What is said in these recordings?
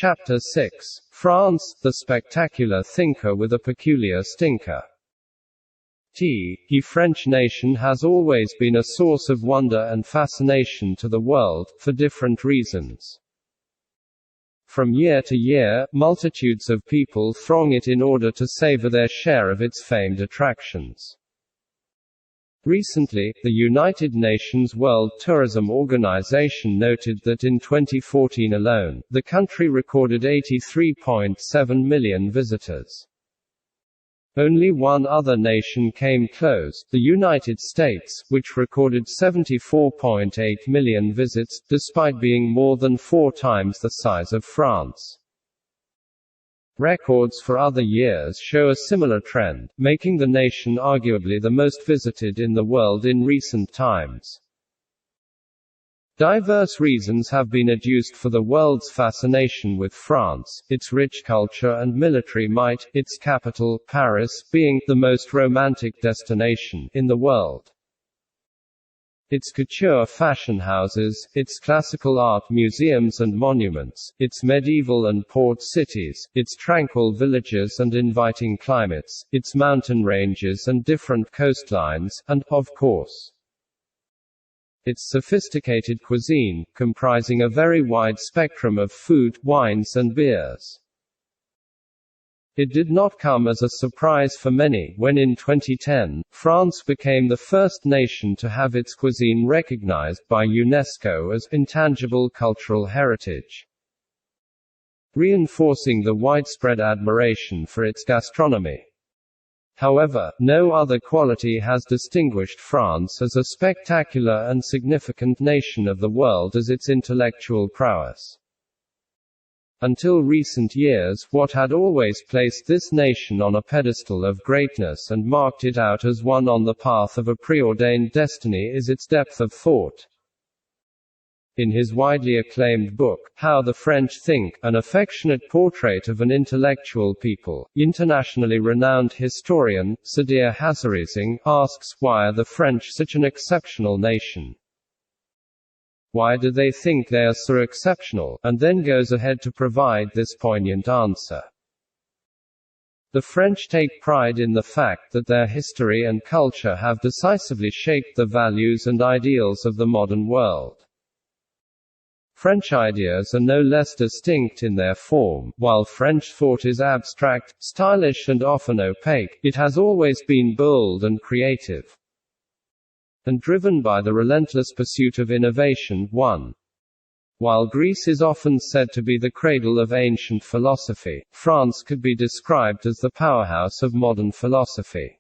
Chapter 6. France, the spectacular thinker with a peculiar stinker. The French nation has always been a source of wonder and fascination to the world, for different reasons. From year to year, multitudes of people throng it in order to savor their share of its famed attractions. Recently, the United Nations World Tourism Organization noted that in 2014 alone, the country recorded 83.7 million visitors. Only one other nation came close, the United States, which recorded 74.8 million visits, despite being more than 4 times the size of France. Records for other years show a similar trend, making the nation arguably the most visited in the world in recent times. Diverse reasons have been adduced for the world's fascination with France: its rich culture and military might, its capital, Paris, being the most romantic destination in the world, its couture fashion houses, its classical art museums and monuments, its medieval and port cities, its tranquil villages and inviting climates, its mountain ranges and different coastlines, and, of course, its sophisticated cuisine, comprising a very wide spectrum of food, wines and beers. It did not come as a surprise for many when in 2010, France became the first nation to have its cuisine recognized by UNESCO as intangible cultural heritage, reinforcing the widespread admiration for its gastronomy. However, no other quality has distinguished France as a spectacular and significant nation of the world as its intellectual prowess. Until recent years, what had always placed this nation on a pedestal of greatness and marked it out as one on the path of a preordained destiny is its depth of thought. In his widely acclaimed book, How the French Think, an affectionate portrait of an intellectual people, internationally renowned historian, Sadir Hazarizing, asks, why are the French such an exceptional nation? Why do they think they are so exceptional, and then goes ahead to provide this poignant answer. The French take pride in the fact that their history and culture have decisively shaped the values and ideals of the modern world. French ideas are no less distinct in their form. While French thought is abstract, stylish and often opaque, it has always been bold and creative, and driven by the relentless pursuit of innovation. 1. While Greece is often said to be the cradle of ancient philosophy, France could be described as the powerhouse of modern philosophy.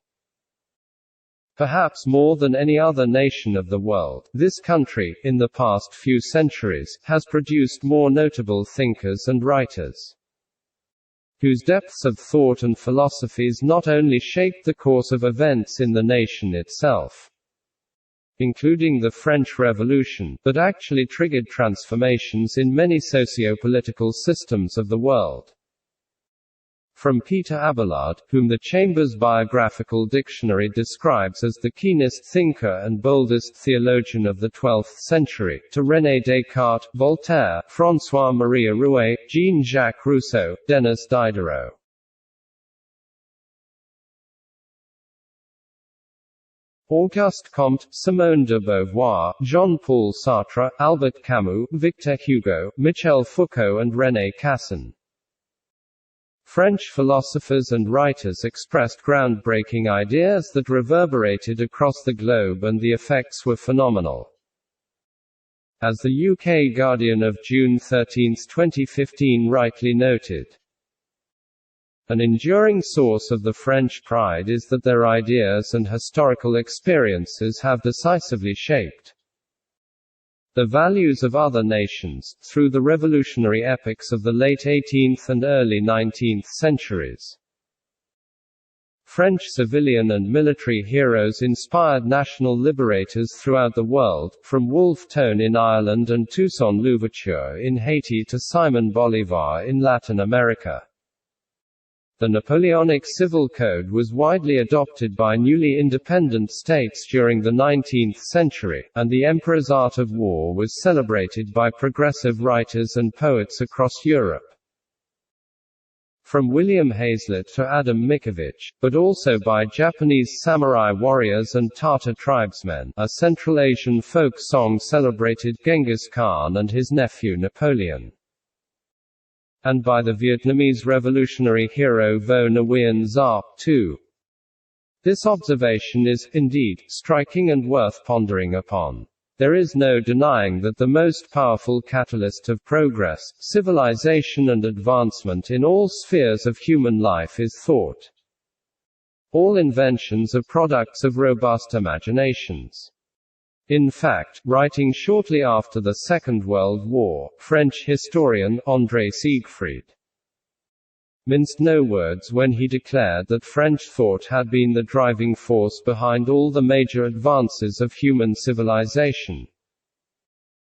Perhaps more than any other nation of the world, this country, in the past few centuries, has produced more notable thinkers and writers, whose depths of thought and philosophies not only shaped the course of events in the nation itself, including the French Revolution, but actually triggered transformations in many socio-political systems of the world. From Peter Abelard, whom the Chambers Biographical Dictionary describes as the keenest thinker and boldest theologian of the 12th century, to René Descartes, Voltaire, François-Marie Arouet, Jean-Jacques Rousseau, Denis Diderot. Auguste Comte, Simone de Beauvoir, Jean-Paul Sartre, Albert Camus, Victor Hugo, Michel Foucault and René Cassin. French philosophers and writers expressed groundbreaking ideas that reverberated across the globe, and the effects were phenomenal. As the UK Guardian of June 13, 2015 rightly noted, an enduring source of the French pride is that their ideas and historical experiences have decisively shaped the values of other nations, through the revolutionary epochs of the late 18th and early 19th centuries. French civilian and military heroes inspired national liberators throughout the world, from Wolfe Tone in Ireland and Toussaint Louverture in Haiti to Simon Bolivar in Latin America. The Napoleonic Civil Code was widely adopted by newly independent states during the 19th century, and the Emperor's art of war was celebrated by progressive writers and poets across Europe. from William Hazlitt to Adam Mickiewicz, but also by Japanese samurai warriors and Tatar tribesmen. A Central Asian folk song celebrated Genghis Khan and his nephew Napoleon, and by the Vietnamese revolutionary hero Vo Nguyen Giap too. This observation is, indeed, striking and worth pondering upon. There is no denying that the most powerful catalyst of progress, civilization and advancement in all spheres of human life is thought. All inventions are products of robust imaginations. In fact, writing shortly after the Second World War, French historian André Siegfried minced no words when he declared that French thought had been the driving force behind all the major advances of human civilization.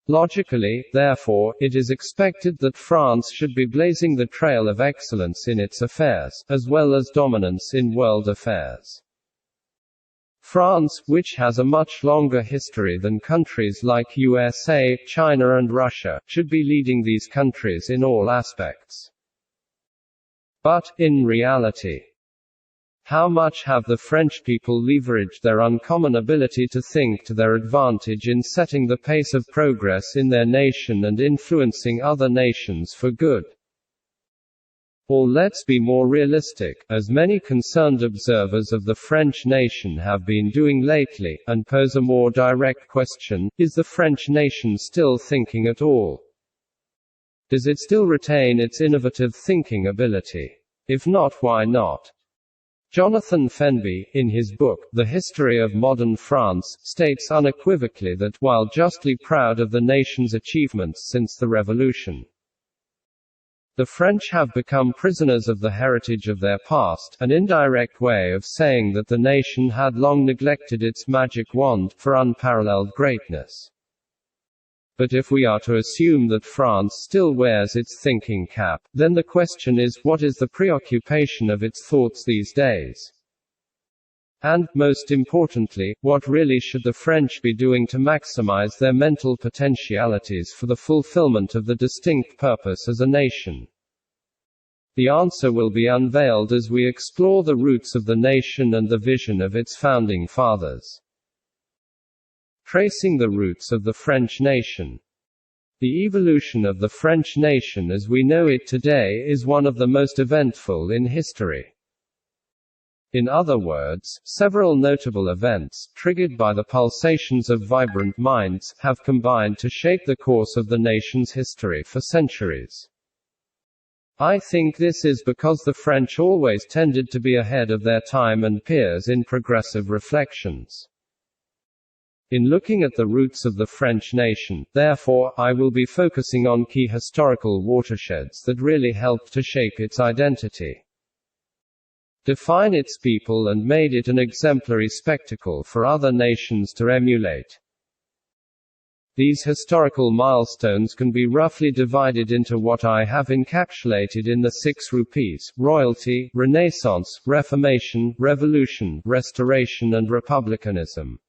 Logically, therefore, it is expected that France should be blazing the trail of excellence in its affairs, as well as dominance in world affairs. France, which has a much longer history than countries like USA, China and Russia, should be leading these countries in all aspects. But, in reality, how much have the French people leveraged their uncommon ability to think to their advantage in setting the pace of progress in their nation and influencing other nations for good? Or let's be more realistic, as many concerned observers of the French nation have been doing lately, and pose a more direct question: is the French nation still thinking at all? Does it still retain its innovative thinking ability? If not, why not? Jonathan Fenby, in his book, The History of Modern France, states unequivocally that, while justly proud of the nation's achievements since the Revolution, the French have become prisoners of the heritage of their past, an indirect way of saying that the nation had long neglected its magic wand for unparalleled greatness. But if we are to assume that France still wears its thinking cap, then the question is, what is the preoccupation of its thoughts these days? And, most importantly, what really should the French be doing to maximize their mental potentialities for the fulfillment of the distinct purpose as a nation? The answer will be unveiled as we explore the roots of the nation and the vision of its founding fathers. Tracing the roots of the French nation. The evolution of the French nation as we know it today is one of the most eventful in history. In other words, several notable events, triggered by the pulsations of vibrant minds, have combined to shape the course of the nation's history for centuries. I think this is because the French always tended to be ahead of their time and peers in progressive reflections. In looking at the roots of the French nation, therefore, I will be focusing on key historical watersheds that really helped to shape its identity, define its people and made it an exemplary spectacle for other nations to emulate. These historical milestones can be roughly divided into what I have encapsulated in the 6 rupees: royalty, Renaissance, Reformation, Revolution, Restoration and Republicanism.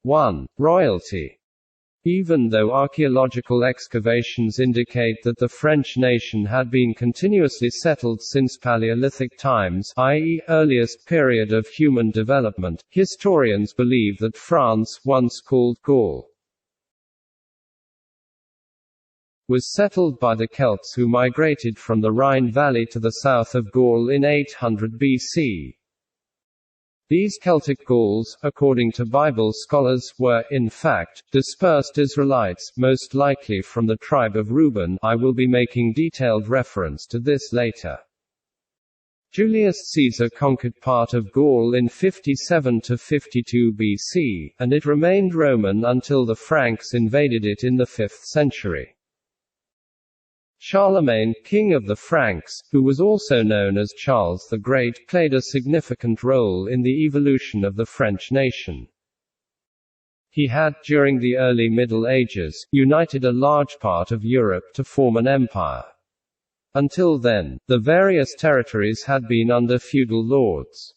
1. Royalty. Even though archaeological excavations indicate that the French nation had been continuously settled since Paleolithic times, i.e., earliest period of human development, historians believe that France, once called Gaul, was settled by the Celts who migrated from the Rhine Valley to the south of Gaul in 800 BC. These Celtic Gauls, according to Bible scholars, were, in fact, dispersed Israelites, most likely from the tribe of Reuben. I will be making detailed reference to this later. Julius Caesar conquered part of Gaul in 57 to 52 BC, and it remained Roman until the Franks invaded it in the 5th century. Charlemagne, king of the Franks, who was also known as Charles the Great, played a significant role in the evolution of the French nation. He had, during the early Middle Ages, united a large part of Europe to form an empire. Until then, the various territories had been under feudal lords.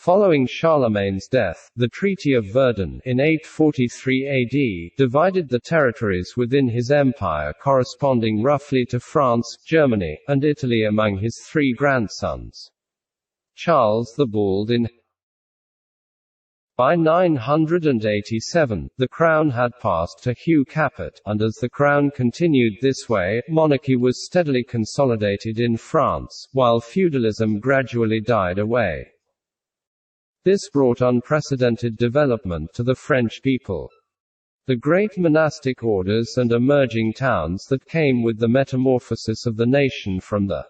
Following Charlemagne's death, the Treaty of Verdun, in 843 AD, divided the territories within his empire corresponding roughly to France, Germany, and Italy among his three grandsons. Charles the Bald in By 987, the crown had passed to Hugh Capet, and as the crown continued this way, monarchy was steadily consolidated in France, while feudalism gradually died away. This brought unprecedented development to the French people. The great monastic orders and emerging towns that came with the metamorphosis of the nation from the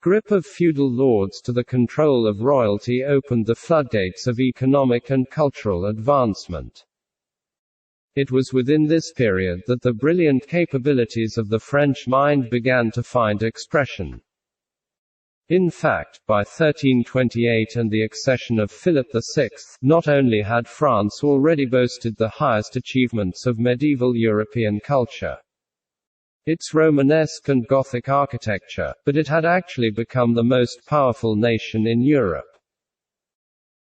grip of feudal lords to the control of royalty opened the floodgates of economic and cultural advancement. It was within this period that the brilliant capabilities of the French mind began to find expression. In fact, by 1328 and the accession of Philip VI, not only had France already boasted the highest achievements of medieval European culture, its Romanesque and Gothic architecture, but it had actually become the most powerful nation in Europe.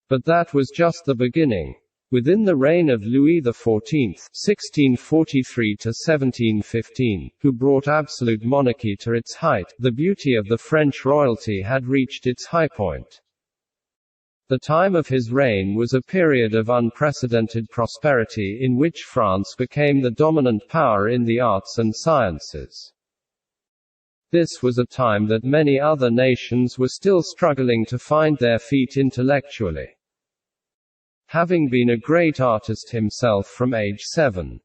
But that was just the beginning. Within the reign of Louis XIV (1643–1715), who brought absolute monarchy to its height, the beauty of the French royalty had reached its high point. The time of his reign was a period of unprecedented prosperity in which France became the dominant power in the arts and sciences. This was a time that many other nations were still struggling to find their feet intellectually. Having been a great artist himself from age 7,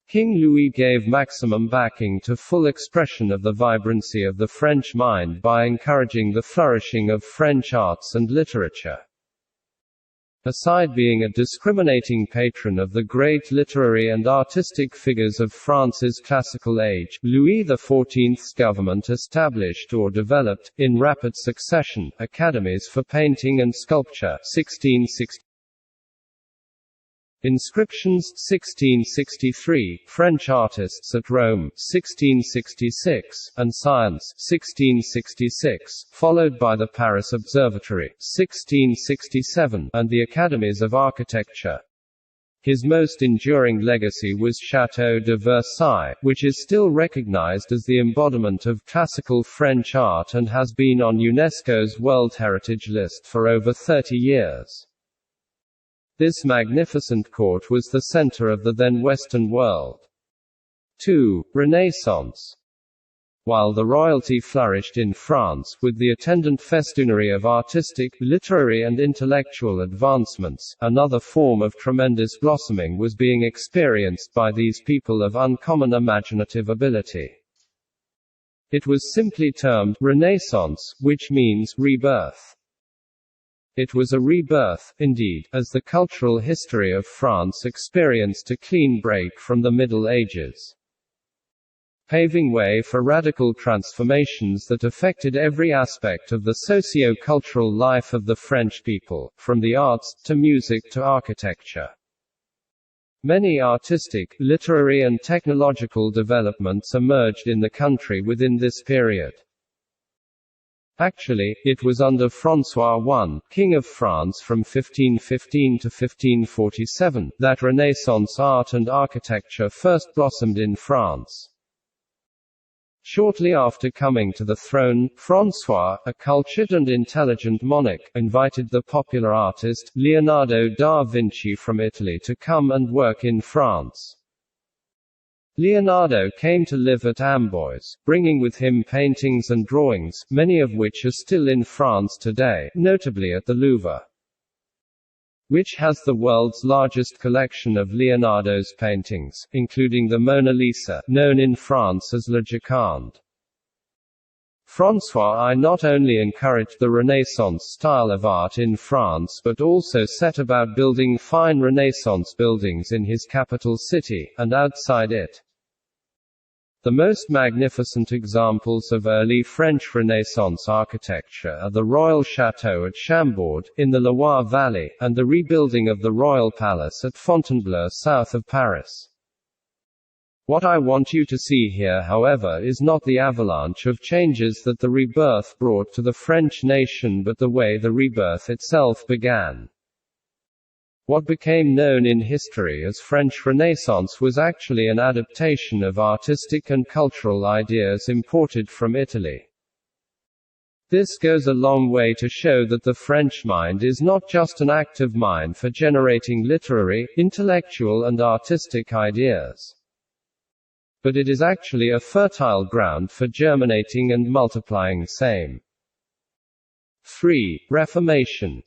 King Louis gave maximum backing to full expression of the vibrancy of the French mind by encouraging the flourishing of French arts and literature. Aside being a discriminating patron of the great literary and artistic figures of France's classical age, Louis XIV's government established or developed, in rapid succession, academies for painting and sculpture 1660. Inscriptions 1663, French artists at Rome 1666, and Science 1666, followed by the Paris Observatory 1667, and the Academies of Architecture. His most enduring legacy was Château de Versailles, which is still recognized as the embodiment of classical French art and has been on UNESCO's World Heritage List for over 30 years. This magnificent court was the center of the then Western world. 2. Renaissance. While the royalty flourished in France, with the attendant festoonery of artistic, literary and intellectual advancements, another form of tremendous blossoming was being experienced by these people of uncommon imaginative ability. It was simply termed Renaissance, which means rebirth. It was a rebirth, indeed, as the cultural history of France experienced a clean break from the Middle Ages, paving way for radical transformations that affected every aspect of the socio-cultural life of the French people, from the arts, to music to architecture. Many artistic, literary and technological developments emerged in the country within this period. Actually, it was under François I, King of France from 1515 to 1547, that Renaissance art and architecture first blossomed in France. Shortly after coming to the throne, François, a cultured and intelligent monarch, invited the popular artist, Leonardo da Vinci from Italy to come and work in France. Leonardo came to live at Amboise, bringing with him paintings and drawings, many of which are still in France today, notably at the Louvre, which has the world's largest collection of Leonardo's paintings, including the Mona Lisa, known in France as La Joconde. François I not only encouraged the Renaissance style of art in France but also set about building fine Renaissance buildings in his capital city, and outside it. The most magnificent examples of early French Renaissance architecture are the Royal Château at Chambord, in the Loire Valley, and the rebuilding of the Royal Palace at Fontainebleau south of Paris. What I want you to see here, however, is not the avalanche of changes that the rebirth brought to the French nation, but the way the rebirth itself began. What became known in history as French Renaissance was actually an adaptation of artistic and cultural ideas imported from Italy. This goes a long way to show that the French mind is not just an active mind for generating literary, intellectual and artistic ideas, but it is actually a fertile ground for germinating and multiplying same. 3. Reformation.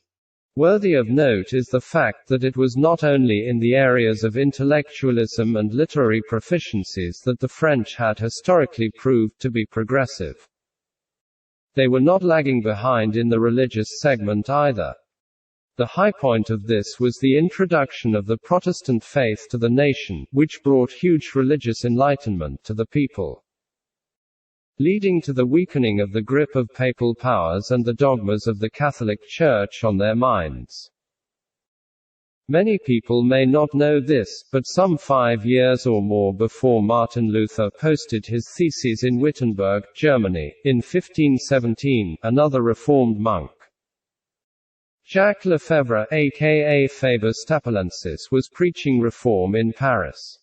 Worthy of note is the fact that it was not only in the areas of intellectualism and literary proficiencies that the French had historically proved to be progressive. They were not lagging behind in the religious segment either. The high point of this was the introduction of the Protestant faith to the nation, which brought huge religious enlightenment to the people, leading to the weakening of the grip of papal powers and the dogmas of the Catholic Church on their minds. Many people may not know this, but some 5 years or more before Martin Luther posted his theses in Wittenberg, Germany, in 1517, another Reformed monk, Jacques Lefebvre, aka Faber Stapelensis, was preaching reform in Paris.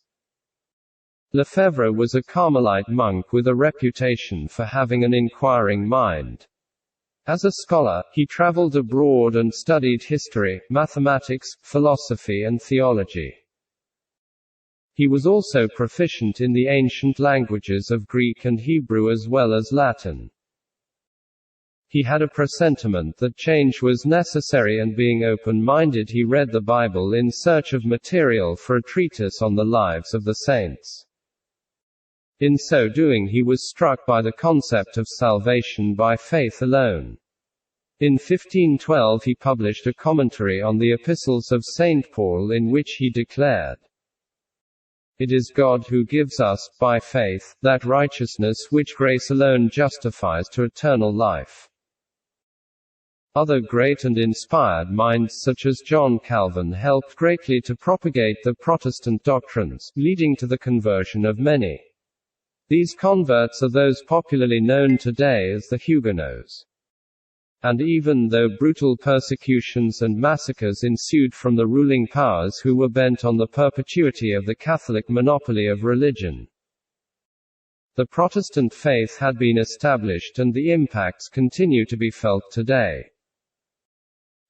Lefebvre was a Carmelite monk with a reputation for having an inquiring mind. As a scholar, he traveled abroad and studied history, mathematics, philosophy and theology. He was also proficient in the ancient languages of Greek and Hebrew as well as Latin. He had a presentiment that change was necessary, and being open-minded, he read the Bible in search of material for a treatise on the lives of the saints. In so doing, he was struck by the concept of salvation by faith alone. In 1512 he published a commentary on the epistles of St. Paul, in which he declared, "It is God who gives us, by faith, that righteousness which grace alone justifies to eternal life." Other great and inspired minds such as John Calvin helped greatly to propagate the Protestant doctrines, leading to the conversion of many. These converts are those popularly known today as the Huguenots. And even though brutal persecutions and massacres ensued from the ruling powers who were bent on the perpetuity of the Catholic monopoly of religion, the Protestant faith had been established, and the impacts continue to be felt today.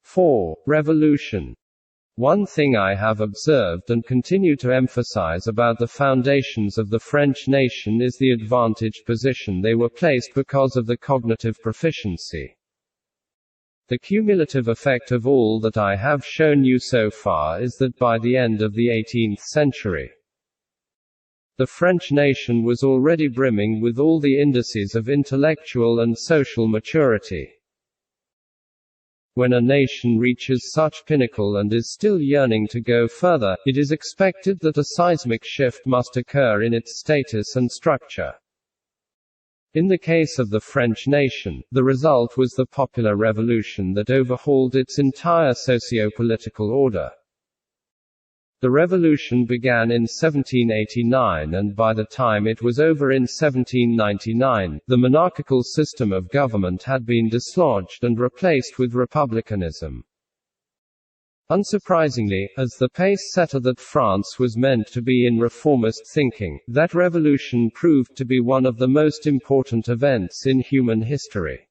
4. Revolution. One thing I have observed and continue to emphasize about the foundations of the French nation is the advantaged position they were placed because of the cognitive proficiency. The cumulative effect of all that I have shown you so far is that by the end of the 18th century, the French nation was already brimming with all the indices of intellectual and social maturity. When a nation reaches such pinnacle and is still yearning to go further, it is expected that a seismic shift must occur in its status and structure. In the case of the French nation, the result was the popular revolution that overhauled its entire socio-political order. The revolution began in 1789, and by the time it was over in 1799, the monarchical system of government had been dislodged and replaced with republicanism. Unsurprisingly, as the pace-setter that France was meant to be in reformist thinking, that revolution proved to be one of the most important events in human history.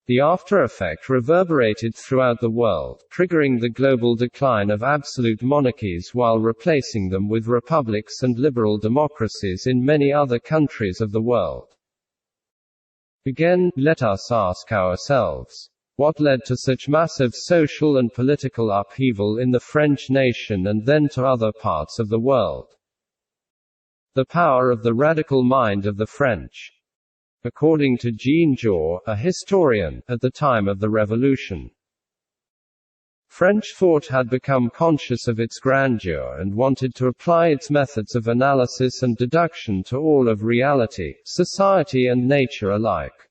The after-effect reverberated throughout the world, triggering the global decline of absolute monarchies while replacing them with republics and liberal democracies in many other countries of the world. Again, let us ask ourselves, what led to such massive social and political upheaval in the French nation and then to other parts of the world? The power of the radical mind of the French. According to Jean Jaurès, a historian, at the time of the revolution, French thought had become conscious of its grandeur and wanted to apply its methods of analysis and deduction to all of reality, society and nature alike.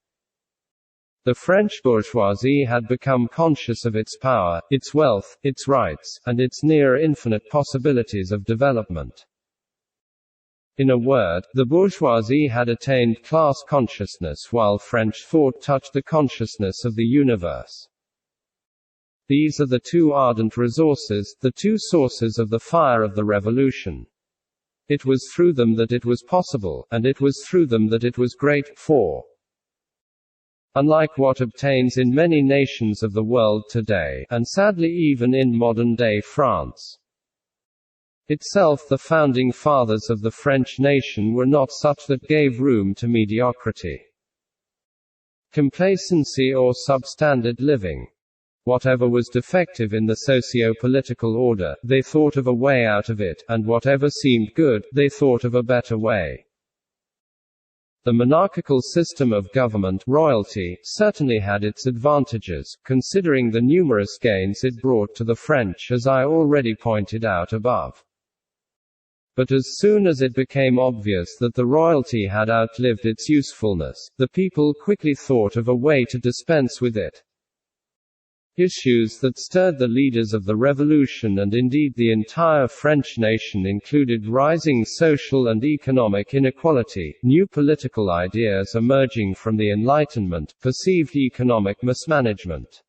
The French bourgeoisie had become conscious of its power, its wealth, its rights, and its near infinite possibilities of development. In a word, the bourgeoisie had attained class consciousness while French thought touched the consciousness of the universe. These are the two ardent resources, the two sources of the fire of the revolution. It was through them that it was possible, and it was through them that it was great. 4. Unlike what obtains in many nations of the world today, and sadly even in modern-day France itself, the founding fathers of the French nation were not such that gave room to mediocrity, complacency or substandard living. Whatever was defective in the socio-political order, they thought of a way out of it, and whatever seemed good, they thought of a better way. The monarchical system of government, royalty, certainly had its advantages, considering the numerous gains it brought to the French, as I already pointed out above. But as soon as it became obvious that the royalty had outlived its usefulness, the people quickly thought of a way to dispense with it. Issues that stirred the leaders of the revolution and indeed the entire French nation included rising social and economic inequality, new political ideas emerging from the Enlightenment, perceived economic mismanagement,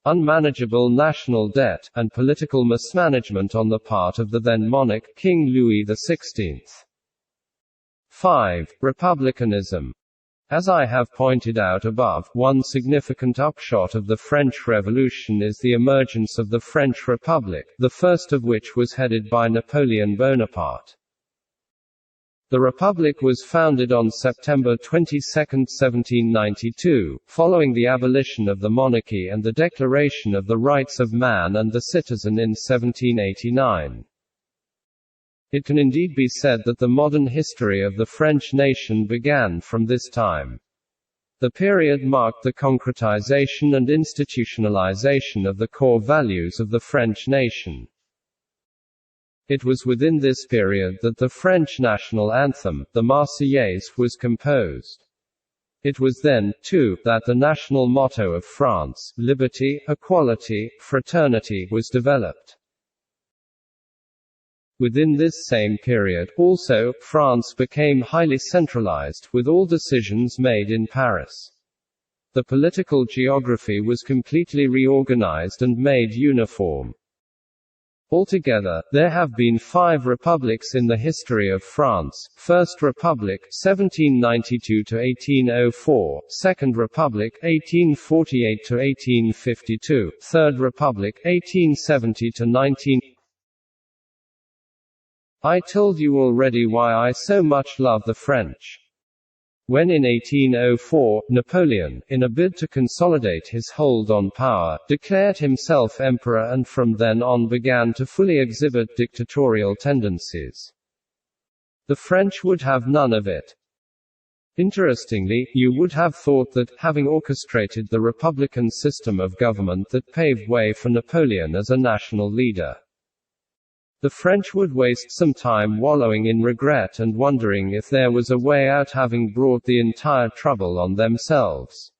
unmanageable national debt, and political mismanagement on the part of the then monarch, King Louis XVI. 5. Republicanism. As I have pointed out above, one significant upshot of the French Revolution is the emergence of the French Republic, the first of which was headed by Napoleon Bonaparte. The Republic was founded on September 22, 1792, following the abolition of the monarchy and the Declaration of the Rights of Man and the Citizen in 1789. It can indeed be said that the modern history of the French nation began from this time. The period marked the concretization and institutionalization of the core values of the French nation. It was within this period that the French national anthem, the Marseillaise, was composed. It was then, too, that the national motto of France, liberty, equality, fraternity, was developed. Within this same period, also, France became highly centralized, with all decisions made in Paris. The political geography was completely reorganized and made uniform. Altogether, there have been 5 republics in the history of France: First Republic, 1792–1804, Second Republic, 1848–1852, Third Republic, 1870–19. I told you already why I so much love the French. When in 1804, Napoleon, in a bid to consolidate his hold on power, declared himself emperor and from then on began to fully exhibit dictatorial tendencies, the French would have none of it. Interestingly, you would have thought that, having orchestrated the republican system of government that paved way for Napoleon as a national leader, the French would waste some time wallowing in regret and wondering if there was a way out, having brought the entire trouble on themselves.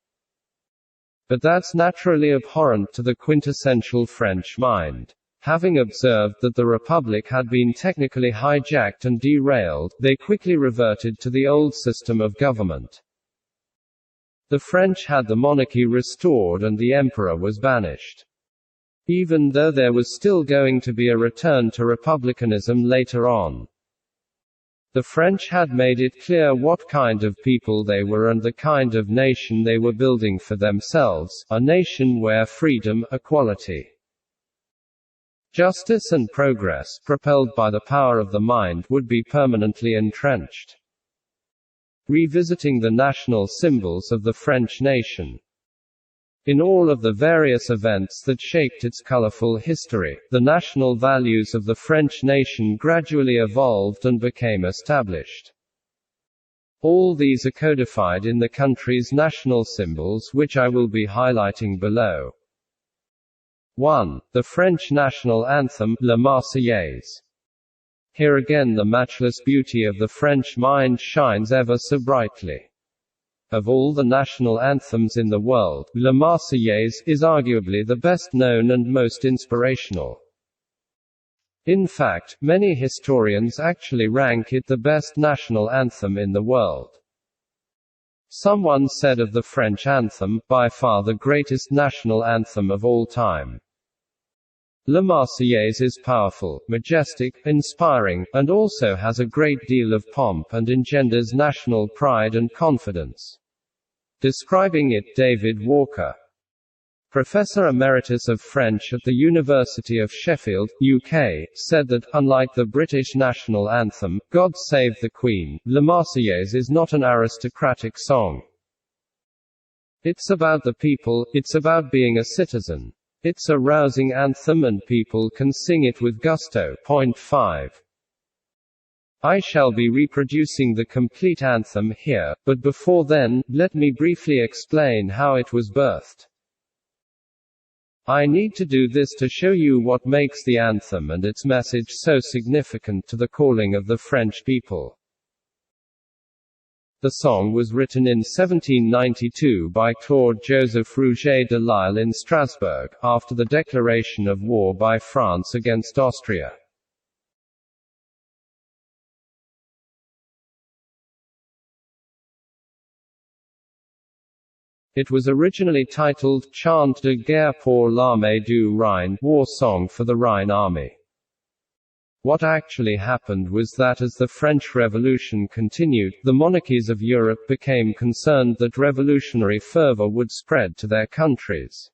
But that's naturally abhorrent to the quintessential French mind. Having observed that the Republic had been technically hijacked and derailed, they quickly reverted to the old system of government. The French had the monarchy restored and the emperor was banished. Even though there was still going to be a return to republicanism later on. The French had made it clear what kind of people they were and the kind of nation they were building for themselves, a nation where freedom, equality, justice and progress, propelled by the power of the mind, would be permanently entrenched. Revisiting the national symbols of the French nation. In all of the various events that shaped its colorful history, the national values of the French nation gradually evolved and became established. All these are codified in the country's national symbols, which I will be highlighting below. 1. The French national anthem, La Marseillaise. Here again the matchless beauty of the French mind shines ever so brightly. Of all the national anthems in the world, La Marseillaise is arguably the best known and most inspirational. In fact, many historians actually rank it the best national anthem in the world. Someone said of the French anthem, by far the greatest national anthem of all time. La Marseillaise is powerful, majestic, inspiring, and also has a great deal of pomp and engenders national pride and confidence. Describing it, David Walker, Professor Emeritus of French at the University of Sheffield, UK, said that, unlike the British national anthem, God Save the Queen, La Marseillaise is not an aristocratic song. It's about the people, it's about being a citizen. It's a rousing anthem and people can sing it with gusto. Point 5. I shall be reproducing the complete anthem here, but before then, let me briefly explain how it was birthed. I need to do this to show you what makes the anthem and its message so significant to the calling of the French people. The song was written in 1792 by Claude-Joseph Rouget de Lisle in Strasbourg, after the declaration of war by France against Austria. It was originally titled Chant de guerre pour l'armée du Rhin, War Song for the Rhine Army. What actually happened was that as the French Revolution continued, the monarchies of Europe became concerned that revolutionary fervor would spread to their countries.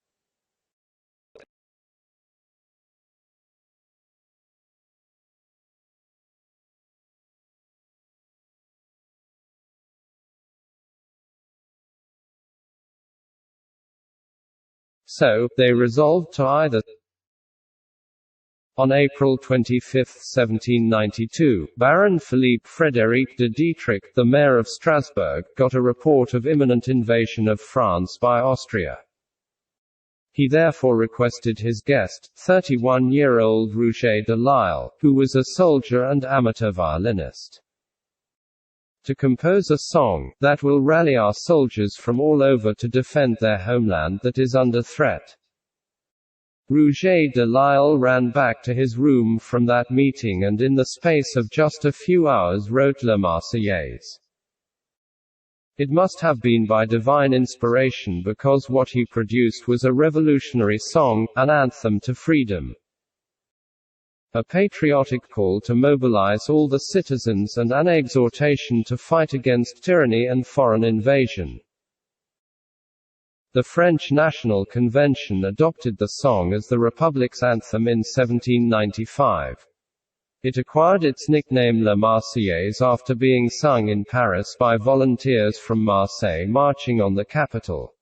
So, they resolved to either. On April 25, 1792, Baron Philippe Frédéric de Dietrich, the mayor of Strasbourg, got a report of imminent invasion of France by Austria. He therefore requested his guest, 31-year-old Rouget de Lisle, who was a soldier and amateur violinist, to compose a song that will rally our soldiers from all over to defend their homeland that is under threat. Rouget de Lisle ran back to his room from that meeting and in the space of just a few hours wrote La Marseillaise. It must have been by divine inspiration because what he produced was a revolutionary song, an anthem to freedom. A patriotic call to mobilize all the citizens and an exhortation to fight against tyranny and foreign invasion. The French National Convention adopted the song as the Republic's anthem in 1795. It acquired its nickname La Marseillaise after being sung in Paris by volunteers from Marseille marching on the capital.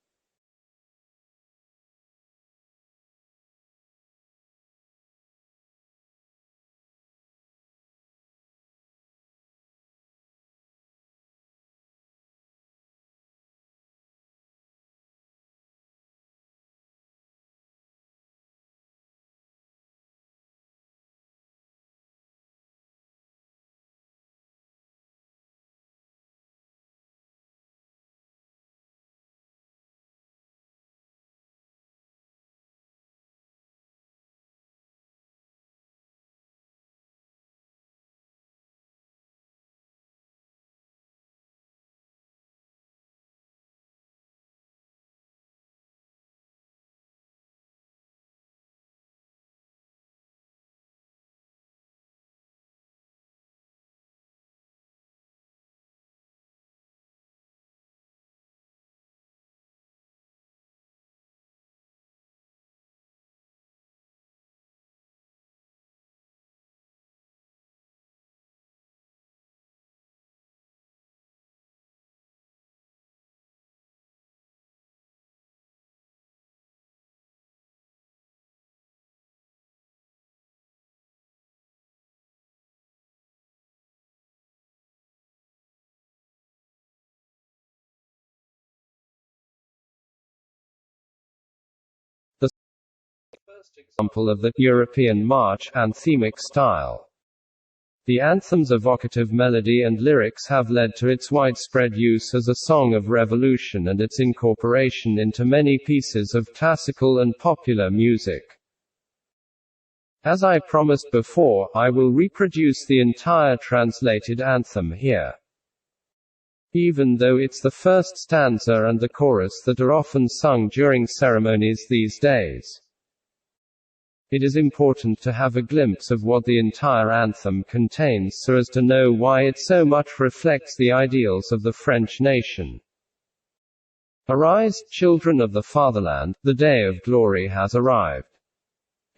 The first example of the European march anthemic style. The anthem's evocative melody and lyrics have led to its widespread use as a song of revolution and its incorporation into many pieces of classical and popular music. As I promised before, I will reproduce the entire translated anthem here. Even though it's the first stanza and the chorus that are often sung during ceremonies these days. It is important to have a glimpse of what the entire anthem contains so as to know why it so much reflects the ideals of the French nation. Arise, children of the fatherland, the day of glory has arrived.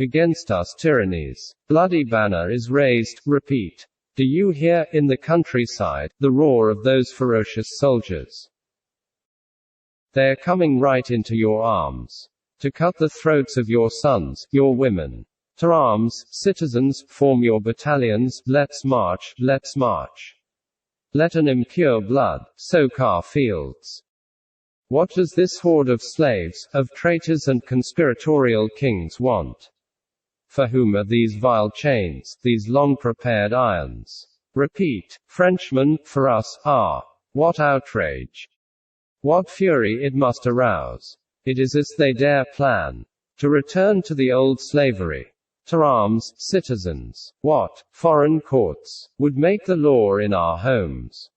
Against us tyrannies. Bloody banner is raised, repeat. Do you hear, in the countryside, the roar of those ferocious soldiers? They are coming right into your arms. To cut the throats of your sons, your women. To arms, citizens, form your battalions, let's march, let's march. Let an impure blood soak our fields. What does this horde of slaves, of traitors and conspiratorial kings want? For whom are these vile chains, these long-prepared irons? Repeat, Frenchmen, for us, ah! What outrage! What fury it must arouse! It is as they dare plan to return to the old slavery. To arms, citizens! What foreign courts would make the law in our homes?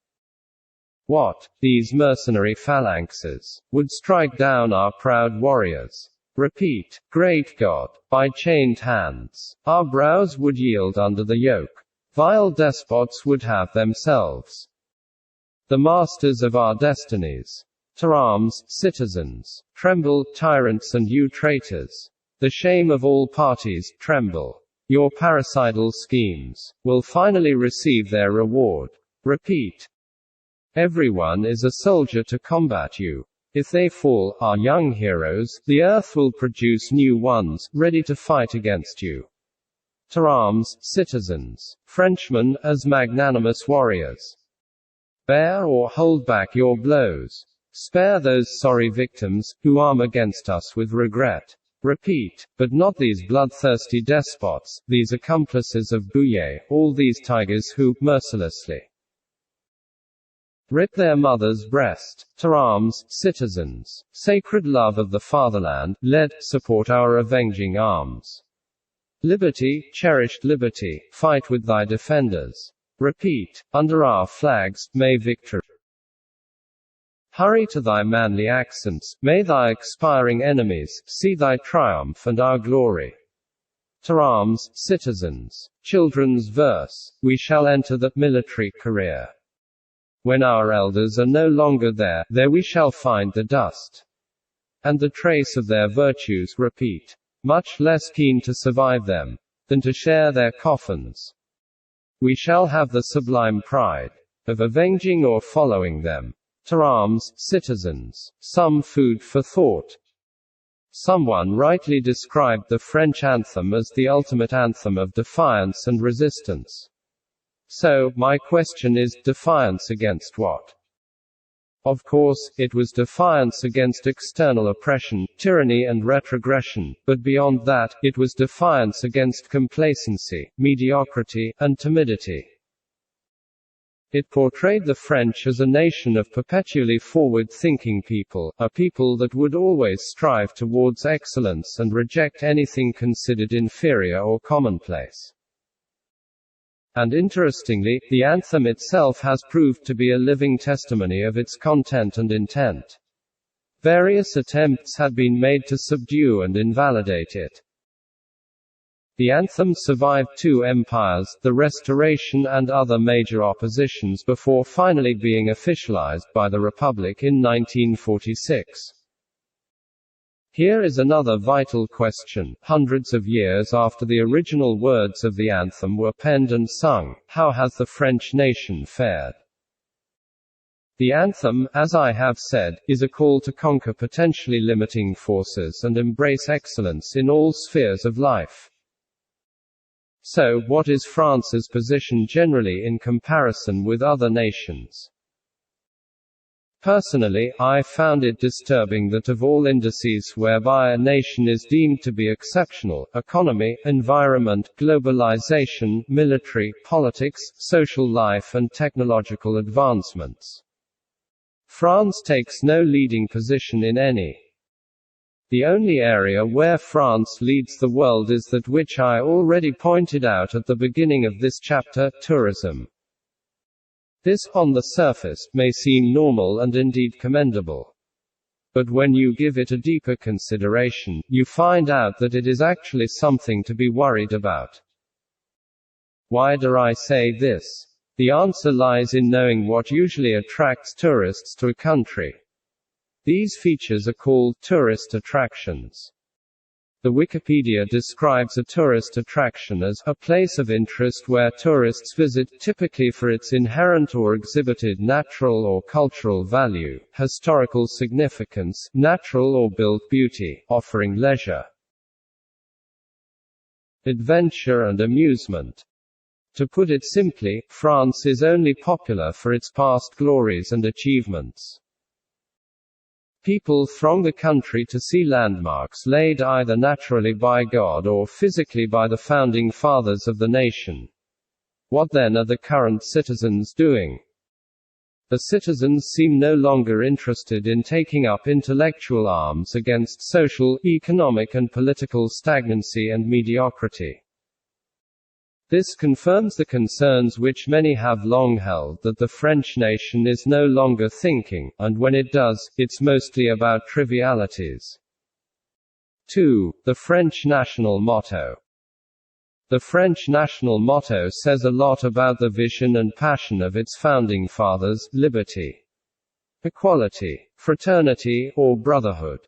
What, these mercenary phalanxes, would strike down our proud warriors? Repeat, great God, by chained hands, our brows would yield under the yoke. Vile despots would have themselves the masters of our destinies. To arms, citizens! Tremble, tyrants and you traitors! The shame of all parties, tremble! Your parricidal schemes will finally receive their reward. Repeat. Everyone is a soldier to combat you. If they fall, our young heroes, the earth will produce new ones, ready to fight against you. To arms, citizens! Frenchmen, as magnanimous warriors! Bear or hold back your blows. Spare those sorry victims, who arm against us with regret. Repeat, but not these bloodthirsty despots, these accomplices of Bouillet, all these tigers who, mercilessly, rip their mother's breast. To arms, citizens! Sacred love of the fatherland, support our avenging arms. Liberty, cherished liberty, fight with thy defenders. Repeat, under our flags, may victory. Hurry to thy manly accents, may thy expiring enemies see thy triumph and our glory. To arms, citizens! Children's verse, we shall enter that military career. When our elders are no longer there, there we shall find the dust and the trace of their virtues. Repeat, much less keen to survive them than to share their coffins. We shall have the sublime pride of avenging or following them. To arms, citizens! Some food for thought. Someone rightly described the French anthem as the ultimate anthem of defiance and resistance. So, my question is, defiance against what? Of course, it was defiance against external oppression, tyranny and retrogression, but beyond that, it was defiance against complacency, mediocrity, and timidity. It portrayed the French as a nation of perpetually forward-thinking people, a people that would always strive towards excellence and reject anything considered inferior or commonplace. And interestingly, the anthem itself has proved to be a living testimony of its content and intent. Various attempts had been made to subdue and invalidate it. The anthem survived 2 empires, the Restoration and other major oppositions before finally being officialized by the Republic in 1946. Here is another vital question. Hundreds of years after the original words of the anthem were penned and sung, how has the French nation fared? The anthem, as I have said, is a call to conquer potentially limiting forces and embrace excellence in all spheres of life. So, what is France's position generally in comparison with other nations? Personally, I found it disturbing that of all indices whereby a nation is deemed to be exceptional, economy, environment, globalization, military, politics, social life and technological advancements, France takes no leading position in any. The only area where France leads the world is that which I already pointed out at the beginning of this chapter, tourism. This, on the surface, may seem normal and indeed commendable. But when you give it a deeper consideration, you find out that it is actually something to be worried about. Why do I say this? The answer lies in knowing what usually attracts tourists to a country. These features are called tourist attractions. The Wikipedia describes a tourist attraction as a place of interest where tourists visit, typically for its inherent or exhibited natural or cultural value, historical significance, natural or built beauty, offering leisure, adventure and amusement. To put it simply, France is only popular for its past glories and achievements. People throng the country to see landmarks laid either naturally by God or physically by the founding fathers of the nation. What then are the current citizens doing? The citizens seem no longer interested in taking up intellectual arms against social, economic and political stagnancy and mediocrity. This confirms the concerns which many have long held that the French nation is no longer thinking, and when it does, it's mostly about trivialities. 2. The French national motto. The French national motto says a lot about the vision and passion of its founding fathers: liberty, equality, fraternity, or brotherhood.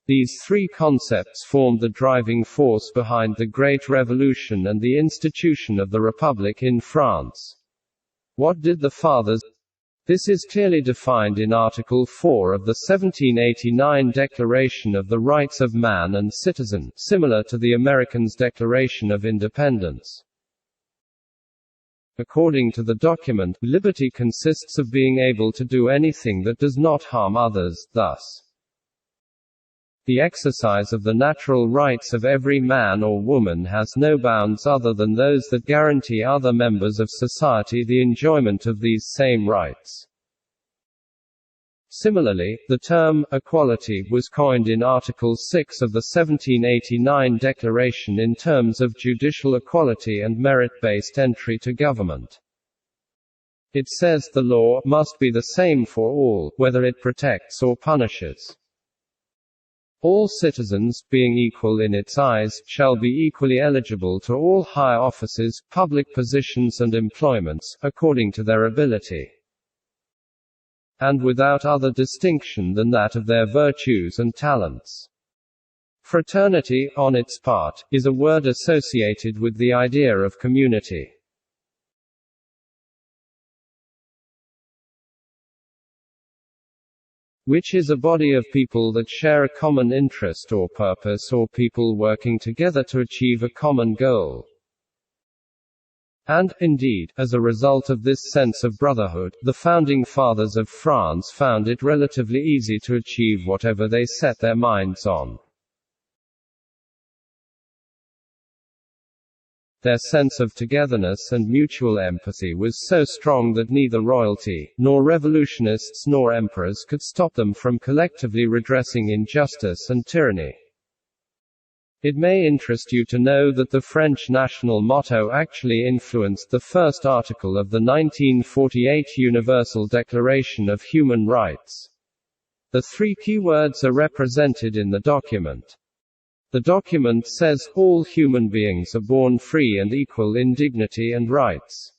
These three concepts formed the driving force behind the Great Revolution and the institution of the Republic in France. What did the fathers? This is clearly defined in Article 4 of the 1789 Declaration of the Rights of Man and Citizen, similar to the Americans' Declaration of Independence. According to the document, liberty consists of being able to do anything that does not harm others, thus, the exercise of the natural rights of every man or woman has no bounds other than those that guarantee other members of society the enjoyment of these same rights. Similarly, the term equality was coined in Article 6 of the 1789 Declaration in terms of judicial equality and merit-based entry to government. It says the law must be the same for all, whether it protects or punishes. All citizens, being equal in its eyes, shall be equally eligible to all high offices, public positions and employments, according to their ability, and without other distinction than that of their virtues and talents. Fraternity, on its part, is a word associated with the idea of community. Which is a body of people that share a common interest or purpose, or people working together to achieve a common goal. And, indeed, as a result of this sense of brotherhood, the founding fathers of France found it relatively easy to achieve whatever they set their minds on. Their sense of togetherness and mutual empathy was so strong that neither royalty, nor revolutionists nor emperors could stop them from collectively redressing injustice and tyranny. It may interest you to know that the French national motto actually influenced the first article of the 1948 Universal Declaration of Human Rights. The three keywords are represented in the document. The document says, all human beings are born free and equal in dignity and rights.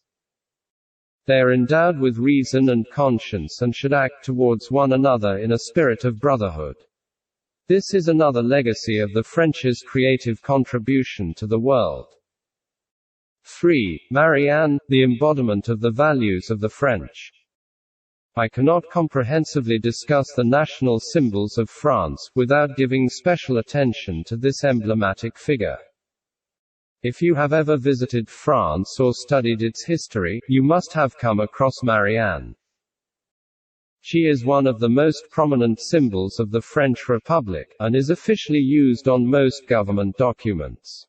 They are endowed with reason and conscience and should act towards one another in a spirit of brotherhood. This is another legacy of the French's creative contribution to the world. 3. Marianne, the embodiment of the values of the French. I cannot comprehensively discuss the national symbols of France, without giving special attention to this emblematic figure. If you have ever visited France or studied its history, you must have come across Marianne. She is one of the most prominent symbols of the French Republic, and is officially used on most government documents.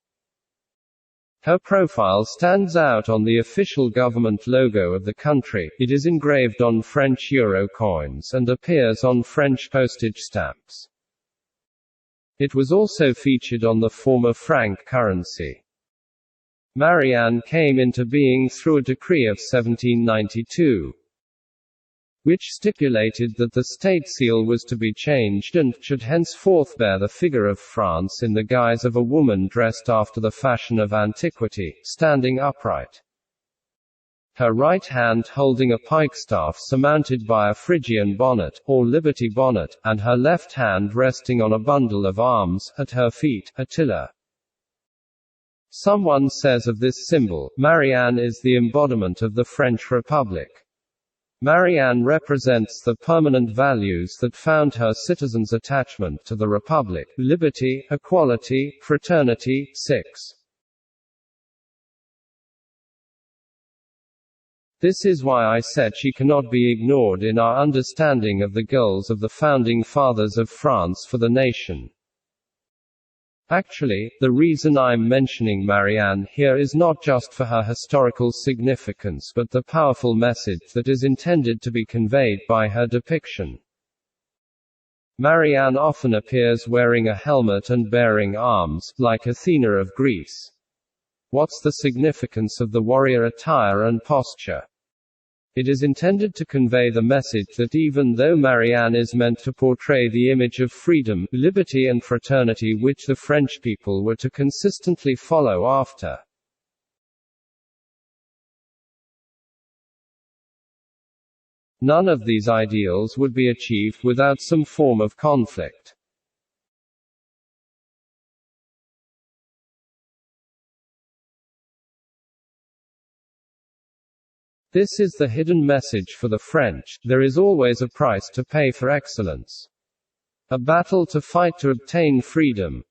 Her profile stands out on the official government logo of the country, it is engraved on French euro coins, and appears on French postage stamps. It was also featured on the former franc currency. Marianne came into being through a decree of 1792, which stipulated that the state seal was to be changed and should henceforth bear the figure of France in the guise of a woman dressed after the fashion of antiquity, standing upright. Her right hand holding a pikestaff surmounted by a Phrygian bonnet, or Liberty bonnet, and her left hand resting on a bundle of arms, at her feet, a tiller. Someone says of this symbol, Marianne is the embodiment of the French Republic. Marianne represents the permanent values that found her citizens' attachment to the Republic: liberty, equality, fraternity. 6. This is why I said she cannot be ignored in our understanding of the goals of the founding fathers of France for the nation. Actually, the reason I'm mentioning Marianne here is not just for her historical significance but the powerful message that is intended to be conveyed by her depiction. Marianne often appears wearing a helmet and bearing arms, like Athena of Greece. What's the significance of the warrior attire and posture? It is intended to convey the message that even though Marianne is meant to portray the image of freedom, liberty and fraternity which the French people were to consistently follow after, none of these ideals would be achieved without some form of conflict. This is the hidden message for the French: there is always a price to pay for excellence. A battle to fight to obtain freedom.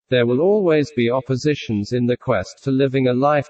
There will always be oppositions in the quest to living a life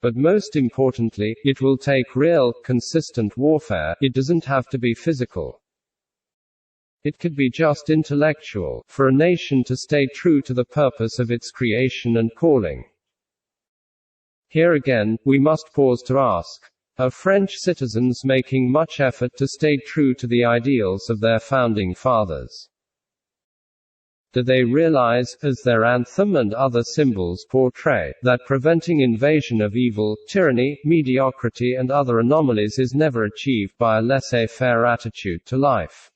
But most importantly, it will take real, consistent warfare. It doesn't have to be physical. It could be just intellectual, for a nation to stay true to the purpose of its creation and calling. Here again, we must pause to ask, are French citizens making much effort to stay true to the ideals of their founding fathers? Do they realize, as their anthem and other symbols portray, that preventing invasion of evil, tyranny, mediocrity and other anomalies is never achieved by a laissez-faire attitude to life?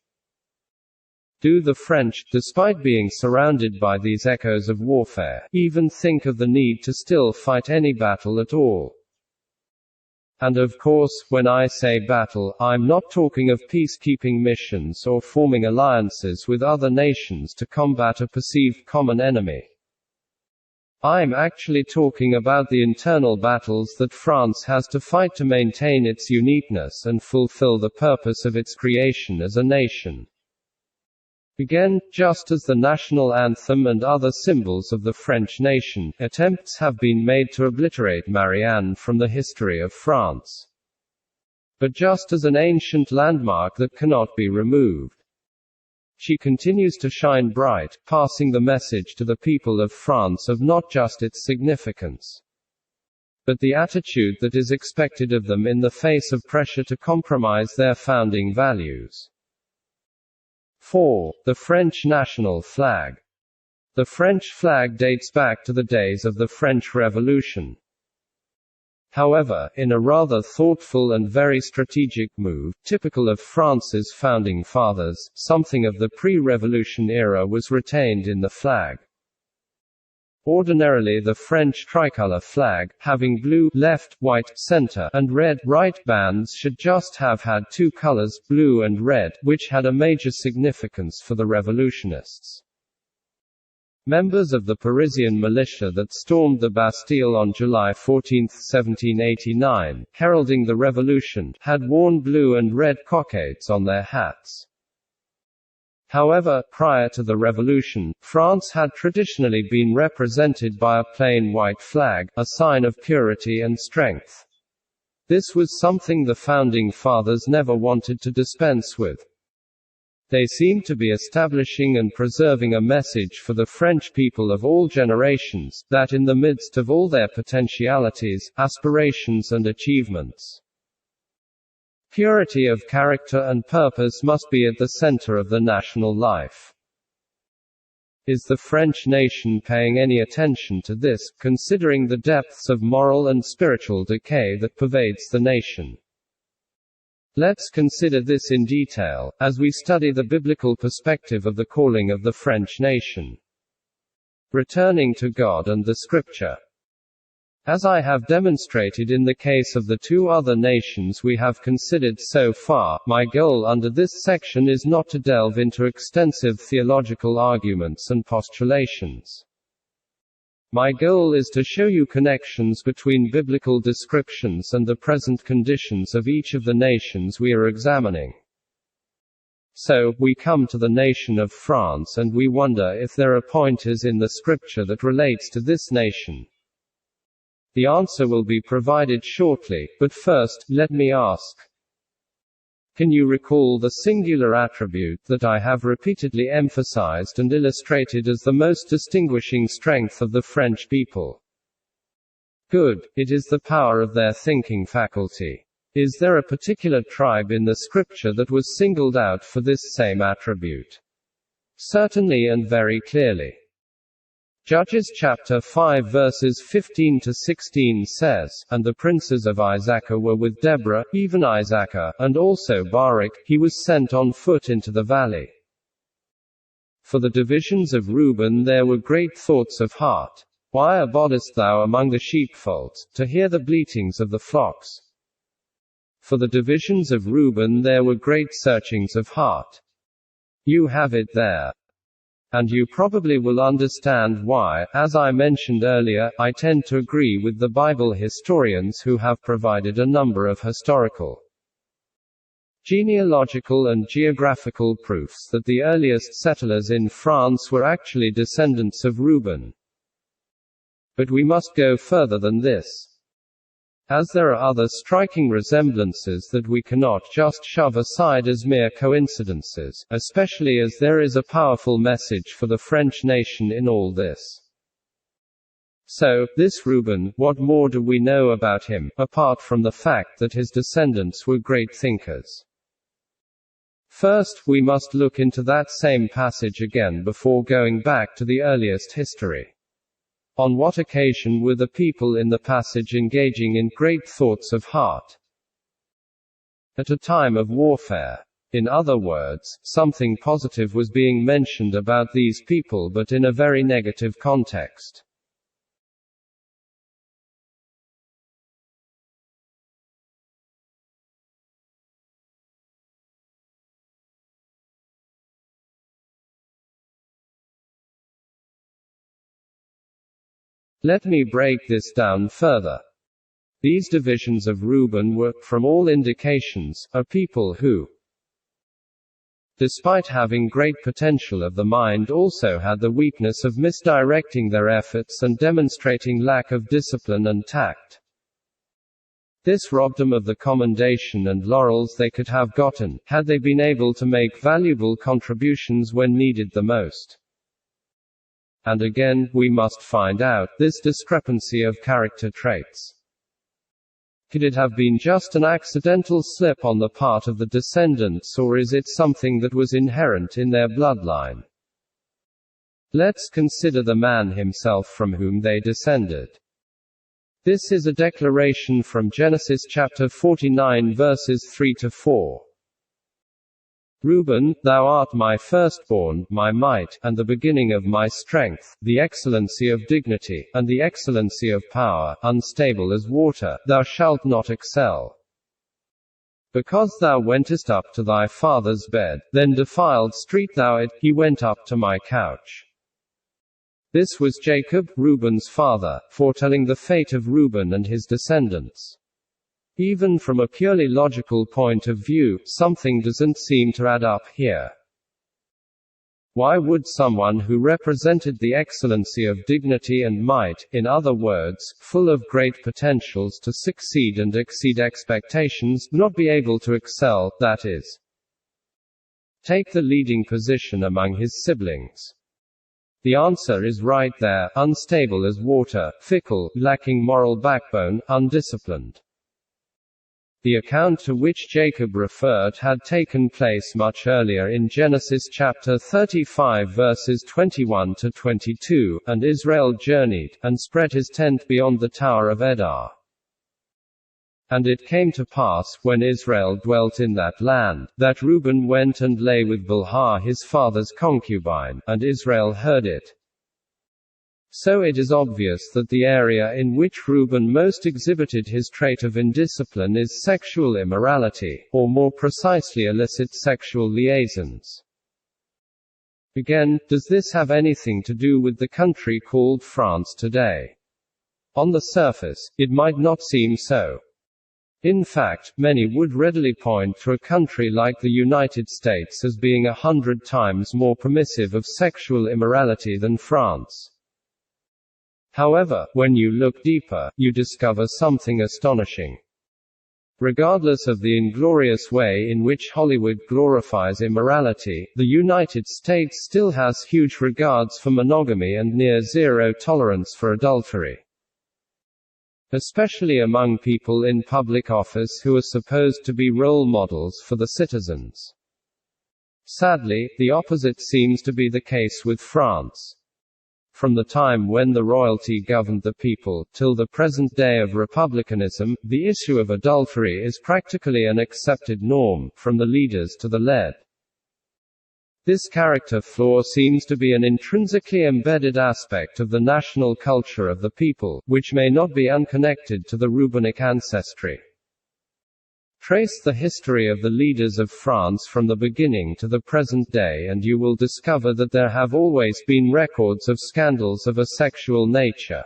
Do the French, despite being surrounded by these echoes of warfare, even think of the need to still fight any battle at all? And of course, when I say battle, I'm not talking of peacekeeping missions or forming alliances with other nations to combat a perceived common enemy. I'm actually talking about the internal battles that France has to fight to maintain its uniqueness and fulfill the purpose of its creation as a nation. Again, just as the national anthem and other symbols of the French nation, attempts have been made to obliterate Marianne from the history of France. But just as an ancient landmark that cannot be removed, she continues to shine bright, passing the message to the people of France of not just its significance, but the attitude that is expected of them in the face of pressure to compromise their founding values. 4. The French national flag. The French flag dates back to the days of the French Revolution. However, in a rather thoughtful and very strategic move, typical of France's founding fathers, something of the pre-revolution era was retained in the flag. Ordinarily the French tricolour flag, having blue left, white center, and red right bands should just have had two colors, blue and red, which had a major significance for the revolutionists. Members of the Parisian militia that stormed the Bastille on July 14, 1789, heralding the revolution, had worn blue and red cockades on their hats. However, prior to the revolution, France had traditionally been represented by a plain white flag, a sign of purity and strength. This was something the founding fathers never wanted to dispense with. They seemed to be establishing and preserving a message for the French people of all generations, that in the midst of all their potentialities, aspirations and achievements, purity of character and purpose must be at the center of the national life. Is the French nation paying any attention to this, considering the depths of moral and spiritual decay that pervades the nation? Let's consider this in detail, as we study the biblical perspective of the calling of the French nation. Returning to God and the Scripture. As I have demonstrated in the case of the two other nations we have considered so far, my goal under this section is not to delve into extensive theological arguments and postulations. My goal is to show you connections between biblical descriptions and the present conditions of each of the nations we are examining. So, we come to the nation of France and we wonder if there are pointers in the Scripture that relates to this nation. The answer will be provided shortly, but first, let me ask. Can you recall the singular attribute that I have repeatedly emphasized and illustrated as the most distinguishing strength of the French people? Good, it is the power of their thinking faculty. Is there a particular tribe in the Scripture that was singled out for this same attribute? Certainly and very clearly. Judges chapter 5 verses 15 to 16 says, "And the princes of Issachar were with Deborah, even Issachar, and also Barak, he was sent on foot into the valley. For the divisions of Reuben there were great thoughts of heart. Why abodest thou among the sheepfolds, to hear the bleatings of the flocks? For the divisions of Reuben there were great searchings of heart." You have it there. And you probably will understand why. As I mentioned earlier, I tend to agree with the Bible historians who have provided a number of historical, genealogical and geographical proofs that the earliest settlers in France were actually descendants of Reuben. But we must go further than this. as there are other striking resemblances that we cannot just shove aside as mere coincidences, especially as there is a powerful message for the French nation in all this. So, this Reuben, what more do we know about him, apart from the fact that his descendants were great thinkers? First, we must look into that same passage again before going back to the earliest history. On what occasion were the people in the passage engaging in great thoughts of heart? At a time of warfare. In other words, something positive was being mentioned about these people, but in a very negative context. Let me break this down further. These divisions of Reuben were, from all indications, a people who, despite having great potential of the mind, also had the weakness of misdirecting their efforts and demonstrating lack of discipline and tact. This robbed them of the commendation and laurels they could have gotten, had they been able to make valuable contributions when needed the most. And again, we must find out this discrepancy of character traits. Could it have been just an accidental slip on the part of the descendants, or is it something that was inherent in their bloodline? Let's consider the man himself from whom they descended. This is a declaration from Genesis chapter 49 verses 3 to 4. Reuben, thou art my firstborn, my might, and the beginning of my strength, the excellency of dignity, and the excellency of power, unstable as water, thou shalt not excel. Because thou wentest up to thy father's bed, then defiled street thou it, he went up to my couch. This was Jacob, Reuben's father, foretelling the fate of Reuben and his descendants. Even from a purely logical point of view, something doesn't seem to add up here. Why would someone who represented the excellency of dignity and might, in other words, full of great potentials to succeed and exceed expectations, not be able to excel, that is, take the leading position among his siblings? The answer is right there: unstable as water, fickle, lacking moral backbone, undisciplined. The account to which Jacob referred had taken place much earlier in Genesis chapter 35 verses 21 to 22, and Israel journeyed, and spread his tent beyond the tower of Edar. And it came to pass, when Israel dwelt in that land, that Reuben went and lay with Bilhah his father's concubine, and Israel heard it. So it is obvious that the area in which Reuben most exhibited his trait of indiscipline is sexual immorality, or more precisely illicit sexual liaisons. Again, does this have anything to do with the country called France today? On the surface, it might not seem so. In fact, many would readily point to a country like the United States as being 100 times more permissive of sexual immorality than France. However, when you look deeper, you discover something astonishing. Regardless of the inglorious way in which Hollywood glorifies immorality, the United States still has huge regards for monogamy and near zero tolerance for adultery. Especially among people in public office who are supposed to be role models for the citizens. Sadly, the opposite seems to be the case with France. From the time when the royalty governed the people, till the present day of republicanism, the issue of adultery is practically an accepted norm, from the leaders to the led. This character flaw seems to be an intrinsically embedded aspect of the national culture of the people, which may not be unconnected to the Reubenic ancestry. Trace the history of the leaders of France from the beginning to the present day and you will discover that there have always been records of scandals of a sexual nature,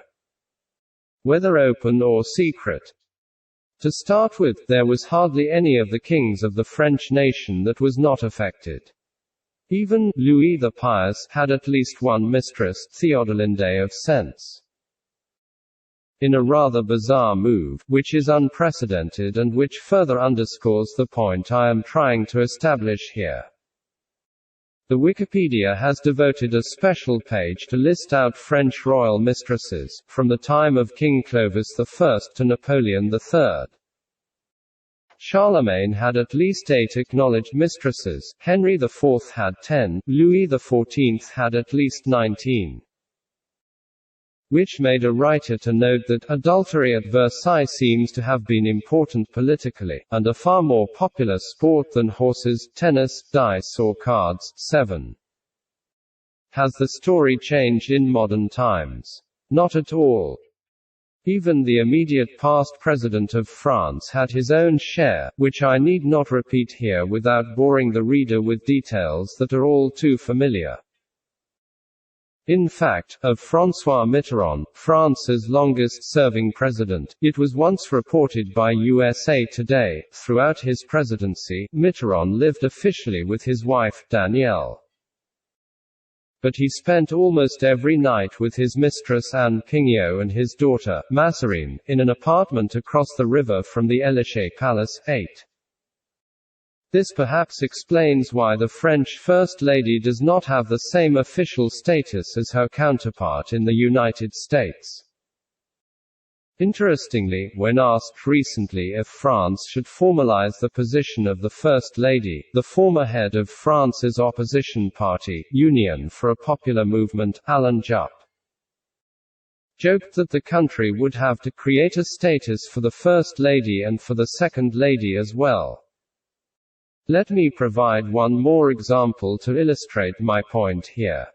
whether open or secret. To start with, there was hardly any of the kings of the French nation that was not affected. Even Louis the Pious had at least one mistress, Theodolinde of Sense. in a rather bizarre move, which is unprecedented and which further underscores the point I am trying to establish here. The Wikipedia has devoted a special page to list out French royal mistresses, from the time of King Clovis I to Napoleon III. Charlemagne had at least 8 acknowledged mistresses, Henry IV had 10, Louis XIV had at least 19. Which made a writer to note that adultery at Versailles seems to have been important politically, and a far more popular sport than horses, tennis, dice or cards. 7. Has the story changed in modern times? Not at all. Even the immediate past president of France had his own share, which I need not repeat here without boring the reader with details that are all too familiar. In fact, of François Mitterrand, France's longest-serving president, it was once reported by USA Today, throughout his presidency, Mitterrand lived officially with his wife, Danielle. But he spent almost every night with his mistress Anne Pignot and his daughter, Mazarine, in an apartment across the river from the Élysée Palace. 8. This perhaps explains why the French First Lady does not have the same official status as her counterpart in the United States. Interestingly, when asked recently if France should formalize the position of the First Lady, the former head of France's opposition party, Union for a Popular Movement, Alain Juppé, joked that the country would have to create a status for the First Lady and for the Second Lady as well. Let me provide one more example to illustrate my point here.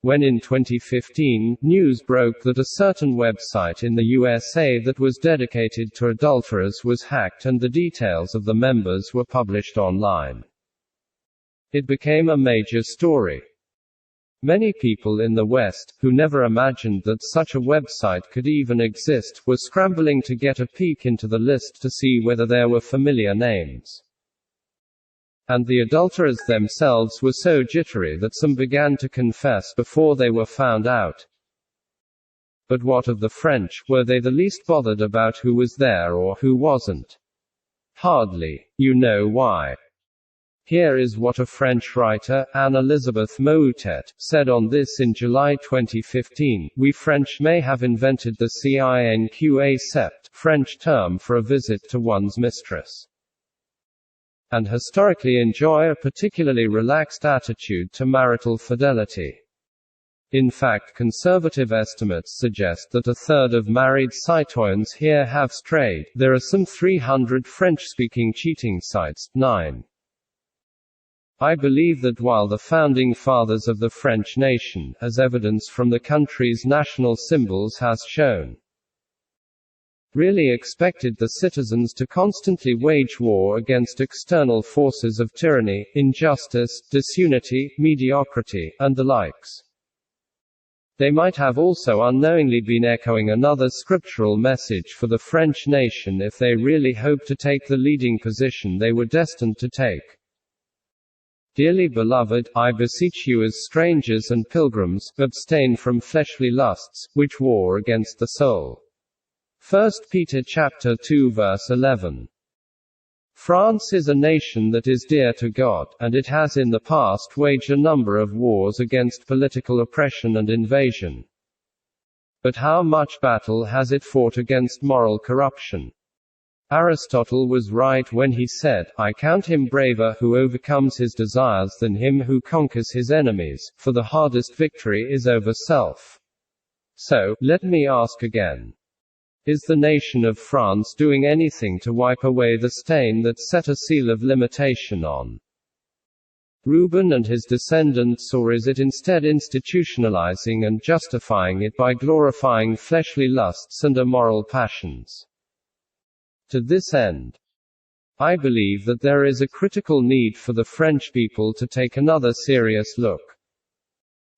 When in 2015, news broke that a certain website in the USA that was dedicated to adulterers was hacked and the details of the members were published online. It became a major story. Many people in the West, who never imagined that such a website could even exist, were scrambling to get a peek into the list to see whether there were familiar names. And the adulterers themselves were so jittery that some began to confess before they were found out. But what of the French? Were they the least bothered about who was there or who wasn't? Hardly. You know why. Here is what a French writer, Anne-Elisabeth Moutet, said on this in July 2015, "We French may have invented the cinquacept, French term for a visit to one's mistress, and historically enjoy a particularly relaxed attitude to marital fidelity. In fact, conservative estimates suggest that a third of married citoyens here have strayed. There are some 300 French-speaking cheating sites." 9. I believe that while the founding fathers of the French nation, as evidence from the country's national symbols has shown, really expected the citizens to constantly wage war against external forces of tyranny, injustice, disunity, mediocrity, and the likes, they might have also unknowingly been echoing another scriptural message for the French nation if they really hoped to take the leading position they were destined to take. Dearly beloved, I beseech you as strangers and pilgrims, abstain from fleshly lusts, which war against the soul. 1 Peter chapter 2 verse 11. France is a nation that is dear to God, and it has in the past waged a number of wars against political oppression and invasion. But how much battle has it fought against moral corruption? Aristotle was right when he said, "I count him braver who overcomes his desires than him who conquers his enemies, for the hardest victory is over self." So, let me ask again. Is the nation of France doing anything to wipe away the stain that set a seal of limitation on Reuben and his descendants, or is it instead institutionalizing and justifying it by glorifying fleshly lusts and immoral passions? To this end, I believe that there is a critical need for the French people to take another serious look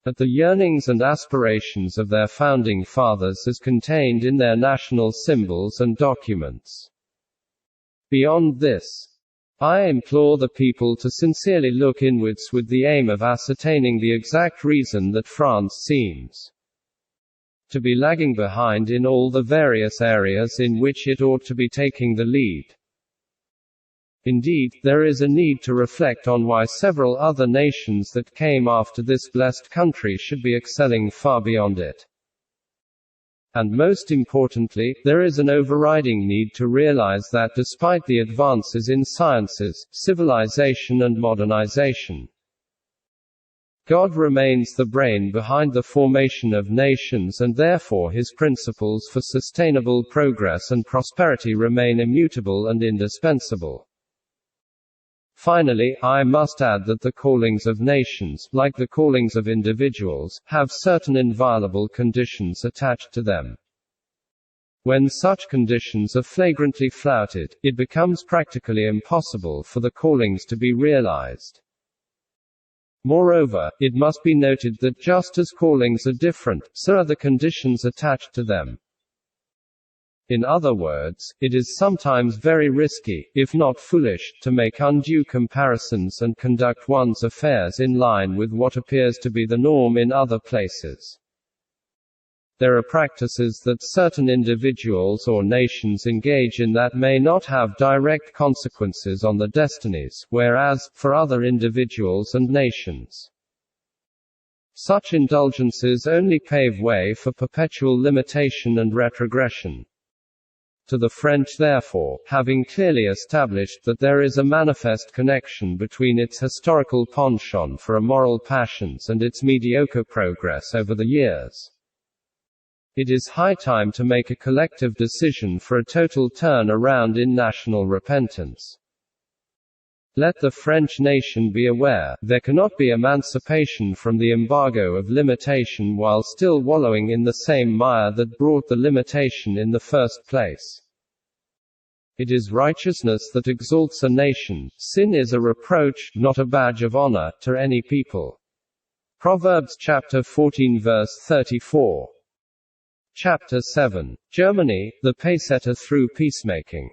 at the yearnings and aspirations of their founding fathers as contained in their national symbols and documents. Beyond this, I implore the people to sincerely look inwards with the aim of ascertaining the exact reason that France seems to be lagging behind in all the various areas in which it ought to be taking the lead. Indeed, there is a need to reflect on why several other nations that came after this blessed country should be excelling far beyond it. And most importantly, there is an overriding need to realize that despite the advances in sciences, civilization and modernization, God remains the brain behind the formation of nations, and therefore his principles for sustainable progress and prosperity remain immutable and indispensable. Finally, I must add that the callings of nations, like the callings of individuals, have certain inviolable conditions attached to them. When such conditions are flagrantly flouted, it becomes practically impossible for the callings to be realized. Moreover, it must be noted that just as callings are different, so are the conditions attached to them. In other words, it is sometimes very risky, if not foolish, to make undue comparisons and conduct one's affairs in line with what appears to be the norm in other places. There are practices that certain individuals or nations engage in that may not have direct consequences on their destinies, whereas, for other individuals and nations, such indulgences only pave way for perpetual limitation and retrogression. To the French, therefore, having clearly established that there is a manifest connection between its historical penchant for immoral passions and its mediocre progress over the years, it is high time to make a collective decision for a total turn around in national repentance. Let the French nation be aware, there cannot be emancipation from the embargo of limitation while still wallowing in the same mire that brought the limitation in the first place. It is righteousness that exalts a nation, sin is a reproach, not a badge of honor, to any people. Proverbs chapter 14 verse 34. Chapter 7. Germany, the pacesetter through peacemaking.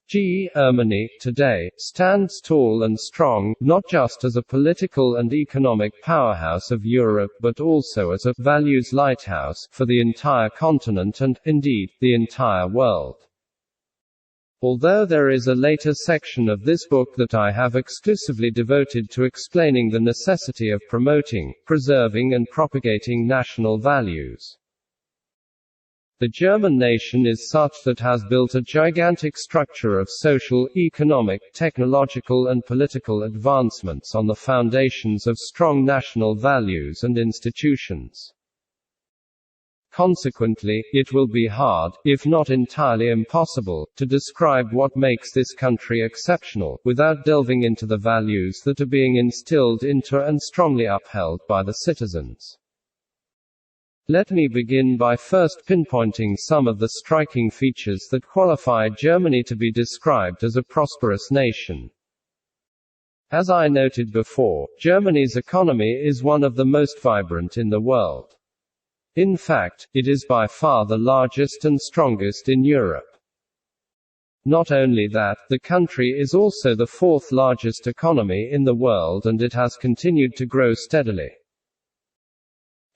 Germany, today, stands tall and strong, not just as a political and economic powerhouse of Europe but also as a values lighthouse for the entire continent and, indeed, the entire world. Although there is a later section of this book that I have exclusively devoted to explaining the necessity of promoting, preserving and propagating national values, the German nation is such that has built a gigantic structure of social, economic, technological and political advancements on the foundations of strong national values and institutions. Consequently, it will be hard, if not entirely impossible, to describe what makes this country exceptional, without delving into the values that are being instilled into and strongly upheld by the citizens. Let me begin by first pinpointing some of the striking features that qualify Germany to be described as a prosperous nation. As I noted before, Germany's economy is one of the most vibrant in the world. In fact, it is by far the largest and strongest in Europe. Not only that, the country is also the fourth largest economy in the world and it has continued to grow steadily.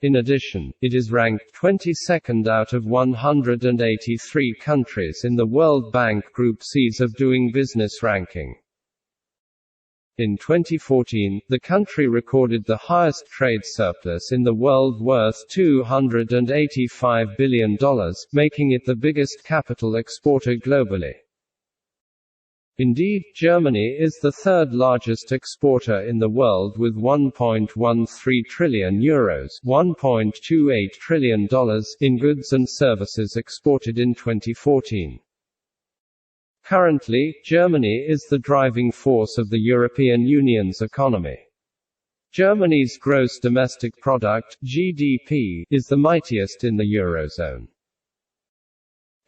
In addition, it is ranked 22nd out of 183 countries in the World Bank Group's Ease of Doing Business ranking. In 2014, the country recorded the highest trade surplus in the world worth $285 billion, making it the biggest capital exporter globally. Indeed, Germany is the third largest exporter in the world with €1.13 trillion $1.28 trillion in goods and services exported in 2014. Currently, Germany is the driving force of the European Union's economy. Germany's gross domestic product, GDP, is the mightiest in the Eurozone.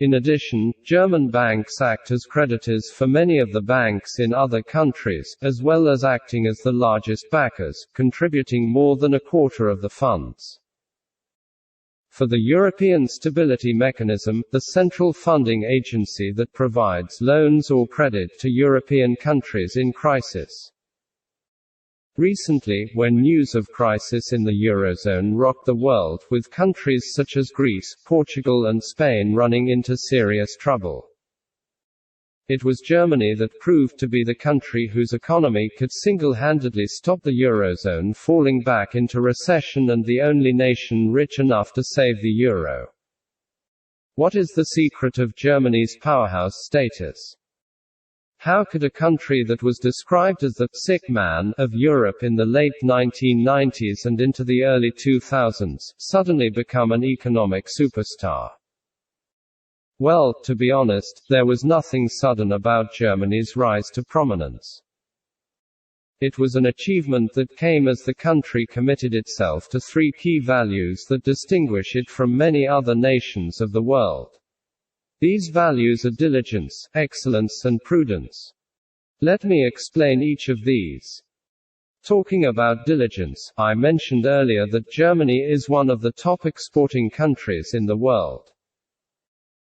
In addition, German banks act as creditors for many of the banks in other countries, as well as acting as the largest backers, contributing more than a quarter of the funds. For the European Stability Mechanism, the central funding agency that provides loans or credit to European countries in crisis. Recently, when news of crisis in the Eurozone rocked the world, with countries such as Greece, Portugal and Spain running into serious trouble. It was Germany that proved to be the country whose economy could single-handedly stop the Eurozone falling back into recession and the only nation rich enough to save the euro. What is the secret of Germany's powerhouse status? How could a country that was described as the sick man of Europe in the late 1990s and into the early 2000s suddenly become an economic superstar? Well, to be honest, there was nothing sudden about Germany's rise to prominence. It was an achievement that came as the country committed itself to three key values that distinguish it from many other nations of the world. These values are diligence, excellence and prudence. Let me explain each of these. Talking about diligence, I mentioned earlier that Germany is one of the top exporting countries in the world.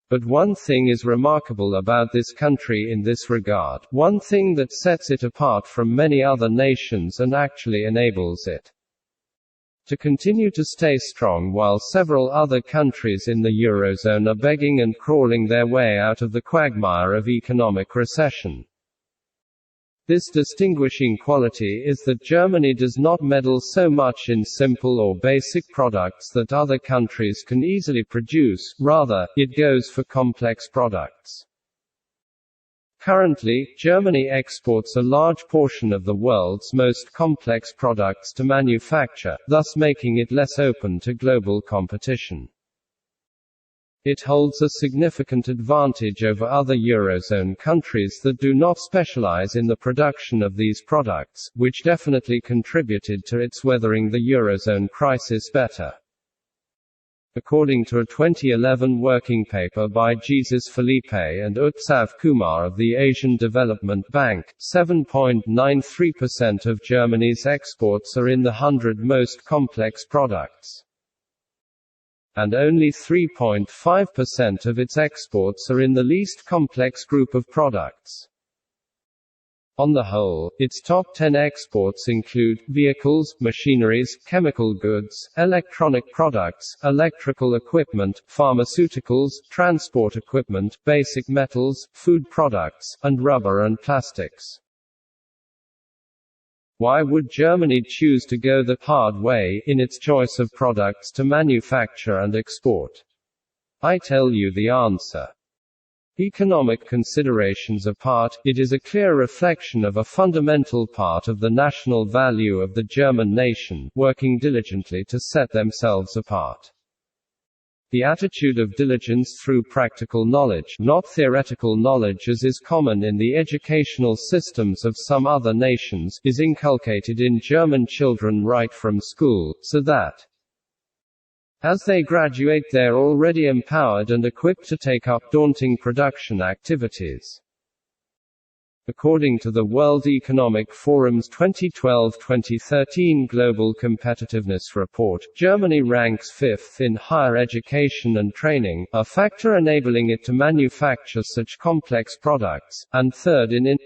But one thing is remarkable about this country in this regard, one thing that sets it apart from many other nations and actually enables it to continue to stay strong while several other countries in the Eurozone are begging and crawling their way out of the quagmire of economic recession. This distinguishing quality is that Germany does not meddle so much in simple or basic products that other countries can easily produce, rather, it goes for complex products. Currently, Germany exports a large portion of the world's most complex products to manufacture, thus making it less open to global competition. It holds a significant advantage over other Eurozone countries that do not specialize in the production of these products, which definitely contributed to its weathering the Eurozone crisis better. According to a 2011 working paper by Jesus Felipe and Utsav Kumar of the Asian Development Bank, 7.93% of Germany's exports are in the 100 most complex products. And only 3.5% of its exports are in the least complex group of products. On the whole, its top 10 exports include vehicles, machineries, chemical goods, electronic products, electrical equipment, pharmaceuticals, transport equipment, basic metals, food products, and rubber and plastics. Why would Germany choose to go the hard way in its choice of products to manufacture and export? I tell you the answer. Economic considerations apart, it is a clear reflection of a fundamental part of the national value of the German nation, working diligently to set themselves apart. The attitude of diligence through practical knowledge, not theoretical knowledge as is common in the educational systems of some other nations, is inculcated in German children right from school, so that as they graduate they're already empowered and equipped to take up daunting production activities. According to the World Economic Forum's 2012-2013 Global Competitiveness Report, Germany ranks 5th in higher education and training, a factor enabling it to manufacture such complex products, and 3rd in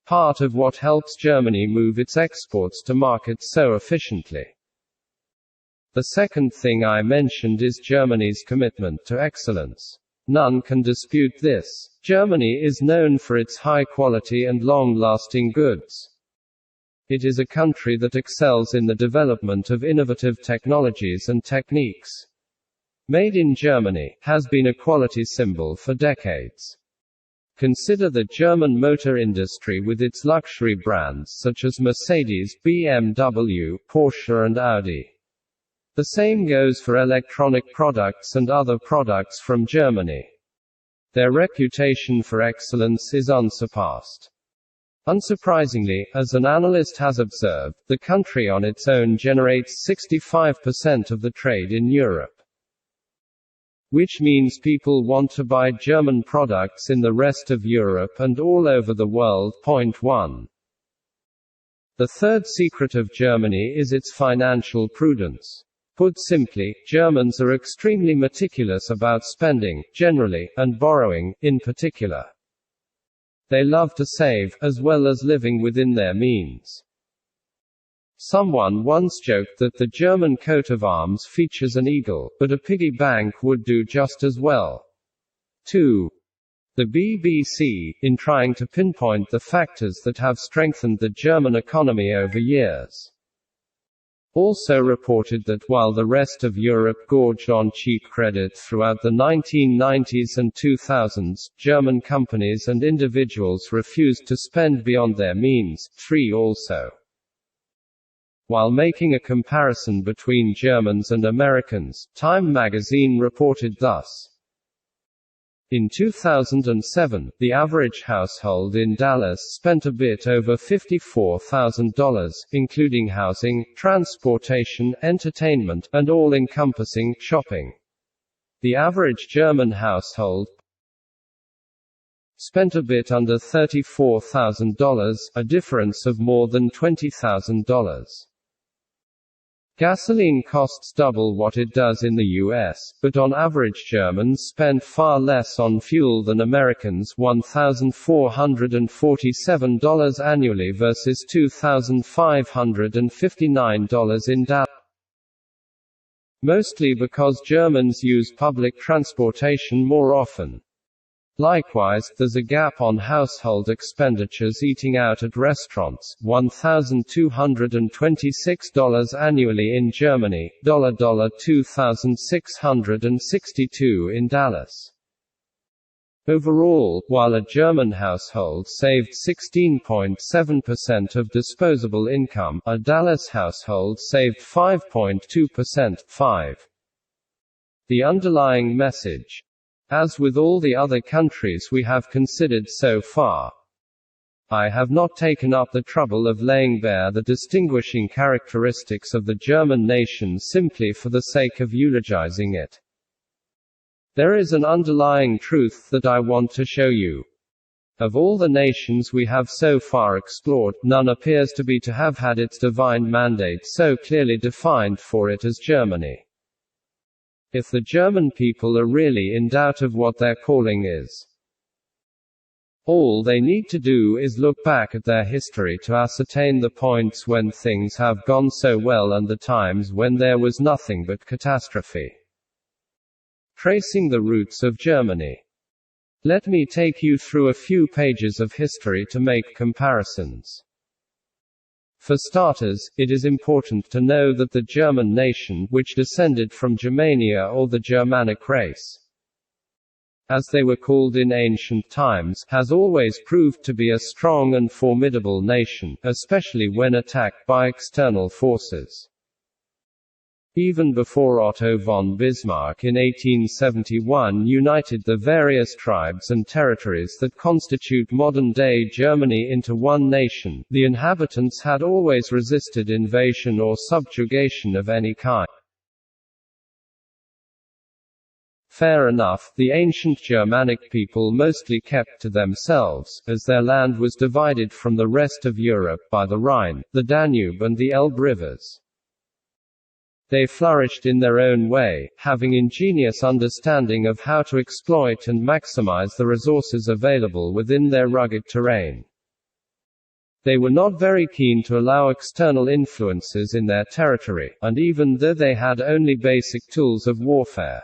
part of what helps Germany move its exports to markets so efficiently. The second thing I mentioned is Germany's commitment to excellence. None can dispute this. Germany is known for its high quality and long-lasting goods. It is a country that excels in the development of innovative technologies and techniques. Made in Germany has been a quality symbol for decades. Consider the German motor industry with its luxury brands such as Mercedes, BMW, Porsche and Audi. The same goes for electronic products and other products from Germany. Their reputation for excellence is unsurpassed. Unsurprisingly, as an analyst has observed, the country on its own generates 65% of the trade in Europe. Which means people want to buy German products in the rest of Europe and all over the world. Point 1. The third secret of Germany is its financial prudence. Put simply, Germans are extremely meticulous about spending, generally, and borrowing, in particular. They love to save, as well as living within their means. Someone once joked that the German coat of arms features an eagle, but a piggy bank would do just as well. 2. The BBC, in trying to pinpoint the factors that have strengthened the German economy over years, also reported that while the rest of Europe gorged on cheap credit throughout the 1990s and 2000s, German companies and individuals refused to spend beyond their means. 3. Also, while making a comparison between Germans and Americans, Time magazine reported thus: in 2007, the average household in Dallas spent a bit over $54,000, including housing, transportation, entertainment, and all-encompassing shopping. The average German household spent a bit under $34,000, a difference of more than $20,000. Gasoline costs double what it does in the US, but on average Germans spend far less on fuel than Americans, $1,447 annually versus $2,559 in Dallas. Mostly because Germans use public transportation more often. Likewise, there's a gap on household expenditures eating out at restaurants, $1,226 annually in Germany, $2,662 in Dallas. Overall, while a German household saved 16.7% of disposable income, a Dallas household saved 5.2%. 5. The underlying message. As with all the other countries we have considered so far, I have not taken up the trouble of laying bare the distinguishing characteristics of the German nation simply for the sake of eulogizing it. There is an underlying truth that I want to show you. Of all the nations we have so far explored, none appears to have had its divine mandate so clearly defined for it as Germany. If the German people are really in doubt of what their calling is, all they need to do is look back at their history to ascertain the points when things have gone so well and the times when there was nothing but catastrophe. Tracing the roots of Germany. Let me take you through a few pages of history to make comparisons. For starters, it is important to know that the German nation, which descended from Germania or the Germanic race, as they were called in ancient times, has always proved to be a strong and formidable nation, especially when attacked by external forces. Even before Otto von Bismarck in 1871 united the various tribes and territories that constitute modern-day Germany into one nation, the inhabitants had always resisted invasion or subjugation of any kind. Fair enough, the ancient Germanic people mostly kept to themselves, as their land was divided from the rest of Europe by the Rhine, the Danube and the Elbe rivers. They flourished in their own way, having ingenious understanding of how to exploit and maximize the resources available within their rugged terrain. They were not very keen to allow external influences in their territory, and even though they had only basic tools of warfare,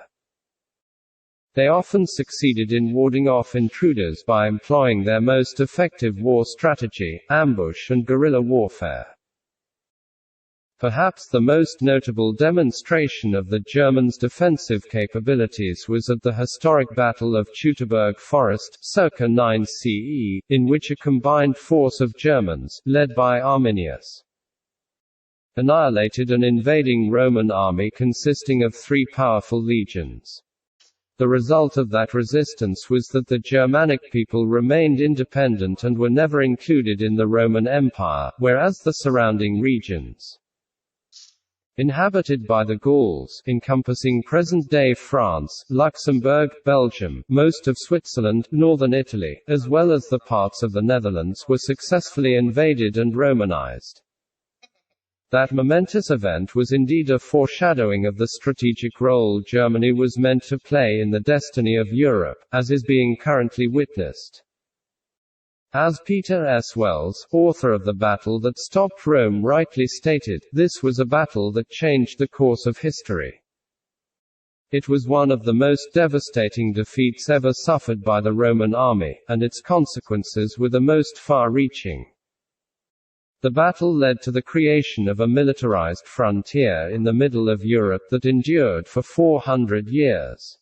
they often succeeded in warding off intruders by employing their most effective war strategy, ambush and guerrilla warfare. Perhaps the most notable demonstration of the Germans' defensive capabilities was at the historic Battle of Teutoburg Forest, circa 9 CE, in which a combined force of Germans, led by Arminius, annihilated an invading Roman army consisting of 3 powerful legions. The result of that resistance was that the Germanic people remained independent and were never included in the Roman Empire, whereas the surrounding regions, inhabited by the Gauls, encompassing present-day France, Luxembourg, Belgium, most of Switzerland, northern Italy, as well as the parts of the Netherlands, were successfully invaded and Romanized. That momentous event was indeed a foreshadowing of the strategic role Germany was meant to play in the destiny of Europe, as is being currently witnessed. As Peter S. Wells, author of The Battle That Stopped Rome, rightly stated, this was a battle that changed the course of history. It was one of the most devastating defeats ever suffered by the Roman army, and its consequences were the most far-reaching. The battle led to the creation of a militarized frontier in the middle of Europe that endured for 400 years.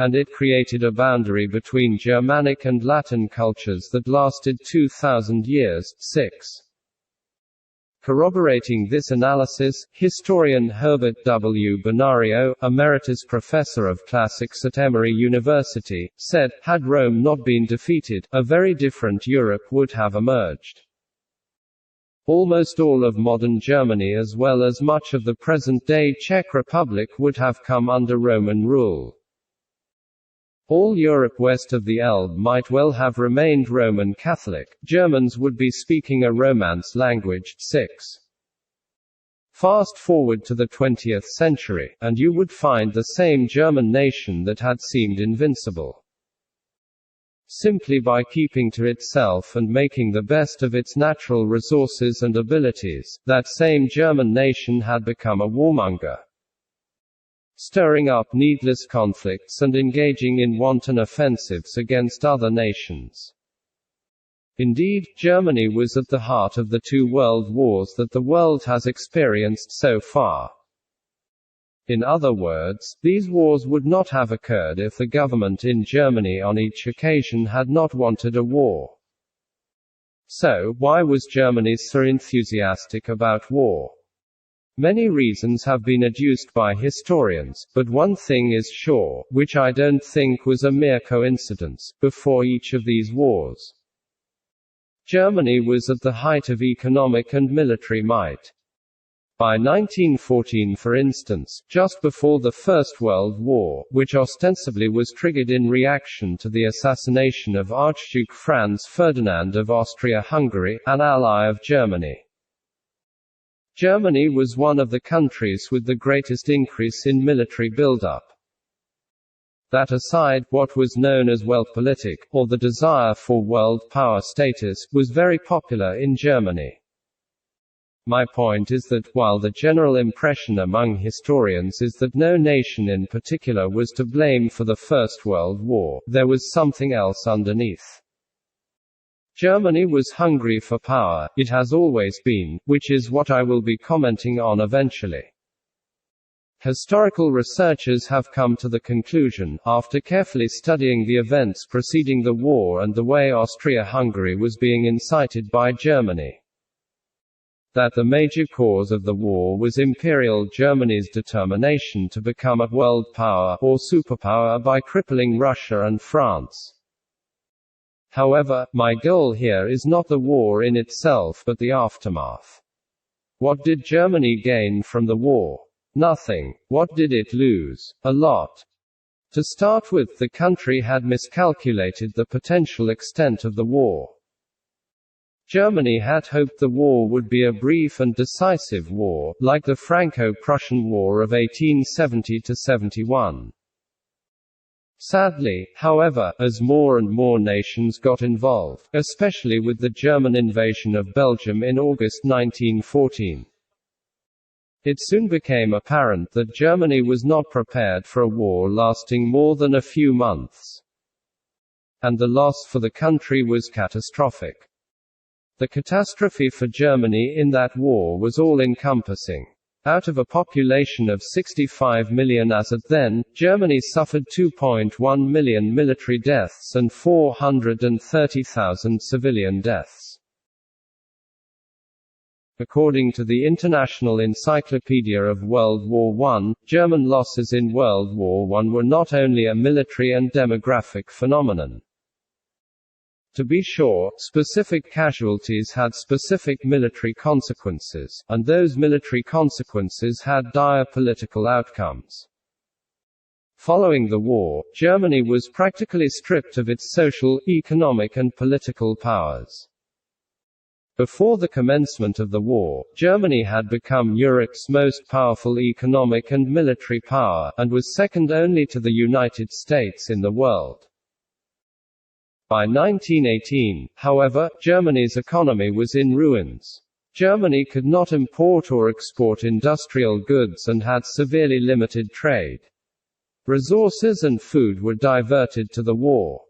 And it created a boundary between Germanic and Latin cultures that lasted 2,000 years. 6. Corroborating this analysis, historian Herbert W. Bonario, emeritus professor of classics at Emory University, said, had Rome not been defeated, a very different Europe would have emerged. Almost all of modern Germany as well as much of the present-day Czech Republic would have come under Roman rule. All Europe west of the Elbe might well have remained Roman Catholic. Germans would be speaking a Romance language. 6. Fast forward to the 20th century, and you would find the same German nation that had seemed invincible. Simply by keeping to itself and making the best of its natural resources and abilities, that same German nation had become a warmonger, stirring up needless conflicts and engaging in wanton offensives against other nations. Indeed, Germany was at the heart of the two world wars that the world has experienced so far. In other words, these wars would not have occurred if the government in Germany on each occasion had not wanted a war. So, why was Germany so enthusiastic about war? Many reasons have been adduced by historians, but one thing is sure, which I don't think was a mere coincidence, before each of these wars, Germany was at the height of economic and military might. By 1914, for instance, just before the First World War, which ostensibly was triggered in reaction to the assassination of Archduke Franz Ferdinand of Austria-Hungary, an ally of Germany, Germany was one of the countries with the greatest increase in military buildup. That aside, what was known as Weltpolitik, or the desire for world power status, was very popular in Germany. My point is that, while the general impression among historians is that no nation in particular was to blame for the First World War, there was something else underneath. Germany was hungry for power, it has always been, which is what I will be commenting on eventually. Historical researchers have come to the conclusion, after carefully studying the events preceding the war and the way Austria-Hungary was being incited by Germany, that the major cause of the war was Imperial Germany's determination to become a world power, or superpower, by crippling Russia and France. However, my goal here is not the war in itself but the aftermath. What did Germany gain from the war? Nothing. What did it lose? A lot. To start with, the country had miscalculated the potential extent of the war. Germany had hoped the war would be a brief and decisive war, like the Franco-Prussian War of 1870–71. Sadly, however, as more and more nations got involved, especially with the German invasion of Belgium in August 1914, it soon became apparent that Germany was not prepared for a war lasting more than a few months. And the loss for the country was catastrophic. The catastrophe for Germany in that war was all-encompassing. Out of a population of 65 million as at then, Germany suffered 2.1 million military deaths and 430,000 civilian deaths. According to the International Encyclopedia of World War I, German losses in World War I were not only a military and demographic phenomenon. To be sure, specific casualties had specific military consequences, and those military consequences had dire political outcomes. Following the war, Germany was practically stripped of its social, economic and political powers. Before the commencement of the war, Germany had become Europe's most powerful economic and military power, and was second only to the United States in the world. By 1918, however, Germany's economy was in ruins. Germany could not import or export industrial goods and had severely limited trade. Resources and food were diverted to the war.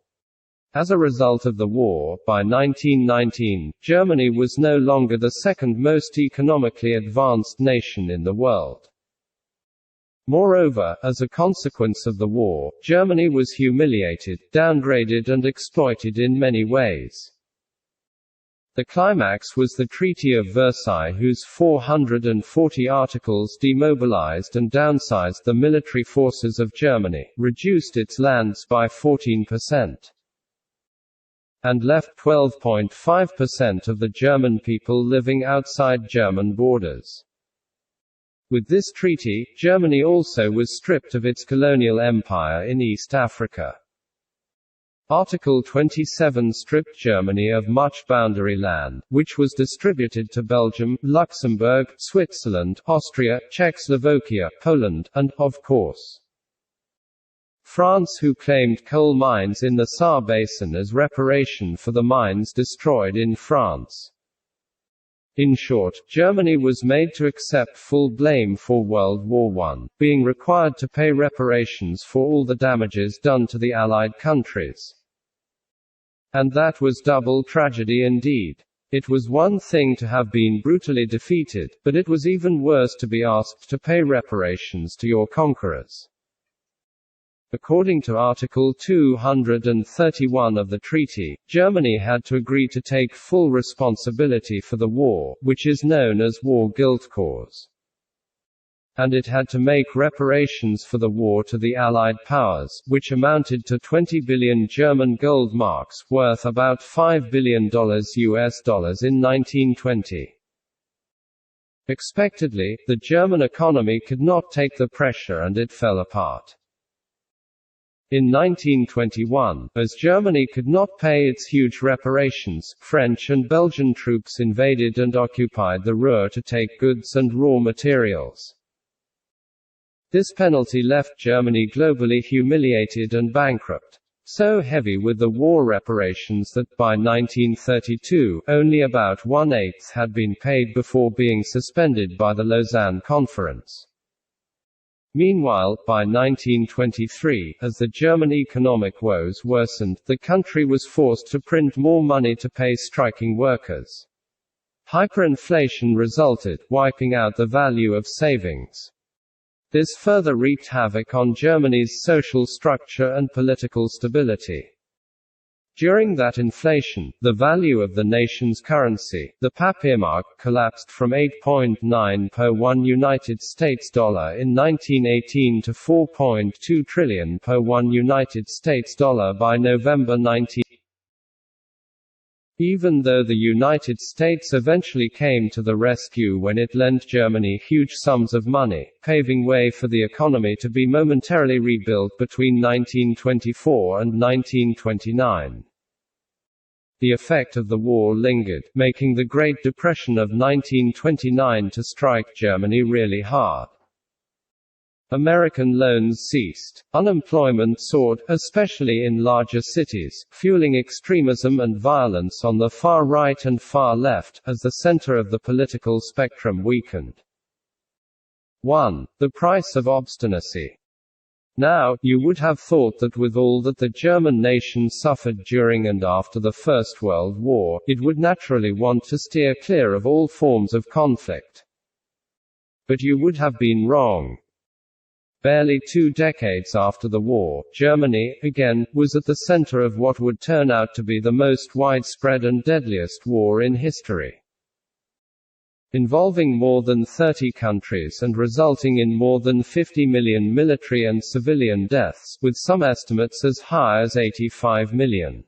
As a result of the war, by 1919, Germany was no longer the second most economically advanced nation in the world. Moreover, as a consequence of the war, Germany was humiliated, downgraded and exploited in many ways. The climax was the Treaty of Versailles, whose 440 articles demobilized and downsized the military forces of Germany, reduced its lands by 14%, and left 12.5% of the German people living outside German borders. With this treaty, Germany also was stripped of its colonial empire in East Africa. Article 27 stripped Germany of much boundary land, which was distributed to Belgium, Luxembourg, Switzerland, Austria, Czechoslovakia, Poland, and, of course, France, who claimed coal mines in the Saar Basin as reparation for the mines destroyed in France. In short, Germany was made to accept full blame for World War I, being required to pay reparations for all the damages done to the Allied countries. And that was double tragedy indeed. It was one thing to have been brutally defeated, but it was even worse to be asked to pay reparations to your conquerors. According to Article 231 of the treaty, Germany had to agree to take full responsibility for the war, which is known as war guilt cause. And it had to make reparations for the war to the Allied powers, which amounted to 20 billion German gold marks, worth about $5 billion US dollars in 1920. Expectedly, the German economy could not take the pressure and it fell apart. In 1921, as Germany could not pay its huge reparations, French and Belgian troops invaded and occupied the Ruhr to take goods and raw materials. This penalty left Germany globally humiliated and bankrupt. So heavy were the war reparations that, by 1932, only about 1/8 had been paid before being suspended by the Lausanne Conference. Meanwhile, by 1923, as the German economic woes worsened, the country was forced to print more money to pay striking workers. Hyperinflation resulted, wiping out the value of savings. This further wreaked havoc on Germany's social structure and political stability. During that inflation, the value of the nation's currency, the Papiermark, collapsed from 8.9 per $1 United States dollar in 1918 to 4.2 trillion per $1 United States dollar by November 19. Even though the United States eventually came to the rescue when it lent Germany huge sums of money, paving way for the economy to be momentarily rebuilt between 1924 and 1929. The effect of the war lingered, making the Great Depression of 1929 to strike Germany really hard. American loans ceased. Unemployment soared, especially in larger cities, fueling extremism and violence on the far right and far left, as the center of the political spectrum weakened. 1. The price of obstinacy. Now, you would have thought that with all that the German nation suffered during and after the First World War, it would naturally want to steer clear of all forms of conflict. But you would have been wrong. Barely 2 decades after the war, Germany, again, was at the center of what would turn out to be the most widespread and deadliest war in history. Involving more than 30 countries and resulting in more than 50 million military and civilian deaths, with some estimates as high as 85 million.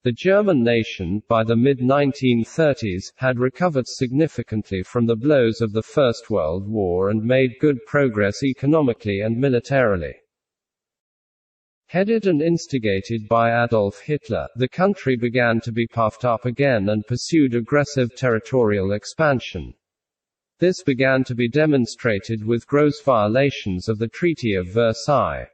The German nation, by the mid-1930s, had recovered significantly from the blows of the First World War and made good progress economically and militarily. Headed and instigated by Adolf Hitler, the country began to be puffed up again and pursued aggressive territorial expansion. This began to be demonstrated with gross violations of the Treaty of Versailles.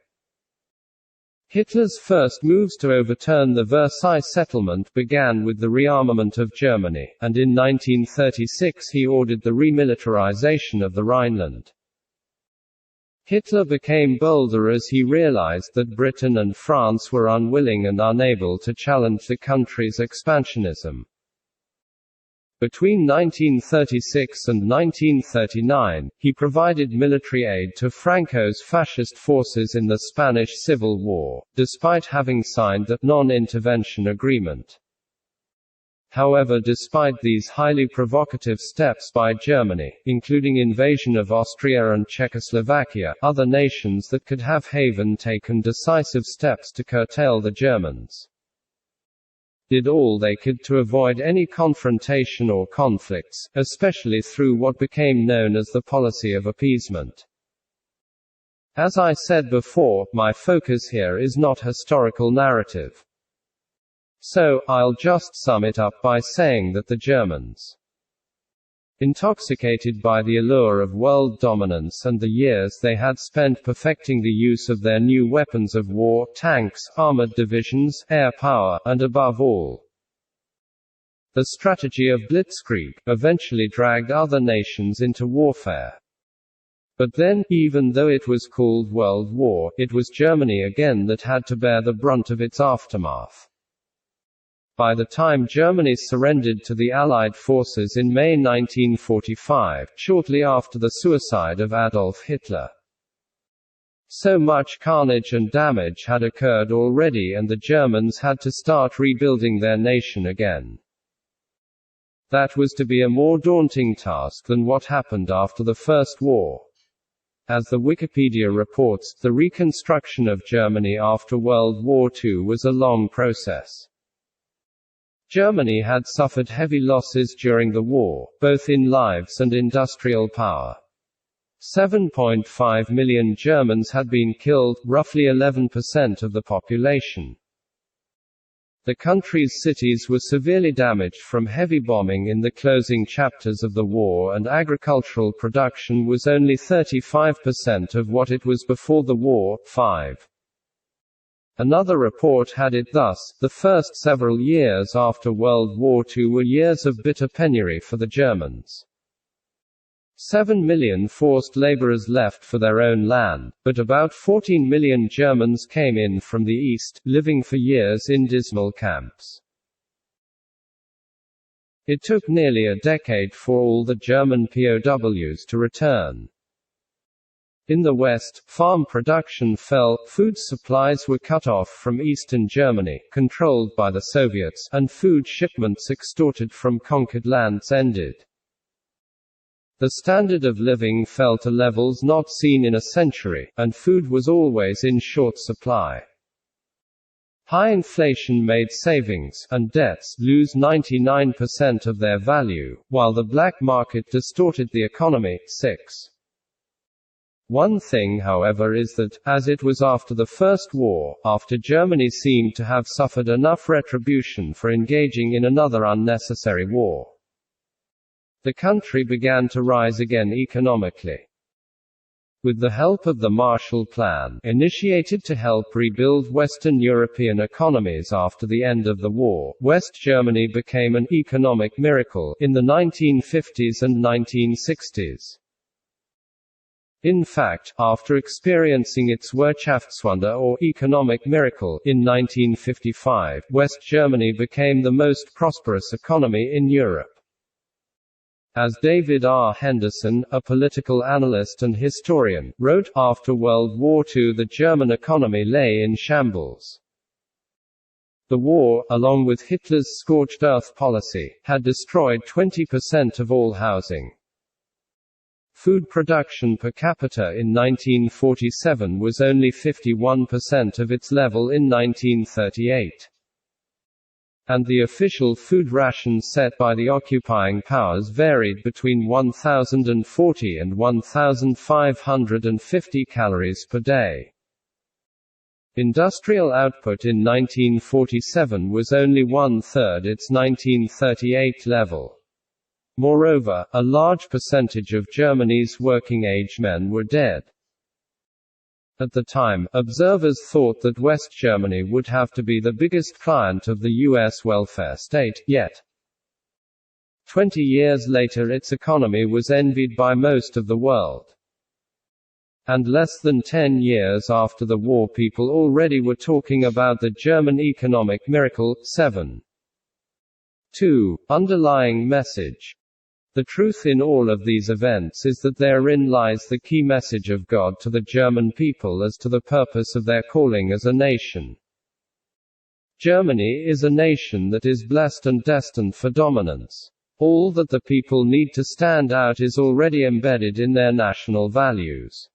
Hitler's first moves to overturn the Versailles settlement began with the rearmament of Germany, and in 1936 he ordered the remilitarization of the Rhineland. Hitler became bolder as he realized that Britain and France were unwilling and unable to challenge the country's expansionism. Between 1936 and 1939, he provided military aid to Franco's fascist forces in the Spanish Civil War, despite having signed the non-intervention agreement. However, despite these highly provocative steps by Germany, including invasion of Austria and Czechoslovakia, other nations that could have taken decisive steps to curtail the Germans. Did all they could to avoid any confrontation or conflicts, especially through what became known as the policy of appeasement. As I said before, my focus here is not historical narrative. So, I'll just sum it up by saying that the Germans, intoxicated by the allure of world dominance and the years they had spent perfecting the use of their new weapons of war, tanks, armored divisions, air power, and above all, the strategy of blitzkrieg, eventually dragged other nations into warfare. But then, even though it was called World War, it was Germany again that had to bear the brunt of its aftermath. By the time Germany surrendered to the Allied forces in May 1945, shortly after the suicide of Adolf Hitler, so much carnage and damage had occurred already and the Germans had to start rebuilding their nation again. That was to be a more daunting task than what happened after the First War. As the Wikipedia reports, the reconstruction of Germany after World War II was a long process. Germany had suffered heavy losses during the war, both in lives and industrial power. 7.5 million Germans had been killed, roughly 11% of the population. The country's cities were severely damaged from heavy bombing in the closing chapters of the war, and agricultural production was only 35% of what it was before the war. 5. Another report had it thus: the first several years after World War II were years of bitter penury for the Germans. 7 million forced laborers left for their own land, but about 14 million Germans came in from the east, living for years in dismal camps. It took nearly a decade for all the German POWs to return. In the West, farm production fell, food supplies were cut off from eastern Germany, controlled by the Soviets, and food shipments extorted from conquered lands ended. The standard of living fell to levels not seen in a century, and food was always in short supply. High inflation made savings, and debts, lose 99% of their value, while the black market distorted the economy. 6. One thing, however, is that, as it was after the First War, after Germany seemed to have suffered enough retribution for engaging in another unnecessary war, the country began to rise again economically. With the help of the Marshall Plan, initiated to help rebuild Western European economies after the end of the war, West Germany became an economic miracle in the 1950s and 1960s. In fact, after experiencing its Wirtschaftswunder or economic miracle in 1955, West Germany became the most prosperous economy in Europe. As David R. Henderson, a political analyst and historian, wrote, after World War II the German economy lay in shambles. The war, along with Hitler's scorched earth policy, had destroyed 20% of all housing. Food production per capita in 1947 was only 51% of its level in 1938. And the official food rations set by the occupying powers varied between 1,040 and 1,550 calories per day. Industrial output in 1947 was only one-third its 1938 level. Moreover, a large percentage of Germany's working-age men were dead. At the time, observers thought that West Germany would have to be the biggest client of the US welfare state, yet 20 years later its economy was envied by most of the world. And less than 10 years after the war people already were talking about the German economic miracle. 7. 2. Underlying message. The truth in all of these events is that therein lies the key message of God to the German people as to the purpose of their calling as a nation. Germany is a nation that is blessed and destined for dominance. All that the people need to stand out is already embedded in their national values.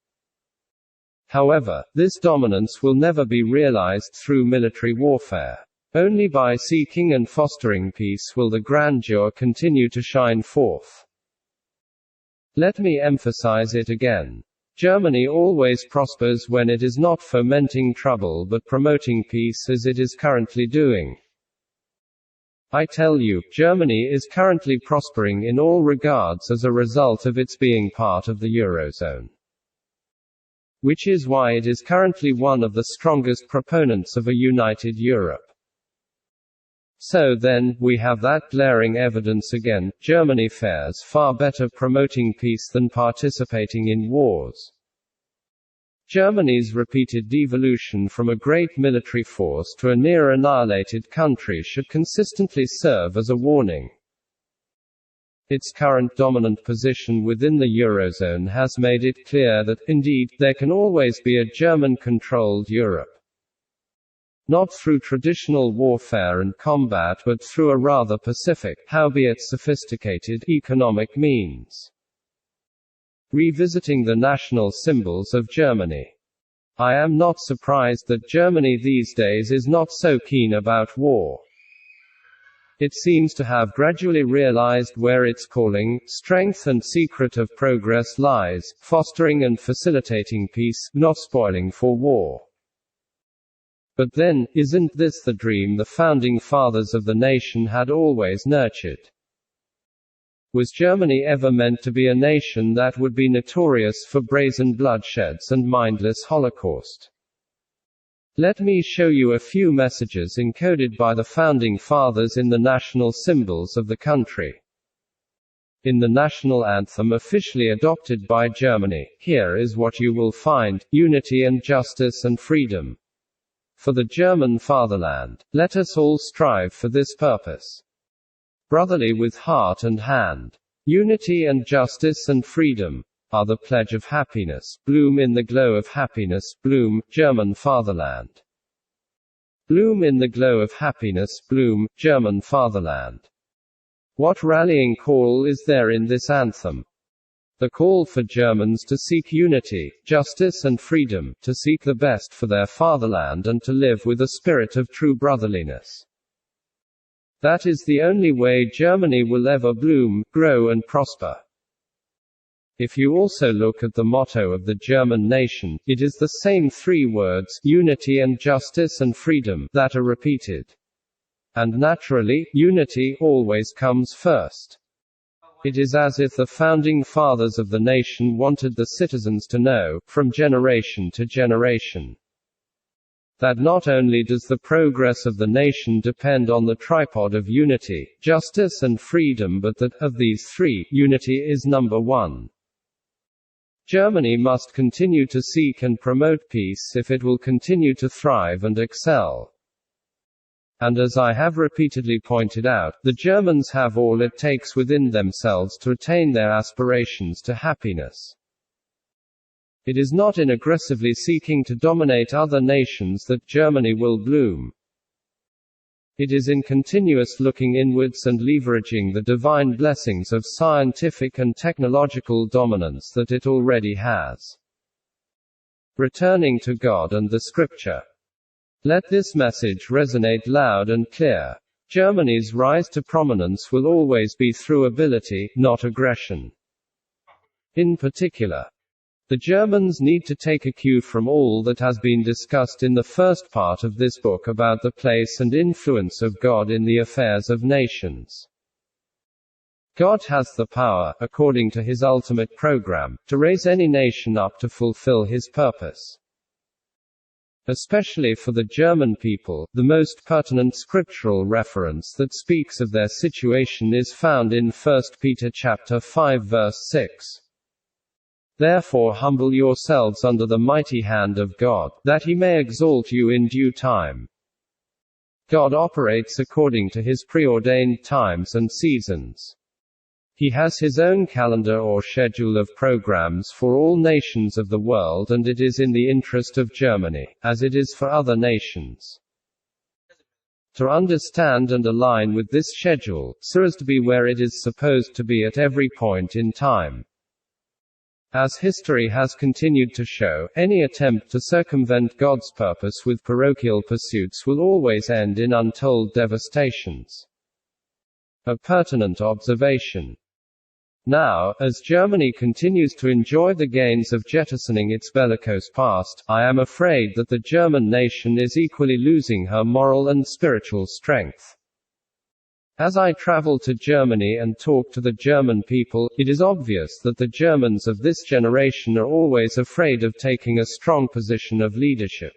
However, this dominance will never be realized through military warfare. Only by seeking and fostering peace will the grandeur continue to shine forth. Let me emphasize it again. Germany always prospers when it is not fomenting trouble but promoting peace as it is currently doing. I tell you, Germany is currently prospering in all regards as a result of its being part of the Eurozone. Which is why it is currently one of the strongest proponents of a united Europe. So then, we have that glaring evidence again: Germany fares far better promoting peace than participating in wars. Germany's repeated devolution from a great military force to a near-annihilated country should consistently serve as a warning. Its current dominant position within the Eurozone has made it clear that, indeed, there can always be a German-controlled Europe. Not through traditional warfare and combat but through a rather pacific, howbeit sophisticated, economic means. Revisiting the national symbols of Germany. I am not surprised that Germany these days is not so keen about war. It seems to have gradually realized where its calling, strength and secret of progress lies: fostering and facilitating peace, not spoiling for war. But then, isn't this the dream the founding fathers of the nation had always nurtured? Was Germany ever meant to be a nation that would be notorious for brazen bloodsheds and mindless holocaust? Let me show you a few messages encoded by the founding fathers in the national symbols of the country. In the national anthem officially adopted by Germany, here is what you will find: unity and justice and freedom. For the German fatherland, let us all strive for this purpose. Brotherly with heart and hand. Unity and justice and freedom are the pledge of happiness. Bloom in the glow of happiness. Bloom, German fatherland. Bloom in the glow of happiness. Bloom, German fatherland. What rallying call is there in this anthem? The call for Germans to seek unity, justice and freedom, to seek the best for their fatherland and to live with a spirit of true brotherliness. That is the only way Germany will ever bloom, grow and prosper. If you also look at the motto of the German nation, it is the same three words, unity and justice and freedom, that are repeated. And naturally, unity always comes first. It is as if the founding fathers of the nation wanted the citizens to know, from generation to generation, that not only does the progress of the nation depend on the tripod of unity, justice and freedom, but that, of these three, unity is number one. Germany must continue to seek and promote peace if it will continue to thrive and excel. And as I have repeatedly pointed out, the Germans have all it takes within themselves to attain their aspirations to happiness. It is not in aggressively seeking to dominate other nations that Germany will bloom. It is in continuous looking inwards and leveraging the divine blessings of scientific and technological dominance that it already has. Returning to God and the Scripture. Let this message resonate loud and clear. Germany's rise to prominence will always be through ability, not aggression. In particular, the Germans need to take a cue from all that has been discussed in the first part of this book about the place and influence of God in the affairs of nations. God has the power, according to his ultimate program, to raise any nation up to fulfill his purpose. Especially for the German people, the most pertinent scriptural reference that speaks of their situation is found in 1 Peter chapter 5 verse 6. Therefore humble yourselves under the mighty hand of God, that he may exalt you in due time. God operates according to his preordained times and seasons. He has his own calendar or schedule of programs for all nations of the world, and it is in the interest of Germany, as it is for other nations, to understand and align with this schedule, so as to be where it is supposed to be at every point in time. As history has continued to show, any attempt to circumvent God's purpose with parochial pursuits will always end in untold devastations. A pertinent observation. Now, as Germany continues to enjoy the gains of jettisoning its bellicose past, I am afraid that the German nation is equally losing her moral and spiritual strength. As I travel to Germany and talk to the German people, it is obvious that the Germans of this generation are always afraid of taking a strong position of leadership.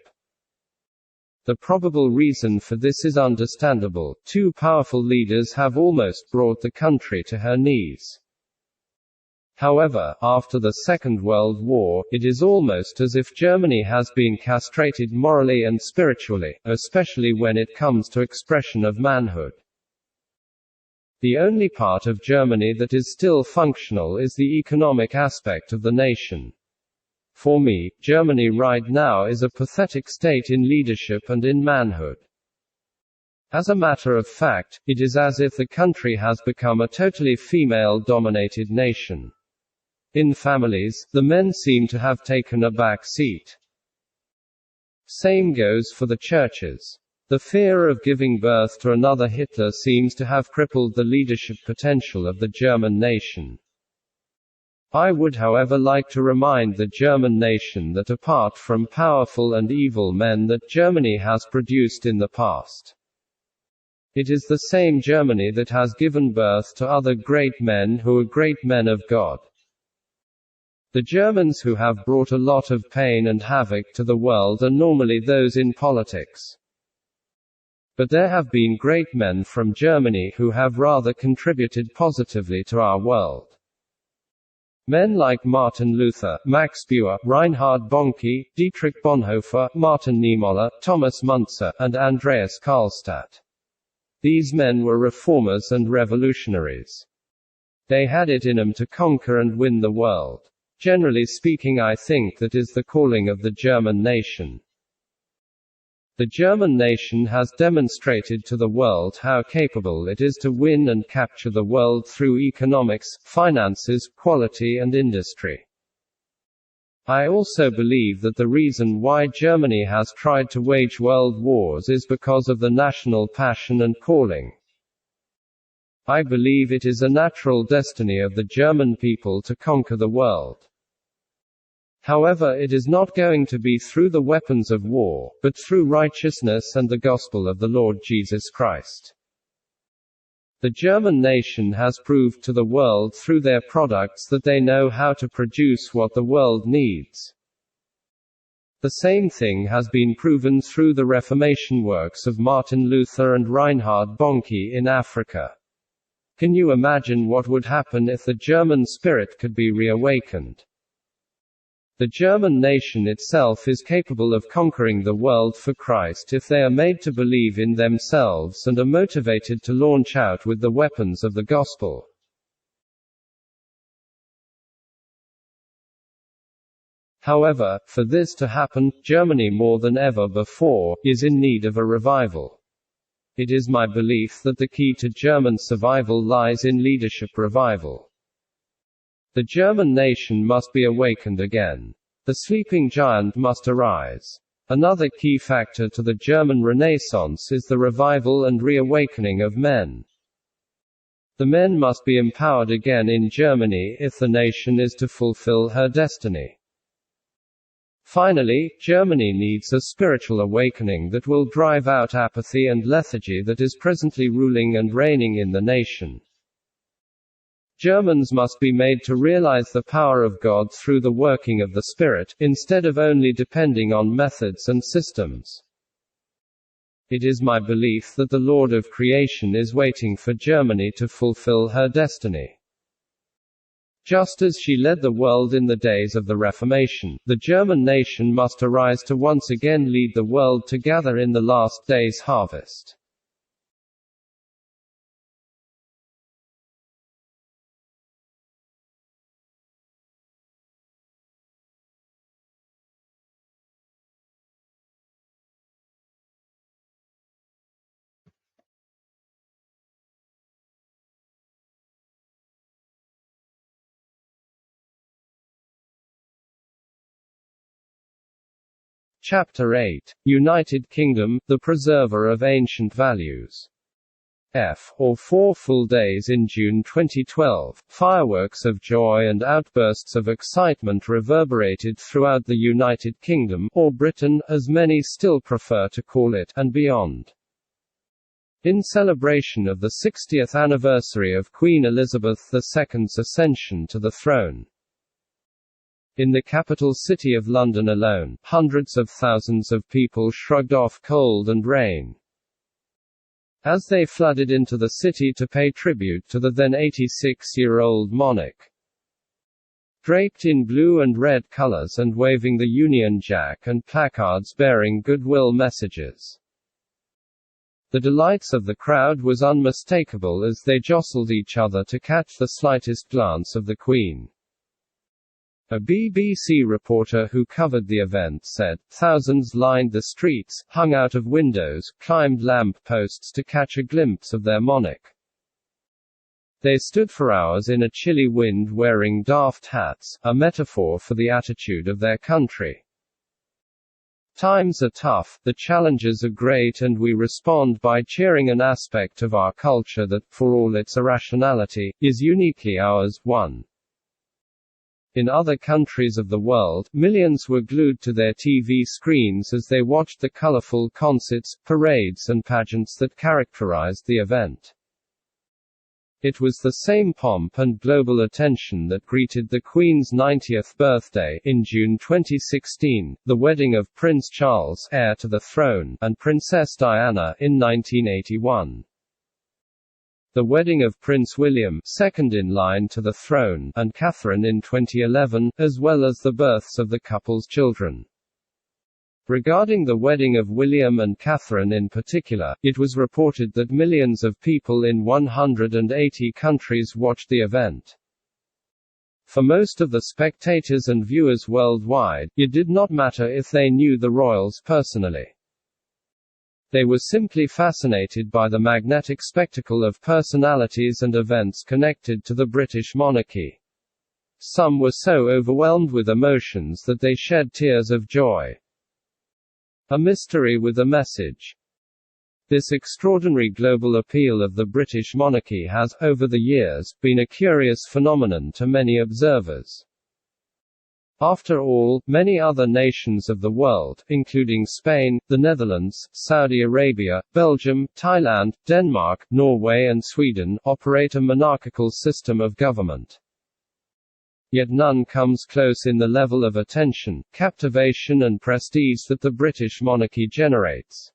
The probable reason for this is understandable. Two powerful leaders have almost brought the country to her knees. However, after the Second World War, it is almost as if Germany has been castrated morally and spiritually, especially when it comes to expression of manhood. The only part of Germany that is still functional is the economic aspect of the nation. For me, Germany right now is a pathetic state in leadership and in manhood. As a matter of fact, it is as if the country has become a totally female-dominated nation. In families, the men seem to have taken a back seat. Same goes for the churches. The fear of giving birth to another Hitler seems to have crippled the leadership potential of the German nation. I would, however, like to remind the German nation that apart from powerful and evil men that Germany has produced in the past, it is the same Germany that has given birth to other great men who are great men of God. The Germans who have brought a lot of pain and havoc to the world are normally those in politics. But there have been great men from Germany who have rather contributed positively to our world. Men like Martin Luther, Max Buer, Reinhard Bonnke, Dietrich Bonhoeffer, Martin Niemöller, Thomas Müntzer, and Andreas Karlstadt. These men were reformers and revolutionaries. They had it in them to conquer and win the world. Generally speaking, I think that is the calling of the German nation. The German nation has demonstrated to the world how capable it is to win and capture the world through economics, finances, quality and industry. I also believe that the reason why Germany has tried to wage world wars is because of the national passion and calling. I believe it is a natural destiny of the German people to conquer the world. However, it is not going to be through the weapons of war, but through righteousness and the gospel of the Lord Jesus Christ. The German nation has proved to the world through their products that they know how to produce what the world needs. The same thing has been proven through the Reformation works of Martin Luther and Reinhard Bonnke in Africa. Can you imagine what would happen if the German spirit could be reawakened? The German nation itself is capable of conquering the world for Christ if they are made to believe in themselves and are motivated to launch out with the weapons of the gospel. However, for this to happen, Germany more than ever before is in need of a revival. It is my belief that the key to German survival lies in leadership revival. The German nation must be awakened again. The sleeping giant must arise. Another key factor to the German Renaissance is the revival and reawakening of men. The men must be empowered again in Germany if the nation is to fulfill her destiny. Finally, Germany needs a spiritual awakening that will drive out apathy and lethargy that is presently ruling and reigning in the nation. Germans must be made to realize the power of God through the working of the Spirit, instead of only depending on methods and systems. It is my belief that the Lord of creation is waiting for Germany to fulfill her destiny. Just as she led the world in the days of the Reformation, the German nation must arise to once again lead the world to gather in the last day's harvest. Chapter 8. United Kingdom, the preserver of ancient values. For 4 full days in June 2012, fireworks of joy and outbursts of excitement reverberated throughout the United Kingdom, or Britain, as many still prefer to call it, and beyond. In celebration of the 60th anniversary of Queen Elizabeth II's ascension to the throne. In the capital city of London alone, hundreds of thousands of people shrugged off cold and rain as they flooded into the city to pay tribute to the then 86-year-old monarch. Draped in blue and red colors and waving the Union Jack and placards bearing goodwill messages. The delights of the crowd was unmistakable as they jostled each other to catch the slightest glance of the Queen. A BBC reporter who covered the event said, "Thousands lined the streets, hung out of windows, climbed lamp posts to catch a glimpse of their monarch. They stood for hours in a chilly wind wearing daft hats, a metaphor for the attitude of their country. Times are tough, the challenges are great, and we respond by cheering an aspect of our culture that, for all its irrationality, is uniquely ours." 1. In other countries of the world, millions were glued to their TV screens as they watched the colorful concerts, parades and pageants that characterized the event. It was the same pomp and global attention that greeted the Queen's 90th birthday, in June 2016, the wedding of Prince Charles, heir to the throne, and Princess Diana, in 1981. The wedding of Prince William, second in line to the throne, and Catherine in 2011, as well as the births of the couple's children. Regarding the wedding of William and Catherine in particular, it was reported that millions of people in 180 countries watched the event. For most of the spectators and viewers worldwide, it did not matter if they knew the royals personally. They were simply fascinated by the magnetic spectacle of personalities and events connected to the British monarchy. Some were so overwhelmed with emotions that they shed tears of joy. A mystery with a message. This extraordinary global appeal of the British monarchy has, over the years, been a curious phenomenon to many observers. After all, many other nations of the world, including Spain, the Netherlands, Saudi Arabia, Belgium, Thailand, Denmark, Norway and Sweden, operate a monarchical system of government. Yet none comes close in the level of attention, captivation and prestige that the British monarchy generates.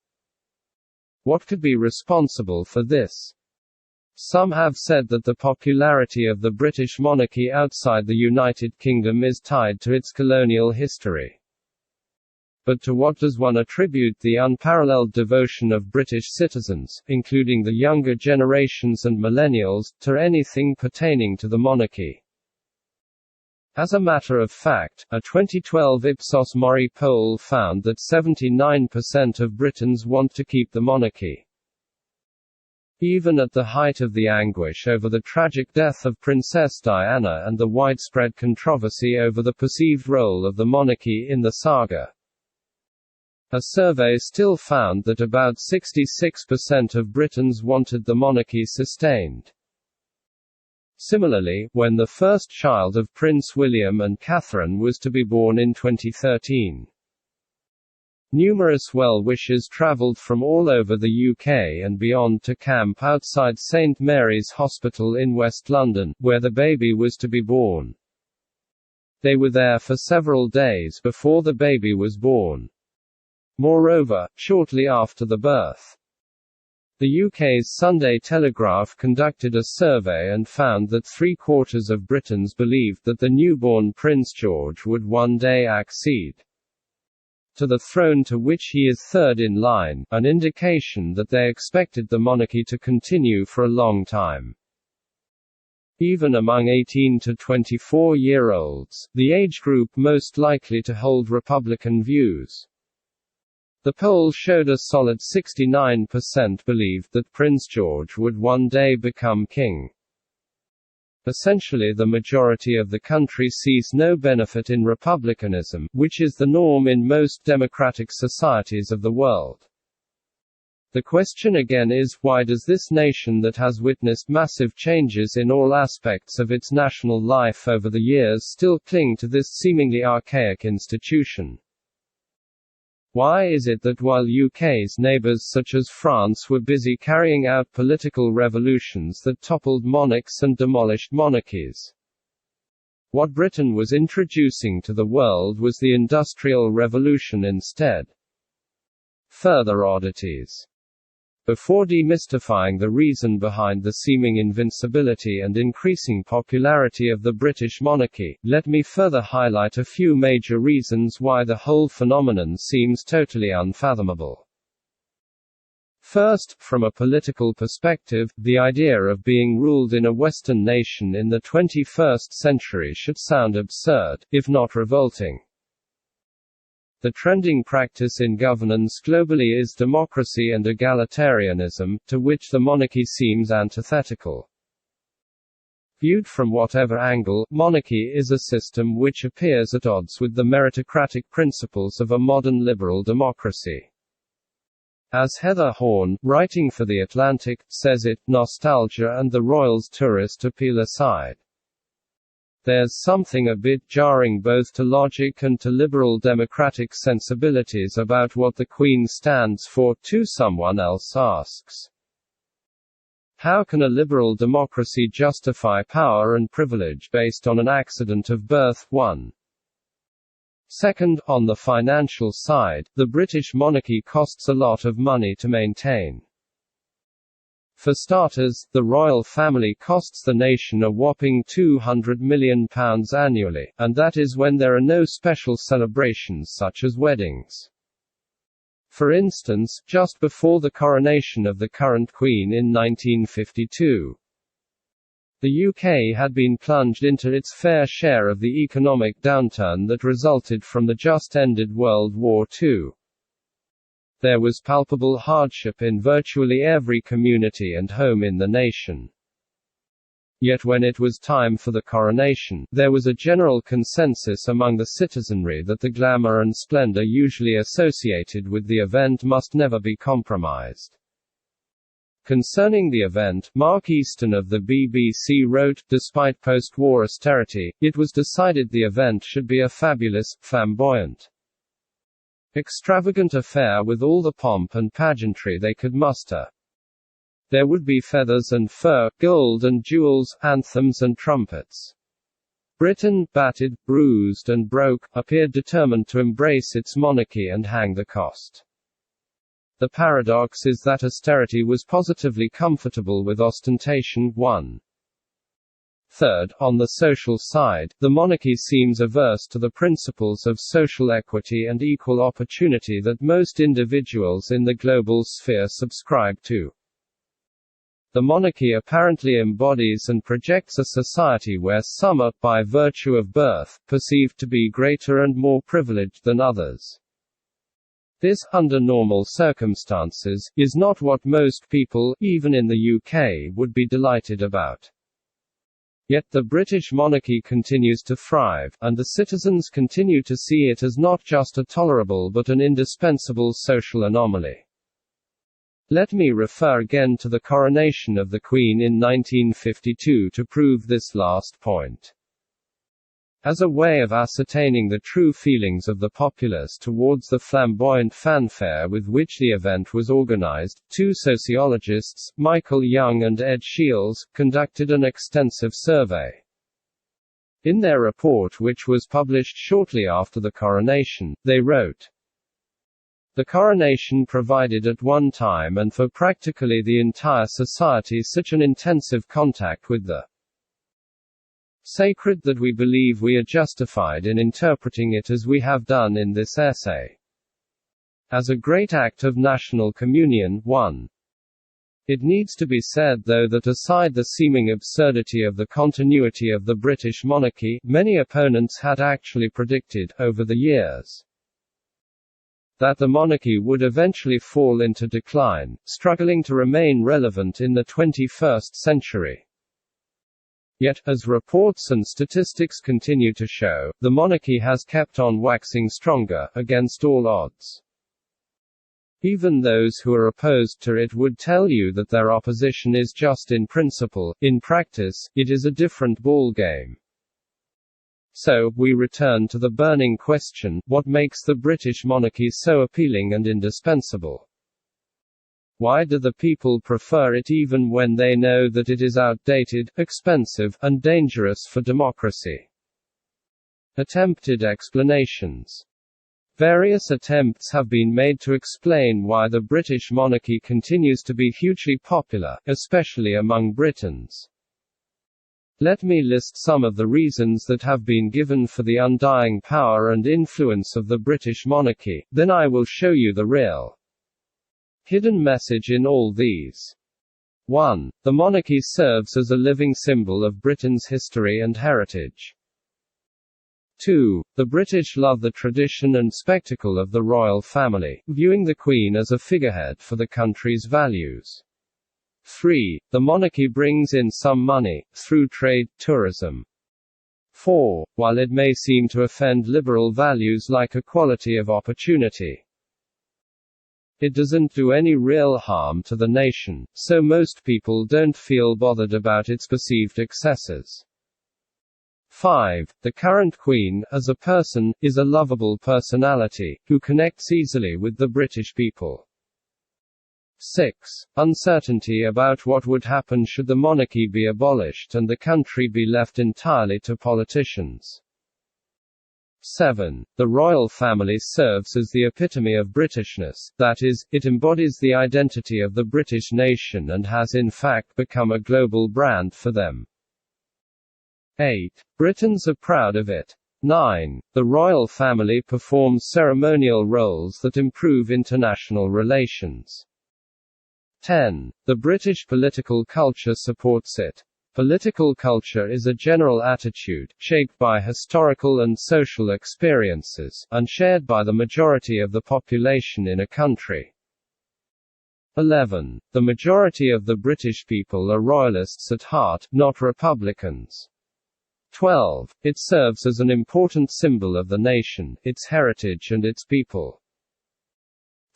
What could be responsible for this? Some have said that the popularity of the British monarchy outside the United Kingdom is tied to its colonial history. But to what does one attribute the unparalleled devotion of British citizens, including the younger generations and millennials, to anything pertaining to the monarchy? As a matter of fact, a 2012 Ipsos Mori poll found that 79% of Britons want to keep the monarchy. Even at the height of the anguish over the tragic death of Princess Diana and the widespread controversy over the perceived role of the monarchy in the saga, a survey still found that about 66% of Britons wanted the monarchy sustained. Similarly, when the first child of Prince William and Catherine was to be born in 2013, Numerous well-wishers travelled from all over the UK and beyond to camp outside St Mary's Hospital in West London, where the baby was to be born. They were there for several days before the baby was born. Moreover, shortly after the birth, the UK's Sunday Telegraph conducted a survey and found that 3/4 of Britons believed that the newborn Prince George would one day accede to the throne, to which he is third in line, an indication that they expected the monarchy to continue for a long time. Even among 18 to 24-year-olds, the age group most likely to hold Republican views, the poll showed a solid 69% believed that Prince George would one day become king. Essentially, the majority of the country sees no benefit in republicanism, which is the norm in most democratic societies of the world. The question again is, why does this nation that has witnessed massive changes in all aspects of its national life over the years still cling to this seemingly archaic institution? Why is it that while UK's neighbours such as France were busy carrying out political revolutions that toppled monarchs and demolished monarchies, what Britain was introducing to the world was the Industrial Revolution instead? Further oddities. Before demystifying the reason behind the seeming invincibility and increasing popularity of the British monarchy, let me further highlight a few major reasons why the whole phenomenon seems totally unfathomable. First, from a political perspective, the idea of being ruled in a Western nation in the 21st century should sound absurd, if not revolting. The trending practice in governance globally is democracy and egalitarianism, to which the monarchy seems antithetical. Viewed from whatever angle, monarchy is a system which appears at odds with the meritocratic principles of a modern liberal democracy. As Heather Horn, writing for The Atlantic, says it, nostalgia and the royals' tourist appeal aside, there's something a bit jarring both to logic and to liberal democratic sensibilities about what the Queen stands for, too. Someone else asks, how can a liberal democracy justify power and privilege based on an accident of birth? 1. Second, on the financial side, the British monarchy costs a lot of money to maintain. For starters, the royal family costs the nation a whopping £200 million annually, and that is when there are no special celebrations such as weddings. For instance, just before the coronation of the current Queen in 1952, the UK had been plunged into its fair share of the economic downturn that resulted from the just-ended World War II. There was palpable hardship in virtually every community and home in the nation. Yet when it was time for the coronation, there was a general consensus among the citizenry that the glamour and splendor usually associated with the event must never be compromised. Concerning the event, Mark Easton of the BBC wrote, despite post-war austerity, it was decided the event should be a fabulous, flamboyant, extravagant affair with all the pomp and pageantry they could muster. There would be feathers and fur, gold and jewels, anthems and trumpets. Britain, battered, bruised and broke, appeared determined to embrace its monarchy and hang the cost. The paradox is that austerity was positively comfortable with ostentation. 1. Third, on the social side, the monarchy seems averse to the principles of social equity and equal opportunity that most individuals in the global sphere subscribe to. The monarchy apparently embodies and projects a society where some are, by virtue of birth, perceived to be greater and more privileged than others. This, under normal circumstances, is not what most people, even in the UK, would be delighted about. Yet the British monarchy continues to thrive, and the citizens continue to see it as not just a tolerable but an indispensable social anomaly. Let me refer again to the coronation of the Queen in 1952 to prove this last point. As a way of ascertaining the true feelings of the populace towards the flamboyant fanfare with which the event was organized, two sociologists, Michael Young and Ed Shields, conducted an extensive survey. In their report, which was published shortly after the coronation, they wrote, "The coronation provided at one time and for practically the entire society such an intensive contact with the sacred that we believe we are justified in interpreting it as we have done in this essay. As a great act of national communion. 1. It needs to be said though that aside the seeming absurdity of the continuity of the British monarchy, many opponents had actually predicted, over the years, that the monarchy would eventually fall into decline, struggling to remain relevant in the 21st century. Yet, as reports and statistics continue to show, the monarchy has kept on waxing stronger, against all odds. Even those who are opposed to it would tell you that their opposition is just in principle; in practice, it is a different ballgame. So, we return to the burning question, what makes the British monarchy so appealing and indispensable? Why do the people prefer it even when they know that it is outdated, expensive, and dangerous for democracy? Attempted explanations. Various attempts have been made to explain why the British monarchy continues to be hugely popular, especially among Britons. Let me list some of the reasons that have been given for the undying power and influence of the British monarchy, then I will show you the real hidden message in all these. 1. The monarchy serves as a living symbol of Britain's history and heritage. 2. The British love the tradition and spectacle of the royal family, viewing the Queen as a figurehead for the country's values. 3. The monarchy brings in some money, through trade, tourism. 4. While it may seem to offend liberal values like equality of opportunity, it doesn't do any real harm to the nation, so most people don't feel bothered about its perceived excesses. 5. The current Queen, as a person, is a lovable personality, who connects easily with the British people. 6. Uncertainty about what would happen should the monarchy be abolished and the country be left entirely to politicians. 7. The royal family serves as the epitome of Britishness, that is, it embodies the identity of the British nation and has in fact become a global brand for them. 8. Britons are proud of it. 9. The royal family performs ceremonial roles that improve international relations. 10. The British political culture supports it. Political culture is a general attitude, shaped by historical and social experiences, and shared by the majority of the population in a country. 11. The majority of the British people are royalists at heart, not republicans. 12. It serves as an important symbol of the nation, its heritage and its people.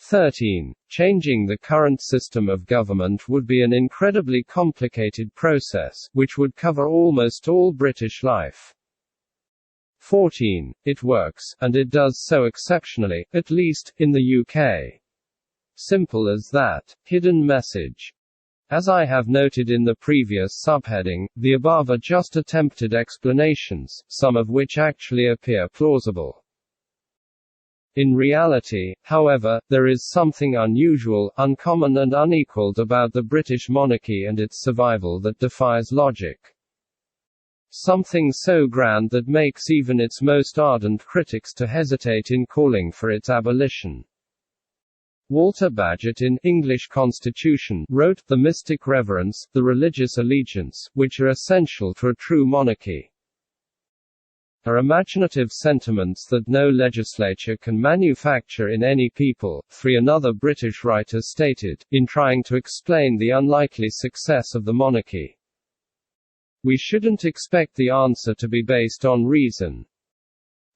13. Changing the current system of government would be an incredibly complicated process, which would cover almost all British life. 14. It works, and it does so exceptionally, at least, in the UK. Simple as that. Hidden message. As I have noted in the previous subheading, the above are just attempted explanations, some of which actually appear plausible. In reality, however, there is something unusual, uncommon and unequaled about the British monarchy and its survival that defies logic. Something so grand that makes even its most ardent critics to hesitate in calling for its abolition. Walter Bagehot in English Constitution wrote, "The mystic reverence, the religious allegiance, which are essential to a true monarchy, are imaginative sentiments that no legislature can manufacture in any people." 3. Another British writer stated, in trying to explain the unlikely success of the monarchy, "We shouldn't expect the answer to be based on reason.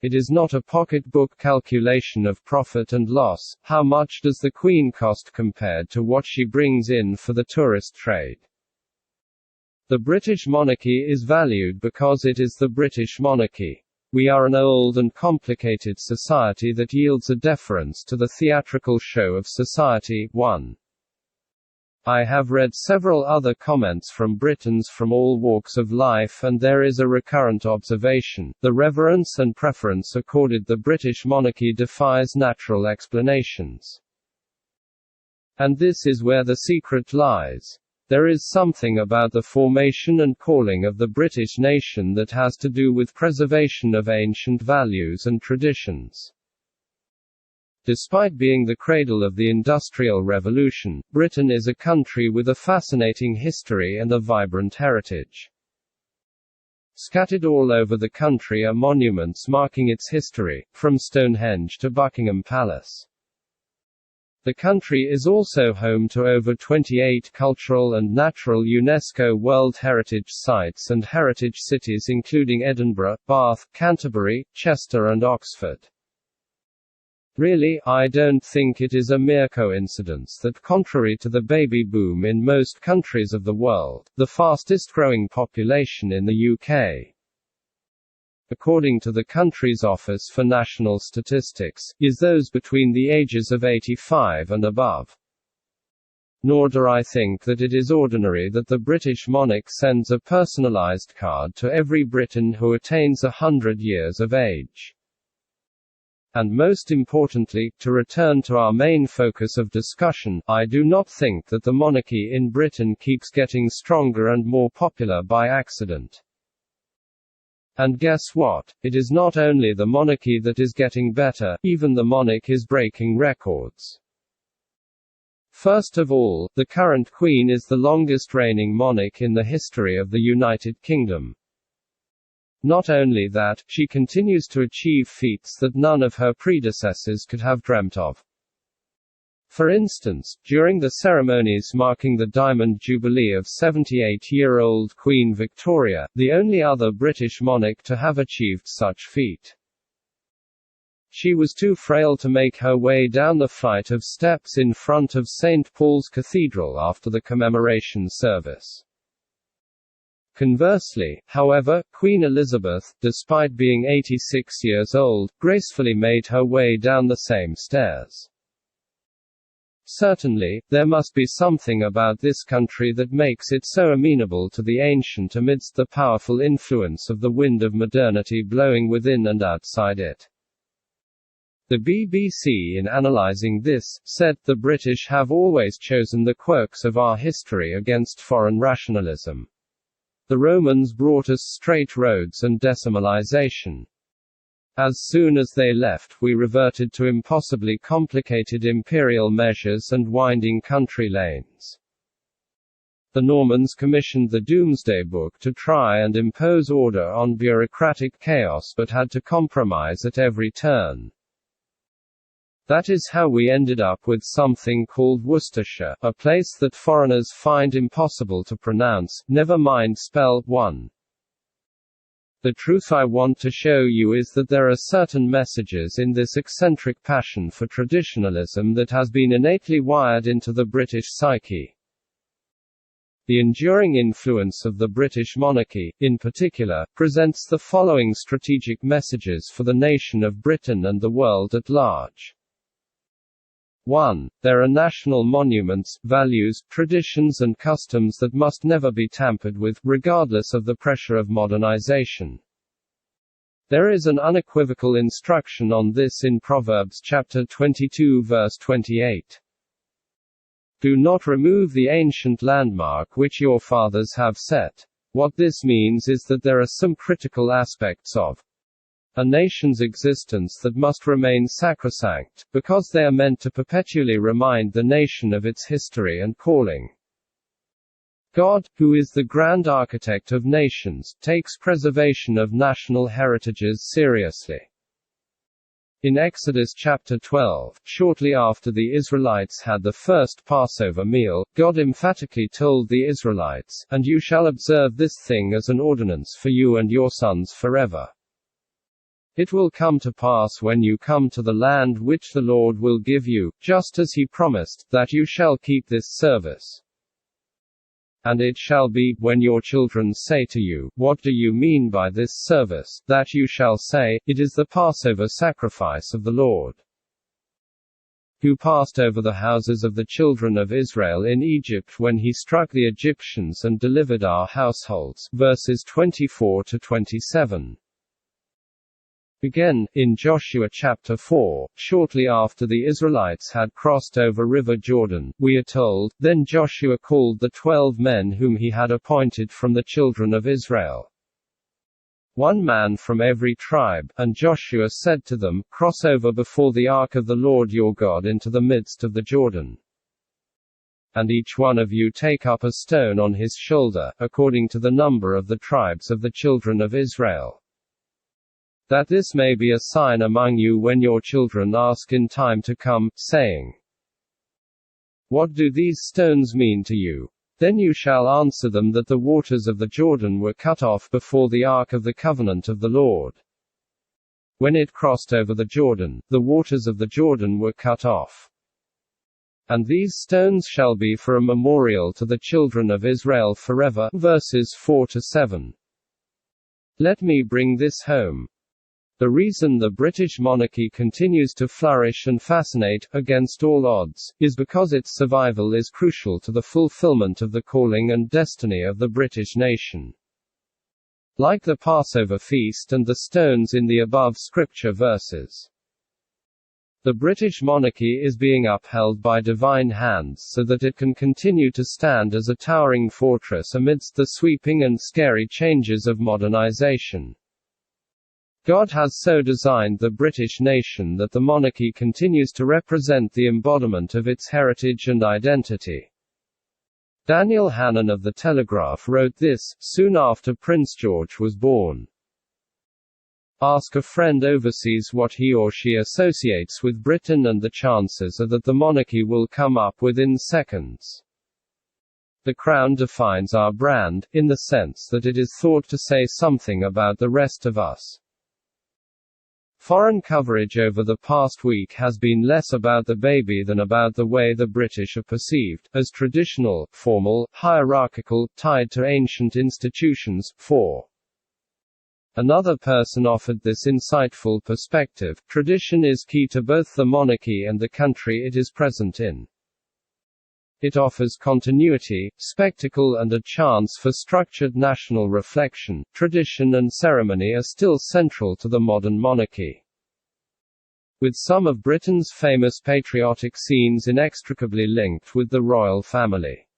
It is not a pocketbook calculation of profit and loss. How much does the Queen cost compared to what she brings in for the tourist trade? The British monarchy is valued because it is the British monarchy. We are an old and complicated society that yields a deference to the theatrical show of society. 1. I have read several other comments from Britons from all walks of life, and there is a recurrent observation: the reverence and preference accorded the British monarchy defies natural explanations. And this is where the secret lies. There is something about the formation and calling of the British nation that has to do with preservation of ancient values and traditions. Despite being the cradle of the Industrial Revolution, Britain is a country with a fascinating history and a vibrant heritage. Scattered all over the country are monuments marking its history, from Stonehenge to Buckingham Palace. The country is also home to over 28 cultural and natural UNESCO World Heritage Sites and heritage cities including Edinburgh, Bath, Canterbury, Chester and Oxford. Really, I don't think it is a mere coincidence that, contrary to the baby boom in most countries of the world, the fastest growing population in the UK, according to the country's Office for National Statistics, is those between the ages of 85 and above. Nor do I think that it is ordinary that the British monarch sends a personalised card to every Briton who attains 100 years of age. And most importantly, to return to our main focus of discussion, I do not think that the monarchy in Britain keeps getting stronger and more popular by accident. And guess what? It is not only the monarchy that is getting better, even the monarch is breaking records. First of all, the current Queen is the longest reigning monarch in the history of the United Kingdom. Not only that, she continues to achieve feats that none of her predecessors could have dreamt of. For instance, during the ceremonies marking the Diamond Jubilee of 78-year-old Queen Victoria, the only other British monarch to have achieved such feat. She was too frail to make her way down the flight of steps in front of St. Paul's Cathedral after the commemoration service. Conversely, however, Queen Elizabeth, despite being 86 years old, gracefully made her way down the same stairs. Certainly, there must be something about this country that makes it so amenable to the ancient amidst the powerful influence of the wind of modernity blowing within and outside it. The BBC, in analysing this, said, "The British have always chosen the quirks of our history against foreign rationalism. The Romans brought us straight roads and decimalization. As soon as they left, we reverted to impossibly complicated imperial measures and winding country lanes. The Normans commissioned the Domesday Book to try and impose order on bureaucratic chaos but had to compromise at every turn. That is how we ended up with something called Worcestershire, a place that foreigners find impossible to pronounce, never mind spell. 1. The truth I want to show you is that there are certain messages in this eccentric passion for traditionalism that has been innately wired into the British psyche. The enduring influence of the British monarchy, in particular, presents the following strategic messages for the nation of Britain and the world at large. 1. There are national monuments, values, traditions and customs that must never be tampered with, regardless of the pressure of modernization. There is an unequivocal instruction on this in Proverbs chapter 22 verse 28. Do not remove the ancient landmark which your fathers have set. What this means is that there are some critical aspects of a nation's existence that must remain sacrosanct, because they are meant to perpetually remind the nation of its history and calling. God, who is the grand architect of nations, takes preservation of national heritages seriously. In Exodus chapter 12, shortly after the Israelites had the first Passover meal, God emphatically told the Israelites, "And you shall observe this thing as an ordinance for you and your sons forever. It will come to pass when you come to the land which the Lord will give you, just as he promised, that you shall keep this service." And it shall be, when your children say to you, What do you mean by this service? That you shall say, It is the Passover sacrifice of the Lord, who passed over the houses of the children of Israel in Egypt when he struck the Egyptians and delivered our households. Verses 24 to 27. Again, in Joshua chapter 4, shortly after the Israelites had crossed over River Jordan, we are told, Then Joshua called the 12 men whom he had appointed from the children of Israel, one man from every tribe, and Joshua said to them, Cross over before the ark of the Lord your God into the midst of the Jordan. And each one of you take up a stone on his shoulder, according to the number of the tribes of the children of Israel, that this may be a sign among you when your children ask in time to come, saying, What do these stones mean to you? Then you shall answer them that the waters of the Jordan were cut off before the ark of the covenant of the Lord. When it crossed over the Jordan, the waters of the Jordan were cut off. And these stones shall be for a memorial to the children of Israel forever. Verses 4 to 7. Let me bring this home. The reason the British monarchy continues to flourish and fascinate, against all odds, is because its survival is crucial to the fulfillment of the calling and destiny of the British nation. Like the Passover feast and the stones in the above scripture verses, the British monarchy is being upheld by divine hands so that it can continue to stand as a towering fortress amidst the sweeping and scary changes of modernization. God has so designed the British nation that the monarchy continues to represent the embodiment of its heritage and identity. Daniel Hannan of The Telegraph wrote this, soon after Prince George was born. Ask a friend overseas what he or she associates with Britain and the chances are that the monarchy will come up within seconds. The crown defines our brand, in the sense that it is thought to say something about the rest of us. Foreign coverage over the past week has been less about the baby than about the way the British are perceived, as traditional, formal, hierarchical, tied to ancient institutions. 4. Another person offered this insightful perspective: tradition is key to both the monarchy and the country it is present in. It offers continuity, spectacle and a chance for structured national reflection. Tradition and ceremony are still central to the modern monarchy, with some of Britain's famous patriotic scenes inextricably linked with the royal family.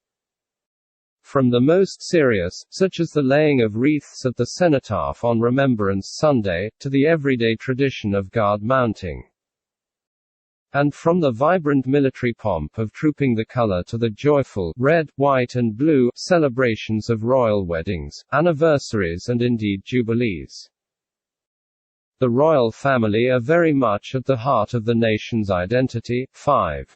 From the most serious, such as the laying of wreaths at the cenotaph on Remembrance Sunday, to the everyday tradition of guard mounting. And from the vibrant military pomp of trooping the color to the joyful, red, white and blue, celebrations of royal weddings, anniversaries and indeed jubilees. The royal family are very much at the heart of the nation's identity. 5.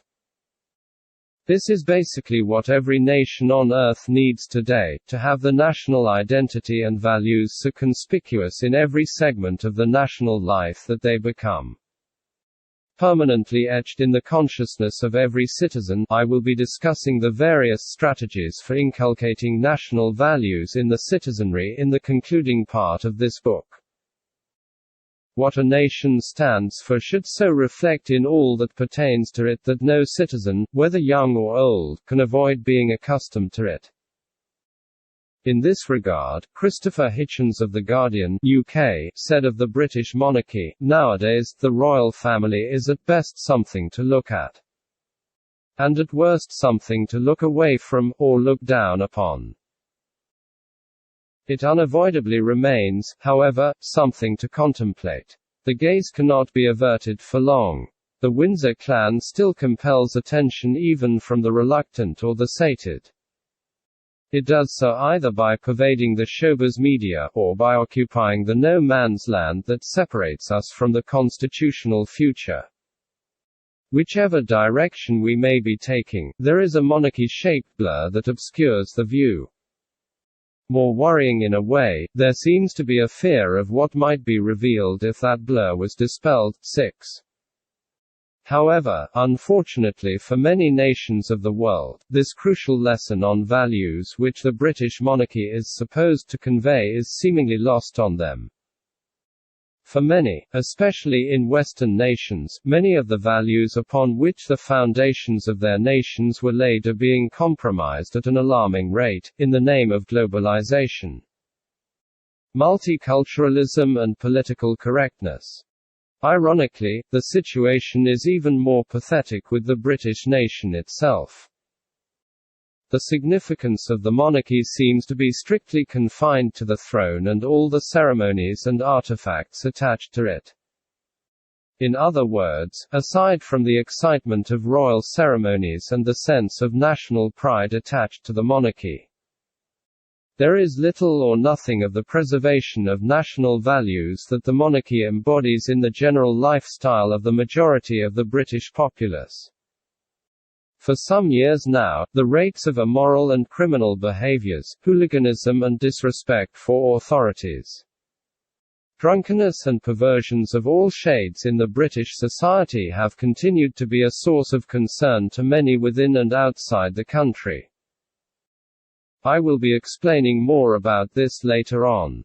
This is basically what every nation on earth needs today, to have the national identity and values so conspicuous in every segment of the national life that they become permanently etched in the consciousness of every citizen. I will be discussing the various strategies for inculcating national values in the citizenry in the concluding part of this book. What a nation stands for should so reflect in all that pertains to it that no citizen, whether young or old, can avoid being accustomed to it. In this regard, Christopher Hitchens of The Guardian, UK, said of the British monarchy, nowadays, the royal family is at best something to look at, and at worst something to look away from, or look down upon. It unavoidably remains, however, something to contemplate. The gaze cannot be averted for long. The Windsor clan still compels attention even from the reluctant or the sated. It does so either by pervading the showbiz media, or by occupying the no-man's land that separates us from the constitutional future. Whichever direction we may be taking, there is a monarchy-shaped blur that obscures the view. More worrying in a way, there seems to be a fear of what might be revealed if that blur was dispelled. 6. However, unfortunately for many nations of the world, this crucial lesson on values which the British monarchy is supposed to convey is seemingly lost on them. For many, especially in Western nations, many of the values upon which the foundations of their nations were laid are being compromised at an alarming rate, in the name of globalization, multiculturalism and political correctness. Ironically, the situation is even more pathetic with the British nation itself. The significance of the monarchy seems to be strictly confined to the throne and all the ceremonies and artifacts attached to it. In other words, aside from the excitement of royal ceremonies and the sense of national pride attached to the monarchy, there is little or nothing of the preservation of national values that the monarchy embodies in the general lifestyle of the majority of the British populace. For some years now, the rates of immoral and criminal behaviors, hooliganism and disrespect for authorities, drunkenness and perversions of all shades in the British society have continued to be a source of concern to many within and outside the country. I will be explaining more about this later on.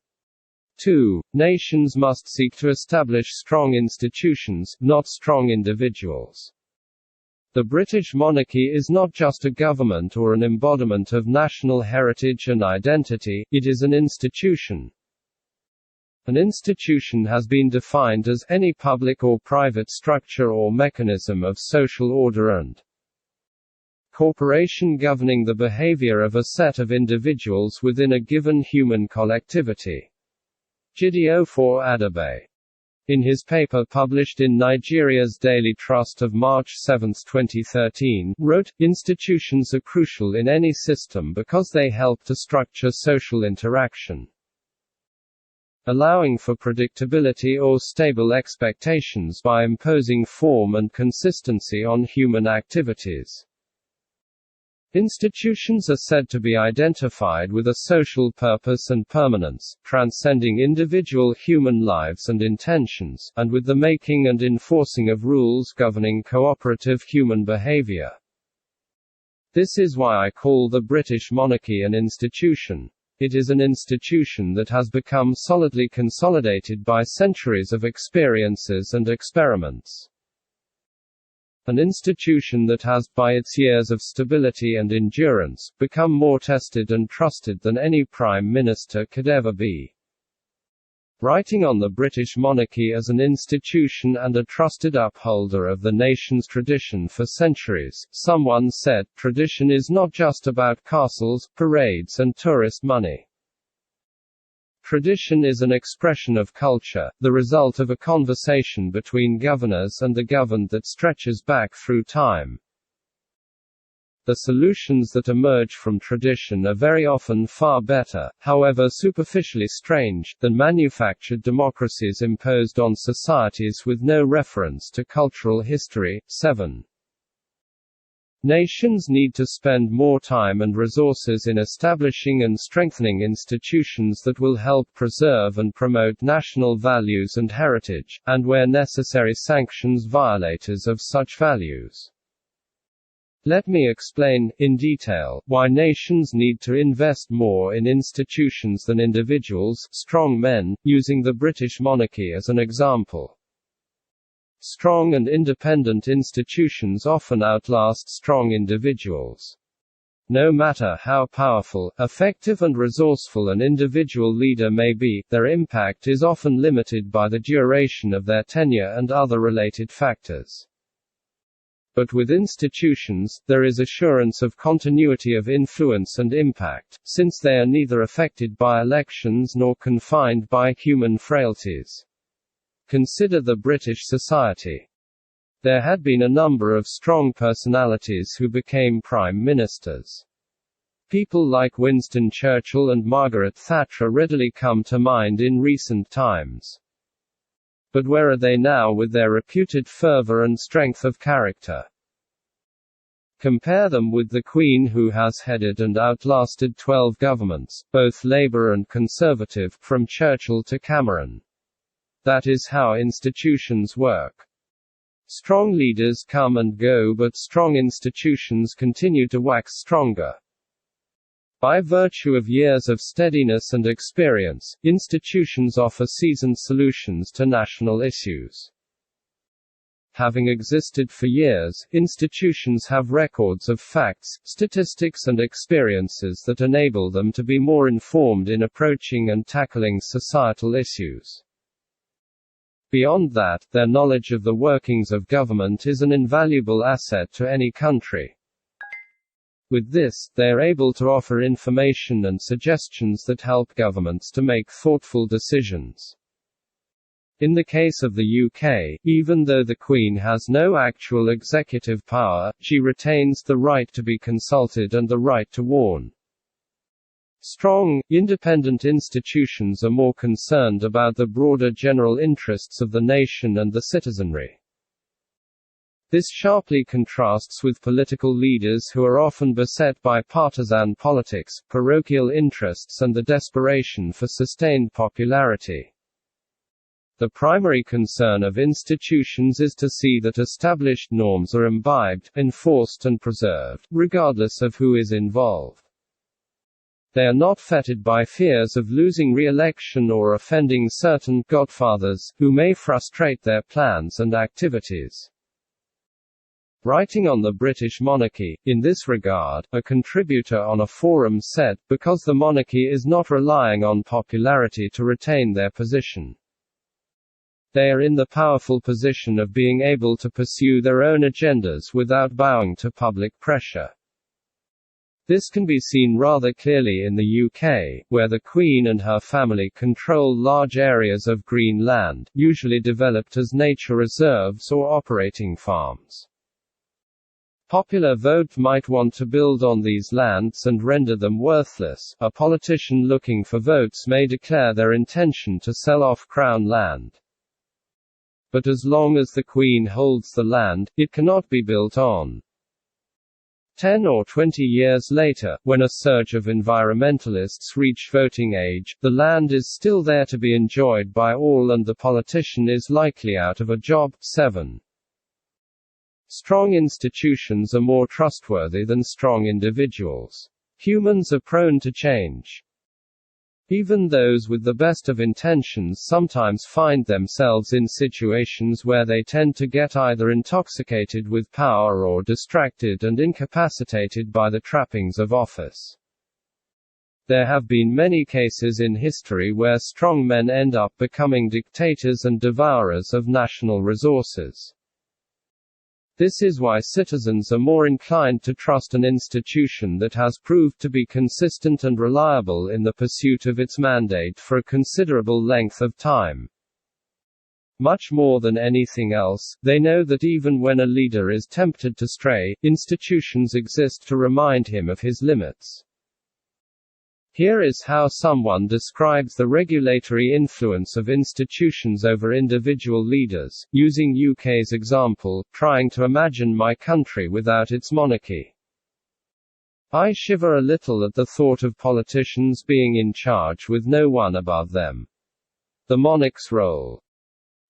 2. Nations must seek to establish strong institutions, not strong individuals. The British monarchy is not just a government or an embodiment of national heritage and identity, it is an institution. An institution has been defined as any public or private structure or mechanism of social order and corporation governing the behavior of a set of individuals within a given human collectivity. Gideofor Adabe, in his paper published in Nigeria's Daily Trust of March 7, 2013, wrote, "Institutions are crucial in any system because they help to structure social interaction, allowing for predictability or stable expectations by imposing form and consistency on human activities. Institutions are said to be identified with a social purpose and permanence, transcending individual human lives and intentions, and with the making and enforcing of rules governing cooperative human behavior. This is why I call the British monarchy an institution. It is an institution that has become solidly consolidated by centuries of experiences and experiments. An institution that has, by its years of stability and endurance, become more tested and trusted than any prime minister could ever be." Writing on the British monarchy as an institution and a trusted upholder of the nation's tradition for centuries, someone said, "Tradition is not just about castles, parades and tourist money. Tradition is an expression of culture, the result of a conversation between governors and the governed that stretches back through time. The solutions that emerge from tradition are very often far better, however superficially strange, than manufactured democracies imposed on societies with no reference to cultural history." 7. Nations need to spend more time and resources in establishing and strengthening institutions that will help preserve and promote national values and heritage, and where necessary sanctions violators of such values. Let me explain, in detail, why nations need to invest more in institutions than individuals, strong men, using the British monarchy as an example. Strong and independent institutions often outlast strong individuals. No matter how powerful, effective and resourceful an individual leader may be, their impact is often limited by the duration of their tenure and other related factors. But with institutions, there is assurance of continuity of influence and impact, since they are neither affected by elections nor confined by human frailties. Consider the British society. There had been a number of strong personalities who became prime ministers. People like Winston Churchill and Margaret Thatcher readily come to mind in recent times. But where are they now with their reputed fervour and strength of character? Compare them with the Queen, who has headed and outlasted 12 governments, both Labour and Conservative, from Churchill to Cameron. That is how institutions work. Strong leaders come and go, but strong institutions continue to wax stronger. By virtue of years of steadiness and experience, institutions offer seasoned solutions to national issues. Having existed for years, institutions have records of facts, statistics and experiences that enable them to be more informed in approaching and tackling societal issues. Beyond that, their knowledge of the workings of government is an invaluable asset to any country. With this, they are able to offer information and suggestions that help governments to make thoughtful decisions. In the case of the UK, even though the Queen has no actual executive power, she retains the right to be consulted and the right to warn. Strong, independent institutions are more concerned about the broader general interests of the nation and the citizenry. This sharply contrasts with political leaders who are often beset by partisan politics, parochial interests and the desperation for sustained popularity. The primary concern of institutions is to see that established norms are imbibed, enforced and preserved, regardless of who is involved. They are not fettered by fears of losing re-election or offending certain godfathers, who may frustrate their plans and activities. Writing on the British monarchy, in this regard, a contributor on a forum said, "Because the monarchy is not relying on popularity to retain their position. They are in the powerful position of being able to pursue their own agendas without bowing to public pressure." This can be seen rather clearly in the UK, where the Queen and her family control large areas of green land, usually developed as nature reserves or operating farms. Popular vote might want to build on these lands and render them worthless. A politician looking for votes may declare their intention to sell off Crown land. But as long as the Queen holds the land, it cannot be built on. 10 or 20 years later, when a surge of environmentalists reach voting age, the land is still there to be enjoyed by all and the politician is likely out of a job. 7. Strong institutions are more trustworthy than strong individuals. Humans are prone to change. Even those with the best of intentions sometimes find themselves in situations where they tend to get either intoxicated with power or distracted and incapacitated by the trappings of office. There have been many cases in history where strong men end up becoming dictators and devourers of national resources. This is why citizens are more inclined to trust an institution that has proved to be consistent and reliable in the pursuit of its mandate for a considerable length of time. Much more than anything else, they know that even when a leader is tempted to stray, institutions exist to remind him of his limits. Here is how someone describes the regulatory influence of institutions over individual leaders, using UK's example, trying to imagine my country without its monarchy. I shiver a little at the thought of politicians being in charge with no one above them. The monarch's role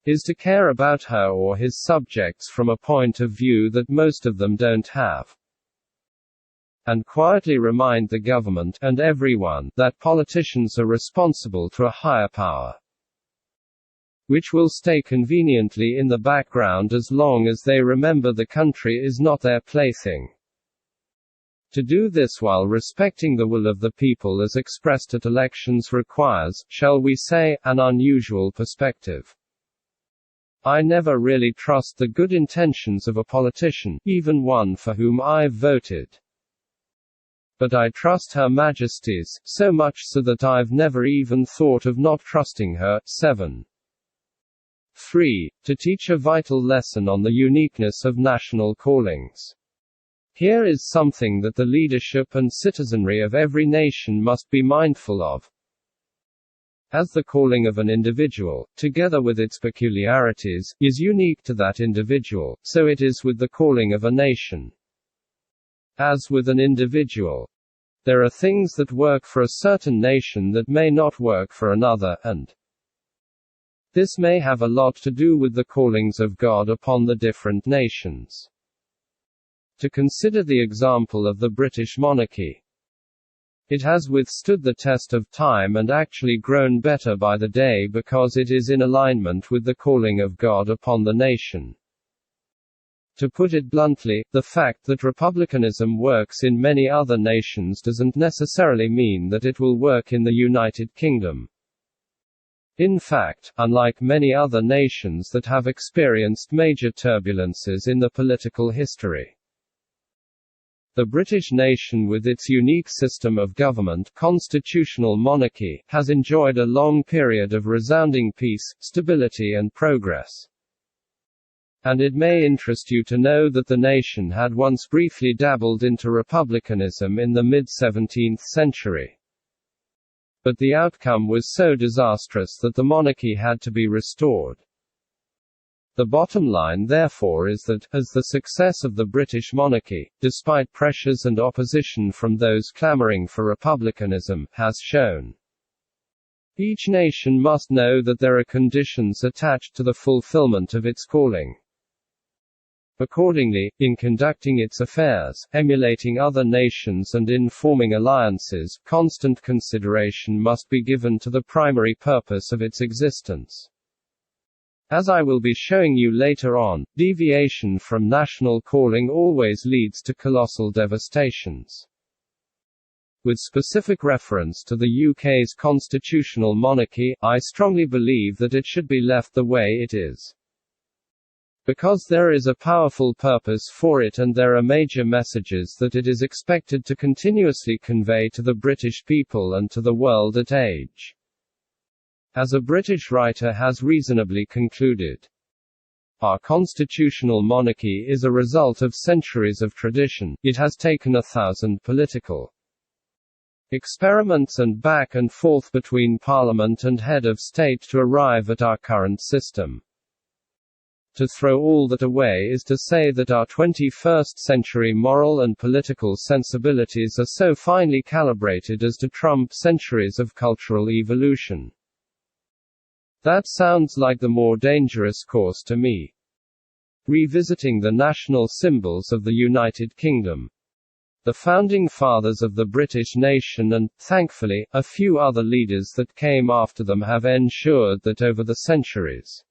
is to care about her or his subjects from a point of view that most of them don't have. And quietly remind the government, and everyone, that politicians are responsible to a higher power, which will stay conveniently in the background as long as they remember the country is not their plaything. To do this while respecting the will of the people as expressed at elections requires, shall we say, an unusual perspective. I never really trust the good intentions of a politician, even one for whom I've voted. But I trust Her Majesty's, so much so that I've never even thought of not trusting her. 7. 3. To teach a vital lesson on the uniqueness of national callings. Here is something that the leadership and citizenry of every nation must be mindful of. As the calling of an individual, together with its peculiarities, is unique to that individual, so it is with the calling of a nation. As with an individual, there are things that work for a certain nation that may not work for another, and This may have a lot to do with the callings of God upon the different nations. To consider the example of the British monarchy. It has withstood the test of time and actually grown better by the day because it is in alignment with the calling of God upon the nation. To put it bluntly, the fact that republicanism works in many other nations doesn't necessarily mean that it will work in the United Kingdom. In fact, unlike many other nations that have experienced major turbulences in the political history, the British nation, with its unique system of government, constitutional monarchy, has enjoyed a long period of resounding peace, stability and progress. And it may interest you to know that the nation had once briefly dabbled into republicanism in the mid-17th century. But the outcome was so disastrous that the monarchy had to be restored. The bottom line therefore is that, as the success of the British monarchy, despite pressures and opposition from those clamoring for republicanism, has shown, each nation must know that there are conditions attached to the fulfillment of its calling. Accordingly, in conducting its affairs, emulating other nations and in forming alliances, constant consideration must be given to the primary purpose of its existence. As I will be showing you later on, deviation from national calling always leads to colossal devastations. With specific reference to the UK's constitutional monarchy, I strongly believe that it should be left the way it is. Because there is a powerful purpose for it and there are major messages that it is expected to continuously convey to the British people and to the world at age. As a British writer has reasonably concluded, our constitutional monarchy is a result of centuries of tradition. It has taken 1,000 political experiments and back and forth between Parliament and head of state to arrive at our current system. To throw all that away is to say that our 21st century moral and political sensibilities are so finely calibrated as to trump centuries of cultural evolution. That sounds like the more dangerous course to me. Revisiting the national symbols of the United Kingdom. The founding fathers of the British nation and, thankfully, a few other leaders that came after them have ensured that over the centuries,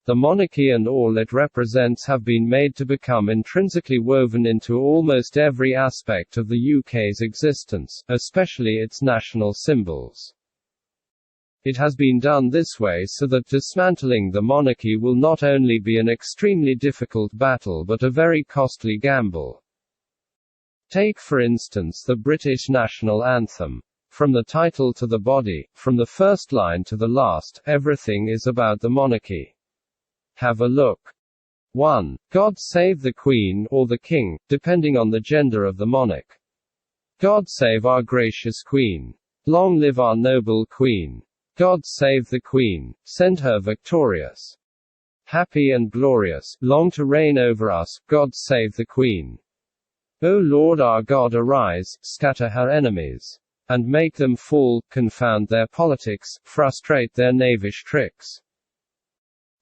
the monarchy and all it represents have been made to become intrinsically woven into almost every aspect of the UK's existence, especially its national symbols. It has been done this way so that dismantling the monarchy will not only be an extremely difficult battle but a very costly gamble. Take for instance the British national anthem. From the title to the body, from the first line to the last, everything is about the monarchy. Have a look. 1. God save the Queen, or the King, depending on the gender of the monarch. God save our gracious Queen. Long live our noble Queen. God save the Queen, send her victorious, happy and glorious, long to reign over us. God save the Queen. O Lord our God, arise, scatter her enemies, and make them fall, confound their politics, frustrate their knavish tricks.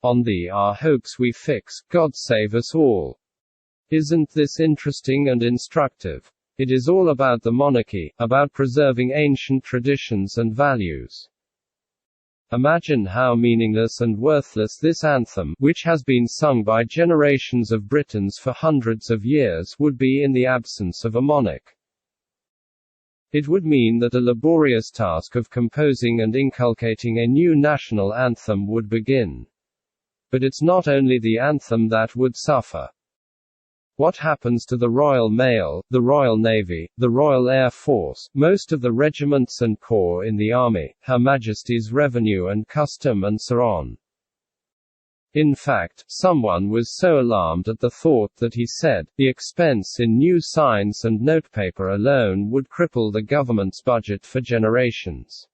On thee our hopes we fix, God save us all. Isn't this interesting and instructive? It is all about the monarchy, about preserving ancient traditions and values. Imagine how meaningless and worthless this anthem, which has been sung by generations of Britons for hundreds of years, would be in the absence of a monarch. It would mean that a laborious task of composing and inculcating a new national anthem would begin. But it's not only the anthem that would suffer. What happens to the Royal Mail, the Royal Navy, the Royal Air Force, most of the regiments and corps in the Army, Her Majesty's Revenue and Custom and so on? In fact, someone was so alarmed at the thought that he said, the expense in new signs and notepaper alone would cripple the government's budget for generations.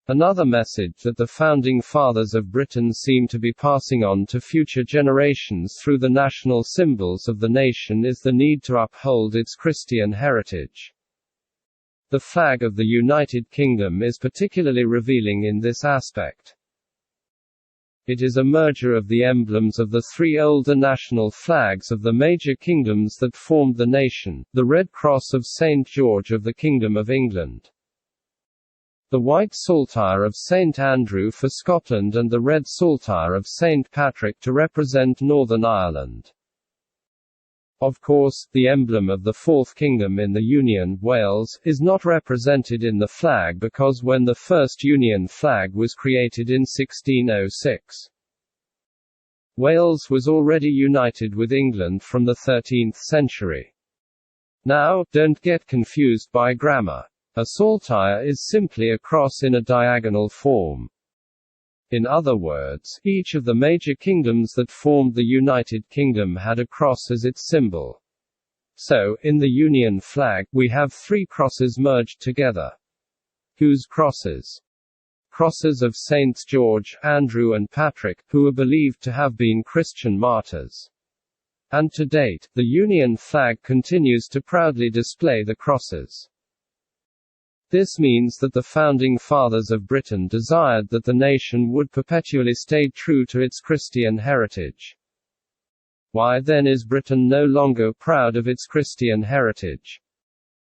Another message that the founding fathers of Britain seem to be passing on to future generations through the national symbols of the nation is the need to uphold its Christian heritage. The flag of the United Kingdom is particularly revealing in this aspect. It is a merger of the emblems of the three older national flags of the major kingdoms that formed the nation, the Red Cross of St. George of the Kingdom of England, the white saltire of St. Andrew for Scotland, and the red saltire of St. Patrick to represent Northern Ireland. Of course, the emblem of the Fourth Kingdom in the Union, Wales, is not represented in the flag because when the first Union flag was created in 1606, Wales was already united with England from the 13th century. Now, don't get confused by grammar. A saltire is simply a cross in a diagonal form. In other words, each of the major kingdoms that formed the United Kingdom had a cross as its symbol. So, in the Union flag, we have three crosses merged together. Whose crosses? Crosses of Saints George, Andrew and Patrick, who are believed to have been Christian martyrs. And to date, the Union flag continues to proudly display the crosses. This means that the founding fathers of Britain desired that the nation would perpetually stay true to its Christian heritage. Why then is Britain no longer proud of its Christian heritage?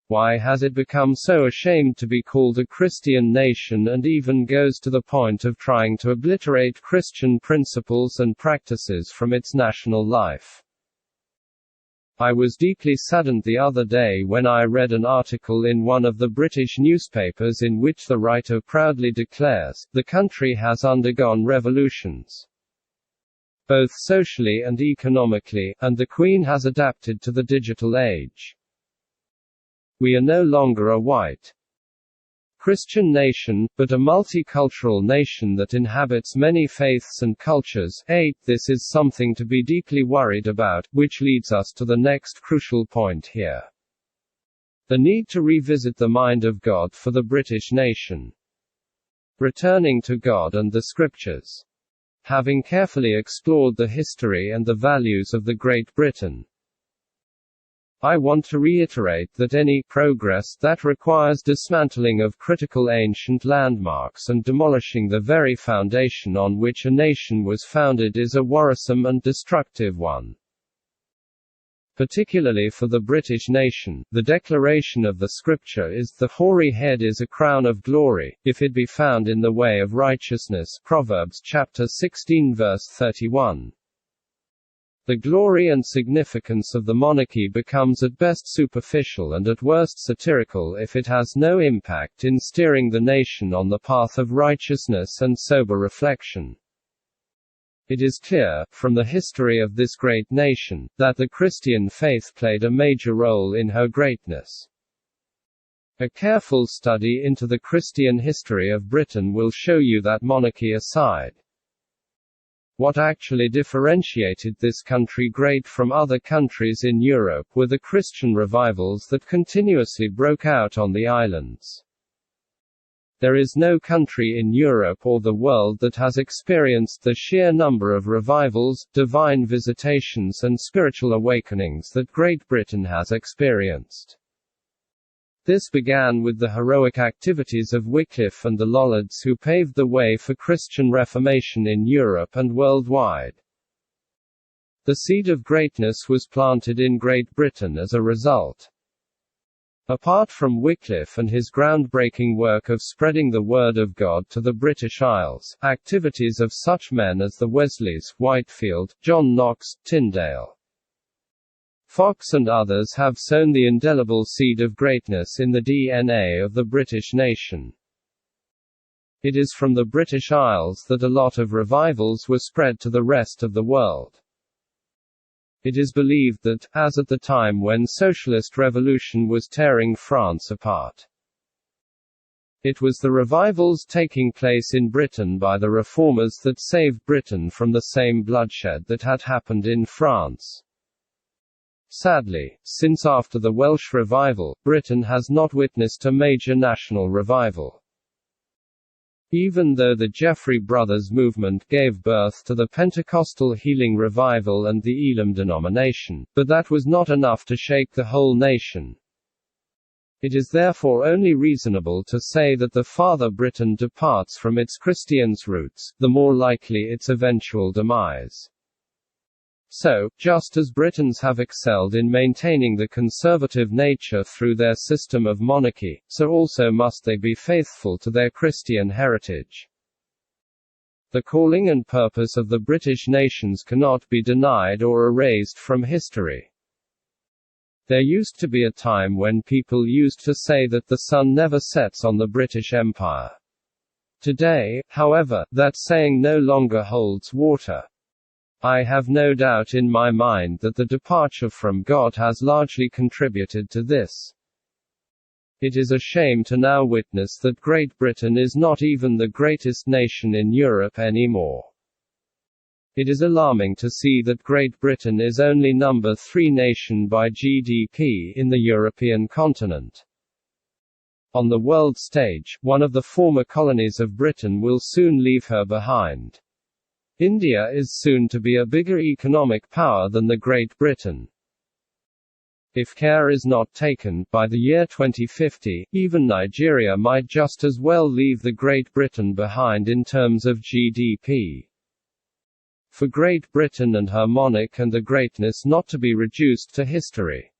Why has it become so ashamed to be called a Christian nation and even goes to the point of trying to obliterate Christian principles and practices from its national life? I was deeply saddened the other day when I read an article in one of the British newspapers in which the writer proudly declares, "The country has undergone revolutions, both socially and economically, and the Queen has adapted to the digital age. We are no longer a white Christian nation, but a multicultural nation that inhabits many faiths and cultures." 8. This is something to be deeply worried about, which leads us to the next crucial point here. The need to revisit the mind of God for the British nation. Returning to God and the Scriptures. Having carefully explored the history and the values of the Great Britain, I want to reiterate that any progress that requires dismantling of critical ancient landmarks and demolishing the very foundation on which a nation was founded is a worrisome and destructive one. Particularly for the British nation, the declaration of the Scripture is, "The hoary head is a crown of glory, if it be found in the way of righteousness." Proverbs chapter 16 verse 31. The glory and significance of the monarchy becomes at best superficial and at worst satirical if it has no impact in steering the nation on the path of righteousness and sober reflection. It is clear, from the history of this great nation, that the Christian faith played a major role in her greatness. A careful study into the Christian history of Britain will show you that, monarchy aside, what actually differentiated this country great from other countries in Europe were the Christian revivals that continuously broke out on the islands. There is no country in Europe or the world that has experienced the sheer number of revivals, divine visitations and spiritual awakenings that Great Britain has experienced. This began with the heroic activities of Wycliffe and the Lollards, who paved the way for Christian Reformation in Europe and worldwide. The seed of greatness was planted in Great Britain as a result. Apart from Wycliffe and his groundbreaking work of spreading the Word of God to the British Isles, activities of such men as the Wesleys, Whitefield, John Knox, Tyndale, Fox and others have sown the indelible seed of greatness in the DNA of the British nation. It is from the British Isles that a lot of revivals were spread to the rest of the world. It is believed that, as at the time when socialist revolution was tearing France apart, it was the revivals taking place in Britain by the reformers that saved Britain from the same bloodshed that had happened in France. Sadly, since after the Welsh revival, Britain has not witnessed a major national revival. Even though the Jeffrey Brothers movement gave birth to the Pentecostal Healing Revival and the Elam denomination, but that was not enough to shake the whole nation. It is therefore only reasonable to say that the farther Britain departs from its Christian roots, the more likely its eventual demise. So, just as Britons have excelled in maintaining the conservative nature through their system of monarchy, so also must they be faithful to their Christian heritage. The calling and purpose of the British nations cannot be denied or erased from history. There used to be a time when people used to say that the sun never sets on the British Empire. Today, however, that saying no longer holds water. I have no doubt in my mind that the departure from God has largely contributed to this. It is a shame to now witness that Great Britain is not even the greatest nation in Europe anymore. It is alarming to see that Great Britain is only number 3 nation by GDP in the European continent. On the world stage, one of the former colonies of Britain will soon leave her behind. India is soon to be a bigger economic power than the Great Britain. If care is not taken, by the year 2050, even Nigeria might just as well leave the Great Britain behind in terms of GDP. For Great Britain and her monarch and the greatness not to be reduced to history.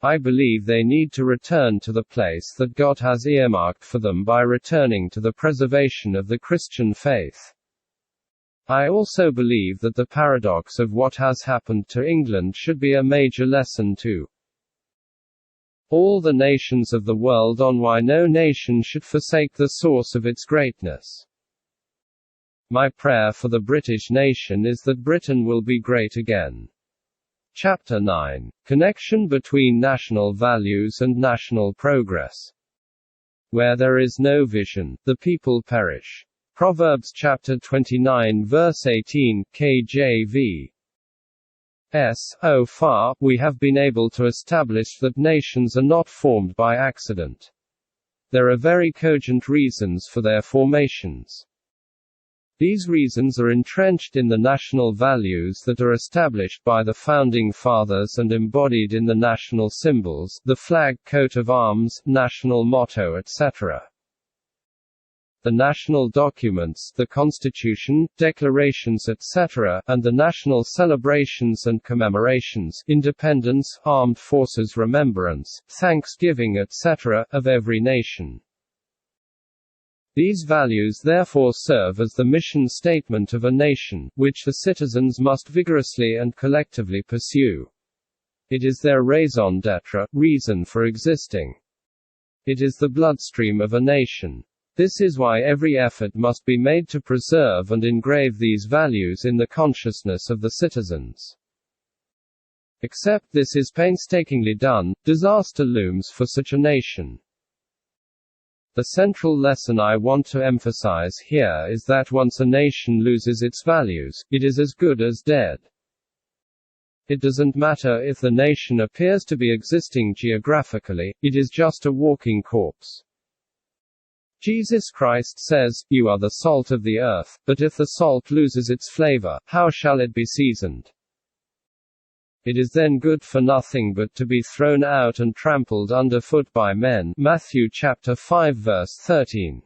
I believe they need to return to the place that God has earmarked for them by returning to the preservation of the Christian faith. I also believe that the paradox of what has happened to England should be a major lesson to all the nations of the world on why no nation should forsake the source of its greatness. My prayer for the British nation is that Britain will be great again. Chapter 9. Connection between national values and national progress. Where there is no vision, the people perish. Proverbs chapter 29 verse 18, KJV. So far, we have been able to establish that nations are not formed by accident. There are very cogent reasons for their formations. These reasons are entrenched in the national values that are established by the Founding Fathers and embodied in the national symbols, the flag, coat of arms, national motto, etc. The national documents, the Constitution, declarations, etc., and the national celebrations and commemorations, Independence, Armed Forces Remembrance, Thanksgiving, etc., of every nation. These values therefore serve as the mission statement of a nation, which the citizens must vigorously and collectively pursue. It is their raison d'être, reason for existing. It is the bloodstream of a nation. This is why every effort must be made to preserve and engrave these values in the consciousness of the citizens. Except this is painstakingly done, disaster looms for such a nation. The central lesson I want to emphasize here is that once a nation loses its values, it is as good as dead. It doesn't matter if the nation appears to be existing geographically, it is just a walking corpse. Jesus Christ says, "You are the salt of the earth, but if the salt loses its flavor, how shall it be seasoned? It is then good for nothing but to be thrown out and trampled underfoot by men." Matthew chapter 5 verse 13.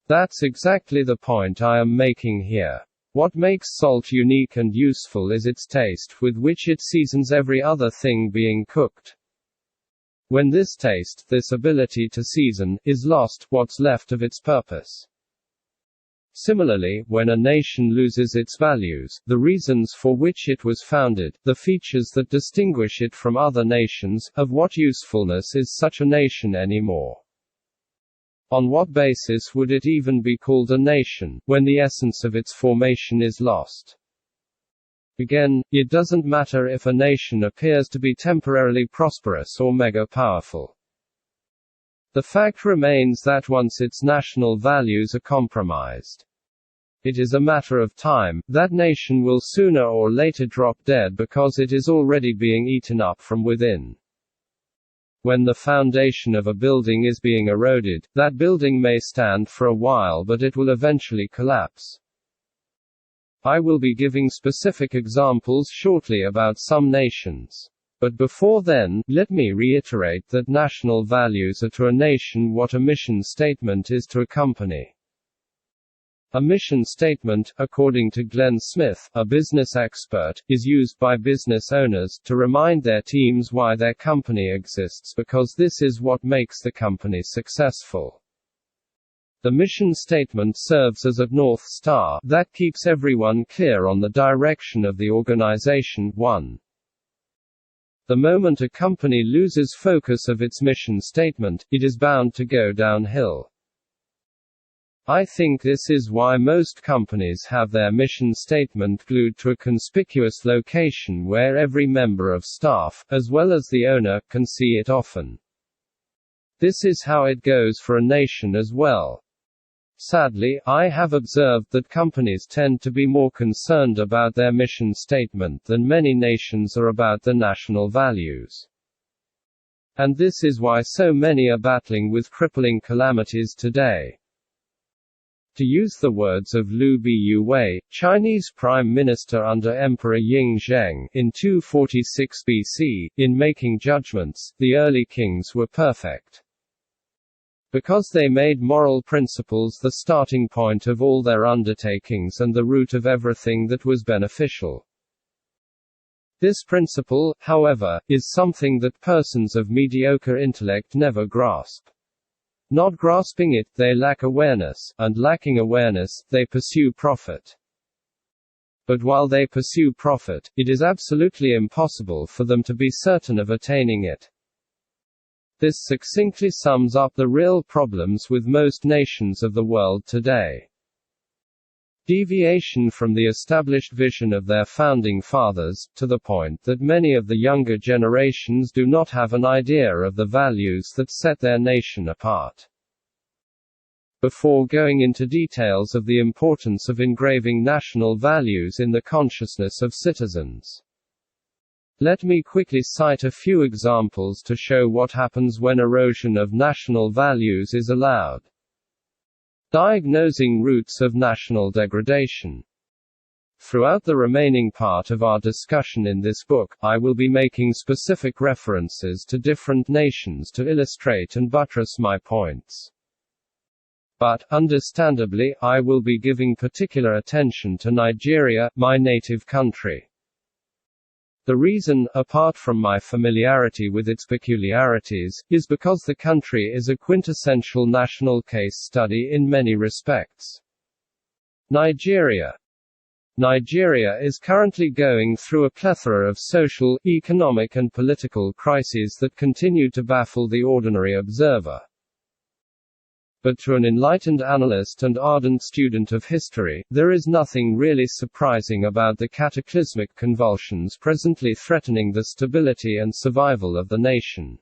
That's exactly the point I am making here. What makes salt unique and useful is its taste, with which it seasons every other thing being cooked. When this taste, this ability to season, is lost, what's left of its purpose? Similarly, when a nation loses its values, the reasons for which it was founded, the features that distinguish it from other nations, of what usefulness is such a nation anymore? On what basis would it even be called a nation, when the essence of its formation is lost? Again, it doesn't matter if a nation appears to be temporarily prosperous or mega-powerful. The fact remains that once its national values are compromised, it is a matter of time, that nation will sooner or later drop dead because it is already being eaten up from within. When the foundation of a building is being eroded, that building may stand for a while but it will eventually collapse. I will be giving specific examples shortly about some nations. But before then, let me reiterate that national values are to a nation what a mission statement is to a company. A mission statement, according to Glenn Smith, a business expert, is used by business owners to remind their teams why their company exists because this is what makes the company successful. The mission statement serves as a North Star that keeps everyone clear on the direction of the organization. 1. The moment a company loses focus of its mission statement, it is bound to go downhill. I think this is why most companies have their mission statement glued to a conspicuous location where every member of staff, as well as the owner, can see it often. This is how it goes for a nation as well. Sadly, I have observed that companies tend to be more concerned about their mission statement than many nations are about their national values. And this is why so many are battling with crippling calamities today. To use the words of Liu Biwei, Chinese Prime Minister under Emperor Ying Zheng, in 246 BC, in making judgments, the early kings were perfect. Because they made moral principles the starting point of all their undertakings and the root of everything that was beneficial. This principle, however, is something that persons of mediocre intellect never grasp. Not grasping it, they lack awareness, and lacking awareness, they pursue profit. But while they pursue profit, it is absolutely impossible for them to be certain of attaining it. This succinctly sums up the real problems with most nations of the world today. Deviation from the established vision of their founding fathers, to the point that many of the younger generations do not have an idea of the values that set their nation apart. Before going into details of the importance of engraving national values in the consciousness of citizens, let me quickly cite a few examples to show what happens when erosion of national values is allowed. Diagnosing roots of national degradation. Throughout the remaining part of our discussion in this book, I will be making specific references to different nations to illustrate and buttress my points. But, understandably, I will be giving particular attention to Nigeria, my native country. The reason, apart from my familiarity with its peculiarities, is because the country is a quintessential national case study in many respects. Nigeria. Nigeria is currently going through a plethora of social, economic and political crises that continue to baffle the ordinary observer. But to an enlightened analyst and ardent student of history, there is nothing really surprising about the cataclysmic convulsions presently threatening the stability and survival of the nation.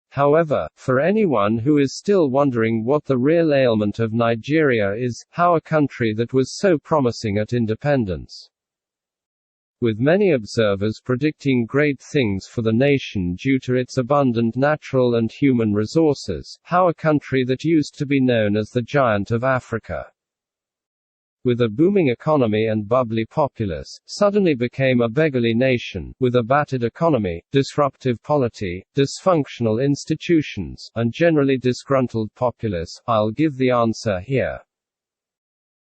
However, for anyone who is still wondering what the real ailment of Nigeria is, how a country that was so promising at independence, with many observers predicting great things for the nation due to its abundant natural and human resources, how a country that used to be known as the giant of Africa, with a booming economy and bubbly populace, suddenly became a beggarly nation, with a battered economy, disruptive polity, dysfunctional institutions, and generally disgruntled populace. I'll give the answer here.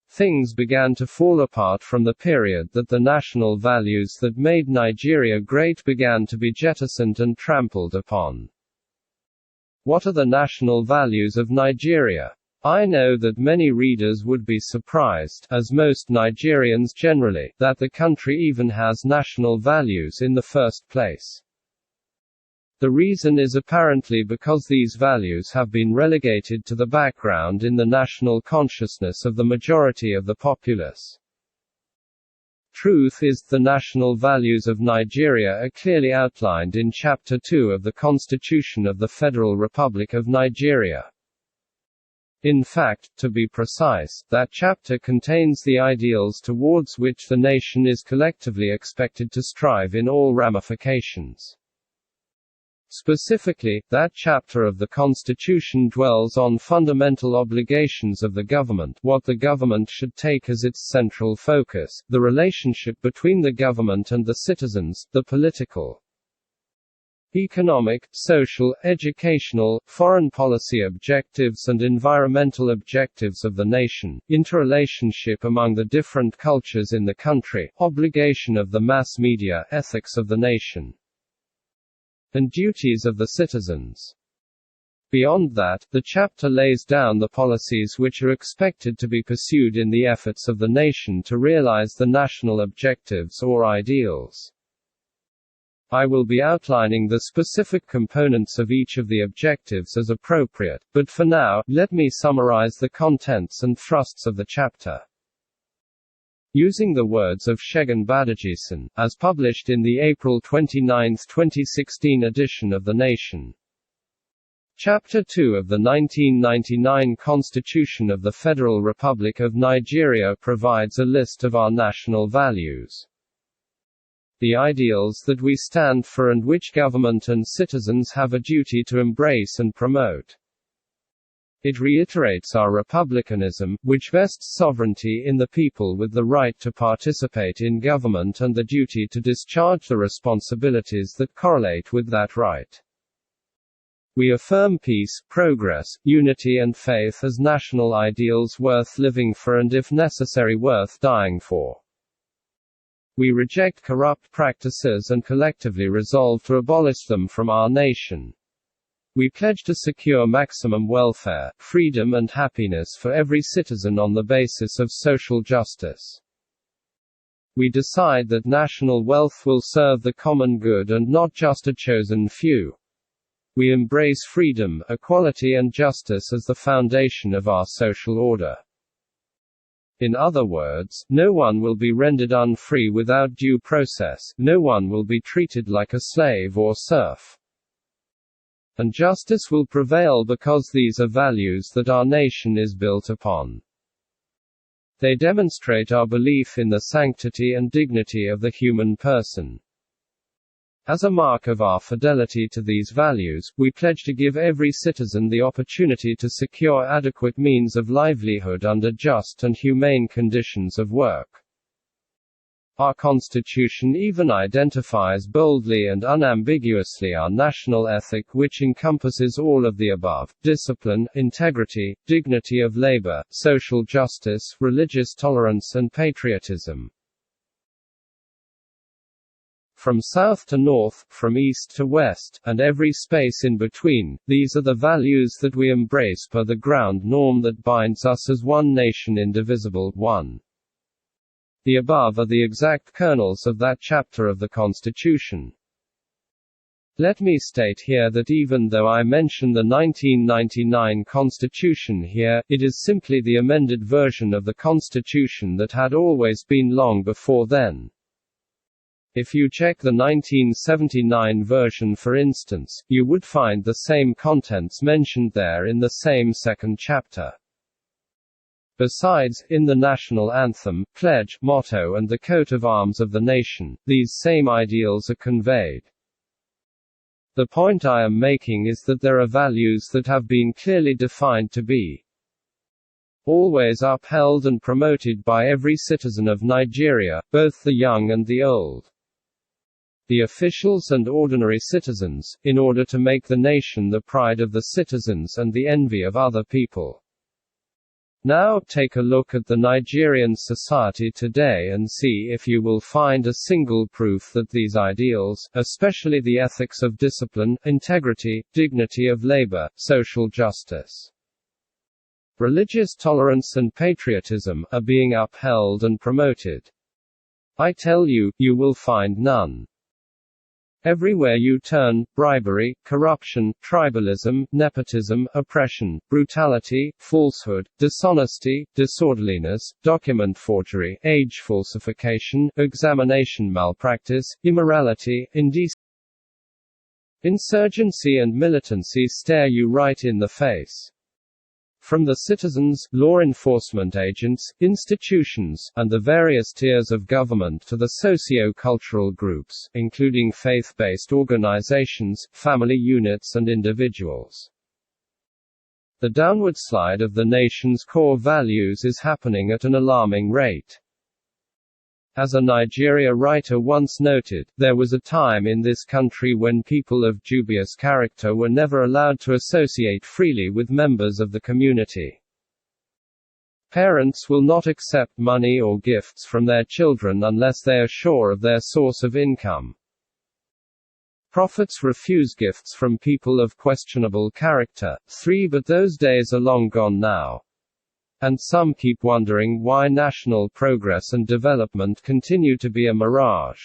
Things began to fall apart from the period that the national values that made Nigeria great began to be jettisoned and trampled upon. What are the national values of Nigeria? I know that many readers would be surprised, as most Nigerians generally, that the country even has national values in the first place. The reason is apparently because these values have been relegated to the background in the national consciousness of the majority of the populace. Truth is, the national values of Nigeria are clearly outlined in Chapter 2 of the Constitution of the Federal Republic of Nigeria. In fact, to be precise, that chapter contains the ideals towards which the nation is collectively expected to strive in all ramifications. Specifically, that chapter of the Constitution dwells on fundamental obligations of the government, what the government should take as its central focus, the relationship between the government and the citizens, the political economic, social, educational, foreign policy objectives and environmental objectives of the nation, interrelationship among the different cultures in the country, obligation of the mass media, ethics of the nation, and duties of the citizens. Beyond that, the chapter lays down the policies which are expected to be pursued in the efforts of the nation to realize the national objectives or ideals. I will be outlining the specific components of each of the objectives as appropriate, but for now, let me summarize the contents and thrusts of the chapter. Using the words of Şegan Badajisen, as published in the April 29, 2016 edition of The Nation. Chapter 2 of the 1999 Constitution of the Federal Republic of Nigeria provides a list of our national values. The ideals that we stand for and which government and citizens have a duty to embrace and promote. It reiterates our republicanism, which vests sovereignty in the people with the right to participate in government and the duty to discharge the responsibilities that correlate with that right. We affirm peace, progress, unity and faith as national ideals worth living for and if necessary worth dying for. We reject corrupt practices and collectively resolve to abolish them from our nation. We pledge to secure maximum welfare, freedom and happiness for every citizen on the basis of social justice. We decide that national wealth will serve the common good and not just a chosen few. We embrace freedom, equality and justice as the foundation of our social order. In other words, no one will be rendered unfree without due process, no one will be treated like a slave or serf. And justice will prevail because these are values that our nation is built upon. They demonstrate our belief in the sanctity and dignity of the human person. As a mark of our fidelity to these values, we pledge to give every citizen the opportunity to secure adequate means of livelihood under just and humane conditions of work. Our Constitution even identifies boldly and unambiguously our national ethic, which encompasses all of the above: discipline, integrity, dignity of labor, social justice, religious tolerance and patriotism. From south to north, from east to west, and every space in between, these are the values that we embrace per the ground norm that binds us as one nation indivisible, one. The above are the exact kernels of that chapter of the Constitution. Let me state here that even though I mention the 1999 Constitution here, it is simply the amended version of the Constitution that had always been long before then. If you check the 1979 version for instance, you would find the same contents mentioned there in the same second chapter. Besides, in the national anthem, pledge, motto and the coat of arms of the nation, these same ideals are conveyed. The point I am making is that there are values that have been clearly defined to be always upheld and promoted by every citizen of Nigeria, both the young and the old. The officials and ordinary citizens, in order to make the nation the pride of the citizens and the envy of other people. Now, take a look at the Nigerian society today and see if you will find a single proof that these ideals, especially the ethics of discipline, integrity, dignity of labor, social justice, religious tolerance and patriotism, are being upheld and promoted. I tell you, you will find none. Everywhere you turn, bribery, corruption, tribalism, nepotism, oppression, brutality, falsehood, dishonesty, disorderliness, document forgery, age falsification, examination malpractice, immorality, insurgency and militancy stare you right in the face. From the citizens, law enforcement agents, institutions, and the various tiers of government to the socio-cultural groups, including faith-based organizations, family units and individuals. The downward slide of the nation's core values is happening at an alarming rate. As a Nigeria writer once noted, there was a time in this country when people of dubious character were never allowed to associate freely with members of the community. Parents will not accept money or gifts from their children unless they are sure of their source of income. Prophets refuse gifts from people of questionable character. 3 But those days are long gone now. And some keep wondering why national progress and development continue to be a mirage.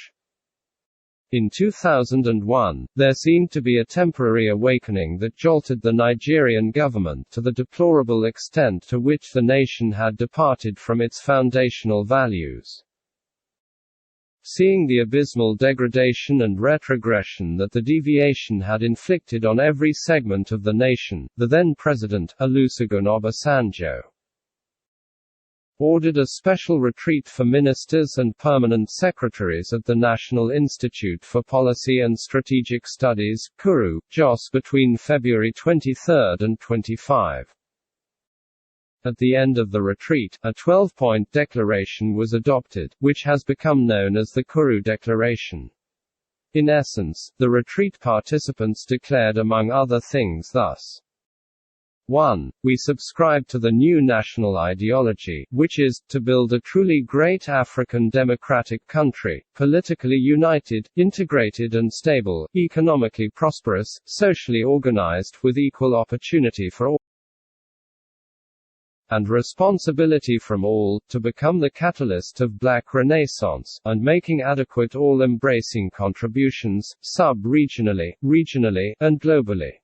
In 2001, there seemed to be a temporary awakening that jolted the Nigerian government to the deplorable extent to which the nation had departed from its foundational values. Seeing the abysmal degradation and retrogression that the deviation had inflicted on every segment of the nation, the then President, Olusegun Obasanjo, ordered a special retreat for ministers and permanent secretaries at the National Institute for Policy and Strategic Studies, Kuru, Jos between February 23 and 25. At the end of the retreat, a 12-point declaration was adopted, which has become known as the Kuru Declaration. In essence, the retreat participants declared among other things thus: 1. We subscribe to the new national ideology, which is, to build a truly great African democratic country, politically united, integrated and stable, economically prosperous, socially organized, with equal opportunity for all, and responsibility from all, to become the catalyst of Black Renaissance, and making adequate all-embracing contributions, sub-regionally, regionally, and globally.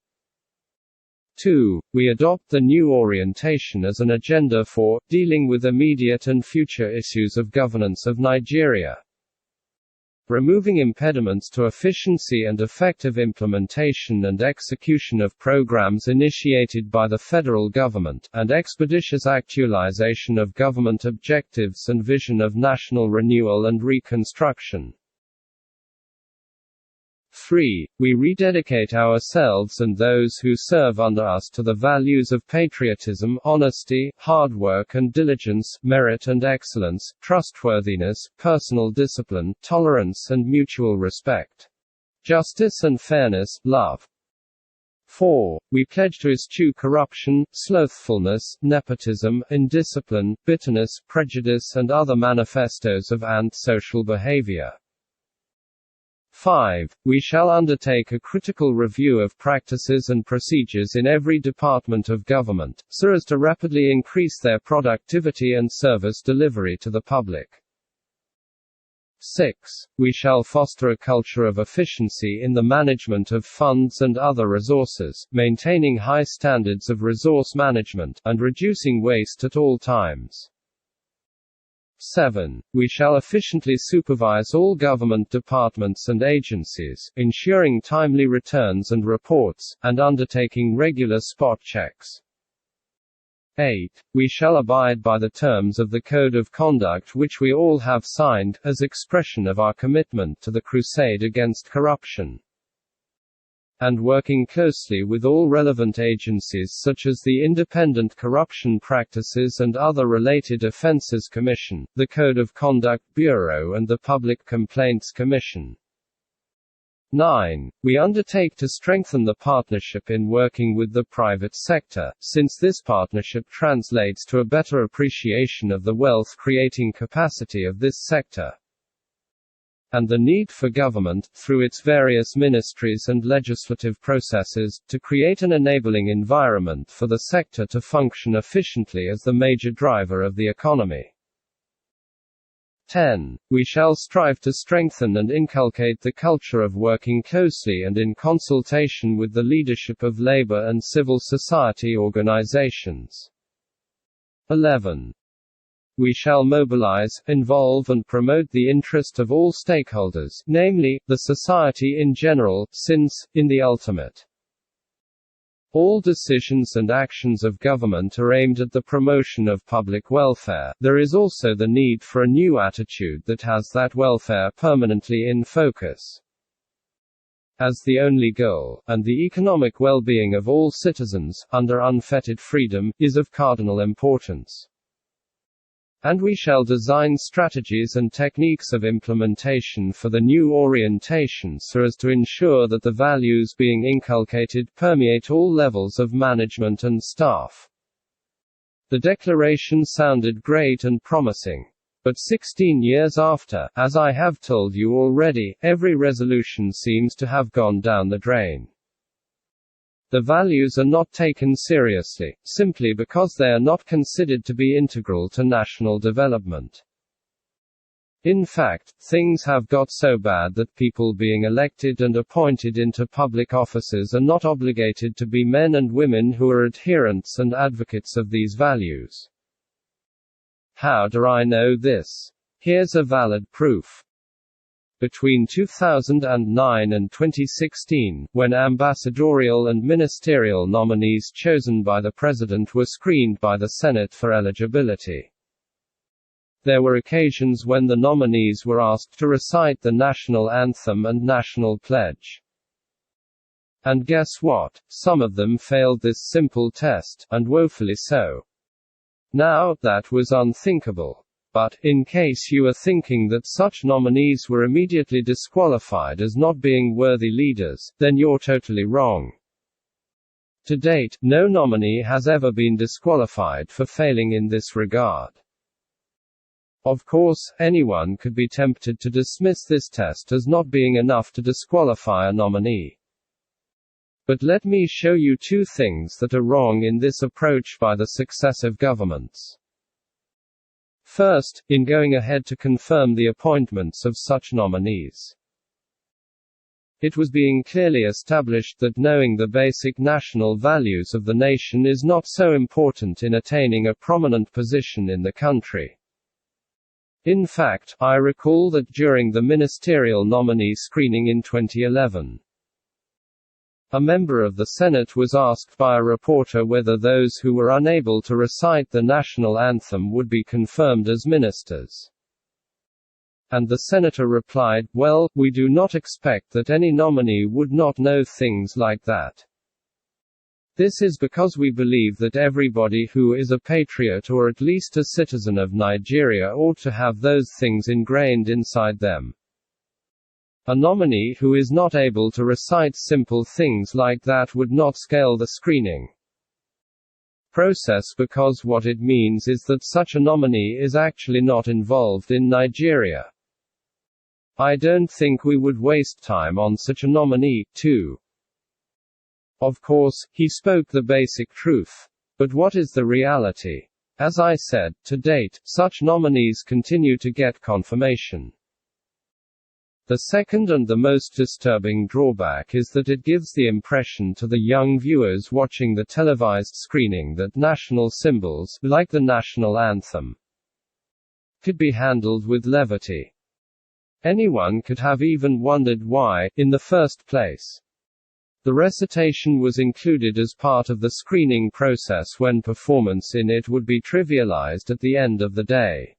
2. We adopt the new orientation as an agenda for dealing with immediate and future issues of governance of Nigeria, removing impediments to efficiency and effective implementation and execution of programs initiated by the federal government, and expeditious actualization of government objectives and vision of national renewal and reconstruction. 3. We rededicate ourselves and those who serve under us to the values of patriotism, honesty, hard work and diligence, merit and excellence, trustworthiness, personal discipline, tolerance and mutual respect, justice and fairness, love. 4. We pledge to eschew corruption, slothfulness, nepotism, indiscipline, bitterness, prejudice and other manifestos of antisocial behavior. 5. We shall undertake a critical review of practices and procedures in every department of government, so as to rapidly increase their productivity and service delivery to the public. 6. We shall foster a culture of efficiency in the management of funds and other resources, maintaining high standards of resource management, and reducing waste at all times. 7. We shall efficiently supervise all government departments and agencies, ensuring timely returns and reports, and undertaking regular spot checks. 8. We shall abide by the terms of the Code of Conduct which we all have signed, as expression of our commitment to the crusade against corruption, and working closely with all relevant agencies such as the Independent Corruption Practices and Other Related Offences Commission, the Code of Conduct Bureau and the Public Complaints Commission. 9. We undertake to strengthen the partnership in working with the private sector, since this partnership translates to a better appreciation of the wealth-creating capacity of this sector, and the need for government, through its various ministries and legislative processes, to create an enabling environment for the sector to function efficiently as the major driver of the economy. 10. We shall strive to strengthen and inculcate the culture of working closely and in consultation with the leadership of labor and civil society organizations. 11. We shall mobilize, involve and promote the interest of all stakeholders, namely, the society in general, since, in the ultimate, all decisions and actions of government are aimed at the promotion of public welfare. There is also the need for a new attitude that has that welfare permanently in focus as the only goal, and the economic well-being of all citizens, under unfettered freedom, is of cardinal importance. And we shall design strategies and techniques of implementation for the new orientation so as to ensure that the values being inculcated permeate all levels of management and staff. The declaration sounded great and promising. But 16 years after, as I have told you already, every resolution seems to have gone down the drain. The values are not taken seriously, simply because they are not considered to be integral to national development. In fact, things have got so bad that people being elected and appointed into public offices are not obligated to be men and women who are adherents and advocates of these values. How do I know this? Here's a valid proof. Between 2009 and 2016, when ambassadorial and ministerial nominees chosen by the President were screened by the Senate for eligibility, there were occasions when the nominees were asked to recite the national anthem and national pledge. And guess what? Some of them failed this simple test, and woefully so. Now, that was unthinkable. But, in case you are thinking that such nominees were immediately disqualified as not being worthy leaders, then you're totally wrong. To date, no nominee has ever been disqualified for failing in this regard. Of course, anyone could be tempted to dismiss this test as not being enough to disqualify a nominee. But let me show you two things that are wrong in this approach by the successive governments. First, in going ahead to confirm the appointments of such nominees, it was being clearly established that knowing the basic national values of the nation is not so important in attaining a prominent position in the country. In fact, I recall that during the ministerial nominee screening in 2011, a member of the Senate was asked by a reporter whether those who were unable to recite the national anthem would be confirmed as ministers. And the senator replied, "Well, we do not expect that any nominee would not know things like that. This is because we believe that everybody who is a patriot or at least a citizen of Nigeria ought to have those things ingrained inside them. A nominee who is not able to recite simple things like that would not scale the screening process because what it means is that such a nominee is actually not involved in Nigeria. I don't think we would waste time on such a nominee, too." Of course, he spoke the basic truth. But what is the reality? As I said, to date, such nominees continue to get confirmation. The second and the most disturbing drawback is that it gives the impression to the young viewers watching the televised screening that national symbols, like the national anthem, could be handled with levity. Anyone could have even wondered why, in the first place, the recitation was included as part of the screening process when performance in it would be trivialized at the end of the day.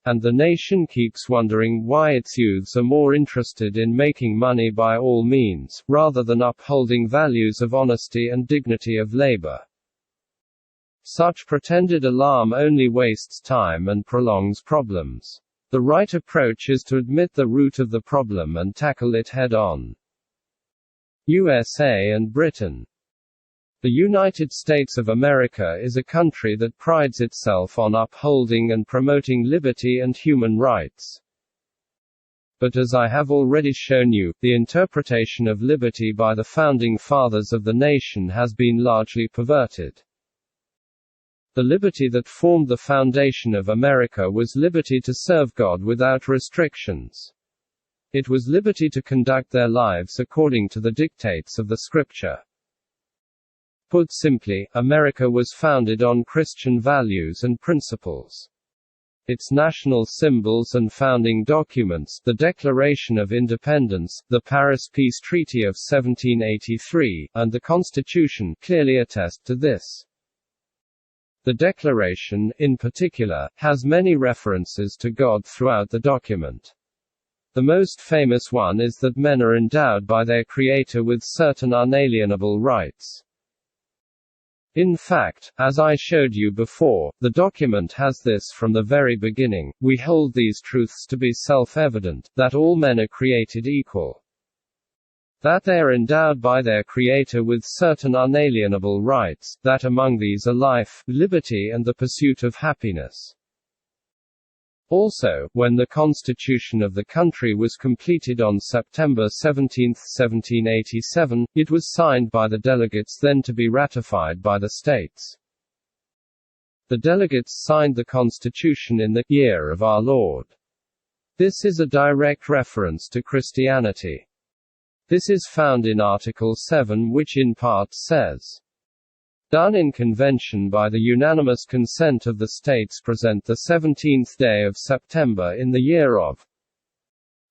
And the nation keeps wondering why its youths are more interested in making money by all means, rather than upholding values of honesty and dignity of labor. Such pretended alarm only wastes time and prolongs problems. The right approach is to admit the root of the problem and tackle it head-on. USA and Britain. The United States of America is a country that prides itself on upholding and promoting liberty and human rights. But as I have already shown you, the interpretation of liberty by the founding fathers of the nation has been largely perverted. The liberty that formed the foundation of America was liberty to serve God without restrictions. It was liberty to conduct their lives according to the dictates of the Scripture. Put simply, America was founded on Christian values and principles. Its national symbols and founding documents, the Declaration of Independence, the Paris Peace Treaty of 1783, and the Constitution, clearly attest to this. The Declaration, in particular, has many references to God throughout the document. The most famous one is that men are endowed by their Creator with certain unalienable rights. In fact, as I showed you before, the document has this from the very beginning: we hold these truths to be self-evident, that all men are created equal, that they are endowed by their Creator with certain unalienable rights, that among these are life, liberty and the pursuit of happiness. Also, when the constitution of the country was completed on September 17, 1787, it was signed by the delegates then to be ratified by the states. The delegates signed the constitution in the year of our Lord. This is a direct reference to Christianity. This is found in Article 7, which in part says, "Done in convention by the unanimous consent of the states present the 17th day of September in the year of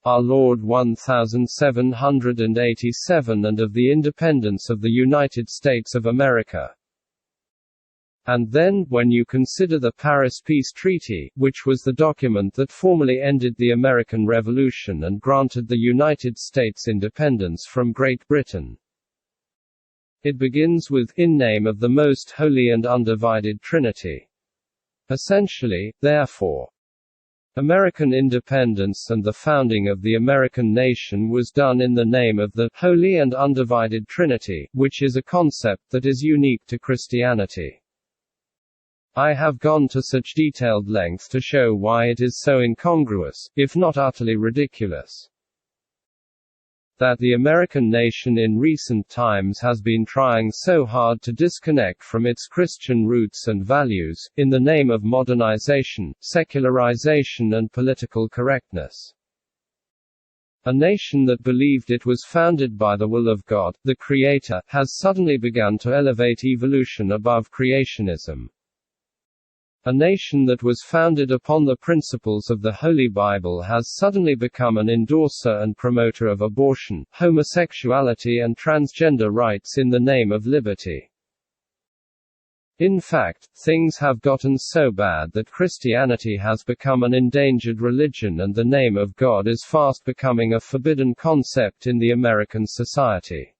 our Lord 1787 and of the independence of the United States of America." And then, when you consider the Paris Peace Treaty, which was the document that formally ended the American Revolution and granted the United States independence from Great Britain, it begins with, "In name of the most holy and undivided Trinity." Essentially, therefore, American independence and the founding of the American nation was done in the name of the Holy and Undivided Trinity, which is a concept that is unique to Christianity. I have gone to such detailed length to show why it is so incongruous, if not utterly ridiculous, that the American nation in recent times has been trying so hard to disconnect from its Christian roots and values, in the name of modernization, secularization and political correctness. A nation that believed it was founded by the will of God, the Creator, has suddenly begun to elevate evolution above creationism. A nation that was founded upon the principles of the Holy Bible has suddenly become an endorser and promoter of abortion, homosexuality and transgender rights in the name of liberty. In fact, things have gotten so bad that Christianity has become an endangered religion and the name of God is fast becoming a forbidden concept in the American society.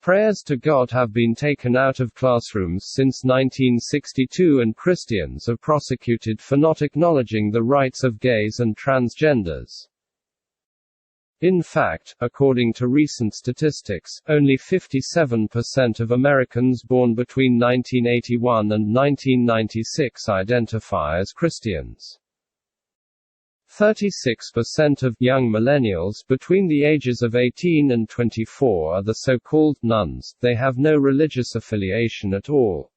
Prayers to God have been taken out of classrooms since 1962 and Christians are prosecuted for not acknowledging the rights of gays and transgenders. In fact, according to recent statistics, only 57% of Americans born between 1981 and 1996 identify as Christians. 36% of young millennials between the ages of 18 and 24 are the so-called nones. They have no religious affiliation at all.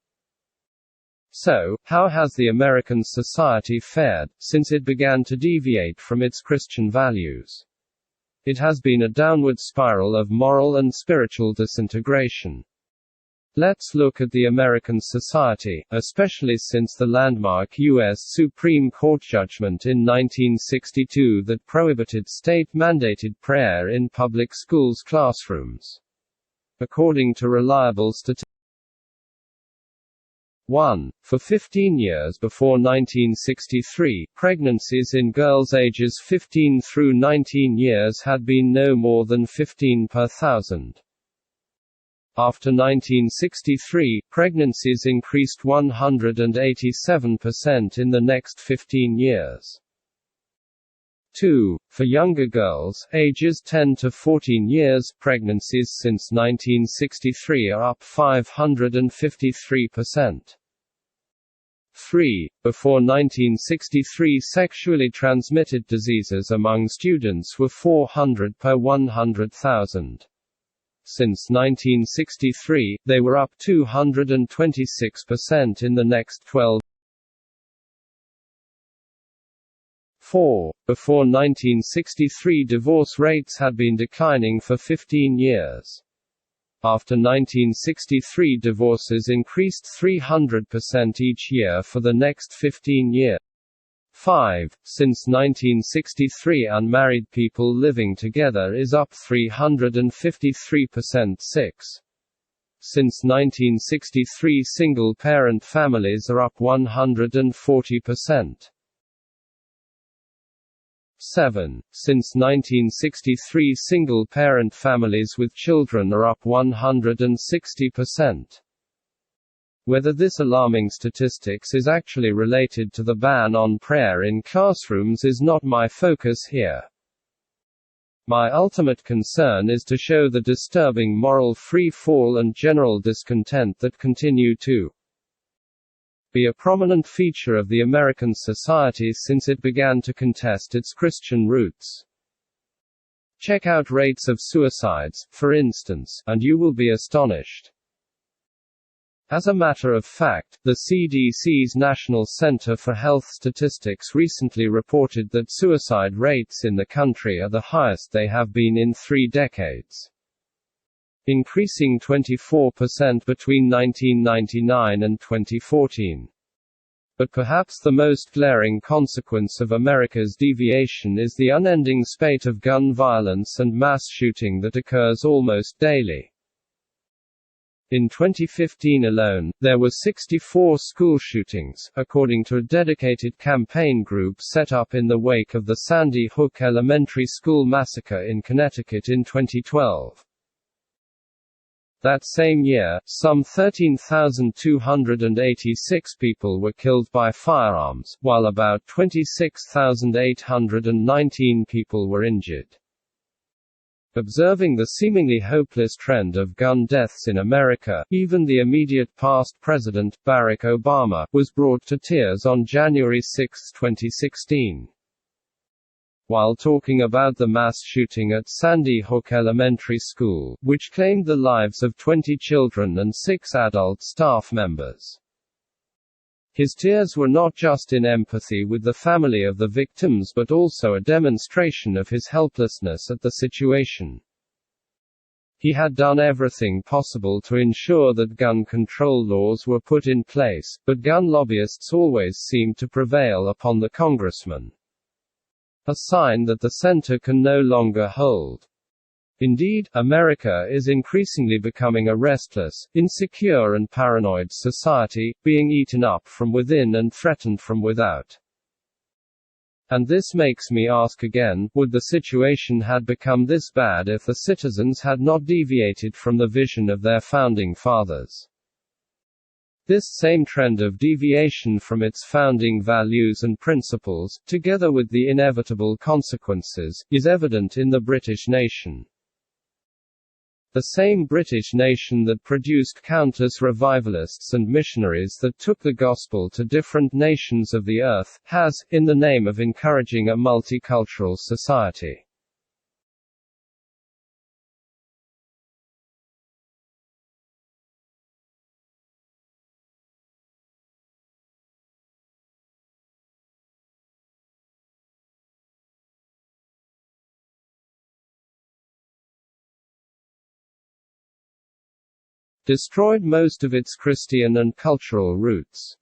So, how has the American society fared since it began to deviate from its Christian values? It has been a downward spiral of moral and spiritual disintegration. Let's look at the American society, especially since the landmark U.S. Supreme Court judgment in 1962 that prohibited state-mandated prayer in public schools' classrooms. According to reliable statistics, 1. For 15 years before 1963, pregnancies in girls ages 15 through 19 years had been no more than 15 per thousand. After 1963, pregnancies increased 187% in the next 15 years. 2. For younger girls, ages 10 to 14 years, pregnancies since 1963 are up 553%. 3. Before 1963, sexually transmitted diseases among students were 400 per 100,000. Since 1963, they were up 226% in the next 12. 4. Before 1963, divorce rates had been declining for 15 years. After 1963, divorces increased 300% each year for the next 15 years. 5. Since 1963, unmarried people living together is up 353%. 6. Since 1963, single-parent families are up 140%. 7. Since 1963, single-parent families with children are up 160%. Whether this alarming statistics is actually related to the ban on prayer in classrooms is not my focus here. My ultimate concern is to show the disturbing moral free fall and general discontent that continue to be a prominent feature of the American society since it began to contest its Christian roots. Check out rates of suicides, for instance, and you will be astonished. As a matter of fact, the CDC's National Center for Health Statistics recently reported that suicide rates in the country are the highest they have been in 3 decades, increasing 24% between 1999 and 2014. But perhaps the most glaring consequence of America's deviation is the unending spate of gun violence and mass shooting that occurs almost daily. In 2015 alone, there were 64 school shootings, according to a dedicated campaign group set up in the wake of the Sandy Hook Elementary School massacre in Connecticut in 2012. That same year, some 13,286 people were killed by firearms, while about 26,819 people were injured. Observing the seemingly hopeless trend of gun deaths in America, even the immediate past President, Barack Obama, was brought to tears on January 6, 2016. While talking about the mass shooting at Sandy Hook Elementary School, which claimed the lives of 20 children and 6 adult staff members. His tears were not just in empathy with the family of the victims but also a demonstration of his helplessness at the situation. He had done everything possible to ensure that gun control laws were put in place, but gun lobbyists always seemed to prevail upon the congressman. A sign that the center can no longer hold. Indeed, America is increasingly becoming a restless, insecure and paranoid society, being eaten up from within and threatened from without. And this makes me ask again, would the situation had become this bad if the citizens had not deviated from the vision of their founding fathers? This same trend of deviation from its founding values and principles, together with the inevitable consequences, is evident in the British nation. The same British nation that produced countless revivalists and missionaries that took the gospel to different nations of the earth, has, in the name of encouraging a multicultural society, destroyed most of its Christian and cultural roots.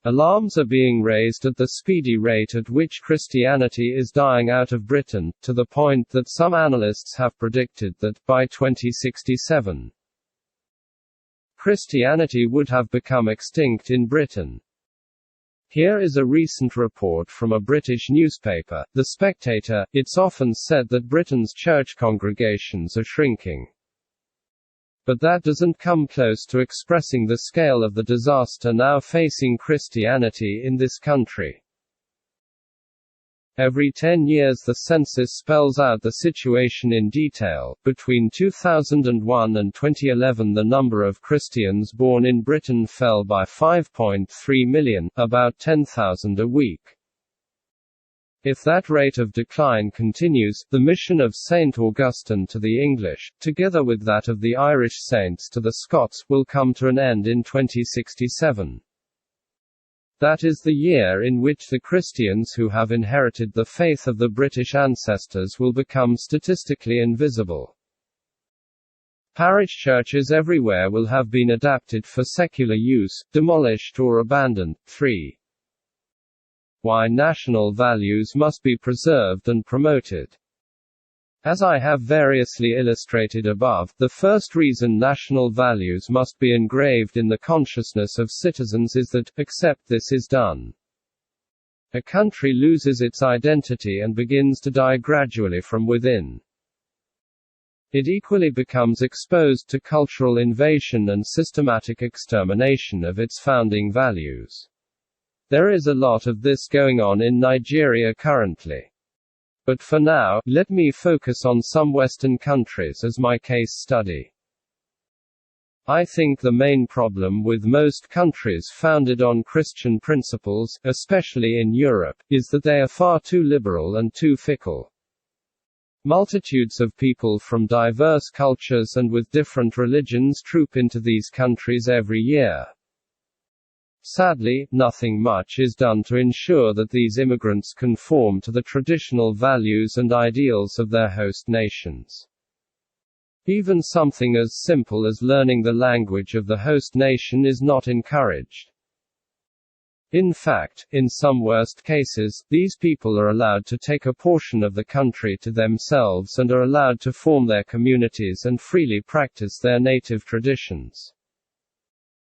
Alarms are being raised at the speedy rate at which Christianity is dying out of Britain, to the point that some analysts have predicted that, by 2067, Christianity would have become extinct in Britain. Here is a recent report from a British newspaper, The Spectator. It's often said that Britain's church congregations are shrinking. But that doesn't come close to expressing the scale of the disaster now facing Christianity in this country. Every 10 years the census spells out the situation in detail. Between 2001 and 2011 the number of Christians born in Britain fell by 5.3 million, about 10,000 a week. If that rate of decline continues, the mission of St. Augustine to the English, together with that of the Irish saints to the Scots, will come to an end in 2067. That is the year in which the Christians who have inherited the faith of the British ancestors will become statistically invisible. Parish churches everywhere will have been adapted for secular use, demolished or abandoned. 3. Why national values must be preserved and promoted. As I have variously illustrated above, the first reason national values must be engraved in the consciousness of citizens is that, except this is done, a country loses its identity and begins to die gradually from within. it equally becomes exposed to cultural invasion and systematic extermination of its founding values. There is a lot of this going on in Nigeria currently. But for now, let me focus on some Western countries as my case study. I think the main problem with most countries founded on Christian principles, especially in Europe, is that they are far too liberal and too fickle. Multitudes of people from diverse cultures and with different religions troop into these countries every year. Sadly, nothing much is done to ensure that these immigrants conform to the traditional values and ideals of their host nations. Even something as simple as learning the language of the host nation is not encouraged. In fact, in some worst cases, these people are allowed to take a portion of the country to themselves and are allowed to form their communities and freely practice their native traditions.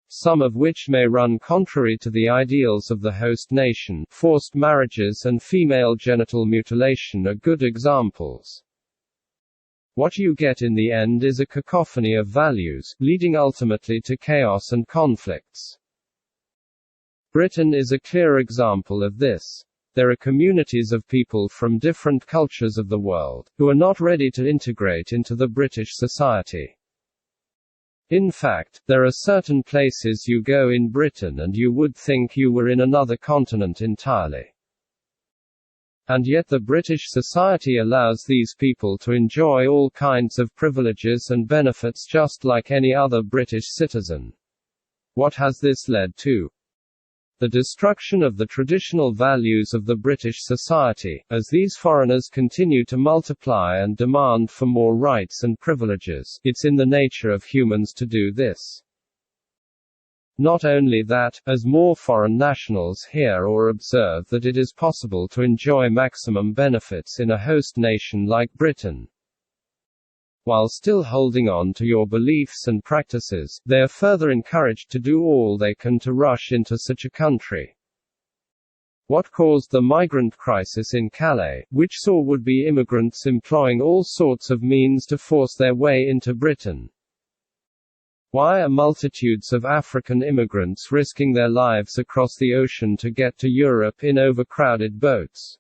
Some of which may run contrary to the ideals of the host nation. Forced marriages and female genital mutilation are good examples. What you get in the end is a cacophony of values, leading ultimately to chaos and conflicts. Britain is a clear example of this. There are communities of people from different cultures of the world, who are not ready to integrate into the British society. In fact, there are certain places you go in Britain and you would think you were in another continent entirely. And yet the British society allows these people to enjoy all kinds of privileges and benefits just like any other British citizen. What has this led to? The destruction of the traditional values of the British society, as these foreigners continue to multiply and demand for more rights and privileges. It's in the nature of humans to do this. Not only that, as more foreign nationals hear or observe that it is possible to enjoy maximum benefits in a host nation like Britain, while still holding on to your beliefs and practices, they are further encouraged to do all they can to rush into such a country. What caused the migrant crisis in Calais, which saw would-be immigrants employing all sorts of means to force their way into Britain? Why are multitudes of African immigrants risking their lives across the ocean to get to Europe in overcrowded boats?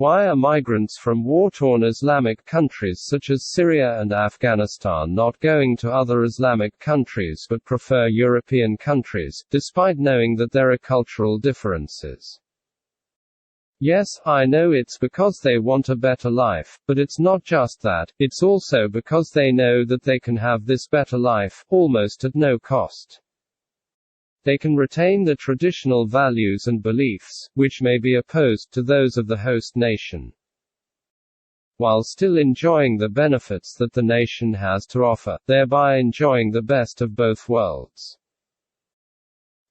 Why are migrants from war-torn Islamic countries such as Syria and Afghanistan not going to other Islamic countries but prefer European countries, despite knowing that there are cultural differences? Yes, I know it's because they want a better life, but it's not just that, it's also because they know that they can have this better life, almost at no cost. They can retain the traditional values and beliefs, which may be opposed to those of the host nation, while still enjoying the benefits that the nation has to offer, thereby enjoying the best of both worlds.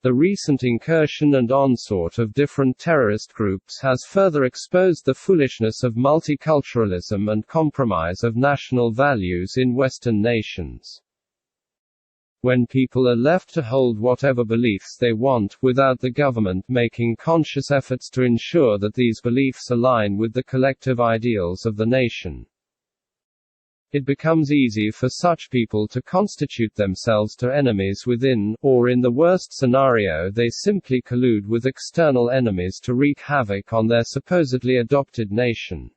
The recent incursion and onslaught of different terrorist groups has further exposed the foolishness of multiculturalism and compromise of national values in Western nations. When people are left to hold whatever beliefs they want, without the government making conscious efforts to ensure that these beliefs align with the collective ideals of the nation, it becomes easy for such people to constitute themselves to enemies within, or in the worst scenario they simply collude with external enemies to wreak havoc on their supposedly adopted nation.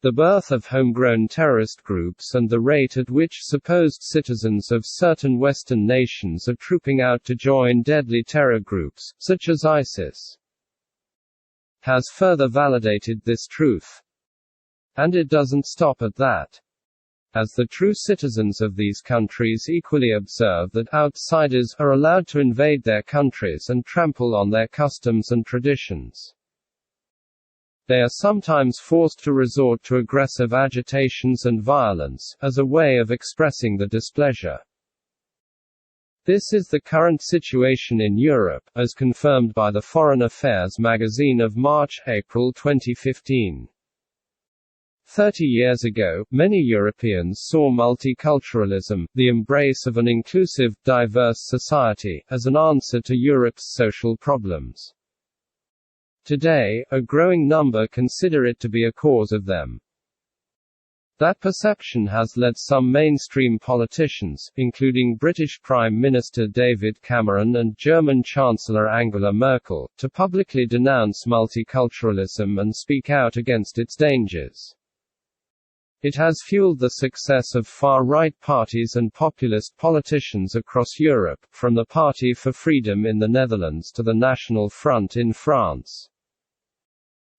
The birth of homegrown terrorist groups and the rate at which supposed citizens of certain Western nations are trooping out to join deadly terror groups, such as ISIS, has further validated this truth. And it doesn't stop at that. As the true citizens of these countries equally observe that outsiders are allowed to invade their countries and trample on their customs and traditions, they are sometimes forced to resort to aggressive agitations and violence, as a way of expressing the displeasure. This is the current situation in Europe, as confirmed by the Foreign Affairs magazine of March-April 2015. 30 years ago, many Europeans saw multiculturalism, the embrace of an inclusive, diverse society, as an answer to Europe's social problems. Today, a growing number consider it to be a cause of them. That perception has led some mainstream politicians, including British Prime Minister David Cameron and German Chancellor Angela Merkel, to publicly denounce multiculturalism and speak out against its dangers. It has fueled the success of far-right parties and populist politicians across Europe, from the Party for Freedom in the Netherlands to the National Front in France.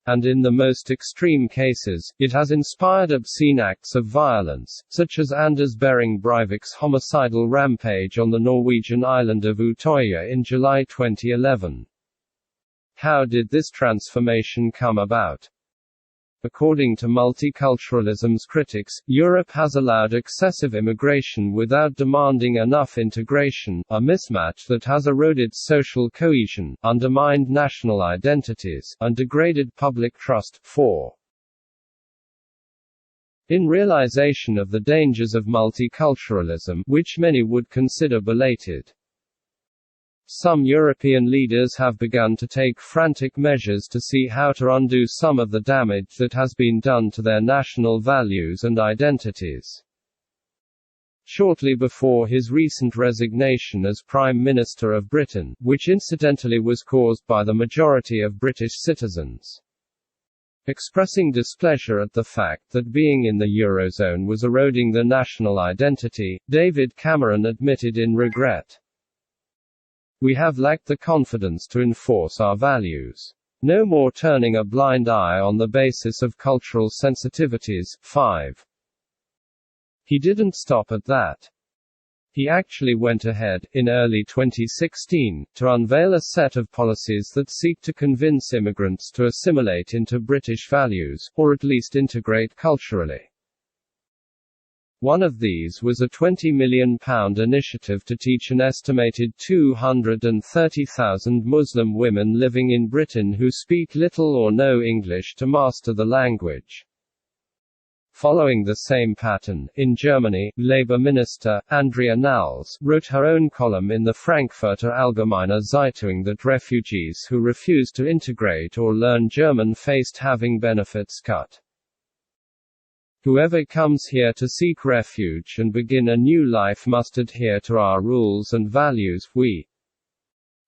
And in the most extreme cases, it has inspired obscene acts of violence, such as Anders Behring Breivik's homicidal rampage on the Norwegian island of Utøya in July 2011. How did this transformation come about? According to multiculturalism's critics, Europe has allowed excessive immigration without demanding enough integration, a mismatch that has eroded social cohesion, undermined national identities, and degraded public trust. 4. In realization of the dangers of multiculturalism, which many would consider belated, some European leaders have begun to take frantic measures to see how to undo some of the damage that has been done to their national values and identities. Shortly before his recent resignation as Prime Minister of Britain, which incidentally was caused by the majority of British citizens expressing displeasure at the fact that being in the Eurozone was eroding their national identity, David Cameron admitted in regret, "We have lacked the confidence to enforce our values. No more turning a blind eye on the basis of cultural sensitivities." 5. He didn't stop at that. He actually went ahead, in early 2016, to unveil a set of policies that seek to convince immigrants to assimilate into British values, or at least integrate culturally. One of these was a £20 million initiative to teach an estimated 230,000 Muslim women living in Britain who speak little or no English to master the language. Following the same pattern, in Germany, Labour Minister, Andrea Nahles, wrote her own column in the Frankfurter Allgemeine Zeitung that refugees who refused to integrate or learn German faced having benefits cut. "Whoever comes here to seek refuge and begin a new life must adhere to our rules and values. We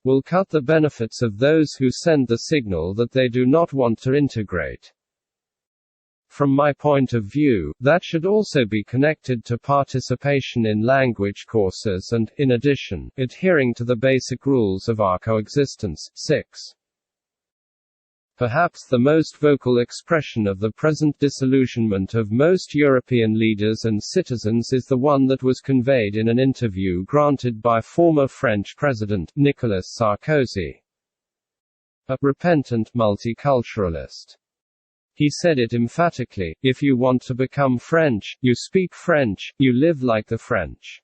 will cut the benefits of those who send the signal that they do not want to integrate." From my point of view, that should also be connected to participation in language courses and, in addition, adhering to the basic rules of our coexistence. 6. Perhaps the most vocal expression of the present disillusionment of most European leaders and citizens is the one that was conveyed in an interview granted by former French President, Nicolas Sarkozy, a repentant multiculturalist. He said it emphatically: "If you want to become French, you speak French, you live like the French.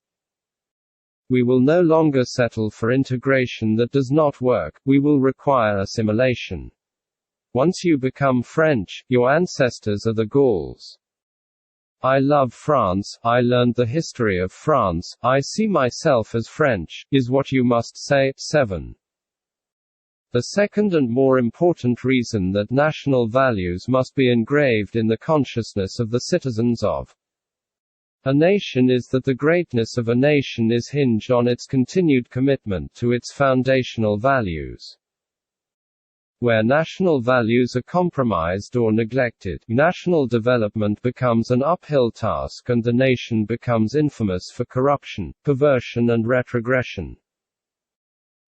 We will no longer settle for integration that does not work, we will require assimilation. Once you become French, your ancestors are the Gauls. I love France, I learned the history of France, I see myself as French, is what you must say." 7. The second and more important reason that national values must be engraved in the consciousness of the citizens of a nation is that the greatness of a nation is hinged on its continued commitment to its foundational values. Where national values are compromised or neglected, national development becomes an uphill task and the nation becomes infamous for corruption, perversion and retrogression.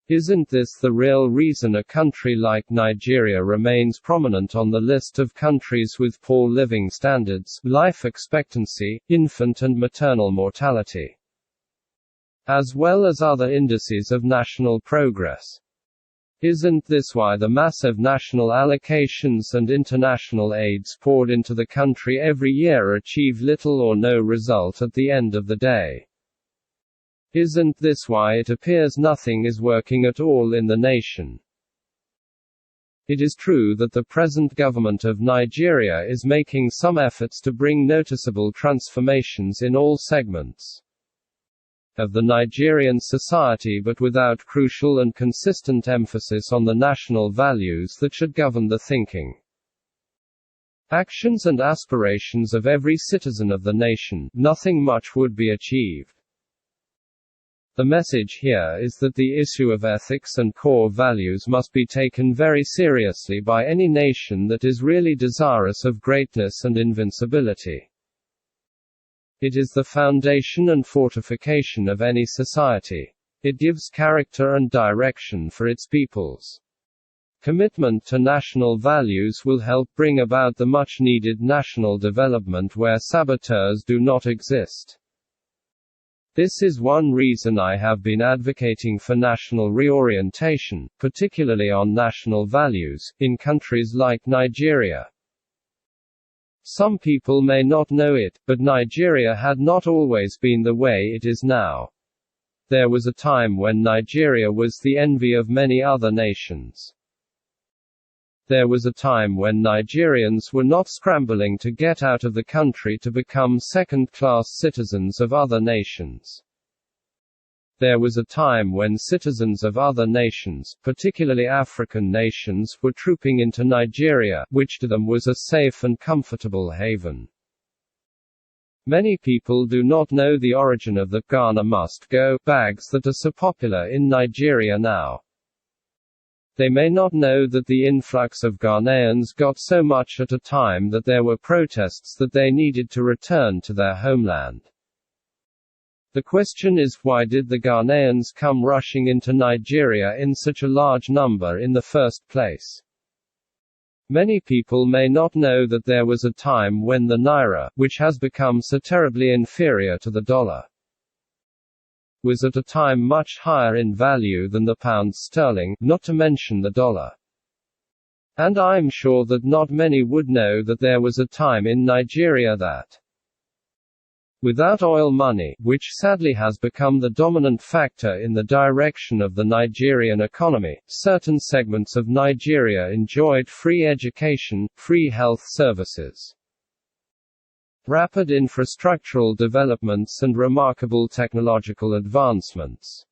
Isn't this the real reason a country like Nigeria remains prominent on the list of countries with poor living standards, life expectancy, infant and maternal mortality, as well as other indices of national progress? Isn't this why the massive national allocations and international aids poured into the country every year achieve little or no result at the end of the day? Isn't this why it appears nothing is working at all in the nation? It is true that the present government of Nigeria is making some efforts to bring noticeable transformations in all segments of the Nigerian society, but without crucial and consistent emphasis on the national values that should govern the thinking. actions and aspirations of every citizen of the nation, nothing much would be achieved. The message here is that the issue of ethics and core values must be taken very seriously by any nation that is really desirous of greatness and invincibility. It is the foundation and fortification of any society. It gives character and direction for its peoples. Commitment to national values will help bring about the much-needed national development where saboteurs do not exist. This is one reason I have been advocating for national reorientation, particularly on national values, in countries like Nigeria. Some people may not know it, but Nigeria had not always been the way it is now. There was a time when Nigeria was the envy of many other nations. There was a time when Nigerians were not scrambling to get out of the country to become second-class citizens of other nations. There was a time when citizens of other nations, particularly African nations, were trooping into Nigeria, which to them was a safe and comfortable haven. Many people do not know the origin of the Ghana must go bags that are so popular in Nigeria now. They may not know that the influx of Ghanaians got so much at a time that there were protests that they needed to return to their homeland. The question is, why did the Ghanaians come rushing into Nigeria in such a large number in the first place? Many people may not know that there was a time when the naira, which has become so terribly inferior to the dollar, was at a time much higher in value than the pound sterling, not to mention the dollar. And I'm sure that not many would know that there was a time in Nigeria that, without oil money, which sadly has become the dominant factor in the direction of the Nigerian economy, certain segments of Nigeria enjoyed free education, free health services, rapid infrastructural developments and remarkable technological advancements.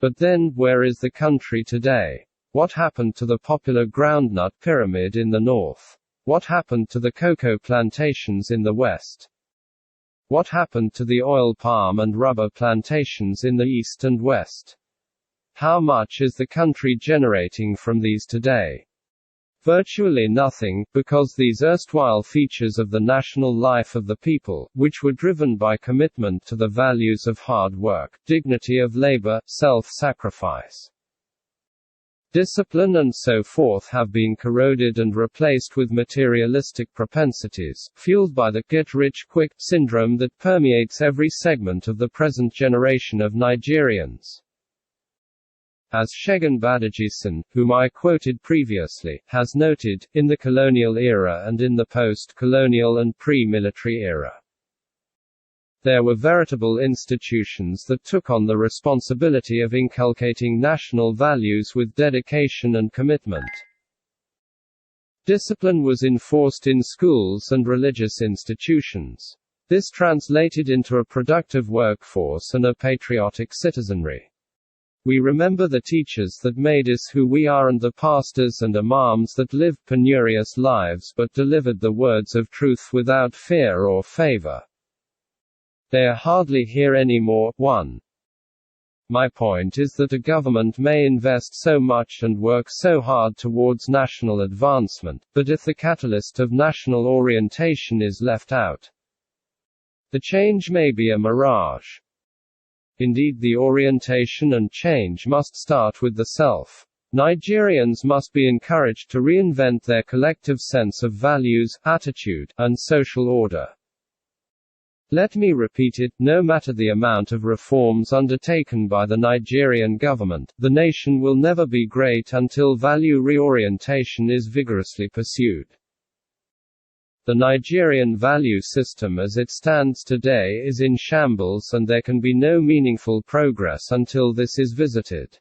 But then, where is the country today? What happened to the popular groundnut pyramid in the north? What happened to the cocoa plantations in the west? What happened to the oil palm and rubber plantations in the east and west? How much is the country generating from these today? Virtually nothing, because these erstwhile features of the national life of the people, which were driven by commitment to the values of hard work, dignity of labor, self-sacrifice, discipline and so forth, have been corroded and replaced with materialistic propensities, fueled by the get-rich-quick syndrome that permeates every segment of the present generation of Nigerians. As Segun Badajisin, whom I quoted previously, has noted, in the colonial era and in the post-colonial and pre-military era, there were veritable institutions that took on the responsibility of inculcating national values with dedication and commitment. Discipline was enforced in schools and religious institutions. This translated into a productive workforce and a patriotic citizenry. We remember the teachers that made us who we are and the pastors and imams that lived penurious lives but delivered the words of truth without fear or favor. They are hardly here anymore. 1. My point is that a government may invest so much and work so hard towards national advancement, but if the catalyst of national orientation is left out, the change may be a mirage. Indeed, the orientation and change must start with the self. Nigerians must be encouraged to reinvent their collective sense of values, attitude, and social order. Let me repeat it, no matter the amount of reforms undertaken by the Nigerian government, the nation will never be great until value reorientation is vigorously pursued. The Nigerian value system as it stands today is in shambles and there can be no meaningful progress until this is visited.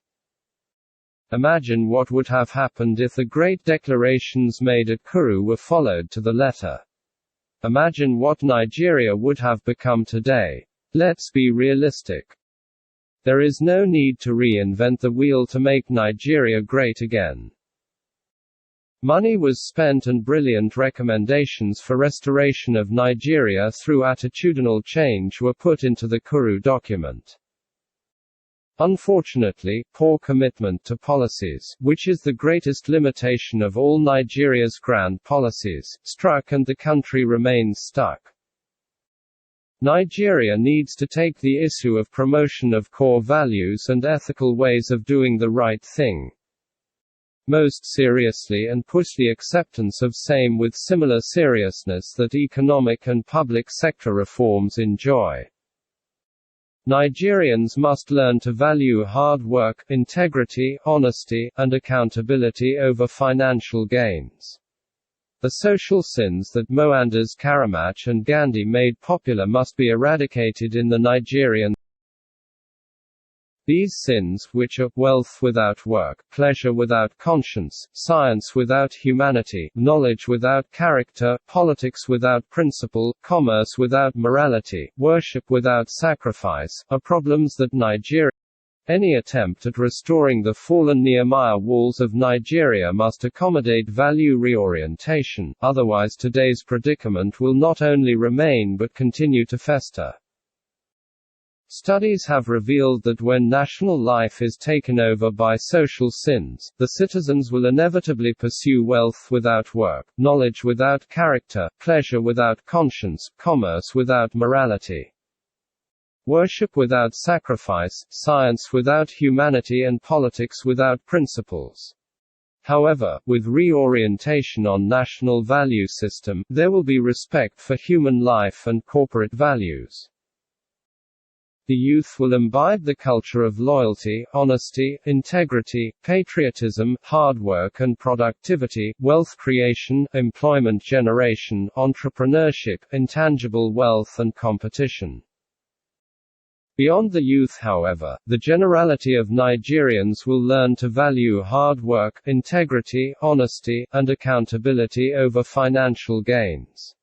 Imagine what would have happened if the great declarations made at Kuru were followed to the letter. Imagine what Nigeria would have become today. Let's be realistic. There is no need to reinvent the wheel to make Nigeria great again. Money was spent and brilliant recommendations for restoration of Nigeria through attitudinal change were put into the Kuru document. Unfortunately, poor commitment to policies, which is the greatest limitation of all Nigeria's grand policies, struck and the country remains stuck. Nigeria needs to take the issue of promotion of core values and ethical ways of doing the right thing most seriously and push the acceptance of same with similar seriousness that economic and public sector reforms enjoy. Nigerians must learn to value hard work, integrity, honesty, and accountability over financial gains. The social sins that Mohandas Karamach and Gandhi made popular must be eradicated in the Nigerian. These sins, which are wealth without work, pleasure without conscience, science without humanity, knowledge without character, politics without principle, commerce without morality, worship without sacrifice, are problems that Nigeria. Any attempt at restoring the fallen Nehemiah walls of Nigeria must accommodate value reorientation, otherwise today's predicament will not only remain but continue to fester. Studies have revealed that when national life is taken over by social sins, the citizens will inevitably pursue wealth without work, knowledge without character, pleasure without conscience, commerce without morality, worship without sacrifice, science without humanity, and politics without principles. However, with reorientation on national value system, there will be respect for human life and corporate values. The youth will imbibe the culture of loyalty, honesty, integrity, patriotism, hard work and productivity, wealth creation, employment generation, entrepreneurship, intangible wealth and competition. Beyond the youth, however, the generality of Nigerians will learn to value hard work, integrity, honesty, and accountability over financial gains.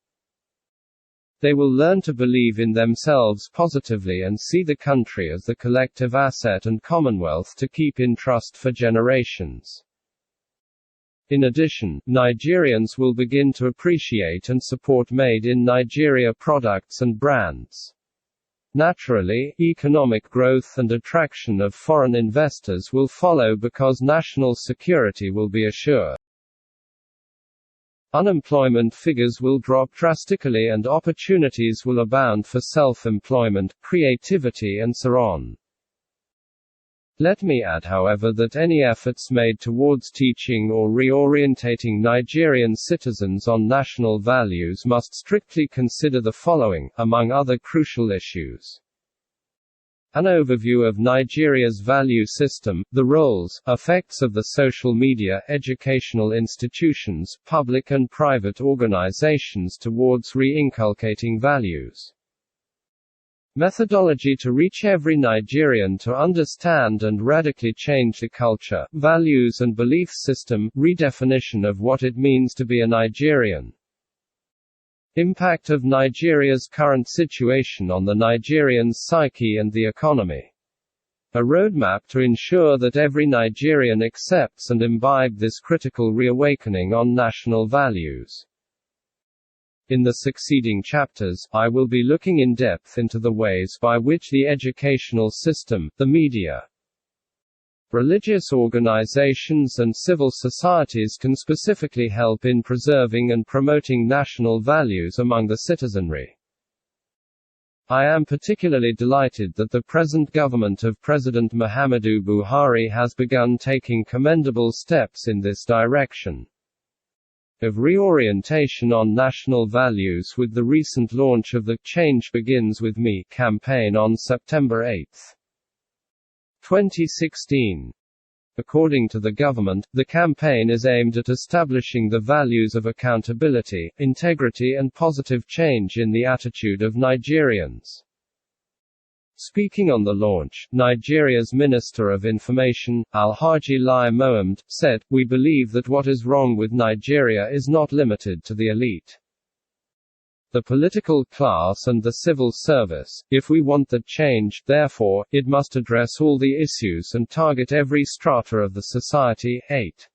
They will learn to believe in themselves positively and see the country as the collective asset and commonwealth to keep in trust for generations. In addition, Nigerians will begin to appreciate and support made in Nigeria products and brands. Naturally, economic growth and attraction of foreign investors will follow because national security will be assured. Unemployment figures will drop drastically and opportunities will abound for self-employment, creativity and so on. Let me add, however, that any efforts made towards teaching or reorientating Nigerian citizens on national values must strictly consider the following, among other crucial issues. An overview of Nigeria's value system, the roles, effects of the social media, educational institutions, public and private organizations towards re-inculcating values. Methodology to reach every Nigerian to understand and radically change the culture, values and belief system, redefinition of what it means to be a Nigerian. Impact of Nigeria's current situation on the Nigerian's psyche and the economy. A roadmap to ensure that every Nigerian accepts and imbibe this critical reawakening on national values. In the succeeding chapters, I will be looking in depth into the ways by which the educational system, the media, religious organizations and civil societies can specifically help in preserving and promoting national values among the citizenry. I am particularly delighted that the present government of President Muhammadu Buhari has begun taking commendable steps in this direction of reorientation on national values with the recent launch of the Change Begins With Me campaign on September 8, 2016. According to the government, the campaign is aimed at establishing the values of accountability, integrity and positive change in the attitude of Nigerians. Speaking on the launch, Nigeria's Minister of Information, Alhaji Lai Mohammed, said, "We believe that what is wrong with Nigeria is not limited to the elite, the political class and the civil service. If we want that change, therefore, it must address all the issues and target every strata of the society." 8.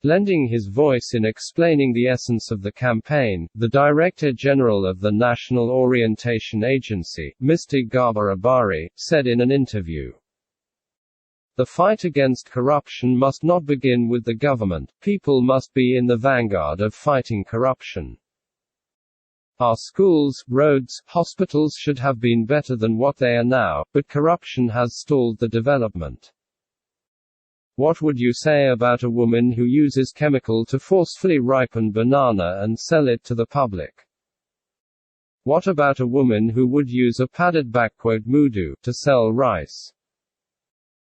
Lending his voice in explaining the essence of the campaign, the Director General of the National Orientation Agency, Mr. Garba Abari, said in an interview, "The fight against corruption must not begin with the government, people must be in the vanguard of fighting corruption. Our schools, roads, hospitals should have been better than what they are now, but corruption has stalled the development. What would you say about a woman who uses chemical to forcefully ripen banana and sell it to the public? What about a woman who would use a padded mudu to sell rice?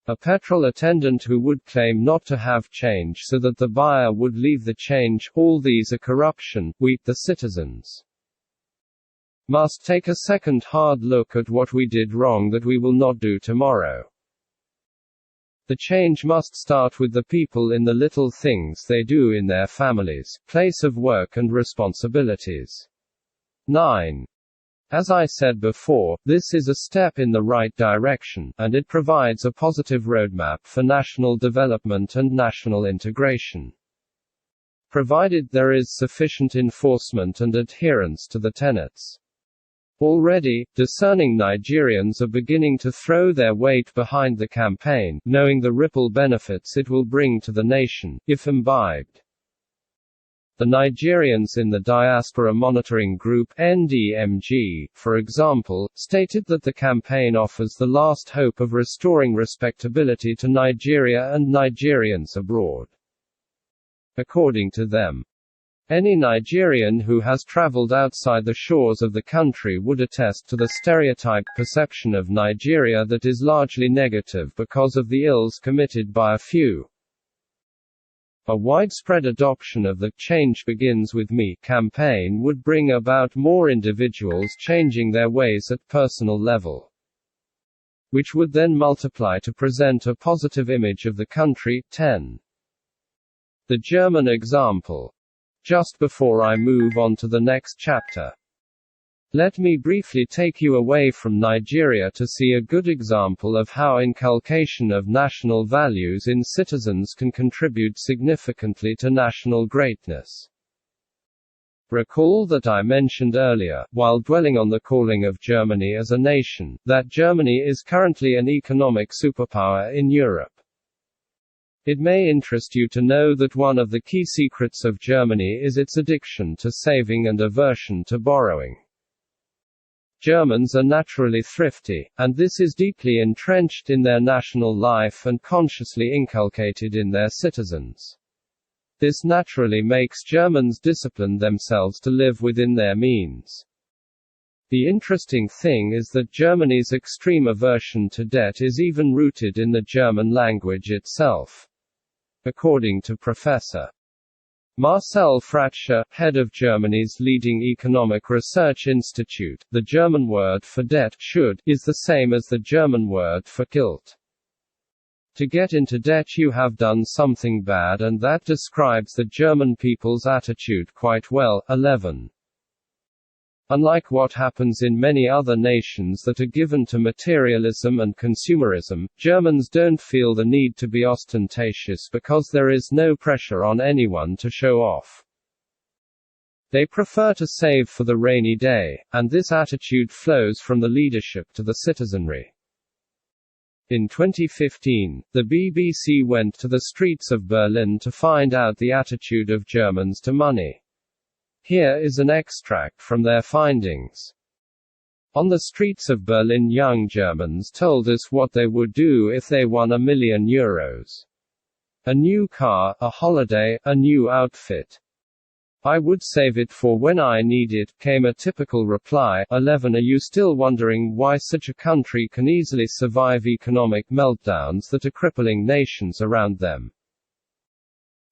A petrol attendant who would claim not to have change so that the buyer would leave the change? All these are corruption. We, the citizens, must take a second hard look at what we did wrong that we will not do tomorrow. The change must start with the people in the little things they do in their families, place of work and responsibilities." 9. As I said before, this is a step in the right direction, and it provides a positive roadmap for national development and national integration. Provided there is sufficient enforcement and adherence to the tenets. Already, discerning Nigerians are beginning to throw their weight behind the campaign, knowing the ripple benefits it will bring to the nation, if imbibed. The Nigerians in the Diaspora Monitoring Group (NDMG), for example, stated that the campaign offers the last hope of restoring respectability to Nigeria and Nigerians abroad. According to them, any Nigerian who has traveled outside the shores of the country would attest to the stereotyped perception of Nigeria that is largely negative because of the ills committed by a few. A widespread adoption of the "Change Begins With Me" campaign would bring about more individuals changing their ways at personal level, which would then multiply to present a positive image of the country. 10. The German example. Just before I move on to the next chapter, let me briefly take you away from Nigeria to see a good example of how inculcation of national values in citizens can contribute significantly to national greatness. Recall that I mentioned earlier, while dwelling on the calling of Germany as a nation, that Germany is currently an economic superpower in Europe. It may interest you to know that one of the key secrets of Germany is its addiction to saving and aversion to borrowing. Germans are naturally thrifty, and this is deeply entrenched in their national life and consciously inculcated in their citizens. This naturally makes Germans discipline themselves to live within their means. The interesting thing is that Germany's extreme aversion to debt is even rooted in the German language itself. According to Professor Marcel Fratscher, head of Germany's leading economic research institute, the German word for debt should is the same as the German word for guilt. To get into debt you have done something bad, and that describes the German people's attitude quite well. 11. Unlike what happens in many other nations that are given to materialism and consumerism, Germans don't feel the need to be ostentatious because there is no pressure on anyone to show off. They prefer to save for the rainy day, and this attitude flows from the leadership to the citizenry. In 2015, the BBC went to the streets of Berlin to find out the attitude of Germans to money. Here is an extract from their findings. On the streets of Berlin, young Germans told us what they would do if they won €1 million. A new car, a holiday, a new outfit. I would save it for when I need it, came a typical reply. 11. Are you still wondering why such a country can easily survive economic meltdowns that are crippling nations around them?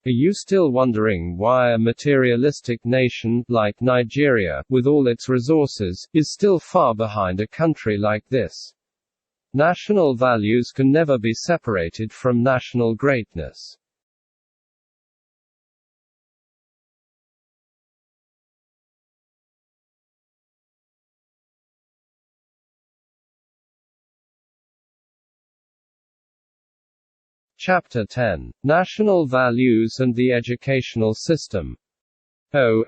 Are you still wondering why a materialistic nation, like Nigeria, with all its resources, is still far behind a country like this? National values can never be separated from national greatness. Chapter 10. National Values and the Educational System. One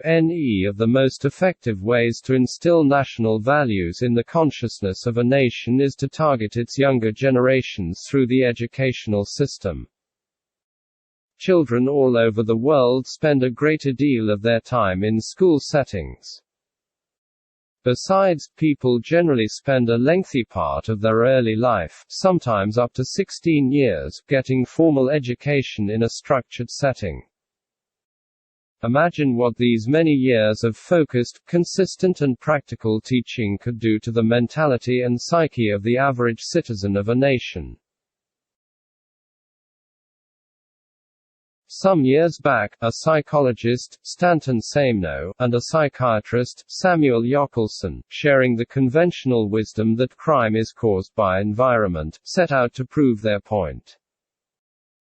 of the most effective ways to instill national values in the consciousness of a nation is to target its younger generations through the educational system. Children all over the world spend a greater deal of their time in school settings. Besides, people generally spend a lengthy part of their early life, sometimes up to 16 years, getting formal education in a structured setting. Imagine what these many years of focused, consistent and practical teaching could do to the mentality and psyche of the average citizen of a nation. Some years back, a psychologist, Stanton Samno, and a psychiatrist, Samuel Yockelson, sharing the conventional wisdom that crime is caused by environment, set out to prove their point.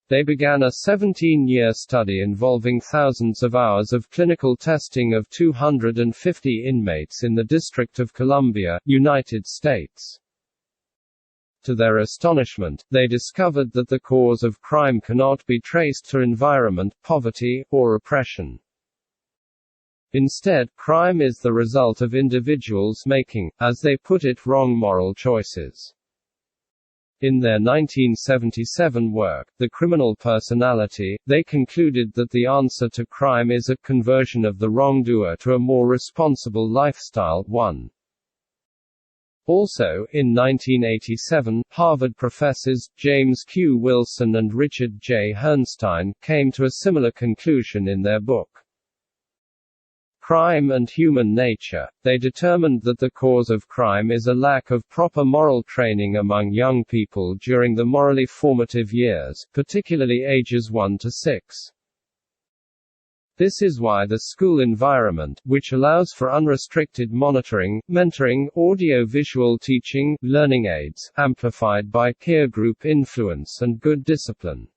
They began a 17-year study involving thousands of hours of clinical testing of 250 inmates in the District of Columbia, United States. To their astonishment, they discovered that the cause of crime cannot be traced to environment, poverty, or oppression. Instead, crime is the result of individuals making, as they put it, wrong moral choices. In their 1977 work, The Criminal Personality, they concluded that the answer to crime is a conversion of the wrongdoer to a more responsible lifestyle. 1. Also, in 1987, Harvard professors, James Q. Wilson and Richard J. Herrnstein, came to a similar conclusion in their book, Crime and Human Nature. They determined that the cause of crime is a lack of proper moral training among young people during the morally formative years, particularly ages 1 to 6. This is why the school environment, which allows for unrestricted monitoring, mentoring, audio-visual teaching, learning aids, amplified by peer group influence and good discipline,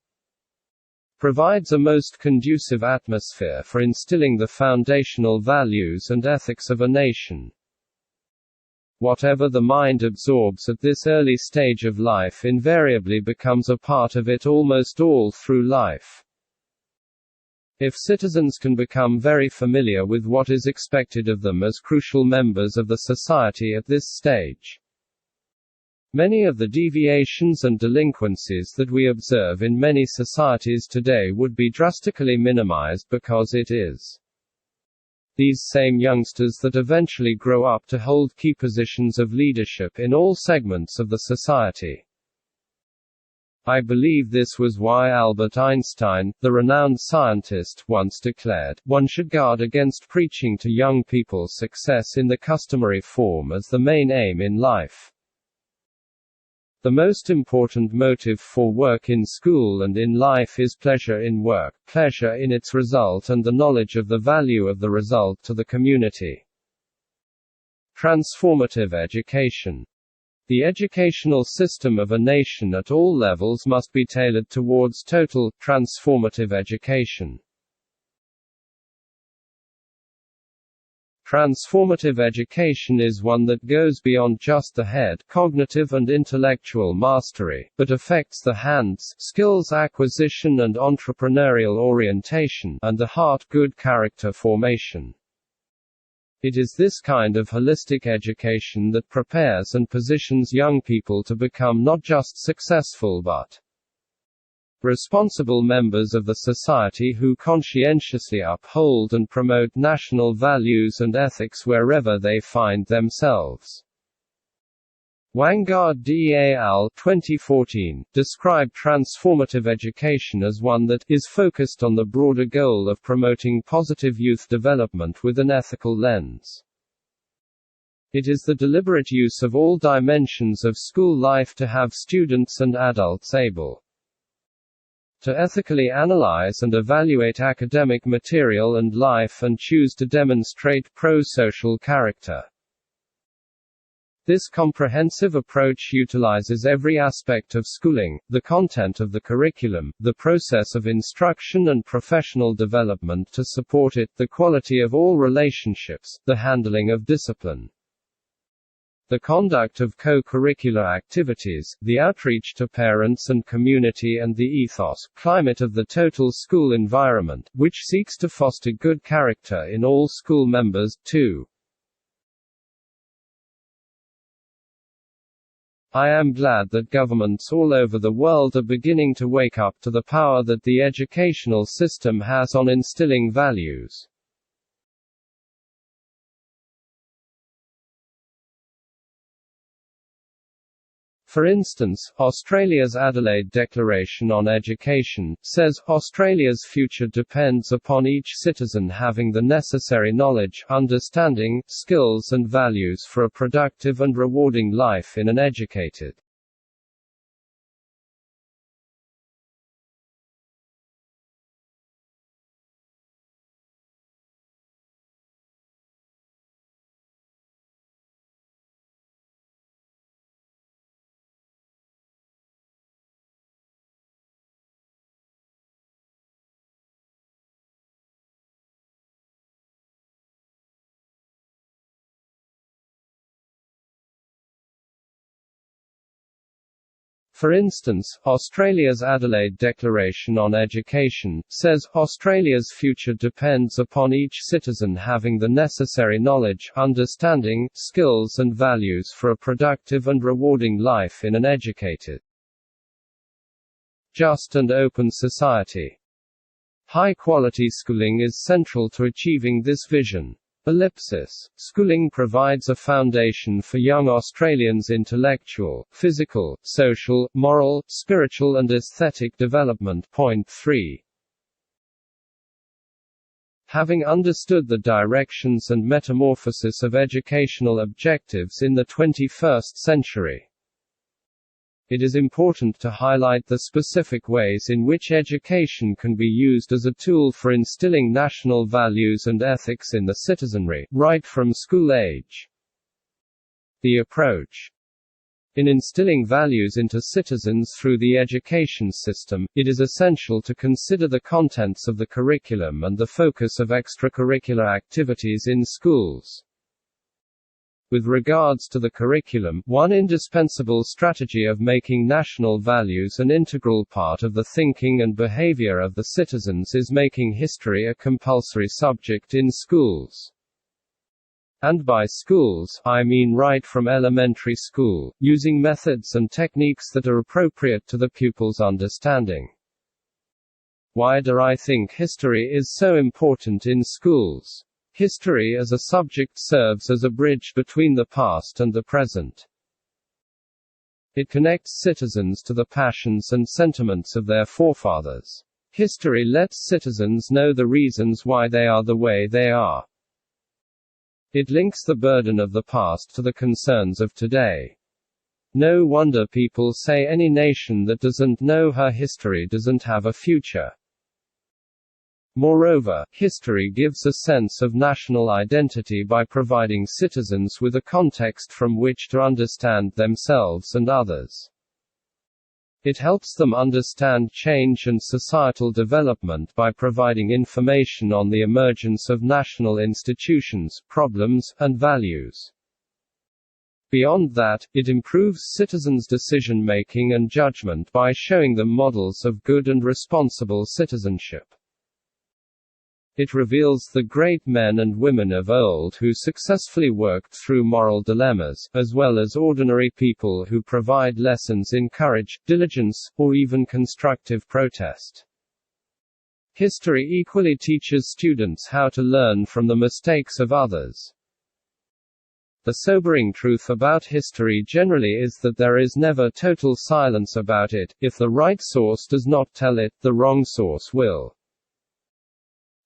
provides a most conducive atmosphere for instilling the foundational values and ethics of a nation. Whatever the mind absorbs at this early stage of life invariably becomes a part of it almost all through life. If citizens can become very familiar with what is expected of them as crucial members of the society at this stage, many of the deviations and delinquencies that we observe in many societies today would be drastically minimized, because it is these same youngsters that eventually grow up to hold key positions of leadership in all segments of the society. I believe this was why Albert Einstein, the renowned scientist, once declared, "One should guard against preaching to young people success in the customary form as the main aim in life." The most important motive for work in school and in life is pleasure in work, pleasure in its result and the knowledge of the value of the result to the community. Transformative education. The educational system of a nation at all levels must be tailored towards total, transformative education. Transformative education is one that goes beyond just the head, cognitive and intellectual mastery, but affects the hands, skills acquisition and entrepreneurial orientation, and the heart, good character formation. It is this kind of holistic education that prepares and positions young people to become not just successful but responsible members of the society who conscientiously uphold and promote national values and ethics wherever they find themselves. Wangard et al. 2014 described transformative education as one that is focused on the broader goal of promoting positive youth development with an ethical lens. It is the deliberate use of all dimensions of school life to have students and adults able to ethically analyze and evaluate academic material and life and choose to demonstrate pro-social character. This comprehensive approach utilizes every aspect of schooling, the content of the curriculum, the process of instruction and professional development to support it, the quality of all relationships, the handling of discipline. the conduct of co-curricular activities, the outreach to parents and community, and the ethos, climate of the total school environment, which seeks to foster good character in all school members. 2. I am glad that governments all over the world are beginning to wake up to the power that the educational system has on instilling values. For instance, Australia's Adelaide Declaration on Education says, Australia's future depends upon each citizen having the necessary knowledge, understanding, skills and values for a productive and rewarding life in an educated. For instance, Australia's Adelaide Declaration on Education says, Australia's future depends upon each citizen having the necessary knowledge, understanding, skills and values for a productive and rewarding life in an educated, just and open society. High-quality schooling is central to achieving this vision. Ellipsis. Schooling provides a foundation for young Australians' intellectual, physical, social, moral, spiritual and aesthetic development. Point 3. Having understood the directions and metamorphosis of educational objectives in the 21st century, it is important to highlight the specific ways in which education can be used as a tool for instilling national values and ethics in the citizenry, right from school age. The approach. In instilling values into citizens through the education system, it is essential to consider the contents of the curriculum and the focus of extracurricular activities in schools. With regards to the curriculum, one indispensable strategy of making national values an integral part of the thinking and behavior of the citizens is making history a compulsory subject in schools. And by schools, I mean right from elementary school, using methods and techniques that are appropriate to the pupil's understanding. Why do I think history is so important in schools? History as a subject serves as a bridge between the past and the present. It connects citizens to the passions and sentiments of their forefathers. History lets citizens know the reasons why they are the way they are. It links the burden of the past to the concerns of today. No wonder people say any nation that doesn't know her history doesn't have a future. Moreover, history gives a sense of national identity by providing citizens with a context from which to understand themselves and others. It helps them understand change and societal development by providing information on the emergence of national institutions, problems, and values. Beyond that, it improves citizens' decision-making and judgment by showing them models of good and responsible citizenship. It reveals the great men and women of old who successfully worked through moral dilemmas, as well as ordinary people who provide lessons in courage, diligence, or even constructive protest. History equally teaches students how to learn from the mistakes of others. The sobering truth about history generally is that there is never total silence about it. If the right source does not tell it, the wrong source will.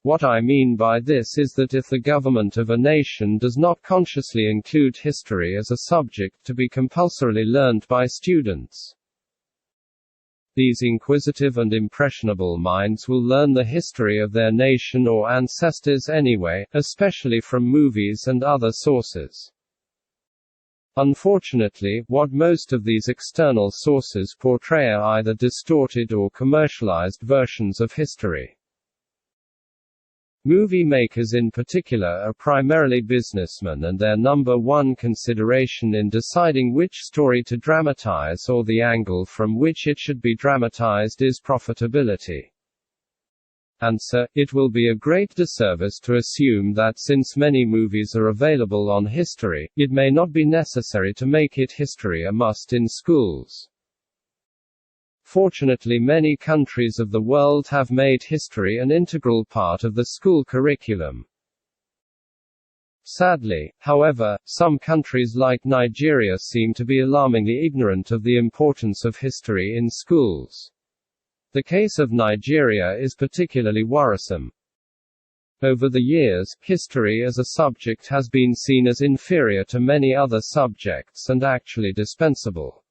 What I mean by this is that if the government of a nation does not consciously include history as a subject to be compulsorily learned by students, these inquisitive and impressionable minds will learn the history of their nation or ancestors anyway, especially from movies and other sources. Unfortunately, what most of these external sources portray are either distorted or commercialized versions of history. Movie makers in particular are primarily businessmen, and their number one consideration in deciding which story to dramatize or the angle from which it should be dramatized is profitability. Answer: it will be a great disservice to assume that since many movies are available on history, it may not be necessary to make it history a must in schools. Fortunately, many countries of the world have made history an integral part of the school curriculum. Sadly, however, some countries like Nigeria seem to be alarmingly ignorant of the importance of history in schools. The case of Nigeria is particularly worrisome. Over the years, history as a subject has been seen as inferior to many other subjects and actually dispensable.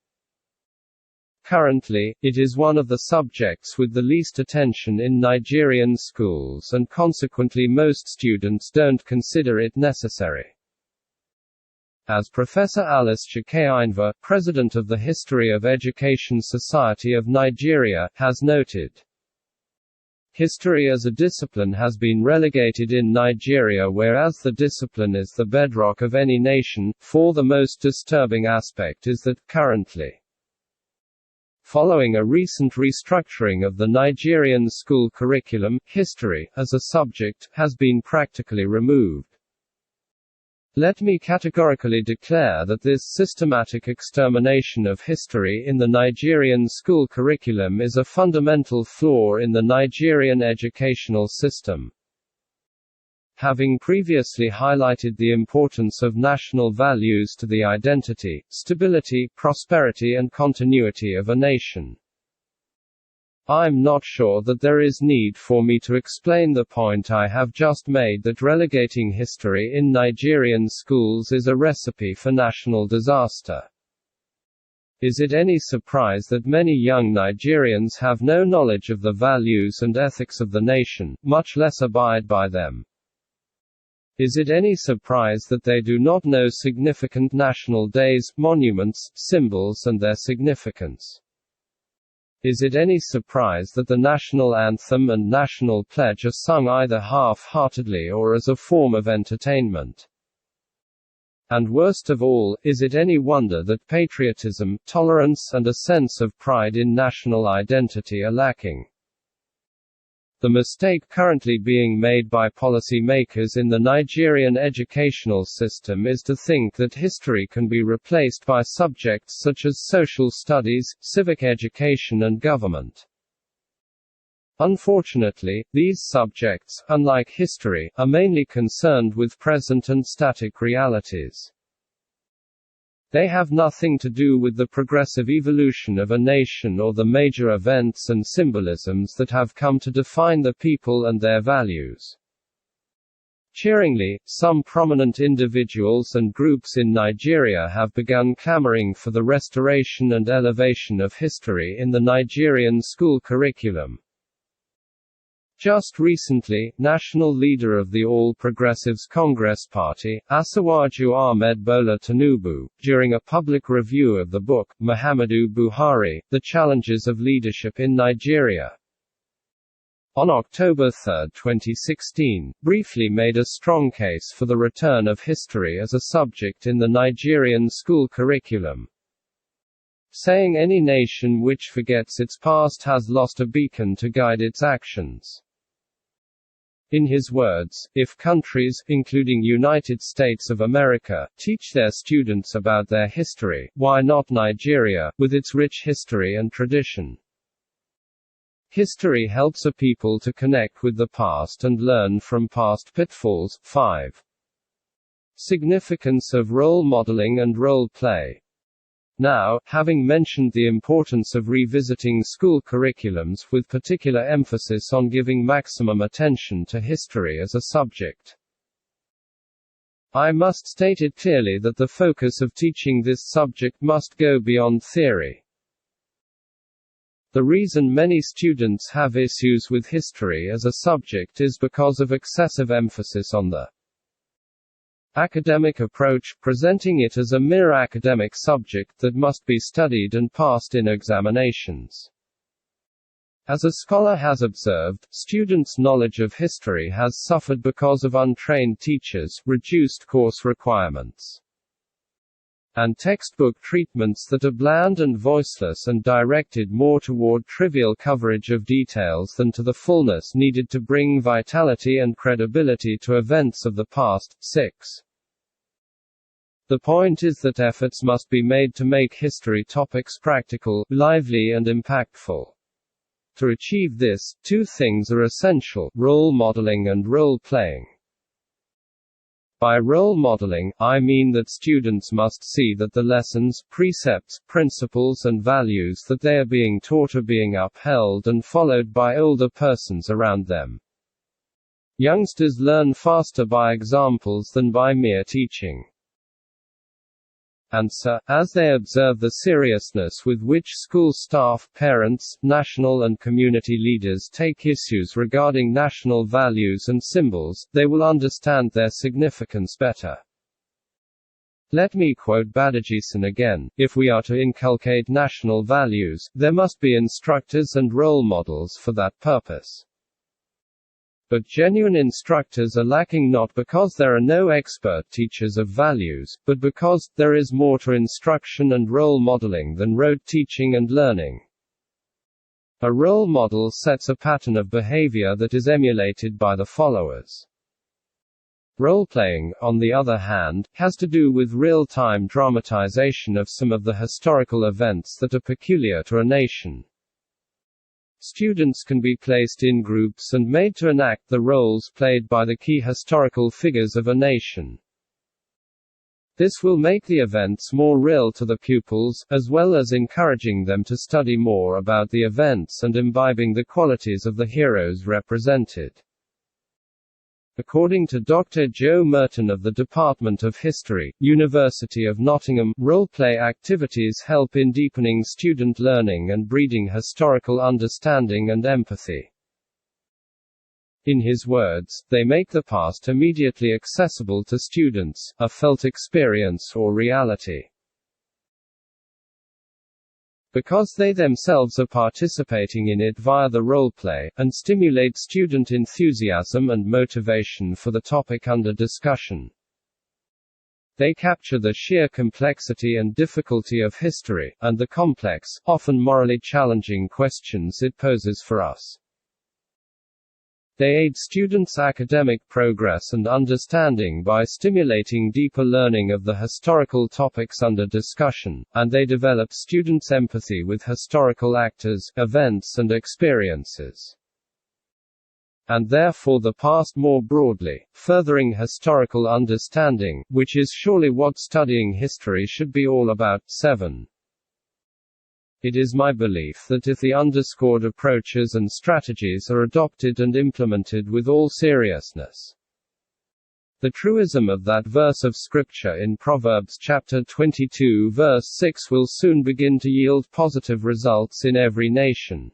Currently, it is one of the subjects with the least attention in Nigerian schools, and consequently most students don't consider it necessary. As Professor Alice Chikeinva, president of the History of Education Society of Nigeria, has noted, history as a discipline has been relegated in Nigeria, whereas the discipline is the bedrock of any nation. For the most disturbing aspect is that, currently, following a recent restructuring of the Nigerian school curriculum, history, as a subject, has been practically removed. Let me categorically declare that this systematic extermination of history in the Nigerian school curriculum is a fundamental flaw in the Nigerian educational system. Having previously highlighted the importance of national values to the identity, stability, prosperity and continuity of a nation, I'm not sure that there is need for me to explain the point I have just made, that relegating history in Nigerian schools is a recipe for national disaster. Is it any surprise that many young Nigerians have no knowledge of the values and ethics of the nation, much less abide by them? Is it any surprise that they do not know significant national days, monuments, symbols and their significance? Is it any surprise that the national anthem and national pledge are sung either half-heartedly or as a form of entertainment? And worst of all, is it any wonder that patriotism, tolerance and a sense of pride in national identity are lacking? The mistake currently being made by policymakers in the Nigerian educational system is to think that history can be replaced by subjects such as social studies, civic education and government. Unfortunately, these subjects, unlike history, are mainly concerned with present and static realities. They have nothing to do with the progressive evolution of a nation or the major events and symbolisms that have come to define the people and their values. Cheeringly, some prominent individuals and groups in Nigeria have begun clamoring for the restoration and elevation of history in the Nigerian school curriculum. Just recently, national leader of the All Progressives Congress Party, Asiwaju Ahmed Bola Tinubu, during a public review of the book, Muhammadu Buhari, The Challenges of Leadership in Nigeria, on October 3, 2016, briefly made a strong case for the return of history as a subject in the Nigerian school curriculum, saying any nation which forgets its past has lost a beacon to guide its actions. In his words, if countries, including United States of America, teach their students about their history, why not Nigeria, with its rich history and tradition? History helps a people to connect with the past and learn from past pitfalls. 5. Significance of role modeling and role play. Now, having mentioned the importance of revisiting school curriculums, with particular emphasis on giving maximum attention to history as a subject, I must state it clearly that the focus of teaching this subject must go beyond theory. The reason many students have issues with history as a subject is because of excessive emphasis on the academic approach, presenting it as a mere academic subject that must be studied and passed in examinations. As a scholar has observed, students' knowledge of history has suffered because of untrained teachers, reduced course requirements, and textbook treatments that are bland and voiceless and directed more toward trivial coverage of details than to the fullness needed to bring vitality and credibility to events of the past. 6. The point is that efforts must be made to make history topics practical, lively and impactful. To achieve this, two things are essential: role modeling and role-playing. By role modeling, I mean that students must see that the lessons, precepts, principles and values that they are being taught are being upheld and followed by older persons around them. Youngsters learn faster by examples than by mere teaching. Answer: as they observe the seriousness with which school staff, parents, national and community leaders take issues regarding national values and symbols, they will understand their significance better. Let me quote Badajisan again: if we are to inculcate national values, there must be instructors and role models for that purpose. But genuine instructors are lacking, not because there are no expert teachers of values, but because there is more to instruction and role modeling than rote teaching and learning. A role model sets a pattern of behavior that is emulated by the followers. Role-playing, on the other hand, has to do with real-time dramatization of some of the historical events that are peculiar to a nation. Students can be placed in groups and made to enact the roles played by the key historical figures of a nation. This will make the events more real to the pupils, as well as encouraging them to study more about the events and imbibing the qualities of the heroes represented. According to Dr. Joe Merton of the Department of History, University of Nottingham, role-play activities help in deepening student learning and breeding historical understanding and empathy. In his words, they make the past immediately accessible to students, a felt experience or reality. Because they themselves are participating in it via the role-play, and stimulate student enthusiasm and motivation for the topic under discussion. They capture the sheer complexity and difficulty of history, and the complex, often morally challenging questions it poses for us. They aid students' academic progress and understanding by stimulating deeper learning of the historical topics under discussion, and they develop students' empathy with historical actors, events and experiences, and therefore the past more broadly, furthering historical understanding, which is surely what studying history should be all about. 7. It is my belief that if the underscored approaches and strategies are adopted and implemented with all seriousness, the truism of that verse of Scripture in Proverbs chapter 22 verse 6 will soon begin to yield positive results in every nation.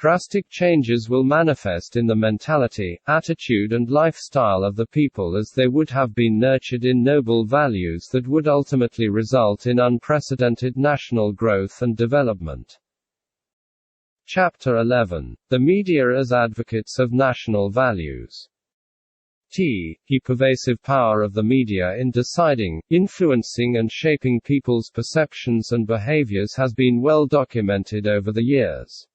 Drastic changes will manifest in the mentality, attitude and lifestyle of the people as they would have been nurtured in noble values that would ultimately result in unprecedented national growth and development. Chapter 11. The Media as Advocates of National Values. The pervasive power of the media in deciding, influencing and shaping people's perceptions and behaviors has been well documented over the years.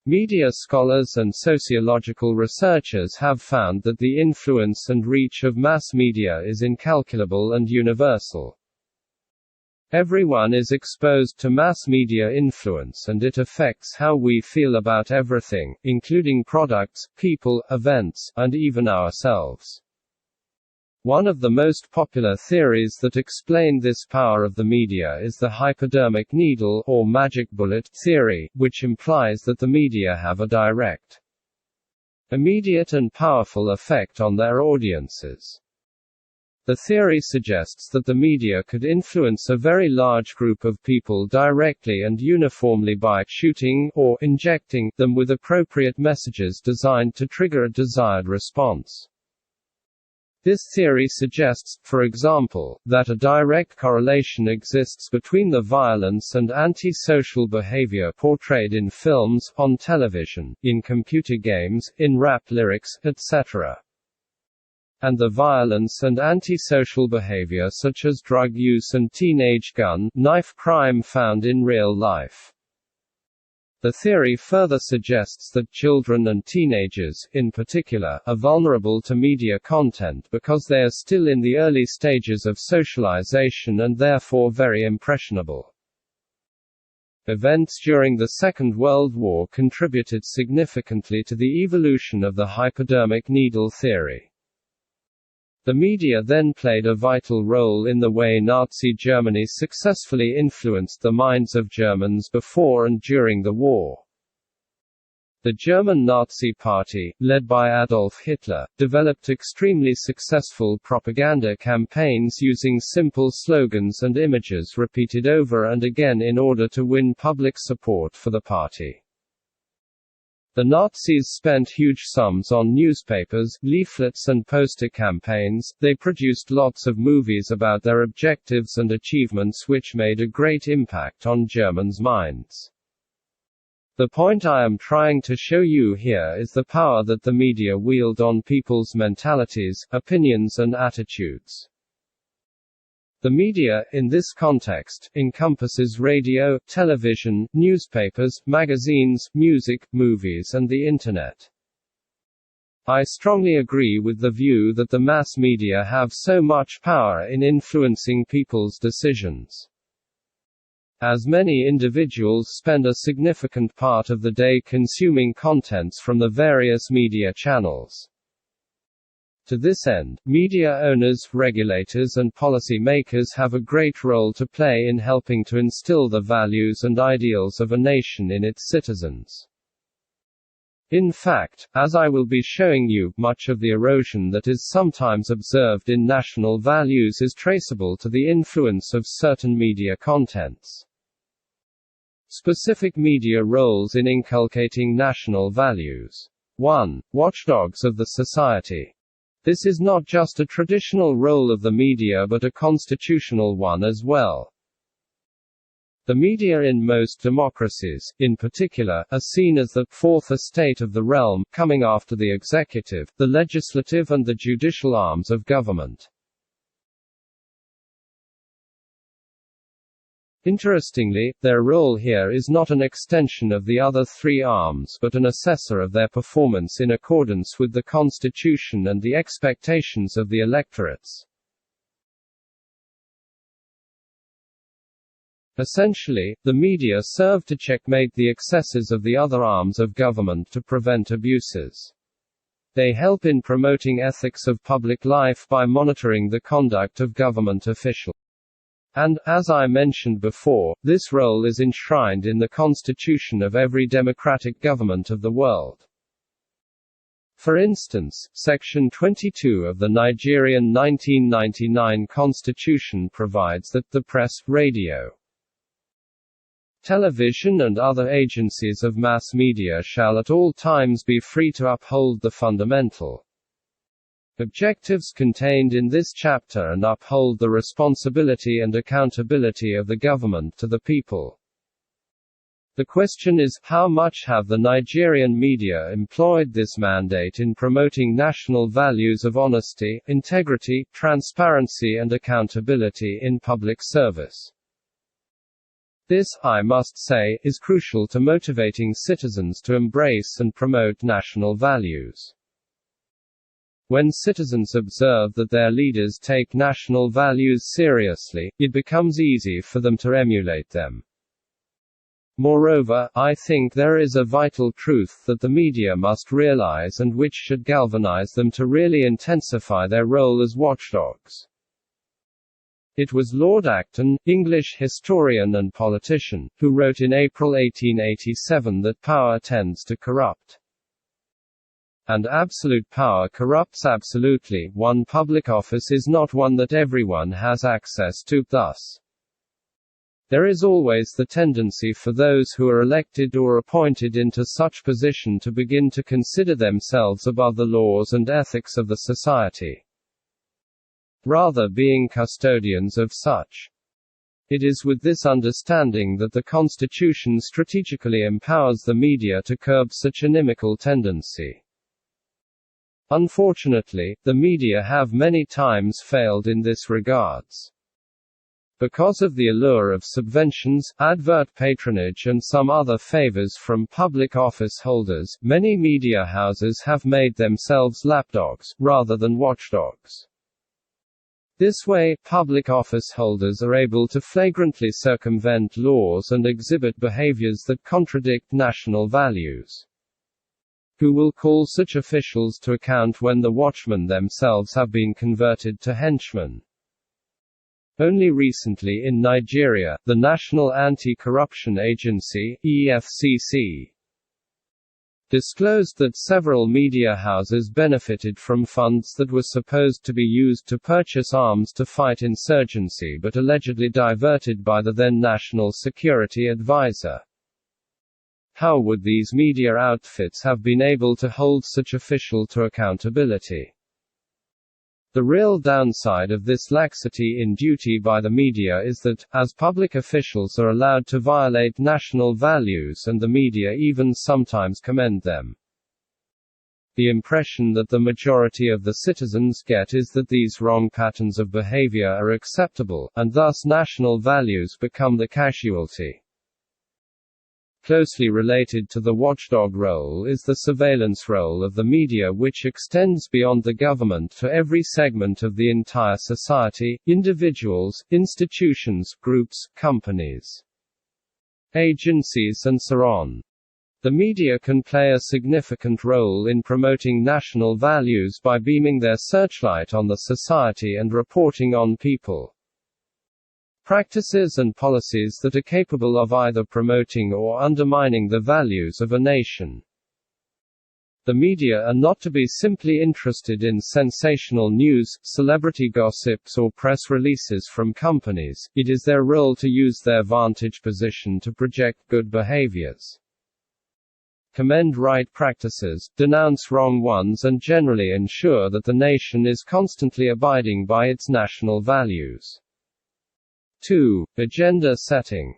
Media scholars and sociological researchers have found that the influence and reach of mass media is incalculable and universal. Everyone is exposed to mass media influence and it affects how we feel about everything, including products, people, events, and even ourselves. One of the most popular theories that explain this power of the media is the hypodermic needle, or magic bullet, theory, which implies that the media have a direct, immediate and powerful effect on their audiences. The theory suggests that the media could influence a very large group of people directly and uniformly by shooting, or injecting, them with appropriate messages designed to trigger a desired response. This theory suggests, for example, that a direct correlation exists between the violence and anti-social behavior portrayed in films, on television, in computer games, in rap lyrics, etc., and the violence and antisocial behavior such as drug use and teenage gun, knife crime found in real life. The theory further suggests that children and teenagers, in particular, are vulnerable to media content because they are still in the early stages of socialization and therefore very impressionable. Events during the Second World War contributed significantly to the evolution of the hypodermic needle theory. The media then played a vital role in the way Nazi Germany successfully influenced the minds of Germans before and during the war. The German Nazi Party, led by Adolf Hitler, developed extremely successful propaganda campaigns using simple slogans and images repeated over and again in order to win public support for the party. The Nazis spent huge sums on newspapers, leaflets and poster campaigns. They produced lots of movies about their objectives and achievements which made a great impact on Germans' minds. The point I am trying to show you here is the power that the media wield on people's mentalities, opinions and attitudes. The media, in this context, encompasses radio, television, newspapers, magazines, music, movies and the Internet. I strongly agree with the view that the mass media have so much power in influencing people's decisions. As many individuals spend a significant part of the day consuming contents from the various media channels. To this end, media owners, regulators and policy makers have a great role to play in helping to instill the values and ideals of a nation in its citizens. In fact, as I will be showing you, much of the erosion that is sometimes observed in national values is traceable to the influence of certain media contents. Specific media roles in inculcating national values. 1. Watchdogs of the society. This is not just a traditional role of the media but a constitutional one as well. The media in most democracies, in particular, are seen as the fourth estate of the realm, coming after the executive, the legislative and the judicial arms of government. Interestingly, their role here is not an extension of the other three arms but an assessor of their performance in accordance with the Constitution and the expectations of the electorates. Essentially, the media serve to checkmate the excesses of the other arms of government to prevent abuses. They help in promoting ethics of public life by monitoring the conduct of government officials. And, as I mentioned before, this role is enshrined in the constitution of every democratic government of the world. For instance, Section 22 of the Nigerian 1999 Constitution provides that the press, radio, television and other agencies of mass media shall at all times be free to uphold the fundamental objectives contained in this chapter and uphold the responsibility and accountability of the government to the people. The question is, how much have the Nigerian media employed this mandate in promoting national values of honesty, integrity, transparency and accountability in public service? This, I must say, is crucial to motivating citizens to embrace and promote national values. When citizens observe that their leaders take national values seriously, it becomes easy for them to emulate them. Moreover, I think there is a vital truth that the media must realize and which should galvanize them to really intensify their role as watchdogs. It was Lord Acton, English historian and politician, who wrote in April 1887 that power tends to corrupt. And absolute power corrupts absolutely. One public office is not one that everyone has access to, thus, there is always the tendency for those who are elected or appointed into such position to begin to consider themselves above the laws and ethics of the society. rather being custodians of such. It is with this understanding that the Constitution strategically empowers the media to curb such inimical tendency. Unfortunately, the media have many times failed in this regards. Because of the allure of subventions, advert patronage and some other favors from public office holders, many media houses have made themselves lapdogs, rather than watchdogs. This way, public office holders are able to flagrantly circumvent laws and exhibit behaviors that contradict national values. Who will call such officials to account when the watchmen themselves have been converted to henchmen? Only recently in Nigeria, the National Anti-Corruption Agency, EFCC, disclosed that several media houses benefited from funds that were supposed to be used to purchase arms to fight insurgency but allegedly diverted by the then National Security Advisor. How would these media outfits have been able to hold such official to accountability? The real downside of this laxity in duty by the media is that, as public officials are allowed to violate national values and the media even sometimes commend them, the impression that the majority of the citizens get is that these wrong patterns of behavior are acceptable, and thus national values become the casualty. Closely related to the watchdog role is the surveillance role of the media, which extends beyond the government to every segment of the entire society: individuals, institutions, groups, companies, agencies and so on. The media can play a significant role in promoting national values by beaming their searchlight on the society and reporting on people, practices and policies that are capable of either promoting or undermining the values of a nation. The media are not to be simply interested in sensational news, celebrity gossips or press releases from companies. It is their role to use their vantage position to project good behaviors, commend right practices, denounce wrong ones, and generally ensure that the nation is constantly abiding by its national values. 2. Agenda setting.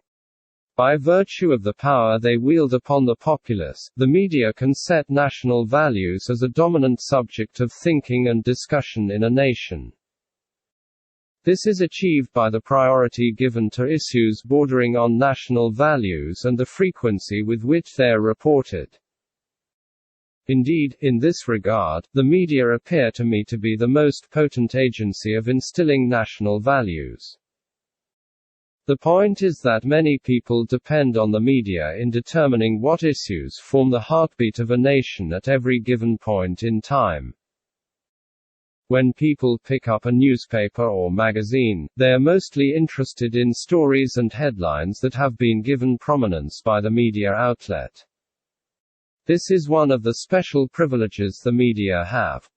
By virtue of the power they wield upon the populace, the media can set national values as a dominant subject of thinking and discussion in a nation. This is achieved by the priority given to issues bordering on national values and the frequency with which they are reported. Indeed, in this regard, the media appear to me to be the most potent agency of instilling national values. The point is that many people depend on the media in determining what issues form the heartbeat of a nation at every given point in time. When people pick up a newspaper or magazine, they are mostly interested in stories and headlines that have been given prominence by the media outlet. This is one of the special privileges the media have.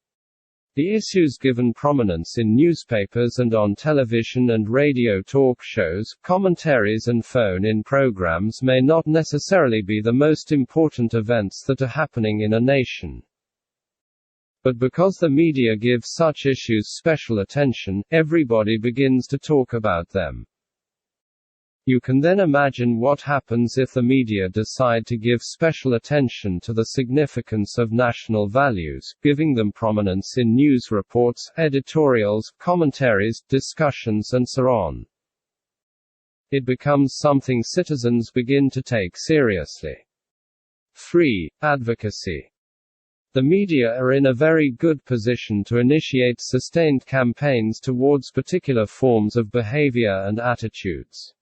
The issues given prominence in newspapers and on television and radio talk shows, commentaries and phone-in programs may not necessarily be the most important events that are happening in a nation. But because the media give such issues special attention, everybody begins to talk about them. You can then imagine what happens if the media decide to give special attention to the significance of national values, giving them prominence in news reports, editorials, commentaries, discussions and so on. It becomes something citizens begin to take seriously. 3. Advocacy. The media are in a very good position to initiate sustained campaigns towards particular forms of behavior and attitudes.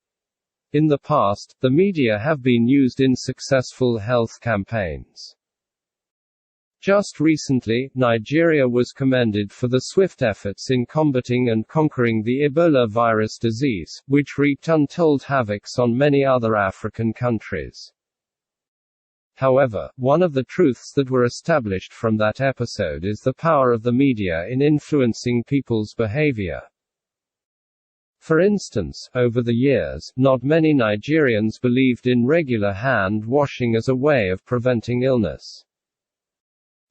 In the past, the media have been used in successful health campaigns. Just recently, Nigeria was commended for the swift efforts in combating and conquering the Ebola virus disease, which wreaked untold havocs on many other African countries. However, one of the truths that were established from that episode is the power of the media in influencing people's behavior. For instance, over the years, not many Nigerians believed in regular hand washing as a way of preventing illness.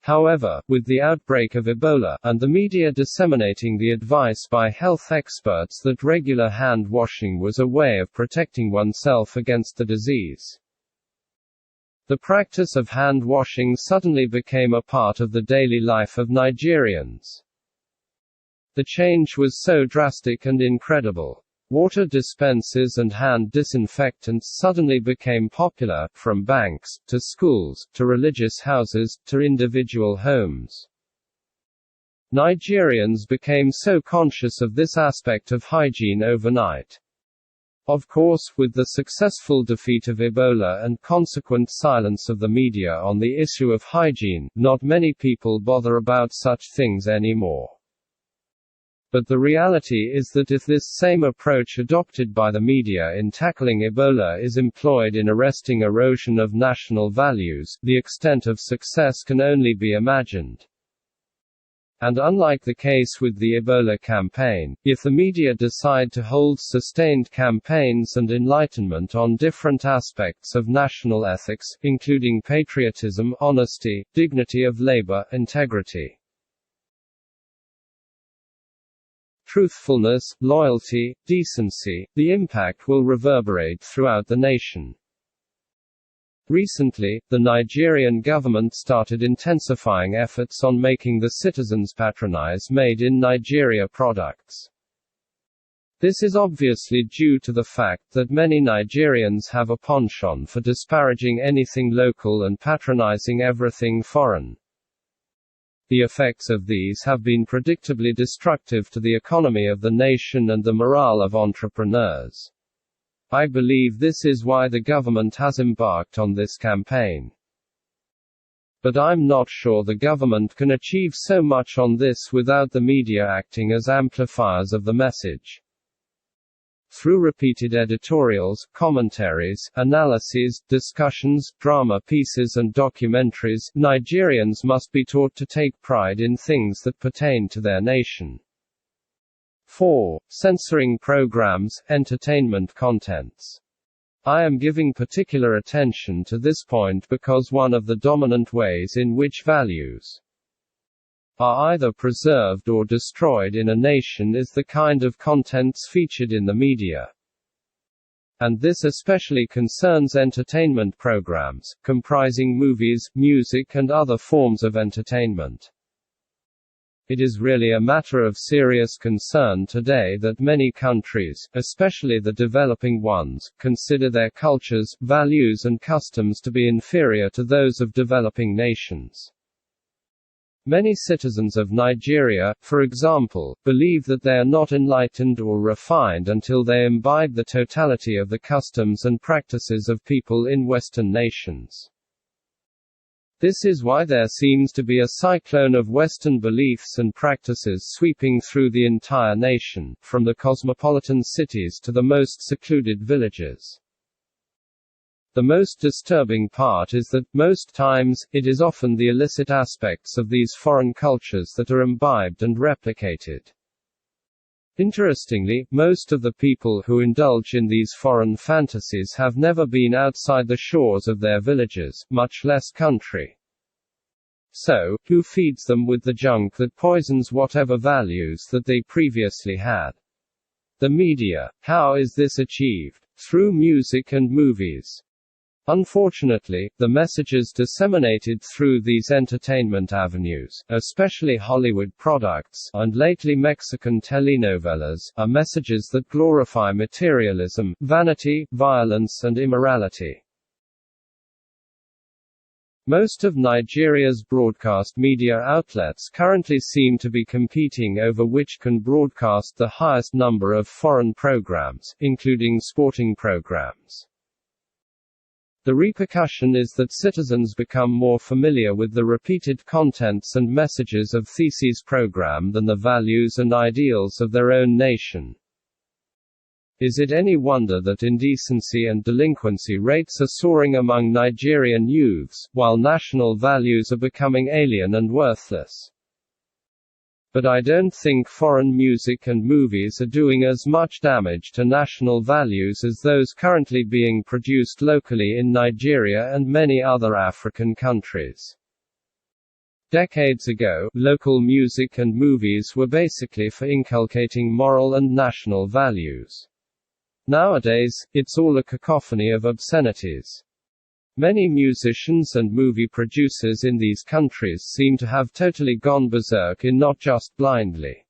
However, with the outbreak of Ebola, and the media disseminating the advice by health experts that regular hand washing was a way of protecting oneself against the disease, the practice of hand washing suddenly became a part of the daily life of Nigerians. The change was so drastic and incredible. Water dispensers and hand disinfectants suddenly became popular, from banks, to schools, to religious houses, to individual homes. Nigerians became so conscious of this aspect of hygiene overnight. Of course, with the successful defeat of Ebola and consequent silence of the media on the issue of hygiene, not many people bother about such things anymore. But the reality is that if this same approach adopted by the media in tackling Ebola is employed in arresting erosion of national values, the extent of success can only be imagined. And unlike the case with the Ebola campaign, if the media decide to hold sustained campaigns and enlightenment on different aspects of national ethics, including patriotism, honesty, dignity of labor, integrity, truthfulness, loyalty, decency, the impact will reverberate throughout the nation. Recently, the Nigerian government started intensifying efforts on making the citizens patronize made-in-Nigeria products. This is obviously due to the fact that many Nigerians have a penchant for disparaging anything local and patronizing everything foreign. The effects of these have been predictably destructive to the economy of the nation and the morale of entrepreneurs. I believe this is why the government has embarked on this campaign. But I'm not sure the government can achieve so much on this without the media acting as amplifiers of the message. Through repeated editorials, commentaries, analyses, discussions, drama pieces and documentaries, Nigerians must be taught to take pride in things that pertain to their nation. 4. Censoring programs, entertainment contents. I am giving particular attention to this point because one of the dominant ways in which values are either preserved or destroyed in a nation is the kind of contents featured in the media. And this especially concerns entertainment programs, comprising movies, music and other forms of entertainment. It is really a matter of serious concern today that many countries, especially the developing ones, consider their cultures, values and customs to be inferior to those of developing nations. Many citizens of Nigeria, for example, believe that they are not enlightened or refined until they imbibe the totality of the customs and practices of people in Western nations. This is why there seems to be a cyclone of Western beliefs and practices sweeping through the entire nation, from the cosmopolitan cities to the most secluded villages. The most disturbing part is that, most times, it is often the illicit aspects of these foreign cultures that are imbibed and replicated. Interestingly, most of the people who indulge in these foreign fantasies have never been outside the shores of their villages, much less country. So, who feeds them with the junk that poisons whatever values that they previously had? The media. How is this achieved? Through music and movies. Unfortunately, the messages disseminated through these entertainment avenues, especially Hollywood products, and lately Mexican telenovelas, are messages that glorify materialism, vanity, violence and immorality. Most of Nigeria's broadcast media outlets currently seem to be competing over which can broadcast the highest number of foreign programs, including sporting programs. The repercussion is that citizens become more familiar with the repeated contents and messages of theses program than the values and ideals of their own nation. Is it any wonder that indecency and delinquency rates are soaring among Nigerian youths, while national values are becoming alien and worthless? But I don't think foreign music and movies are doing as much damage to national values as those currently being produced locally in Nigeria and many other African countries. Decades ago, local music and movies were basically for inculcating moral and national values. Nowadays, it's all a cacophony of obscenities. Many musicians and movie producers in these countries seem to have totally gone berserk in not just blindly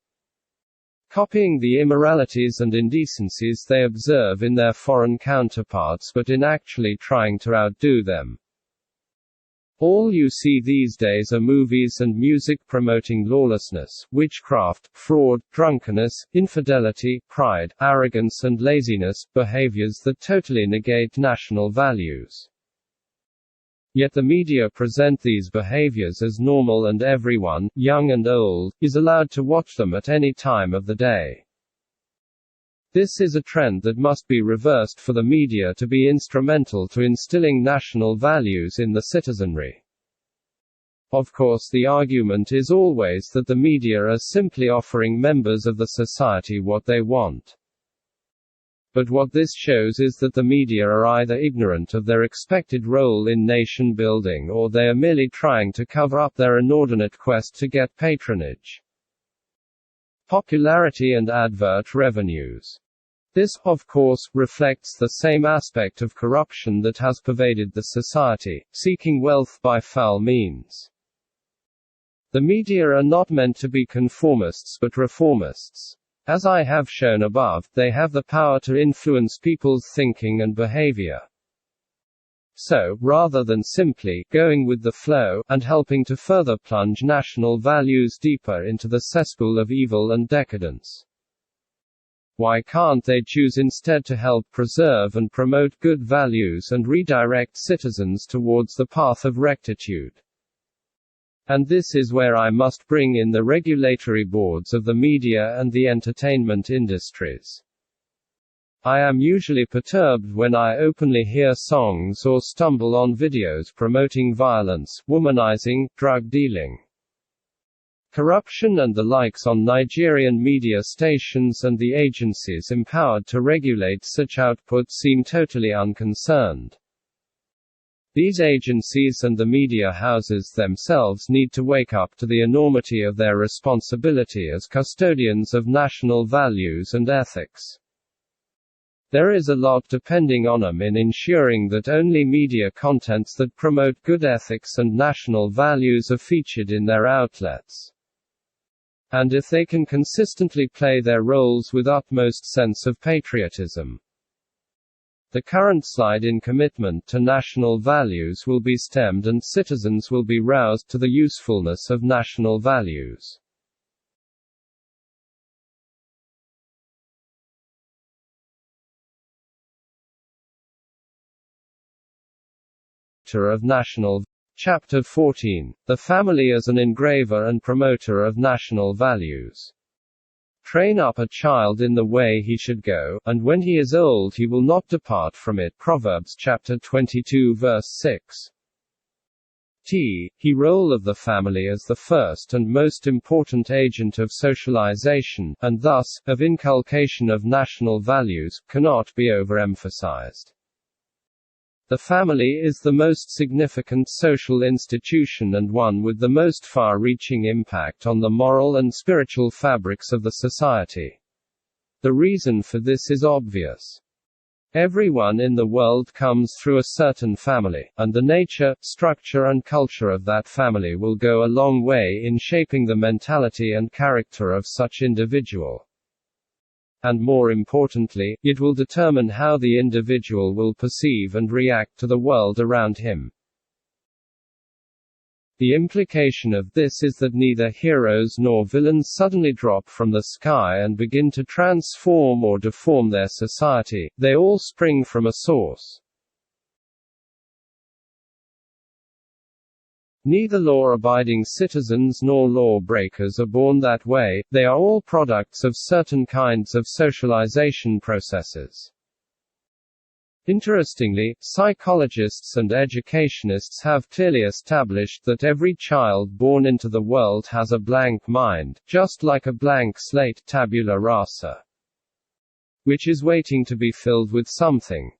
copying the immoralities and indecencies they observe in their foreign counterparts, but in actually trying to outdo them. All you see these days are movies and music promoting lawlessness, witchcraft, fraud, drunkenness, infidelity, pride, arrogance and laziness, behaviors that totally negate national values. Yet the media present these behaviors as normal and everyone, young and old, is allowed to watch them at any time of the day. This is a trend that must be reversed for the media to be instrumental to instilling national values in the citizenry. Of course, the argument is always that the media are simply offering members of the society what they want. But what this shows is that the media are either ignorant of their expected role in nation building, or they are merely trying to cover up their inordinate quest to get patronage, popularity and advert revenues. This, of course, reflects the same aspect of corruption that has pervaded the society, seeking wealth by foul means. The media are not meant to be conformists but reformists. As I have shown above, they have the power to influence people's thinking and behavior. So, rather than simply going with the flow, and helping to further plunge national values deeper into the cesspool of evil and decadence, why can't they choose instead to help preserve and promote good values and redirect citizens towards the path of rectitude? And this is where I must bring in the regulatory boards of the media and the entertainment industries. I am usually perturbed when I openly hear songs or stumble on videos promoting violence, womanizing, drug dealing, corruption and the likes on Nigerian media stations, and the agencies empowered to regulate such output seem totally unconcerned. These agencies and the media houses themselves need to wake up to the enormity of their responsibility as custodians of national values and ethics. There is a lot depending on them in ensuring that only media contents that promote good ethics and national values are featured in their outlets. And if they can consistently play their roles with utmost sense of patriotism, the current slide in commitment to national values will be stemmed and citizens will be roused to the usefulness of national values. Of national. Chapter 14. The family as an engraver and promoter of national values. Train up a child in the way he should go, and when he is old he will not depart from it. Proverbs chapter 22 verse 6. He role of the family as the first and most important agent of socialization, and thus, of inculcation of national values, cannot be overemphasized. The family is the most significant social institution and one with the most far-reaching impact on the moral and spiritual fabrics of the society. The reason for this is obvious. Everyone in the world comes through a certain family, and the nature, structure and culture of that family will go a long way in shaping the mentality and character of such individual. And more importantly, it will determine how the individual will perceive and react to the world around him. The implication of this is that neither heroes nor villains suddenly drop from the sky and begin to transform or deform their society, they all spring from a source. Neither law-abiding citizens nor law-breakers are born that way, they are all products of certain kinds of socialization processes. Interestingly, psychologists and educationists have clearly established that every child born into the world has a blank mind, just like a blank slate, tabula rasa, which is waiting to be filled with something.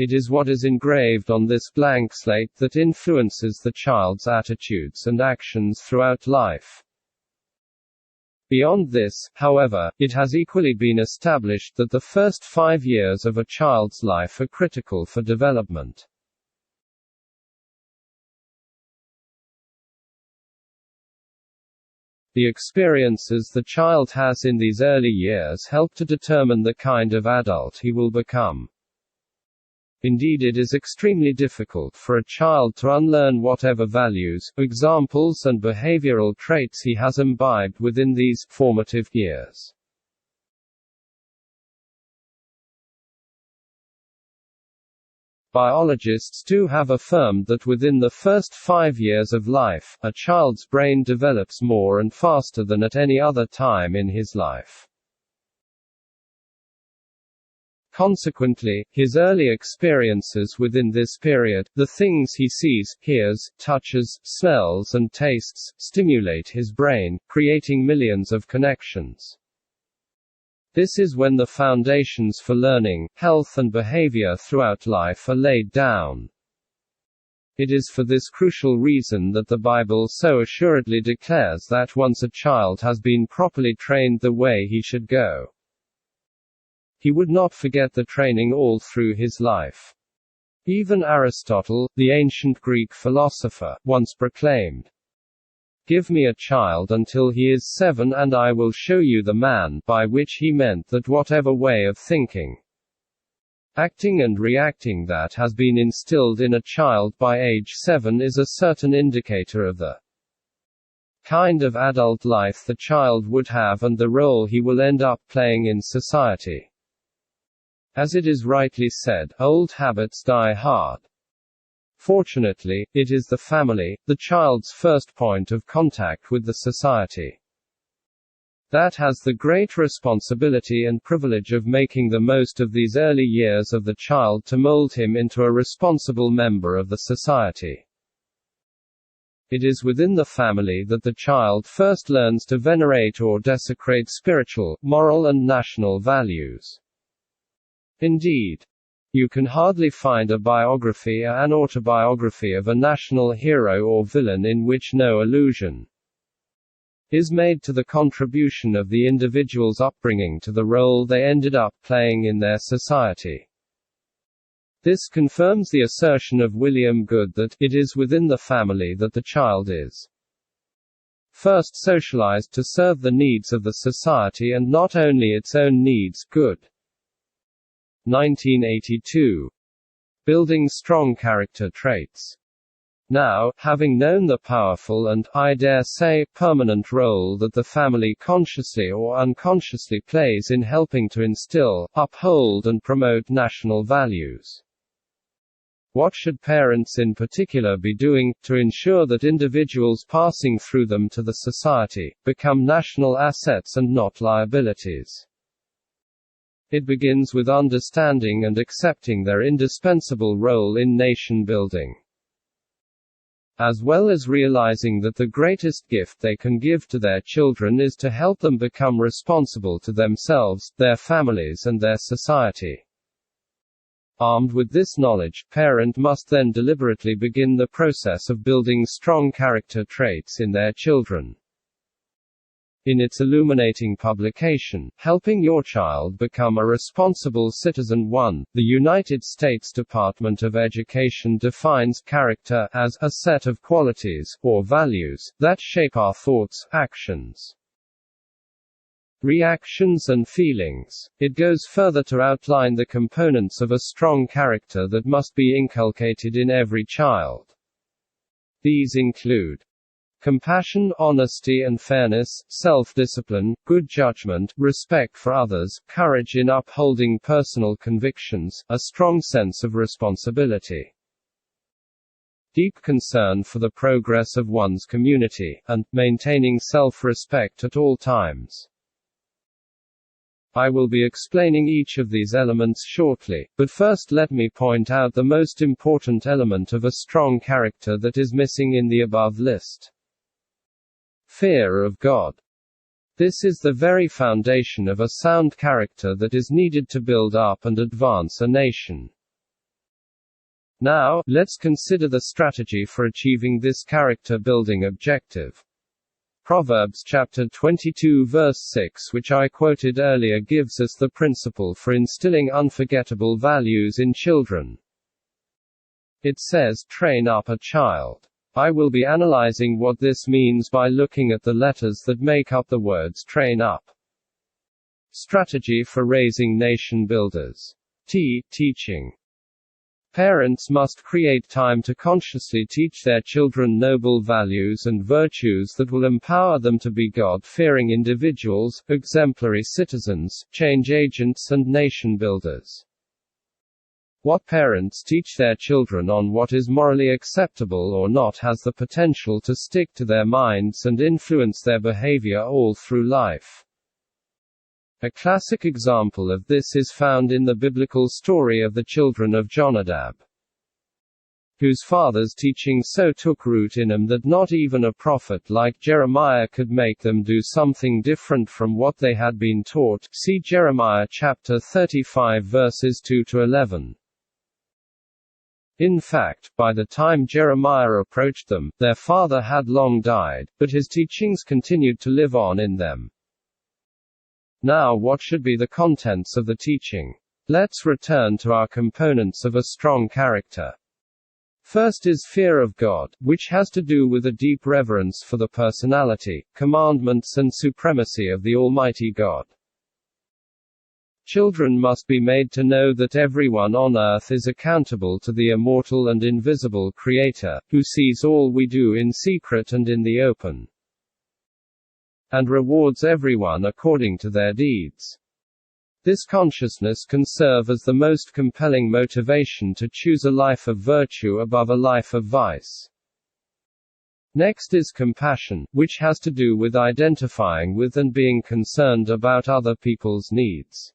It is what is engraved on this blank slate that influences the child's attitudes and actions throughout life. Beyond this, however, it has equally been established that the first 5 years of a child's life are critical for development. The experiences the child has in these early years help to determine the kind of adult he will become. Indeed, it is extremely difficult for a child to unlearn whatever values, examples and behavioral traits he has imbibed within these formative years. Biologists too have affirmed that within the first 5 years of life, a child's brain develops more and faster than at any other time in his life. Consequently, his early experiences within this period, the things he sees, hears, touches, smells and tastes, stimulate his brain, creating millions of connections. This is when the foundations for learning, health and behavior throughout life are laid down. It is for this crucial reason that the Bible so assuredly declares that once a child has been properly trained the way he should go, he would not forget the training all through his life. Even Aristotle, the ancient Greek philosopher, once proclaimed, "Give me a child until he is 7 and I will show you the man," by which he meant that whatever way of thinking, acting and reacting that has been instilled in a child by age 7 is a certain indicator of the kind of adult life the child would have and the role he will end up playing in society. As it is rightly said, old habits die hard. Fortunately, it is the family, the child's first point of contact with the society, that has the great responsibility and privilege of making the most of these early years of the child to mold him into a responsible member of the society. It is within the family that the child first learns to venerate or desecrate spiritual, moral and national values. Indeed, you can hardly find a biography or an autobiography of a national hero or villain in which no allusion is made to the contribution of the individual's upbringing to the role they ended up playing in their society. This confirms the assertion of William Good that it is within the family that the child is first socialized to serve the needs of the society and not only its own needs. Good. 1982. Building strong character traits. Now, having known the powerful and, I dare say, permanent role that the family consciously or unconsciously plays in helping to instill, uphold and promote national values, what should parents in particular be doing, to ensure that individuals passing through them to the society, become national assets and not liabilities? It begins with understanding and accepting their indispensable role in nation building, as well as realizing that the greatest gift they can give to their children is to help them become responsible to themselves, their families and their society. Armed with this knowledge, parent must then deliberately begin the process of building strong character traits in their children. In its illuminating publication, Helping Your Child Become a Responsible Citizen 1, the United States Department of Education defines character as a set of qualities, or values, that shape our thoughts, actions, reactions and feelings. It goes further to outline the components of a strong character that must be inculcated in every child. These include compassion, honesty and fairness, self-discipline, good judgment, respect for others, courage in upholding personal convictions, a strong sense of responsibility, deep concern for the progress of one's community, and maintaining self-respect at all times. I will be explaining each of these elements shortly, but first let me point out the most important element of a strong character that is missing in the above list: fear of God. This is the very foundation of a sound character that is needed to build up and advance a nation. Now, let's consider the strategy for achieving this character-building objective. Proverbs chapter 22 verse 6, which I quoted earlier, gives us the principle for instilling unforgettable values in children. It says, "Train up a child." I will be analyzing what this means by looking at the letters that make up the words train up. Strategy for raising nation builders. Teaching. Parents must create time to consciously teach their children noble values and virtues that will empower them to be God-fearing individuals, exemplary citizens, change agents and nation builders. What parents teach their children on what is morally acceptable or not has the potential to stick to their minds and influence their behavior all through life. A classic example of this is found in the biblical story of the children of Jonadab, whose father's teaching so took root in them that not even a prophet like Jeremiah could make them do something different from what they had been taught. See Jeremiah chapter 35 verses 2 to 11. In fact, by the time Jeremiah approached them, their father had long died, but his teachings continued to live on in them. Now, what should be the contents of the teaching? Let's return to our components of a strong character. First is fear of God, which has to do with a deep reverence for the personality, commandments and supremacy of the Almighty God. Children must be made to know that everyone on earth is accountable to the immortal and invisible Creator, who sees all we do in secret and in the open, and rewards everyone according to their deeds. This consciousness can serve as the most compelling motivation to choose a life of virtue above a life of vice. Next is compassion, which has to do with identifying with and being concerned about other people's needs.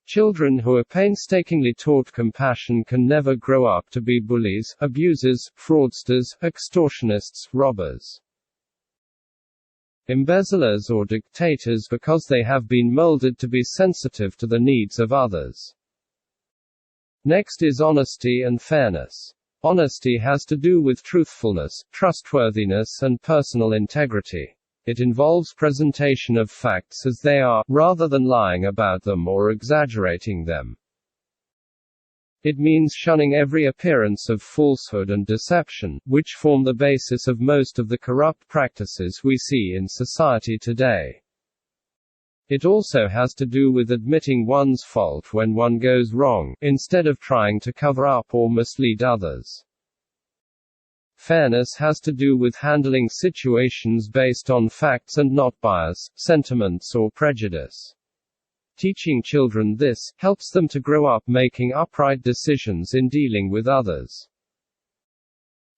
Children who are painstakingly taught compassion can never grow up to be bullies, abusers, fraudsters, extortionists, robbers, embezzlers or dictators, because they have been molded to be sensitive to the needs of others. Next is honesty and fairness. Honesty has to do with truthfulness, trustworthiness and personal integrity. It involves presentation of facts as they are, rather than lying about them or exaggerating them. It means shunning every appearance of falsehood and deception, which form the basis of most of the corrupt practices we see in society today. It also has to do with admitting one's fault when one goes wrong, instead of trying to cover up or mislead others. Fairness has to do with handling situations based on facts and not bias, sentiments or prejudice. Teaching children this helps them to grow up making upright decisions in dealing with others.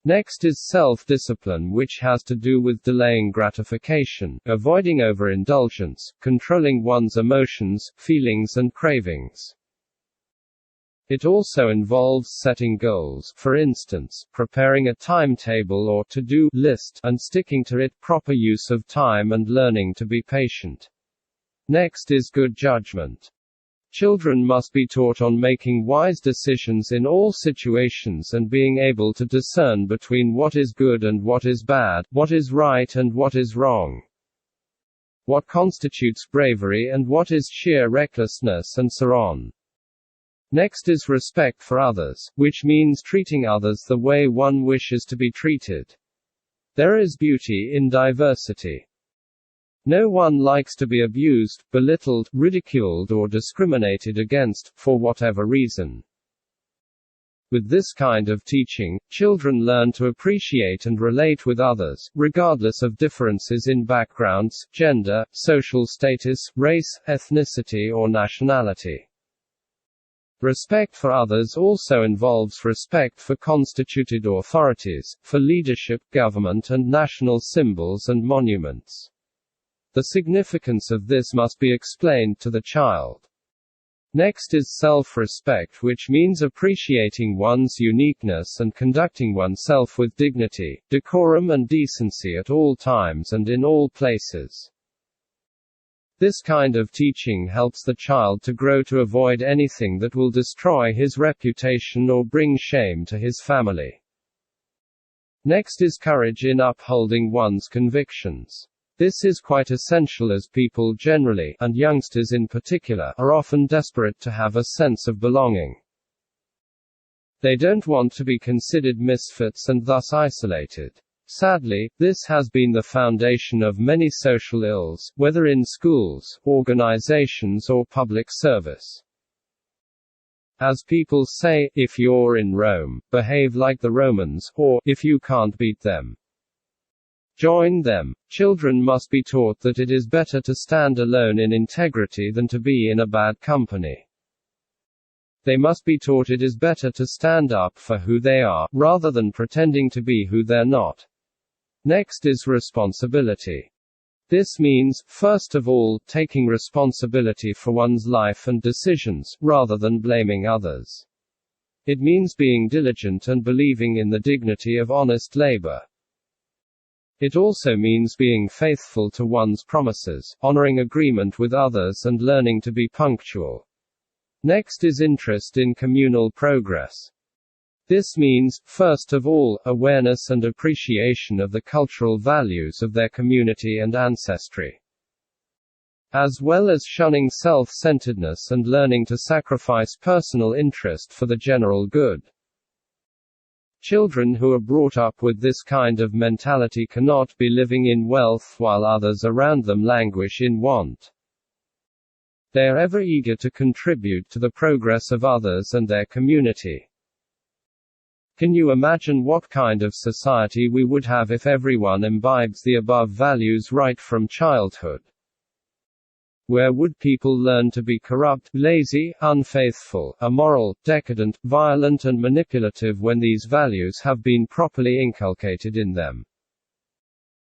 Next is self-discipline, which has to do with delaying gratification, avoiding overindulgence, controlling one's emotions, feelings and cravings. It also involves setting goals, for instance, preparing a timetable or to-do list, and sticking to it, proper use of time and learning to be patient. Next is good judgment. Children must be taught on making wise decisions in all situations and being able to discern between what is good and what is bad, what is right and what is wrong, what constitutes bravery and what is sheer recklessness, and so on. Next is respect for others, which means treating others the way one wishes to be treated. There is beauty in diversity. No one likes to be abused, belittled, ridiculed or discriminated against, for whatever reason. With this kind of teaching, children learn to appreciate and relate with others, regardless of differences in backgrounds, gender, social status, race, ethnicity or nationality. Respect for others also involves respect for constituted authorities, for leadership, government and national symbols and monuments. The significance of this must be explained to the child. Next is self-respect, which means appreciating one's uniqueness and conducting oneself with dignity, decorum and decency at all times and in all places. This kind of teaching helps the child to grow to avoid anything that will destroy his reputation or bring shame to his family. Next is courage in upholding one's convictions. This is quite essential as people generally, and youngsters in particular, are often desperate to have a sense of belonging. They don't want to be considered misfits and thus isolated. Sadly, this has been the foundation of many social ills, whether in schools, organizations or public service. As people say, if you're in Rome, behave like the Romans, or, if you can't beat them, join them. Children must be taught that it is better to stand alone in integrity than to be in a bad company. They must be taught it is better to stand up for who they are, rather than pretending to be who they're not. Next is responsibility. This means, first of all, taking responsibility for one's life and decisions, rather than blaming others. It means being diligent and believing in the dignity of honest labor. It also means being faithful to one's promises, honoring agreement with others and learning to be punctual. Next is interest in communal progress. This means, first of all, awareness and appreciation of the cultural values of their community and ancestry, as well as shunning self-centeredness and learning to sacrifice personal interest for the general good. Children who are brought up with this kind of mentality cannot be living in wealth while others around them languish in want. They are ever eager to contribute to the progress of others and their community. Can you imagine what kind of society we would have if everyone imbibes the above values right from childhood? Where would people learn to be corrupt, lazy, unfaithful, immoral, decadent, violent and manipulative when these values have been properly inculcated in them?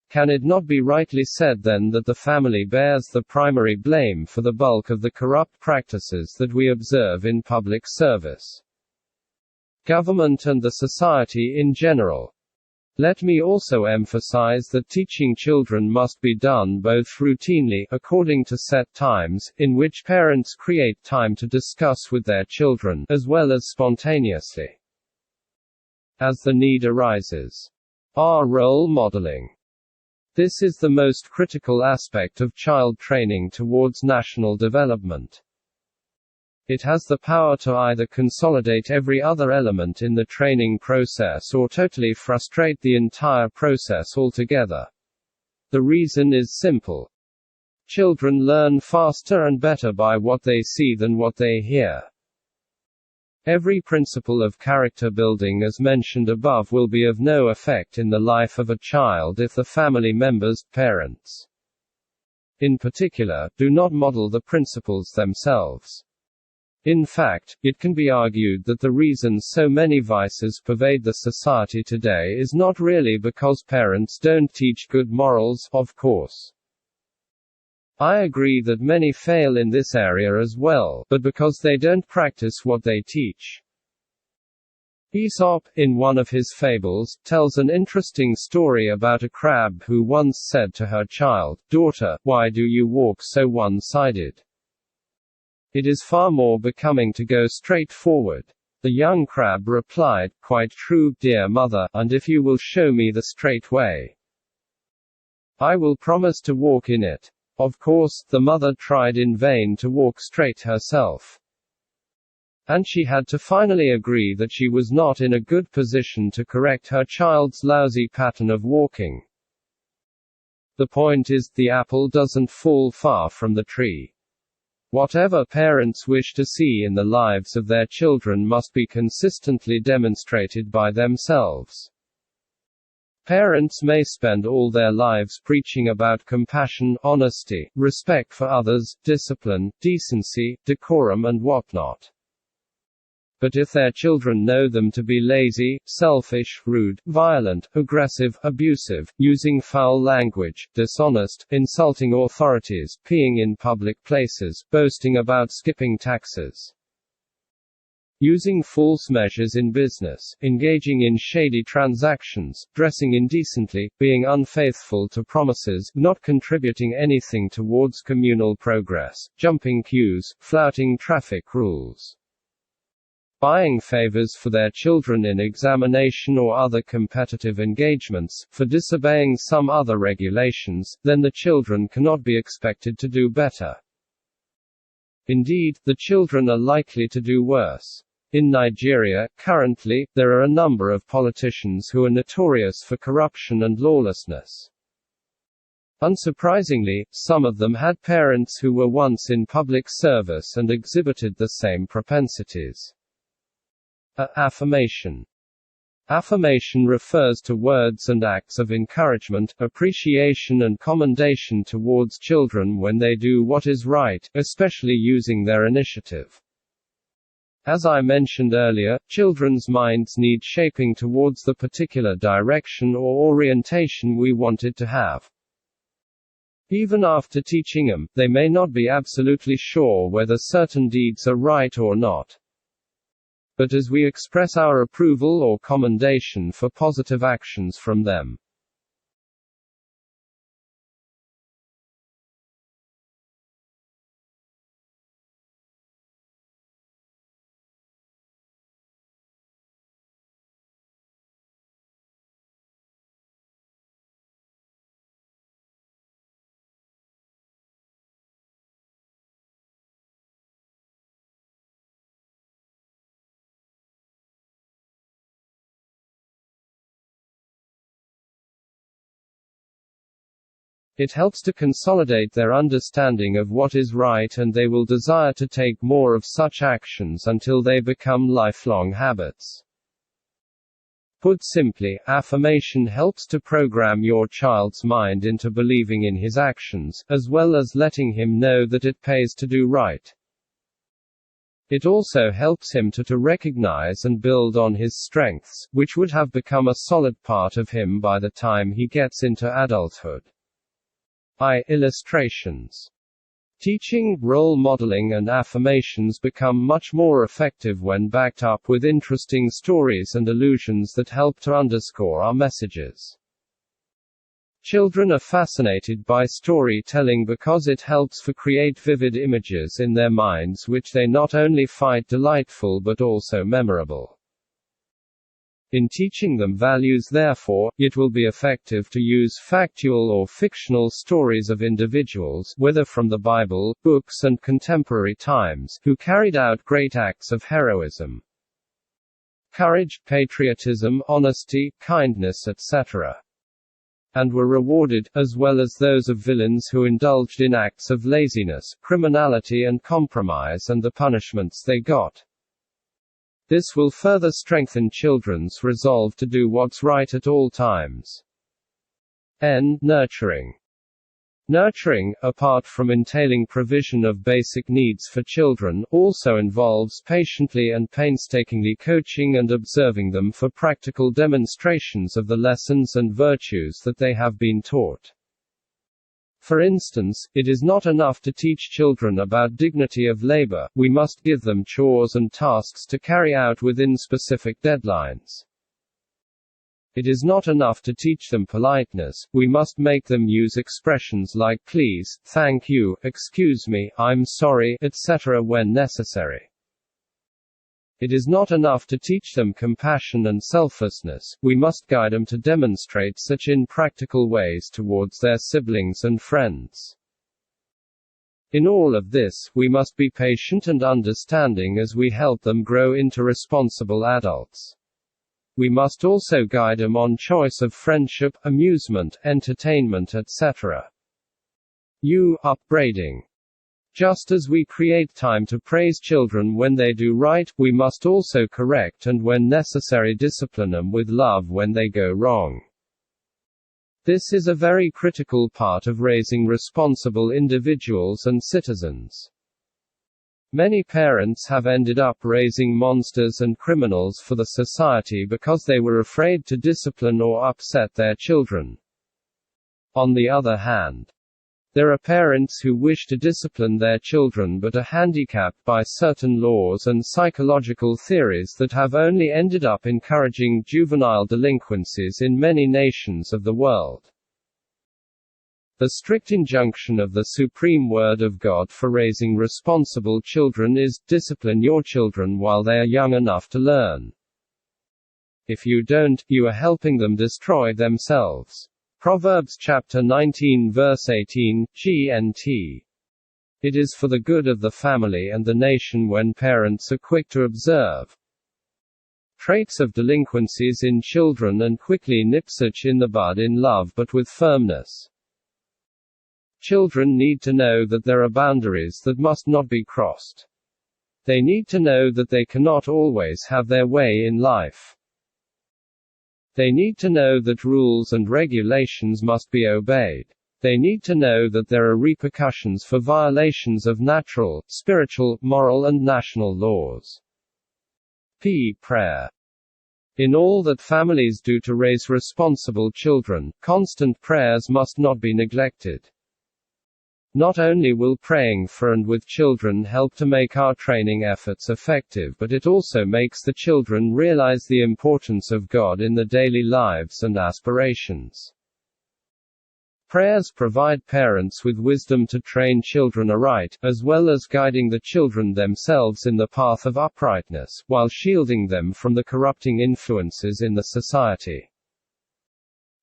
Can it not be rightly said then that the family bears the primary blame for the bulk of the corrupt practices that we observe in public service, government and the society in general? Let me also emphasize that teaching children must be done both routinely, according to set times, in which parents create time to discuss with their children, as well as spontaneously, as the need arises. Role modeling. This is the most critical aspect of child training towards national development. It has the power to either consolidate every other element in the training process or totally frustrate the entire process altogether. The reason is simple. Children learn faster and better by what they see than what they hear. Every principle of character building as mentioned above will be of no effect in the life of a child if the family members, parents, in particular, do not model the principles themselves. In fact, it can be argued that the reason so many vices pervade the society today is not really because parents don't teach good morals, of course. I agree that many fail in this area as well, but because they don't practice what they teach. Aesop, in one of his fables, tells an interesting story about a crab who once said to her child, "Daughter, why do you walk so one-sided? It is far more becoming to go straight forward." The young crab replied, "Quite true, dear mother, and if you will show me the straight way, I will promise to walk in it." Of course, the mother tried in vain to walk straight herself, and she had to finally agree that she was not in a good position to correct her child's lousy pattern of walking. The point is, the apple doesn't fall far from the tree. Whatever parents wish to see in the lives of their children must be consistently demonstrated by themselves. Parents may spend all their lives preaching about compassion, honesty, respect for others, discipline, decency, decorum and whatnot. But if their children know them to be lazy, selfish, rude, violent, aggressive, abusive, using foul language, dishonest, insulting authorities, peeing in public places, boasting about skipping taxes, using false measures in business, engaging in shady transactions, dressing indecently, being unfaithful to promises, not contributing anything towards communal progress, jumping queues, flouting traffic rules, buying favors for their children in examination or other competitive engagements, for disobeying some other regulations, then the children cannot be expected to do better. Indeed, the children are likely to do worse. In Nigeria, currently, there are a number of politicians who are notorious for corruption and lawlessness. Unsurprisingly, some of them had parents who were once in public service and exhibited the same propensities. Affirmation. Affirmation refers to words and acts of encouragement, appreciation and commendation towards children when they do what is right, especially using their initiative. As I mentioned earlier, children's minds need shaping towards the particular direction or orientation we want it to have. Even after teaching them, they may not be absolutely sure whether certain deeds are right or not. But as we express our approval or commendation for positive actions from them, it helps to consolidate their understanding of what is right, and they will desire to take more of such actions until they become lifelong habits. Put simply, affirmation helps to program your child's mind into believing in his actions, as well as letting him know that it pays to do right. It also helps him to recognize and build on his strengths, which would have become a solid part of him by the time he gets into adulthood. Illustrations. Teaching, role modeling and affirmations become much more effective when backed up with interesting stories and allusions that help to underscore our messages. Children are fascinated by storytelling because it helps to create vivid images in their minds which they not only find delightful but also memorable. In teaching them values, therefore, it will be effective to use factual or fictional stories of individuals, whether from the Bible, books and contemporary times, who carried out great acts of heroism, courage, patriotism, honesty, kindness, etc., and were rewarded, as well as those of villains who indulged in acts of laziness, criminality and compromise, and the punishments they got. This will further strengthen children's resolve to do what's right at all times. Nurturing. Nurturing, apart from entailing provision of basic needs for children, also involves patiently and painstakingly coaching and observing them for practical demonstrations of the lessons and virtues that they have been taught. For instance, it is not enough to teach children about dignity of labor, we must give them chores and tasks to carry out within specific deadlines. It is not enough to teach them politeness, we must make them use expressions like please, thank you, excuse me, I'm sorry, etc. when necessary. It is not enough to teach them compassion and selflessness, we must guide them to demonstrate such in practical ways towards their siblings and friends. In all of this, we must be patient and understanding as we help them grow into responsible adults. We must also guide them on choice of friendship, amusement, entertainment, etc. Upbraiding. Just as we create time to praise children when they do right, we must also correct and when necessary discipline them with love when they go wrong. This is a very critical part of raising responsible individuals and citizens. Many parents have ended up raising monsters and criminals for the society because they were afraid to discipline or upset their children. On the other hand, There are parents who wish to discipline their children but are handicapped by certain laws and psychological theories that have only ended up encouraging juvenile delinquencies in many nations of the world. The strict injunction of the supreme word of God for raising responsible children is, discipline your children while they are young enough to learn. If you don't, you are helping them destroy themselves. Proverbs chapter 19 verse 18, GNT. It is for the good of the family and the nation when parents are quick to observe traits of delinquencies in children and quickly nip such in the bud in love but with firmness. Children need to know that there are boundaries that must not be crossed. They need to know that they cannot always have their way in life. They need to know that rules and regulations must be obeyed. They need to know that there are repercussions for violations of natural, spiritual, moral and national laws. Prayer. In all that families do to raise responsible children, constant prayers must not be neglected. Not only will praying for and with children help to make our training efforts effective, but it also makes the children realize the importance of God in their daily lives and aspirations. Prayers provide parents with wisdom to train children aright, as well as guiding the children themselves in the path of uprightness, while shielding them from the corrupting influences in the society.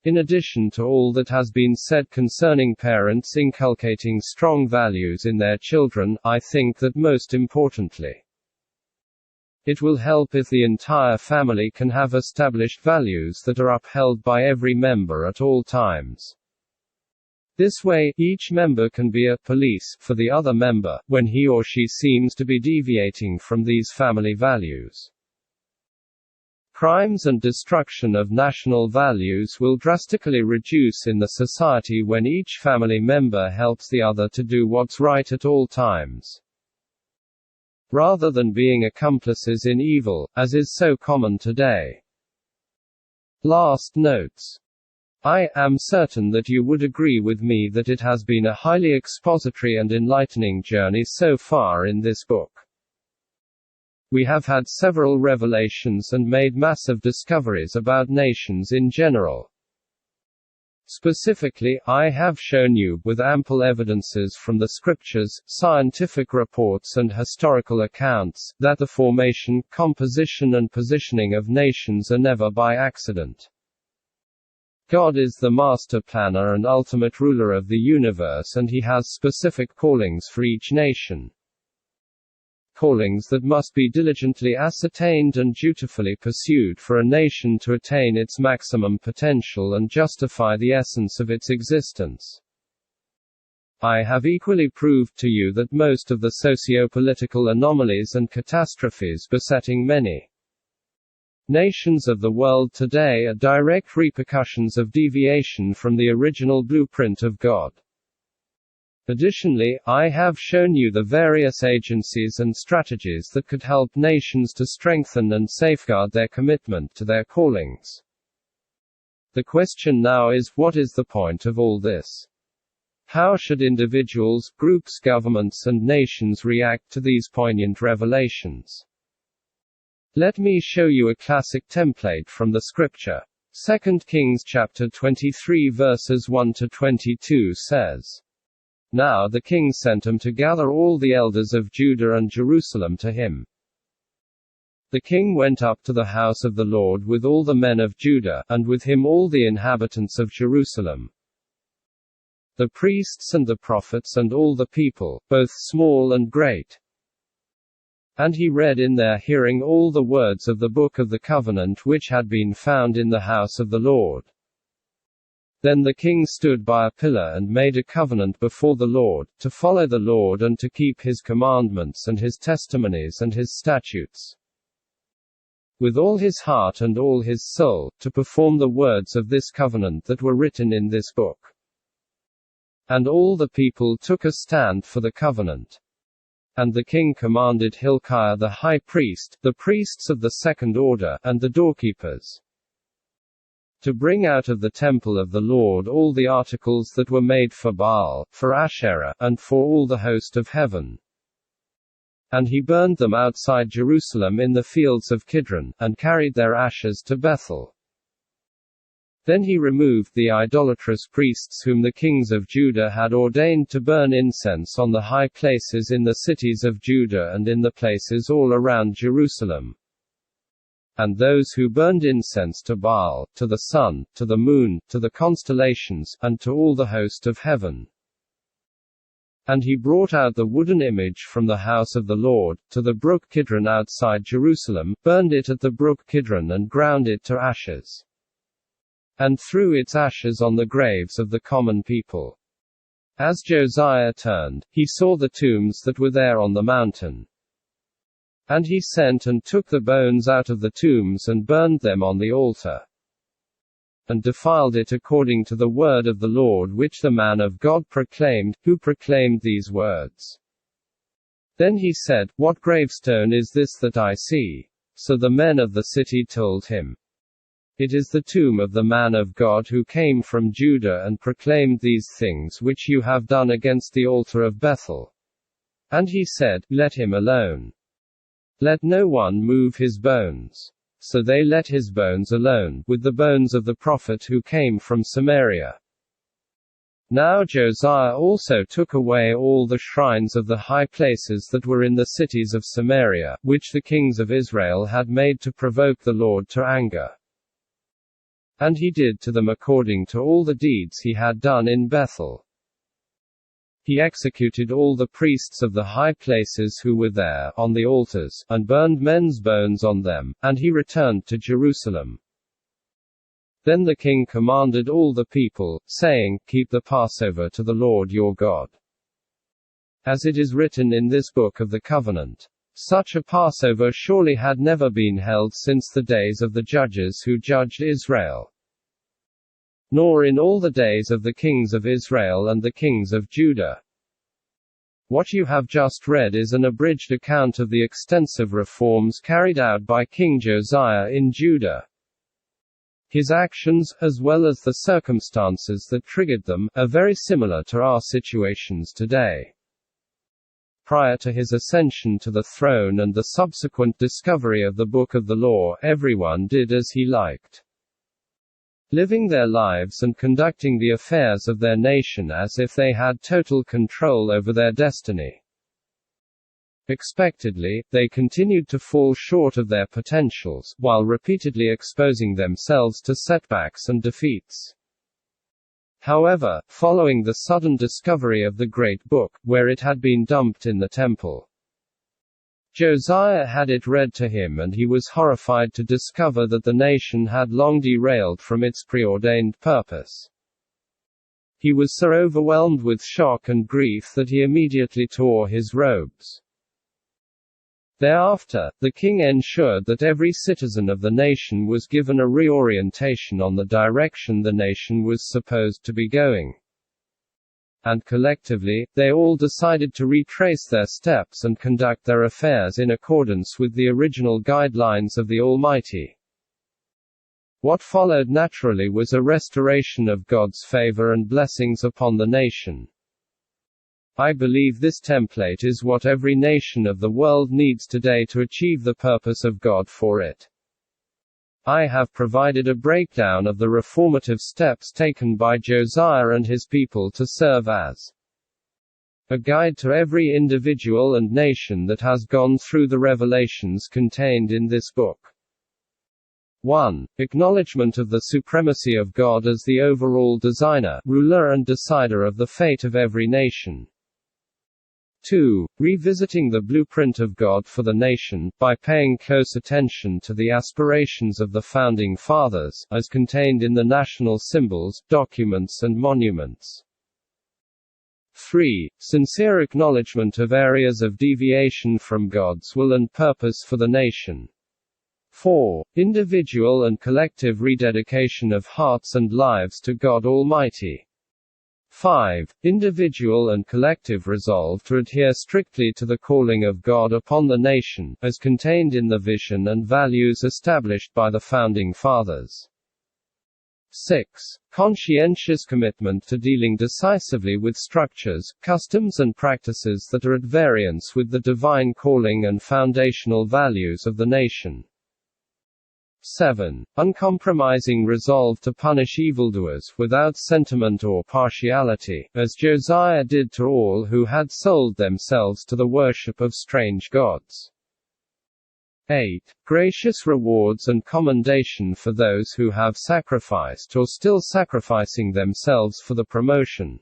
In addition to all that has been said concerning parents inculcating strong values in their children, I think that most importantly, it will help if the entire family can have established values that are upheld by every member at all times. This way, each member can be a police for the other member, when he or she seems to be deviating from these family values. Crimes and destruction of national values will drastically reduce in the society when each family member helps the other to do what's right at all times, rather than being accomplices in evil, as is so common today. Last notes. I am certain that you would agree with me that it has been a highly expository and enlightening journey so far in this book. We have had several revelations and made massive discoveries about nations in general. Specifically, I have shown you, with ample evidences from the scriptures, scientific reports and historical accounts, that the formation, composition and positioning of nations are never by accident. God is the master planner and ultimate ruler of the universe, and He has specific callings for each nation. Callings that must be diligently ascertained and dutifully pursued for a nation to attain its maximum potential and justify the essence of its existence. I have equally proved to you that most of the socio-political anomalies and catastrophes besetting many nations of the world today are direct repercussions of deviation from the original blueprint of God. Additionally, I have shown you the various agencies and strategies that could help nations to strengthen and safeguard their commitment to their callings. The question now is, what is the point of all this? How should individuals, groups, governments and nations react to these poignant revelations? Let me show you a classic template from the scripture. 2 Kings chapter 23 verses 1 to 22 says, Now the king sent him to gather all the elders of Judah and Jerusalem to him. The king went up to the house of the Lord with all the men of Judah, and with him all the inhabitants of Jerusalem, the priests and the prophets and all the people, both small and great. And he read in their hearing all the words of the book of the covenant which had been found in the house of the Lord. Then the king stood by a pillar and made a covenant before the Lord, to follow the Lord and to keep his commandments and his testimonies and his statutes, with all his heart and all his soul, to perform the words of this covenant that were written in this book. And all the people took a stand for the covenant. And the king commanded Hilkiah the high priest, the priests of the second order, and the doorkeepers, to bring out of the temple of the Lord all the articles that were made for Baal, for Asherah, and for all the host of heaven. And he burned them outside Jerusalem in the fields of Kidron, and carried their ashes to Bethel. Then he removed the idolatrous priests whom the kings of Judah had ordained to burn incense on the high places in the cities of Judah and in the places all around Jerusalem. And those who burned incense to Baal, to the sun, to the moon, to the constellations, and to all the host of heaven. And he brought out the wooden image from the house of the Lord, to the brook Kidron outside Jerusalem, burned it at the brook Kidron and ground it to ashes. And threw its ashes on the graves of the common people. As Josiah turned, he saw the tombs that were there on the mountain. And he sent and took the bones out of the tombs and burned them on the altar. And defiled it according to the word of the Lord which the man of God proclaimed, who proclaimed these words. Then he said, What gravestone is this that I see? So the men of the city told him, It is the tomb of the man of God who came from Judah and proclaimed these things which you have done against the altar of Bethel. And he said, Let him alone. Let no one move his bones. So they let his bones alone, with the bones of the prophet who came from Samaria. Now Josiah also took away all the shrines of the high places that were in the cities of Samaria, which the kings of Israel had made to provoke the Lord to anger. And he did to them according to all the deeds he had done in Bethel. He executed all the priests of the high places who were there, on the altars, and burned men's bones on them, and he returned to Jerusalem. Then the king commanded all the people, saying, Keep the Passover to the Lord your God. As it is written in this book of the covenant. Such a Passover surely had never been held since the days of the judges who judged Israel. Nor in all the days of the kings of Israel and the kings of Judah. What you have just read is an abridged account of the extensive reforms carried out by King Josiah in Judah. His actions, as well as the circumstances that triggered them, are very similar to our situations today. Prior to his ascension to the throne and the subsequent discovery of the Book of the Law, everyone did as he liked. Living their lives and conducting the affairs of their nation as if they had total control over their destiny. Expectedly, they continued to fall short of their potentials, while repeatedly exposing themselves to setbacks and defeats. However, following the sudden discovery of the Great Book, where it had been dumped in the temple, Josiah had it read to him and he was horrified to discover that the nation had long derailed from its preordained purpose. He was so overwhelmed with shock and grief that he immediately tore his robes. Thereafter, the king ensured that every citizen of the nation was given a reorientation on the direction the nation was supposed to be going. And collectively, they all decided to retrace their steps and conduct their affairs in accordance with the original guidelines of the Almighty. What followed naturally was a restoration of God's favor and blessings upon the nation. I believe this template is what every nation of the world needs today to achieve the purpose of God for it. I have provided a breakdown of the reformative steps taken by Josiah and his people to serve as a guide to every individual and nation that has gone through the revelations contained in this book. 1. Acknowledgement of the supremacy of God as the overall designer, ruler and decider of the fate of every nation. 2. Revisiting the blueprint of God for the nation, by paying close attention to the aspirations of the Founding Fathers, as contained in the national symbols, documents and monuments. 3. Sincere acknowledgement of areas of deviation from God's will and purpose for the nation. 4. Individual and collective rededication of hearts and lives to God Almighty. 5. Individual and collective resolve to adhere strictly to the calling of God upon the nation, as contained in the vision and values established by the Founding Fathers. 6. Conscientious commitment to dealing decisively with structures, customs and practices that are at variance with the divine calling and foundational values of the nation. 7. Uncompromising resolve to punish evildoers, without sentiment or partiality, as Josiah did to all who had sold themselves to the worship of strange gods. 8. Gracious rewards and commendation for those who have sacrificed or still sacrificing themselves for the promotion,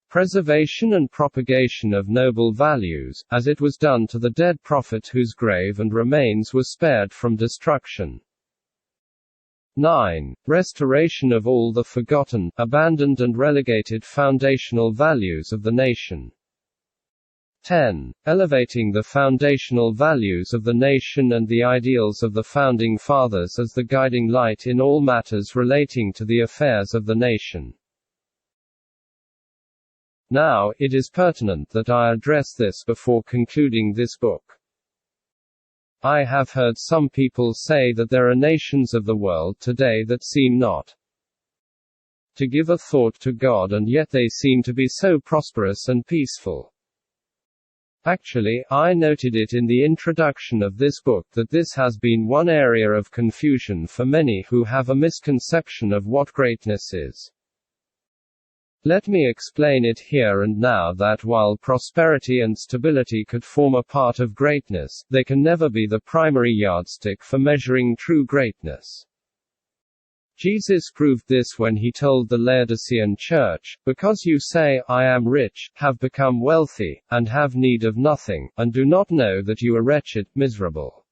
preservation and propagation of noble values, as it was done to the dead prophet whose grave and remains were spared from destruction. 9. Restoration of all the forgotten, abandoned and relegated foundational values of the nation. 10. Elevating the foundational values of the nation and the ideals of the Founding Fathers as the guiding light in all matters relating to the affairs of the nation. Now, it is pertinent that I address this before concluding this book. I have heard some people say that there are nations of the world today that seem not to give a thought to God, and yet they seem to be so prosperous and peaceful. Actually, I noted it in the introduction of this book that this has been one area of confusion for many who have a misconception of what greatness is. Let me explain it here and now that while prosperity and stability could form a part of greatness, they can never be the primary yardstick for measuring true greatness. Jesus proved this when he told the Laodicean church, "Because you say, 'I am rich, have become wealthy, and have need of nothing, and do not know that you are wretched, miserable,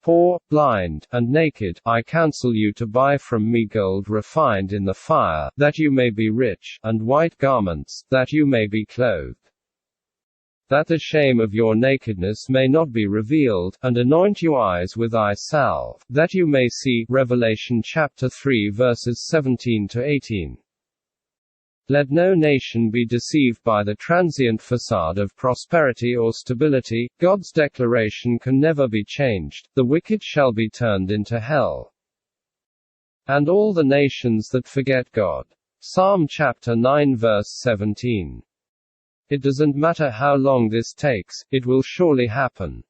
poor, blind, and naked, I counsel you to buy from me gold refined in the fire, that you may be rich, and white garments, that you may be clothed, that the shame of your nakedness may not be revealed, and anoint your eyes with eye salve, that you may see." Revelation chapter 3 verses 17 to 18. Let no nation be deceived by the transient facade of prosperity or stability. God's declaration can never be changed, "The wicked shall be turned into hell, and all the nations that forget God." Psalm chapter 9 verse 17. It doesn't matter how long this takes, it will surely happen.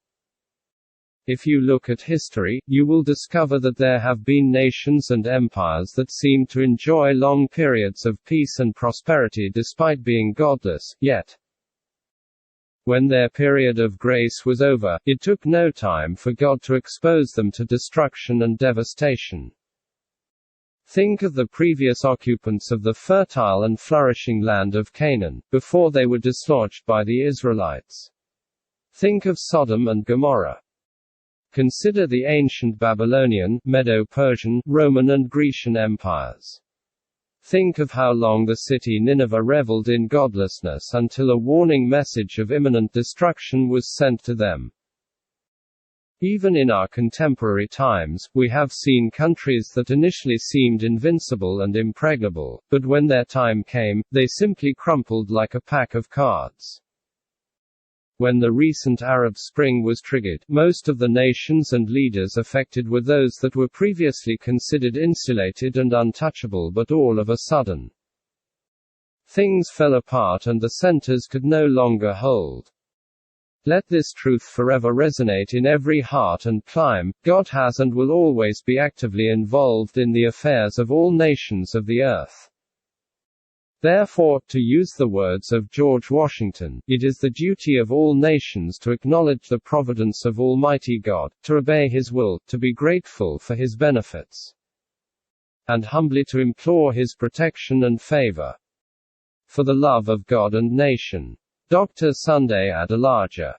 If you look at history, you will discover that there have been nations and empires that seem to enjoy long periods of peace and prosperity despite being godless, yet, when their period of grace was over, it took no time for God to expose them to destruction and devastation. Think of the previous occupants of the fertile and flourishing land of Canaan, before they were dislodged by the Israelites. Think of Sodom and Gomorrah. Consider the ancient Babylonian, Medo-Persian, Roman and Grecian empires. Think of how long the city Nineveh reveled in godlessness until a warning message of imminent destruction was sent to them. Even in our contemporary times, we have seen countries that initially seemed invincible and impregnable, but when their time came, they simply crumpled like a pack of cards. When the recent Arab Spring was triggered, most of the nations and leaders affected were those that were previously considered insulated and untouchable, but all of a sudden, things fell apart and the centers could no longer hold. Let this truth forever resonate in every heart and clime. God has and will always be actively involved in the affairs of all nations of the earth. Therefore, to use the words of George Washington, it is the duty of all nations to acknowledge the providence of Almighty God, to obey His will, to be grateful for His benefits, and humbly to implore His protection and favor. For the love of God and nation. Dr. Sunday Adelaja.